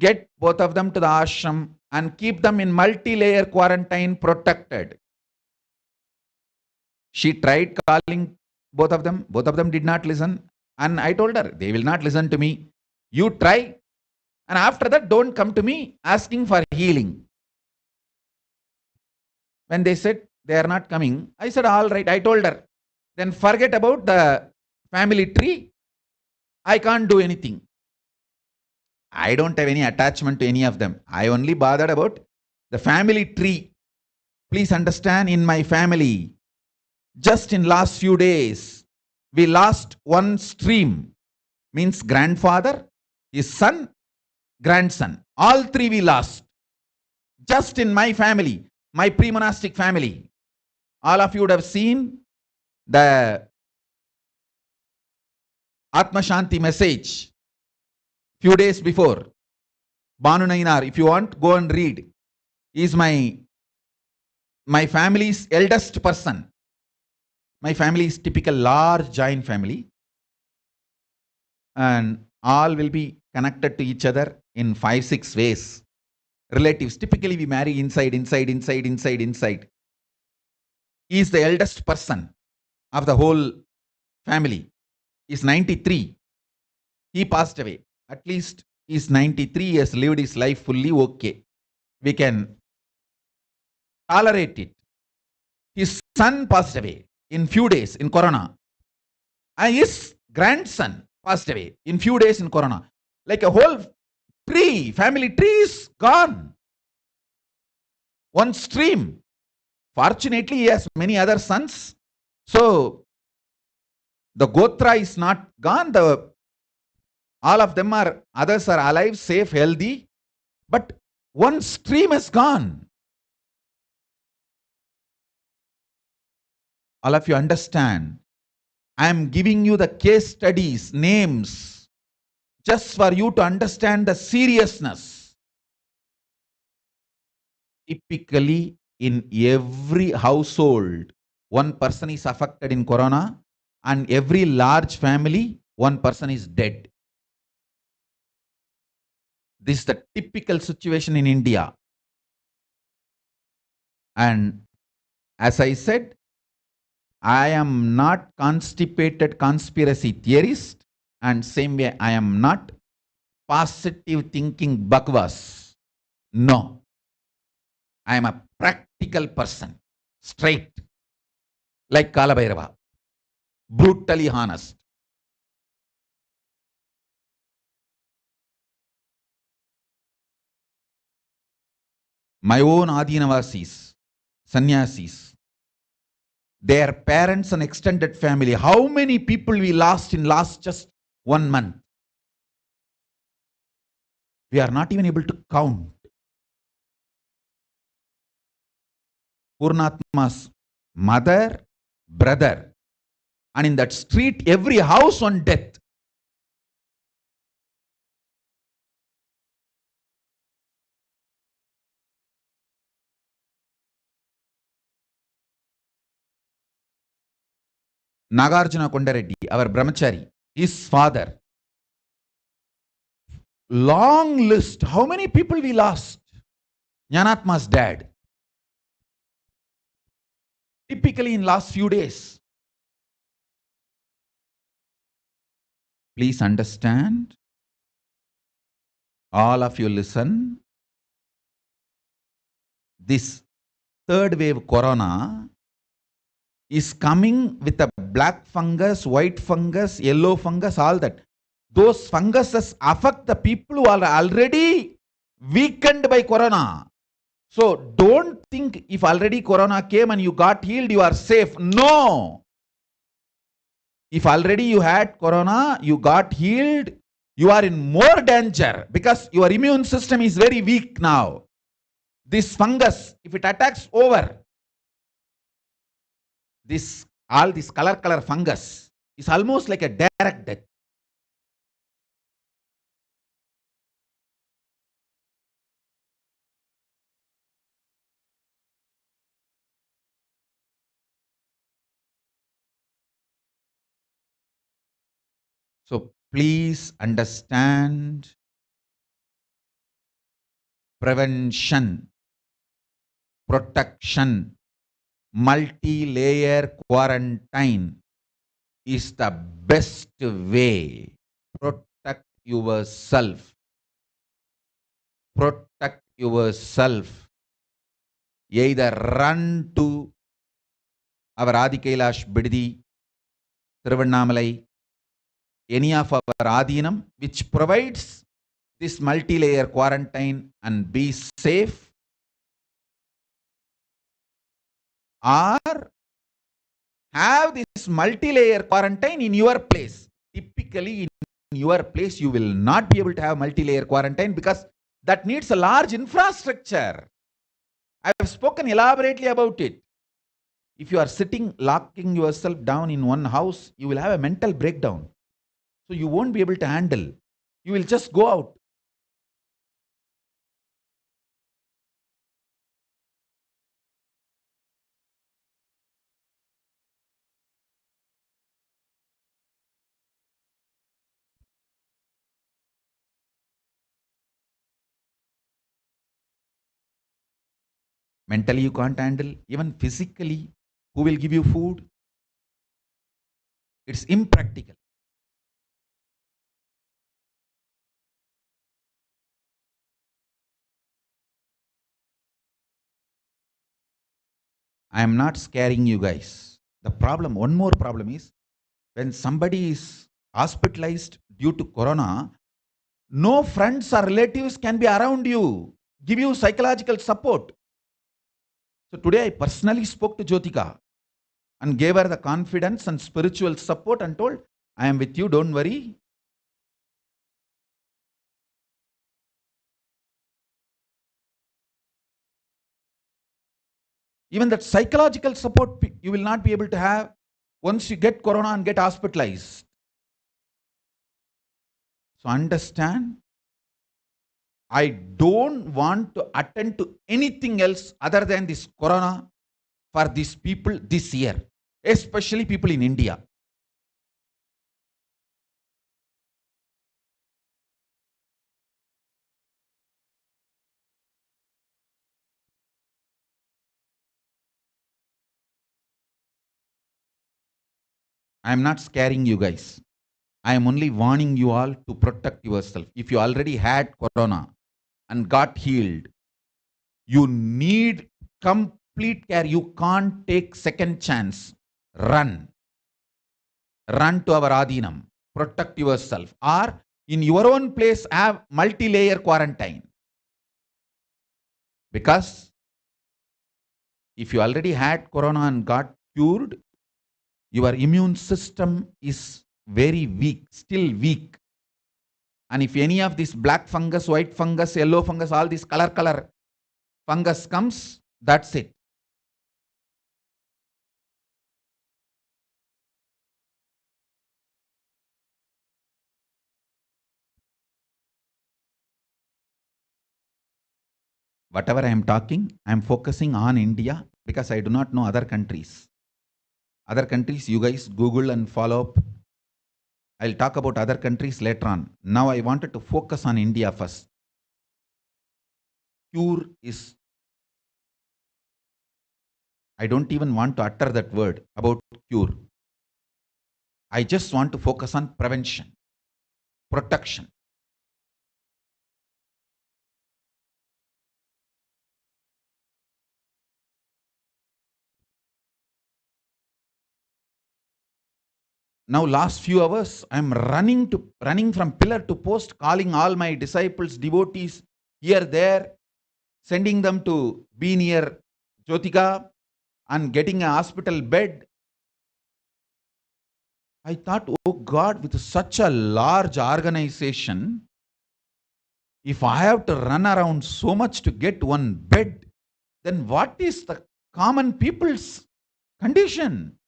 get both of them to the ashram and keep them in multi-layer quarantine protected. She tried calling both of them did not listen. And I told her, they will not listen to me. You try, and after that, don't come to me asking for healing. When they said they are not coming, I said, all right. I told her, then forget about the family tree. I can't do anything. I don't have any attachment to any of them. I only bothered about the family tree. Please understand, in my family, Just in last few days, we lost one stream, means grandfather, his son, grandson. All three we lost. Just in my family, my pre-monastic family. All of you would have seen the Atma Shanti message few days before. Banu Nainar, if you want, go and read. He is my family's eldest person. My family is typical large giant family. And all will be connected to each other in 5-6 ways. Relatives, typically we marry inside. He is the eldest person of the whole family. He is 93. He passed away. At least he is 93, he has lived his life fully okay. We can tolerate it. His son passed away in few days in Corona. And his grandson passed away in few days in Corona. Like a whole tree, family tree is gone. One stream. Fortunately, he has many other sons. So, the Gotra is not gone. All of them are, others are alive, safe, healthy. But one stream is gone. All of you understand. I am giving you the case studies, names, just for you to understand the seriousness. Typically, in every household, one person is affected in Corona, and every large family, one person is dead. This is the typical situation in India. And as I said, I am not constipated conspiracy theorist, and same way I am not positive thinking bhagwas. No. I am a practical person, straight, like Kalabhairava, brutally honest. My own Adinavasis, Sannyasis, their parents and extended family, how many people we lost in last just 1 month? We are not even able to count. Purnatma's mother, brother, and in that street, every house one death. Nagarjuna Kondareddy, our brahmachari, his father. Long list. How many people we lost? Jnanatma's dad. Typically in last few days. Please understand. All of you listen. This third wave corona is coming with a black fungus, white fungus, yellow fungus, all that. Those funguses affect the people who are already weakened by corona. So don't think if already corona came and you got healed, you are safe. No. If already you had corona, you got healed, you are in more danger because your immune system is very weak now. This fungus, if it attacks over, all this color fungus is almost like a direct death. So please understand, prevention, protection, multi-layer quarantine is the best way. Protect yourself. Protect yourself. Either run to our Adi Kailash Bididi, Thiruvannamalai, any of our Adinam, which provides this multi-layer quarantine and be safe, or have this multi-layer quarantine in your place. Typically, in your place, you will not be able to have multi-layer quarantine because that needs a large infrastructure. I have spoken elaborately about it. If you are sitting, locking yourself down in one house, you will have a mental breakdown. So you won't be able to handle. You will just go out. Mentally, you can't handle. Even physically, who will give you food? It's impractical. I am not scaring you guys. The problem, one more problem is, when somebody is hospitalized due to corona, no friends or relatives can be around you, give you psychological support. So today I personally spoke to Jyotika and gave her the confidence and spiritual support and told, I am with you, don't worry. Even that psychological support you will not be able to have once you get corona and get hospitalized. So understand, I don't want to attend to anything else other than this corona for these people this year, especially people in India. I am not scaring you guys. I am only warning you all to protect yourself. If you already had corona and got healed, you need complete care. You can't take second chance. Run. Run to our Adinam. Protect yourself. Or in your own place, have multi-layer quarantine. Because if you already had corona and got cured, your immune system is very weak, still weak. And if any of this black fungus, white fungus, yellow fungus, all this color fungus comes, that's it. Whatever I am talking, I am focusing on India because I do not know other countries. Other countries, you guys Google and follow up. I'll talk about other countries later on. Now I wanted to focus on India first. Cure is, I don't even want to utter that word about cure. I just want to focus on prevention, protection. Now last few hours, I'm running from pillar to post, calling all my disciples, devotees here, there, sending them to be near Jyotika and getting a hospital bed. I thought, oh God, with such a large organization, if I have to run around so much to get one bed, then what is the common people's condition?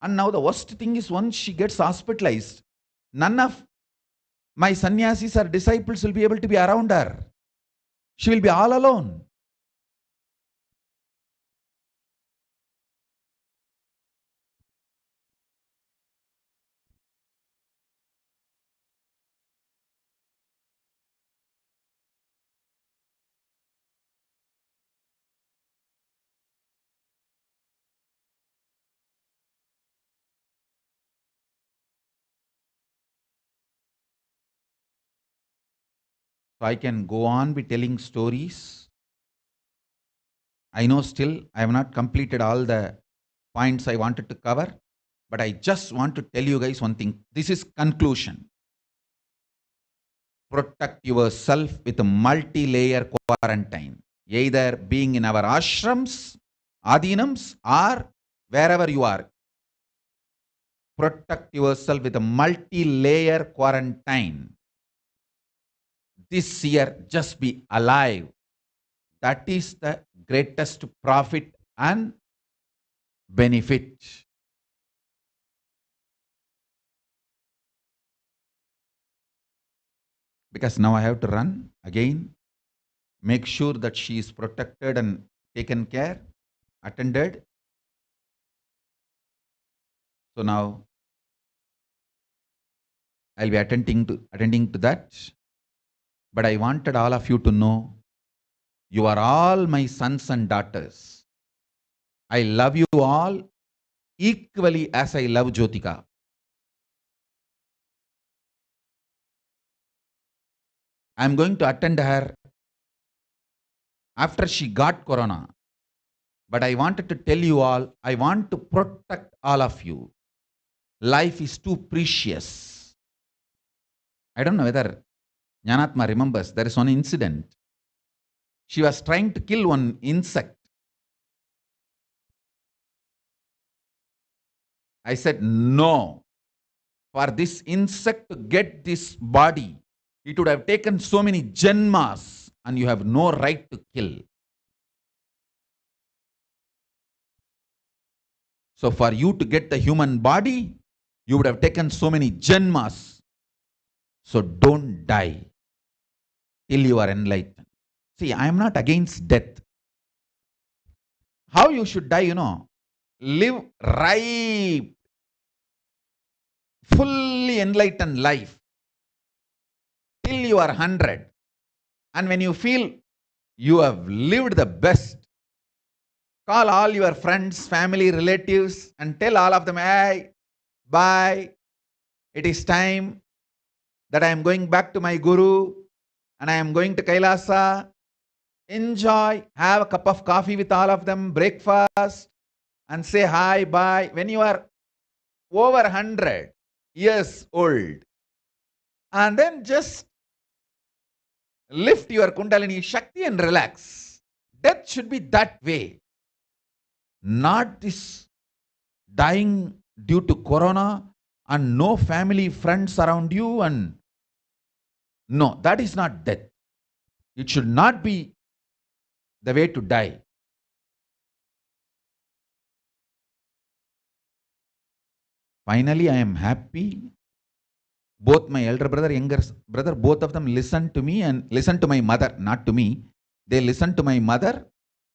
And now the worst thing is, once she gets hospitalized, none of my sannyasis or disciples will be able to be around her. She will be all alone. So I can go on be telling stories. I know still I have not completed all the points I wanted to cover, but I just want to tell you guys one thing. This is conclusion. Protect yourself with a multi-layer quarantine. either being in our ashrams, adinams, or wherever you are. Protect yourself with a multi-layer quarantine. This year, just be alive. That is the greatest profit and benefit. Because now I have to run again. Make sure that she is protected and taken care, attended. So now I'll be attending to that. But I wanted all of you to know, you are all my sons and daughters. I love you all equally as I love Jyotika. I'm going to attend her after she got corona. But I wanted to tell you all, I want to protect all of you. Life is too precious. I don't know whether Jnanatma remembers, there is one incident. She was trying to kill one insect. I said, no. For this insect to get this body, it would have taken so many janmas, and you have no right to kill. So for you to get the human body, you would have taken so many janmas. So don't die till you are enlightened. See, I am not against death. How you should die, live ripe, fully enlightened life till you are 100. And when you feel you have lived the best, call all your friends, family, relatives, and tell all of them, hey, bye. It is time that I am going back to my Guru and I am going to Kailasa. Enjoy, have a cup of coffee with all of them, breakfast, and say hi, bye. When you are over 100 years old, and then just lift your Kundalini Shakti and relax. Death should be that way. Not this dying due to corona and no family, friends around you, and no, that is not death. It should not be the way to die. Finally, I am happy. Both my elder brother, younger brother, both of them listened to me and listened to my mother, not to me. They listened to my mother,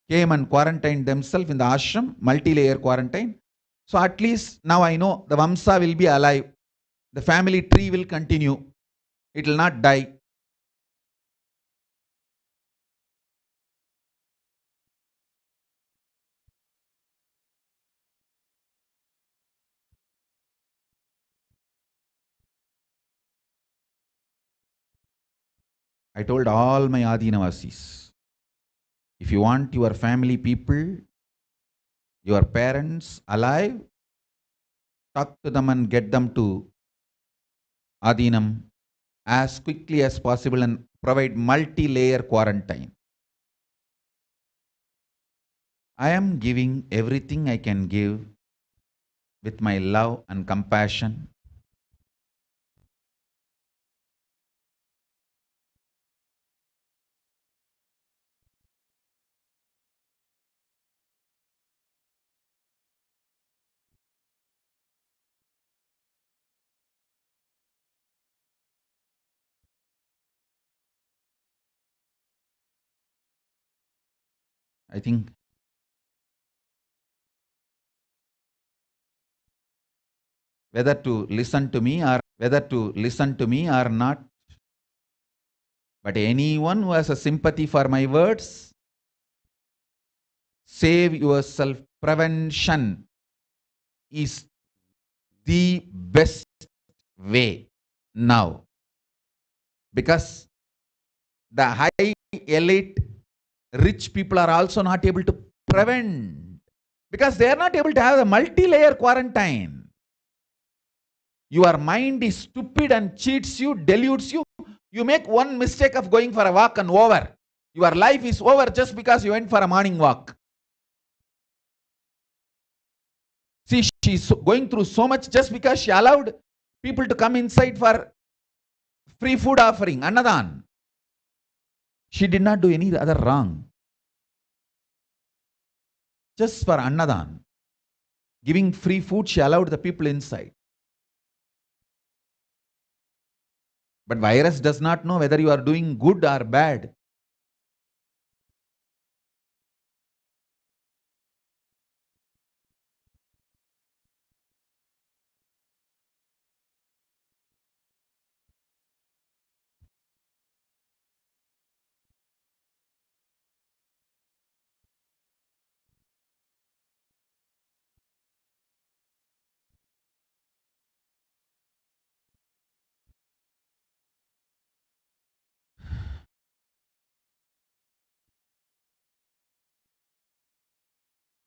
came and quarantined themselves in the ashram, multi-layer quarantine. So at least now I know the Vamsa will be alive. The family tree will continue. It will not die. I told all my Adinavasis, if you want your family people, your parents alive, talk to them and get them to Adinam as quickly as possible and provide multi-layer quarantine. I am giving everything I can give with my love and compassion. I think whether to listen to me or not, but anyone who has a sympathy for my words, save yourself. Prevention is the best way now, because the high elite rich people are also not able to prevent, because they are not able to have a multi-layer quarantine. Your mind is stupid and cheats you, deludes you. You make one mistake of going for a walk and over. Your life is over just because you went for a morning walk. See, she's going through so much just because she allowed people to come inside for free food offering, Annadan. She did not do any other wrong. Just for Annadan. Giving free food, she allowed the people inside. But virus does not know whether you are doing good or bad.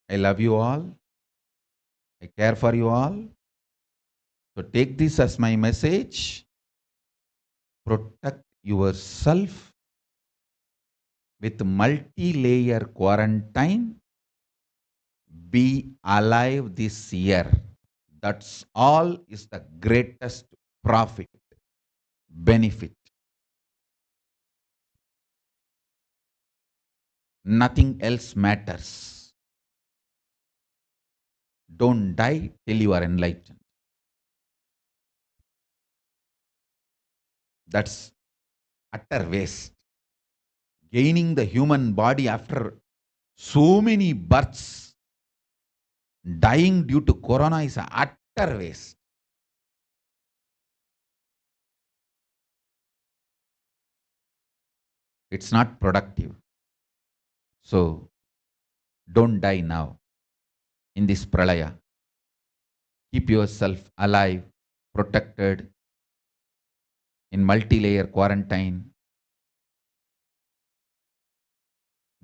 I love you all. I care for you all. So take this as my message. Protect yourself with multi-layer quarantine. Be alive this year. That's all is the greatest profit, benefit. Nothing else matters. Don't die till you are enlightened. That's utter waste. Gaining the human body after so many births, dying due to corona is an utter waste. It's not productive. So don't die now in this pralaya. Keep yourself alive, protected, in multi-layer quarantine.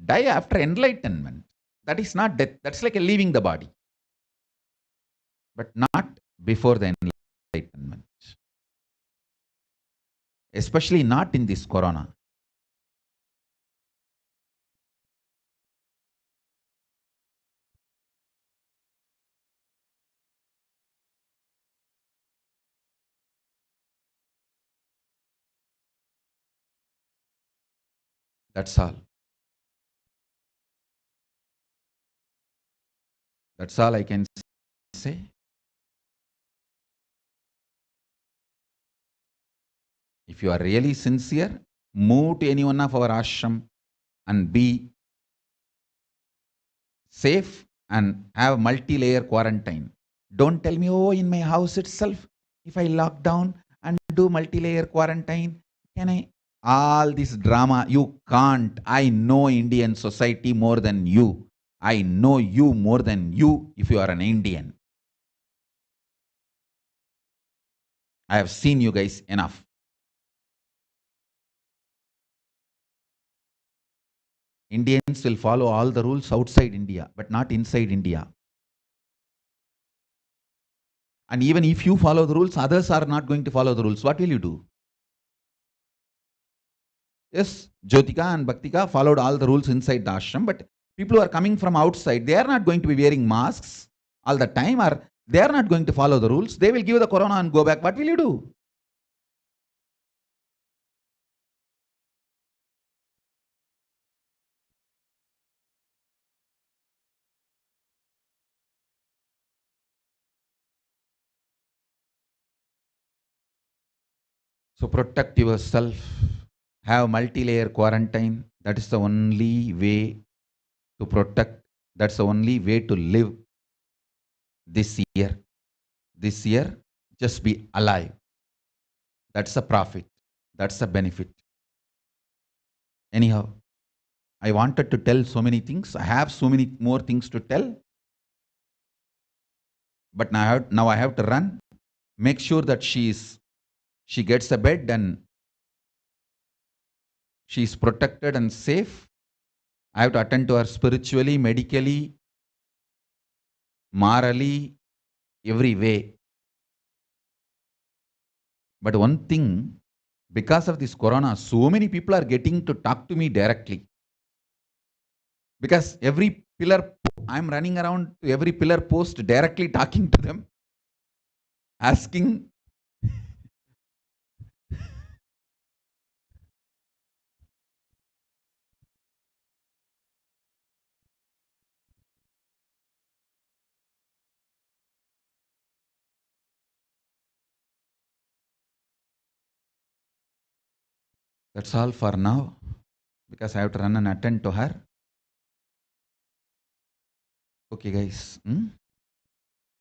Die after enlightenment. That is not death. That's like leaving the body. But not before the enlightenment. Especially not in this corona. That's all. That's all I can say. If you are really sincere, move to any one of our ashram and be safe and have multi-layer quarantine. Don't tell me, oh, in my house itself, if I lock down and do multi-layer quarantine, can I? All this drama, you can't. I know Indian society more than you. I know you more than you if you are an Indian. I have seen you guys enough. Indians will follow all the rules outside India, but not inside India. And even if you follow the rules, others are not going to follow the rules. What will you do? Yes, Jyotika and Bhaktika followed all the rules inside the ashram, but people who are coming from outside, they are not going to be wearing masks all the time, or they are not going to follow the rules. They will give the corona and go back. What will you do? So protect yourself. Have multi-layer quarantine. That is the only way to protect. That's the only way to live this year. This year, just be alive. That's the profit. That's the benefit. Anyhow, I wanted to tell so many things. I have so many more things to tell. But now I have to run. Make sure that she gets a bed and she is protected and safe. I have to attend to her spiritually, medically, morally, every way. But one thing, because of this corona, so many people are getting to talk to me directly. Because every pillar, I'm running around to every pillar post directly talking to them, asking that's all for now, because I have to run and attend to her. Okay, guys.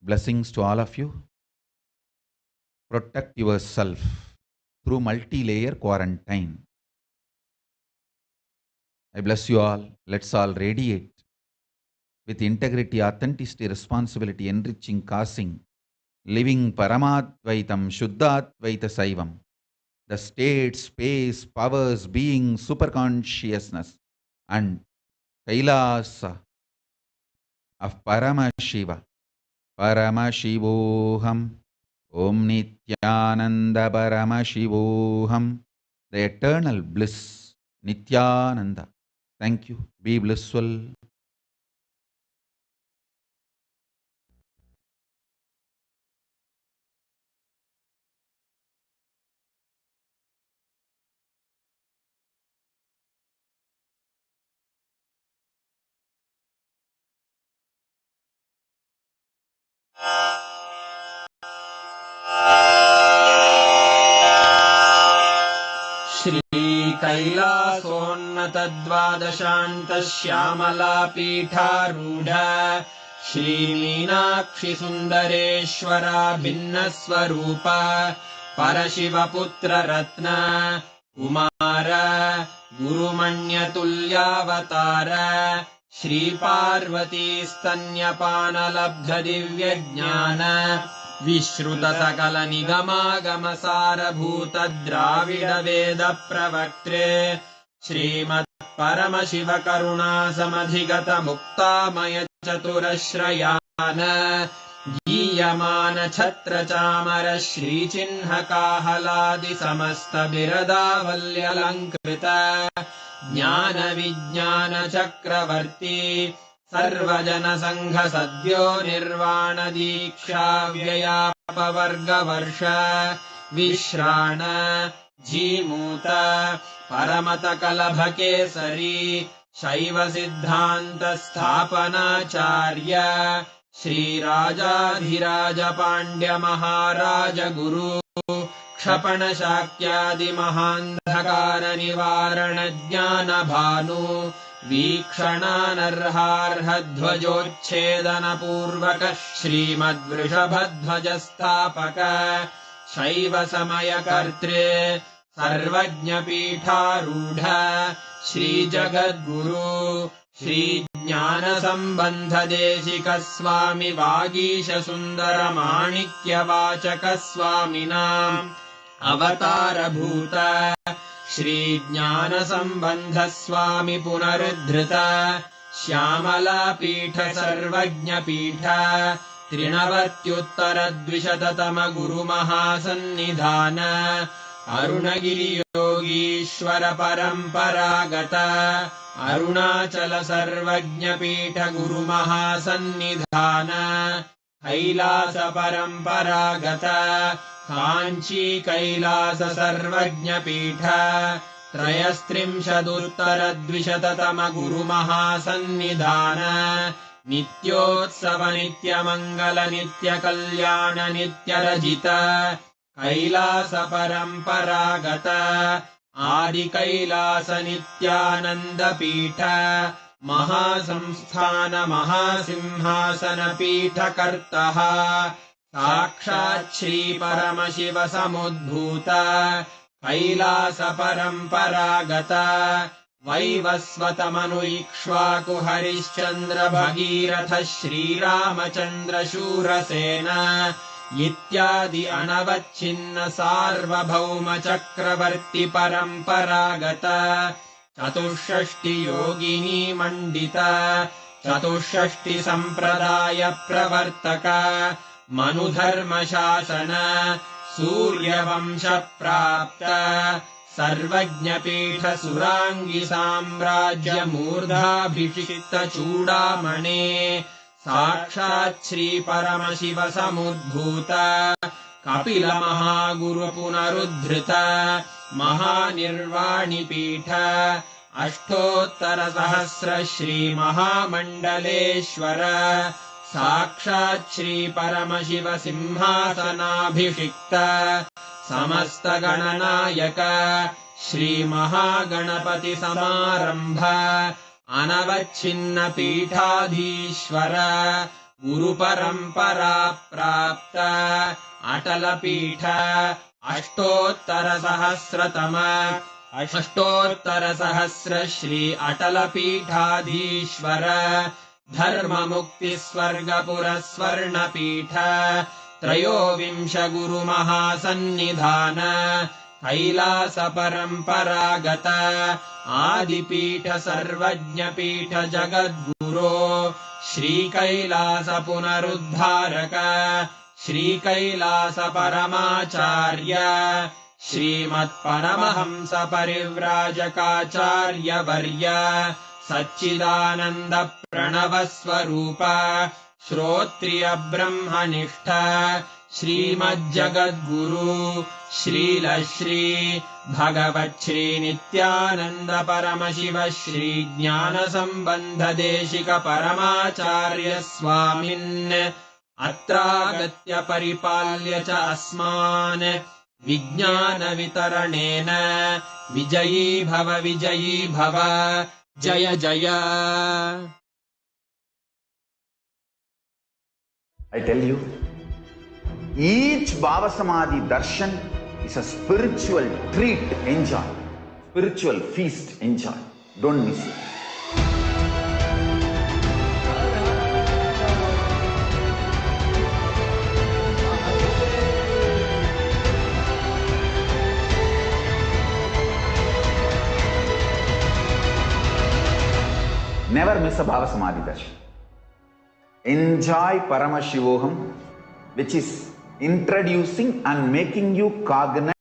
Blessings to all of you. Protect yourself through multi-layer quarantine. I bless you all. Let's all radiate with integrity, authenticity, responsibility, enriching, causing, living Paramadvaitam, Shuddhadvaita Saivam. The state, space, powers, being, superconsciousness, and Kailasa of Paramashiva. Paramashivoham. Om Nithyananda Paramashivoham. The eternal bliss. Nithyananda. Thank you. Be blissful. श्रीकैलासोन्नतद्वादशान्तश्यामलापीठारूढ श्रीमीनाक्षिसुन्दरेश्वरा भिन्नस्वरूप परशिवपुत्ररत्न Kumar गुरुमण्यतुल्यावतार श्रीपार्वतीस्तन्यपानलब्धदिव्यज्ञान विश्रुतसकलनिगमागमसारभूतद्राविडवेदप्रवक्त्रे श्रीमत्परमशिवकरुणासमधिगतमुक्तामयचतुरश्रयान गीयमानछत्रचामर श्रीचिह्नकाहलादिसमस्तबिरदावल्यलङ्कृत ज्ञानविज्ञानचक्रवर्ती सर्वजनसङ्घसद्यो निर्वाणदीक्षाव्ययापवर्गवर्ष विश्राण Jimuta परमतकलभकेसरी शैवसिद्धान्तस्थापनाचार्य श्रीराजाधिराजपाण्ड्यमहाराजगुरु क्षपणशाक्यादिमहान्धकारनिवारणज्ञानभानु वीक्षणानर्हार्हध्वजोच्छेदनपूर्वक श्रीमद्वृषभध्वजस्थापक शैवसमयकर्त्रे सर्वज्ञपीठारूढ श्रीजगद्गुरु श्रीज्ञानसम्बन्धदेशिकस्वामि वागीशसुन्दरमाणिक्यवाचकस्वामिनाम् अवतारभूत श्रीज्ञानसम्बन्धस्वामि पुनरुद्धृत श्यामलापीठ सर्वज्ञपीठ त्रिनवत्युत्तरद्विशततमगुरुमहासन्निधान अरुणगिरियोगीश्वर परम्परागत अरुणाचल सर्वज्ञपीठ गुरुमहासन्निधान कैलास परम्परागत काञ्ची कैलास सर्वज्ञपीठ त्रयस्त्रिंशदुत्तरद्विशततमगुरुमहासन्निधान नित्योत्सव नित्यमङ्गल नित्यकल्याण नित्यरजित कैलास परम्परागत आदिकैलास नित्यानन्दपीठ महासंस्थान महासिंहासनपीठकर्तः साक्षात् श्रीपरमशिव समुद्भूत कैलास परम्परागत वैवस्वतमनु इक्ष्वाकु हरिश्चन्द्र भगीरथ श्रीरामचन्द्र शूरसेन इत्यादि अनवच्छिन्न सार्वभौम चक्रवर्ति परम्परागत चतुष्षष्टि योगिनी मण्डित चतुष्षष्टि सम्प्रदाय प्रवर्तक मनुधर्म शासन सूर्यवंश प्राप्त सर्वज्ञपीठ सुरांगी साम्राज्य मूर्धाभिषिक्त चूडामणे साक्षात् श्री परमशिव समुद्भूत कपिल महागुरु पुनरुद्धृत महानिर्वाणि पीठ अष्टोत्तर सहस्र श्री महामंडलेश्वर साक्षात् श्री परमशिव सिंहासनाभिषिक्त समस्त गणनायक श्री महागणपति समारंभ अनवच्छिन्न पीठाधीश्वर गुरु परंपरा प्राप्त अटल पीठ अष्टोत्तर सहस्र श्री अटल पीठाधीश्वर धर्म मुक्ति स्वर्ग पुरस्वर्ण पीठ त्रयोविंश गुरु महासन्निधान कैलास परंपरागत आदिपीठ सर्वज्ञ पीठ जगद्गुरो श्री कैलास पुनरुद्धारक श्री कैलास परमाचार्य श्रीमत्परमहंस परिव्राजकाचार्य वर्य सच्चिदानंद प्रणव स्वरूप श्रोत्रिय ब्रह्मनिष्ठ श्रीमज्जगद्गुरु श्रील श्री भगवत् श्री नित्यानंद परमशिव श्री ज्ञान संबंध देशिक परमाचार्य स्वामिन् अत्रागत्य परिपाल्य च अस्मान् विज्ञान वितरणेन विजयी भव जय जय. I tell you, each Bhava Samadhi darshan is a spiritual treat. Enjoy. Spiritual feast. Enjoy. Don't miss it. Never miss a Bhava Samadhi darshan. Enjoy Paramashivoham, which is introducing and making you cognizant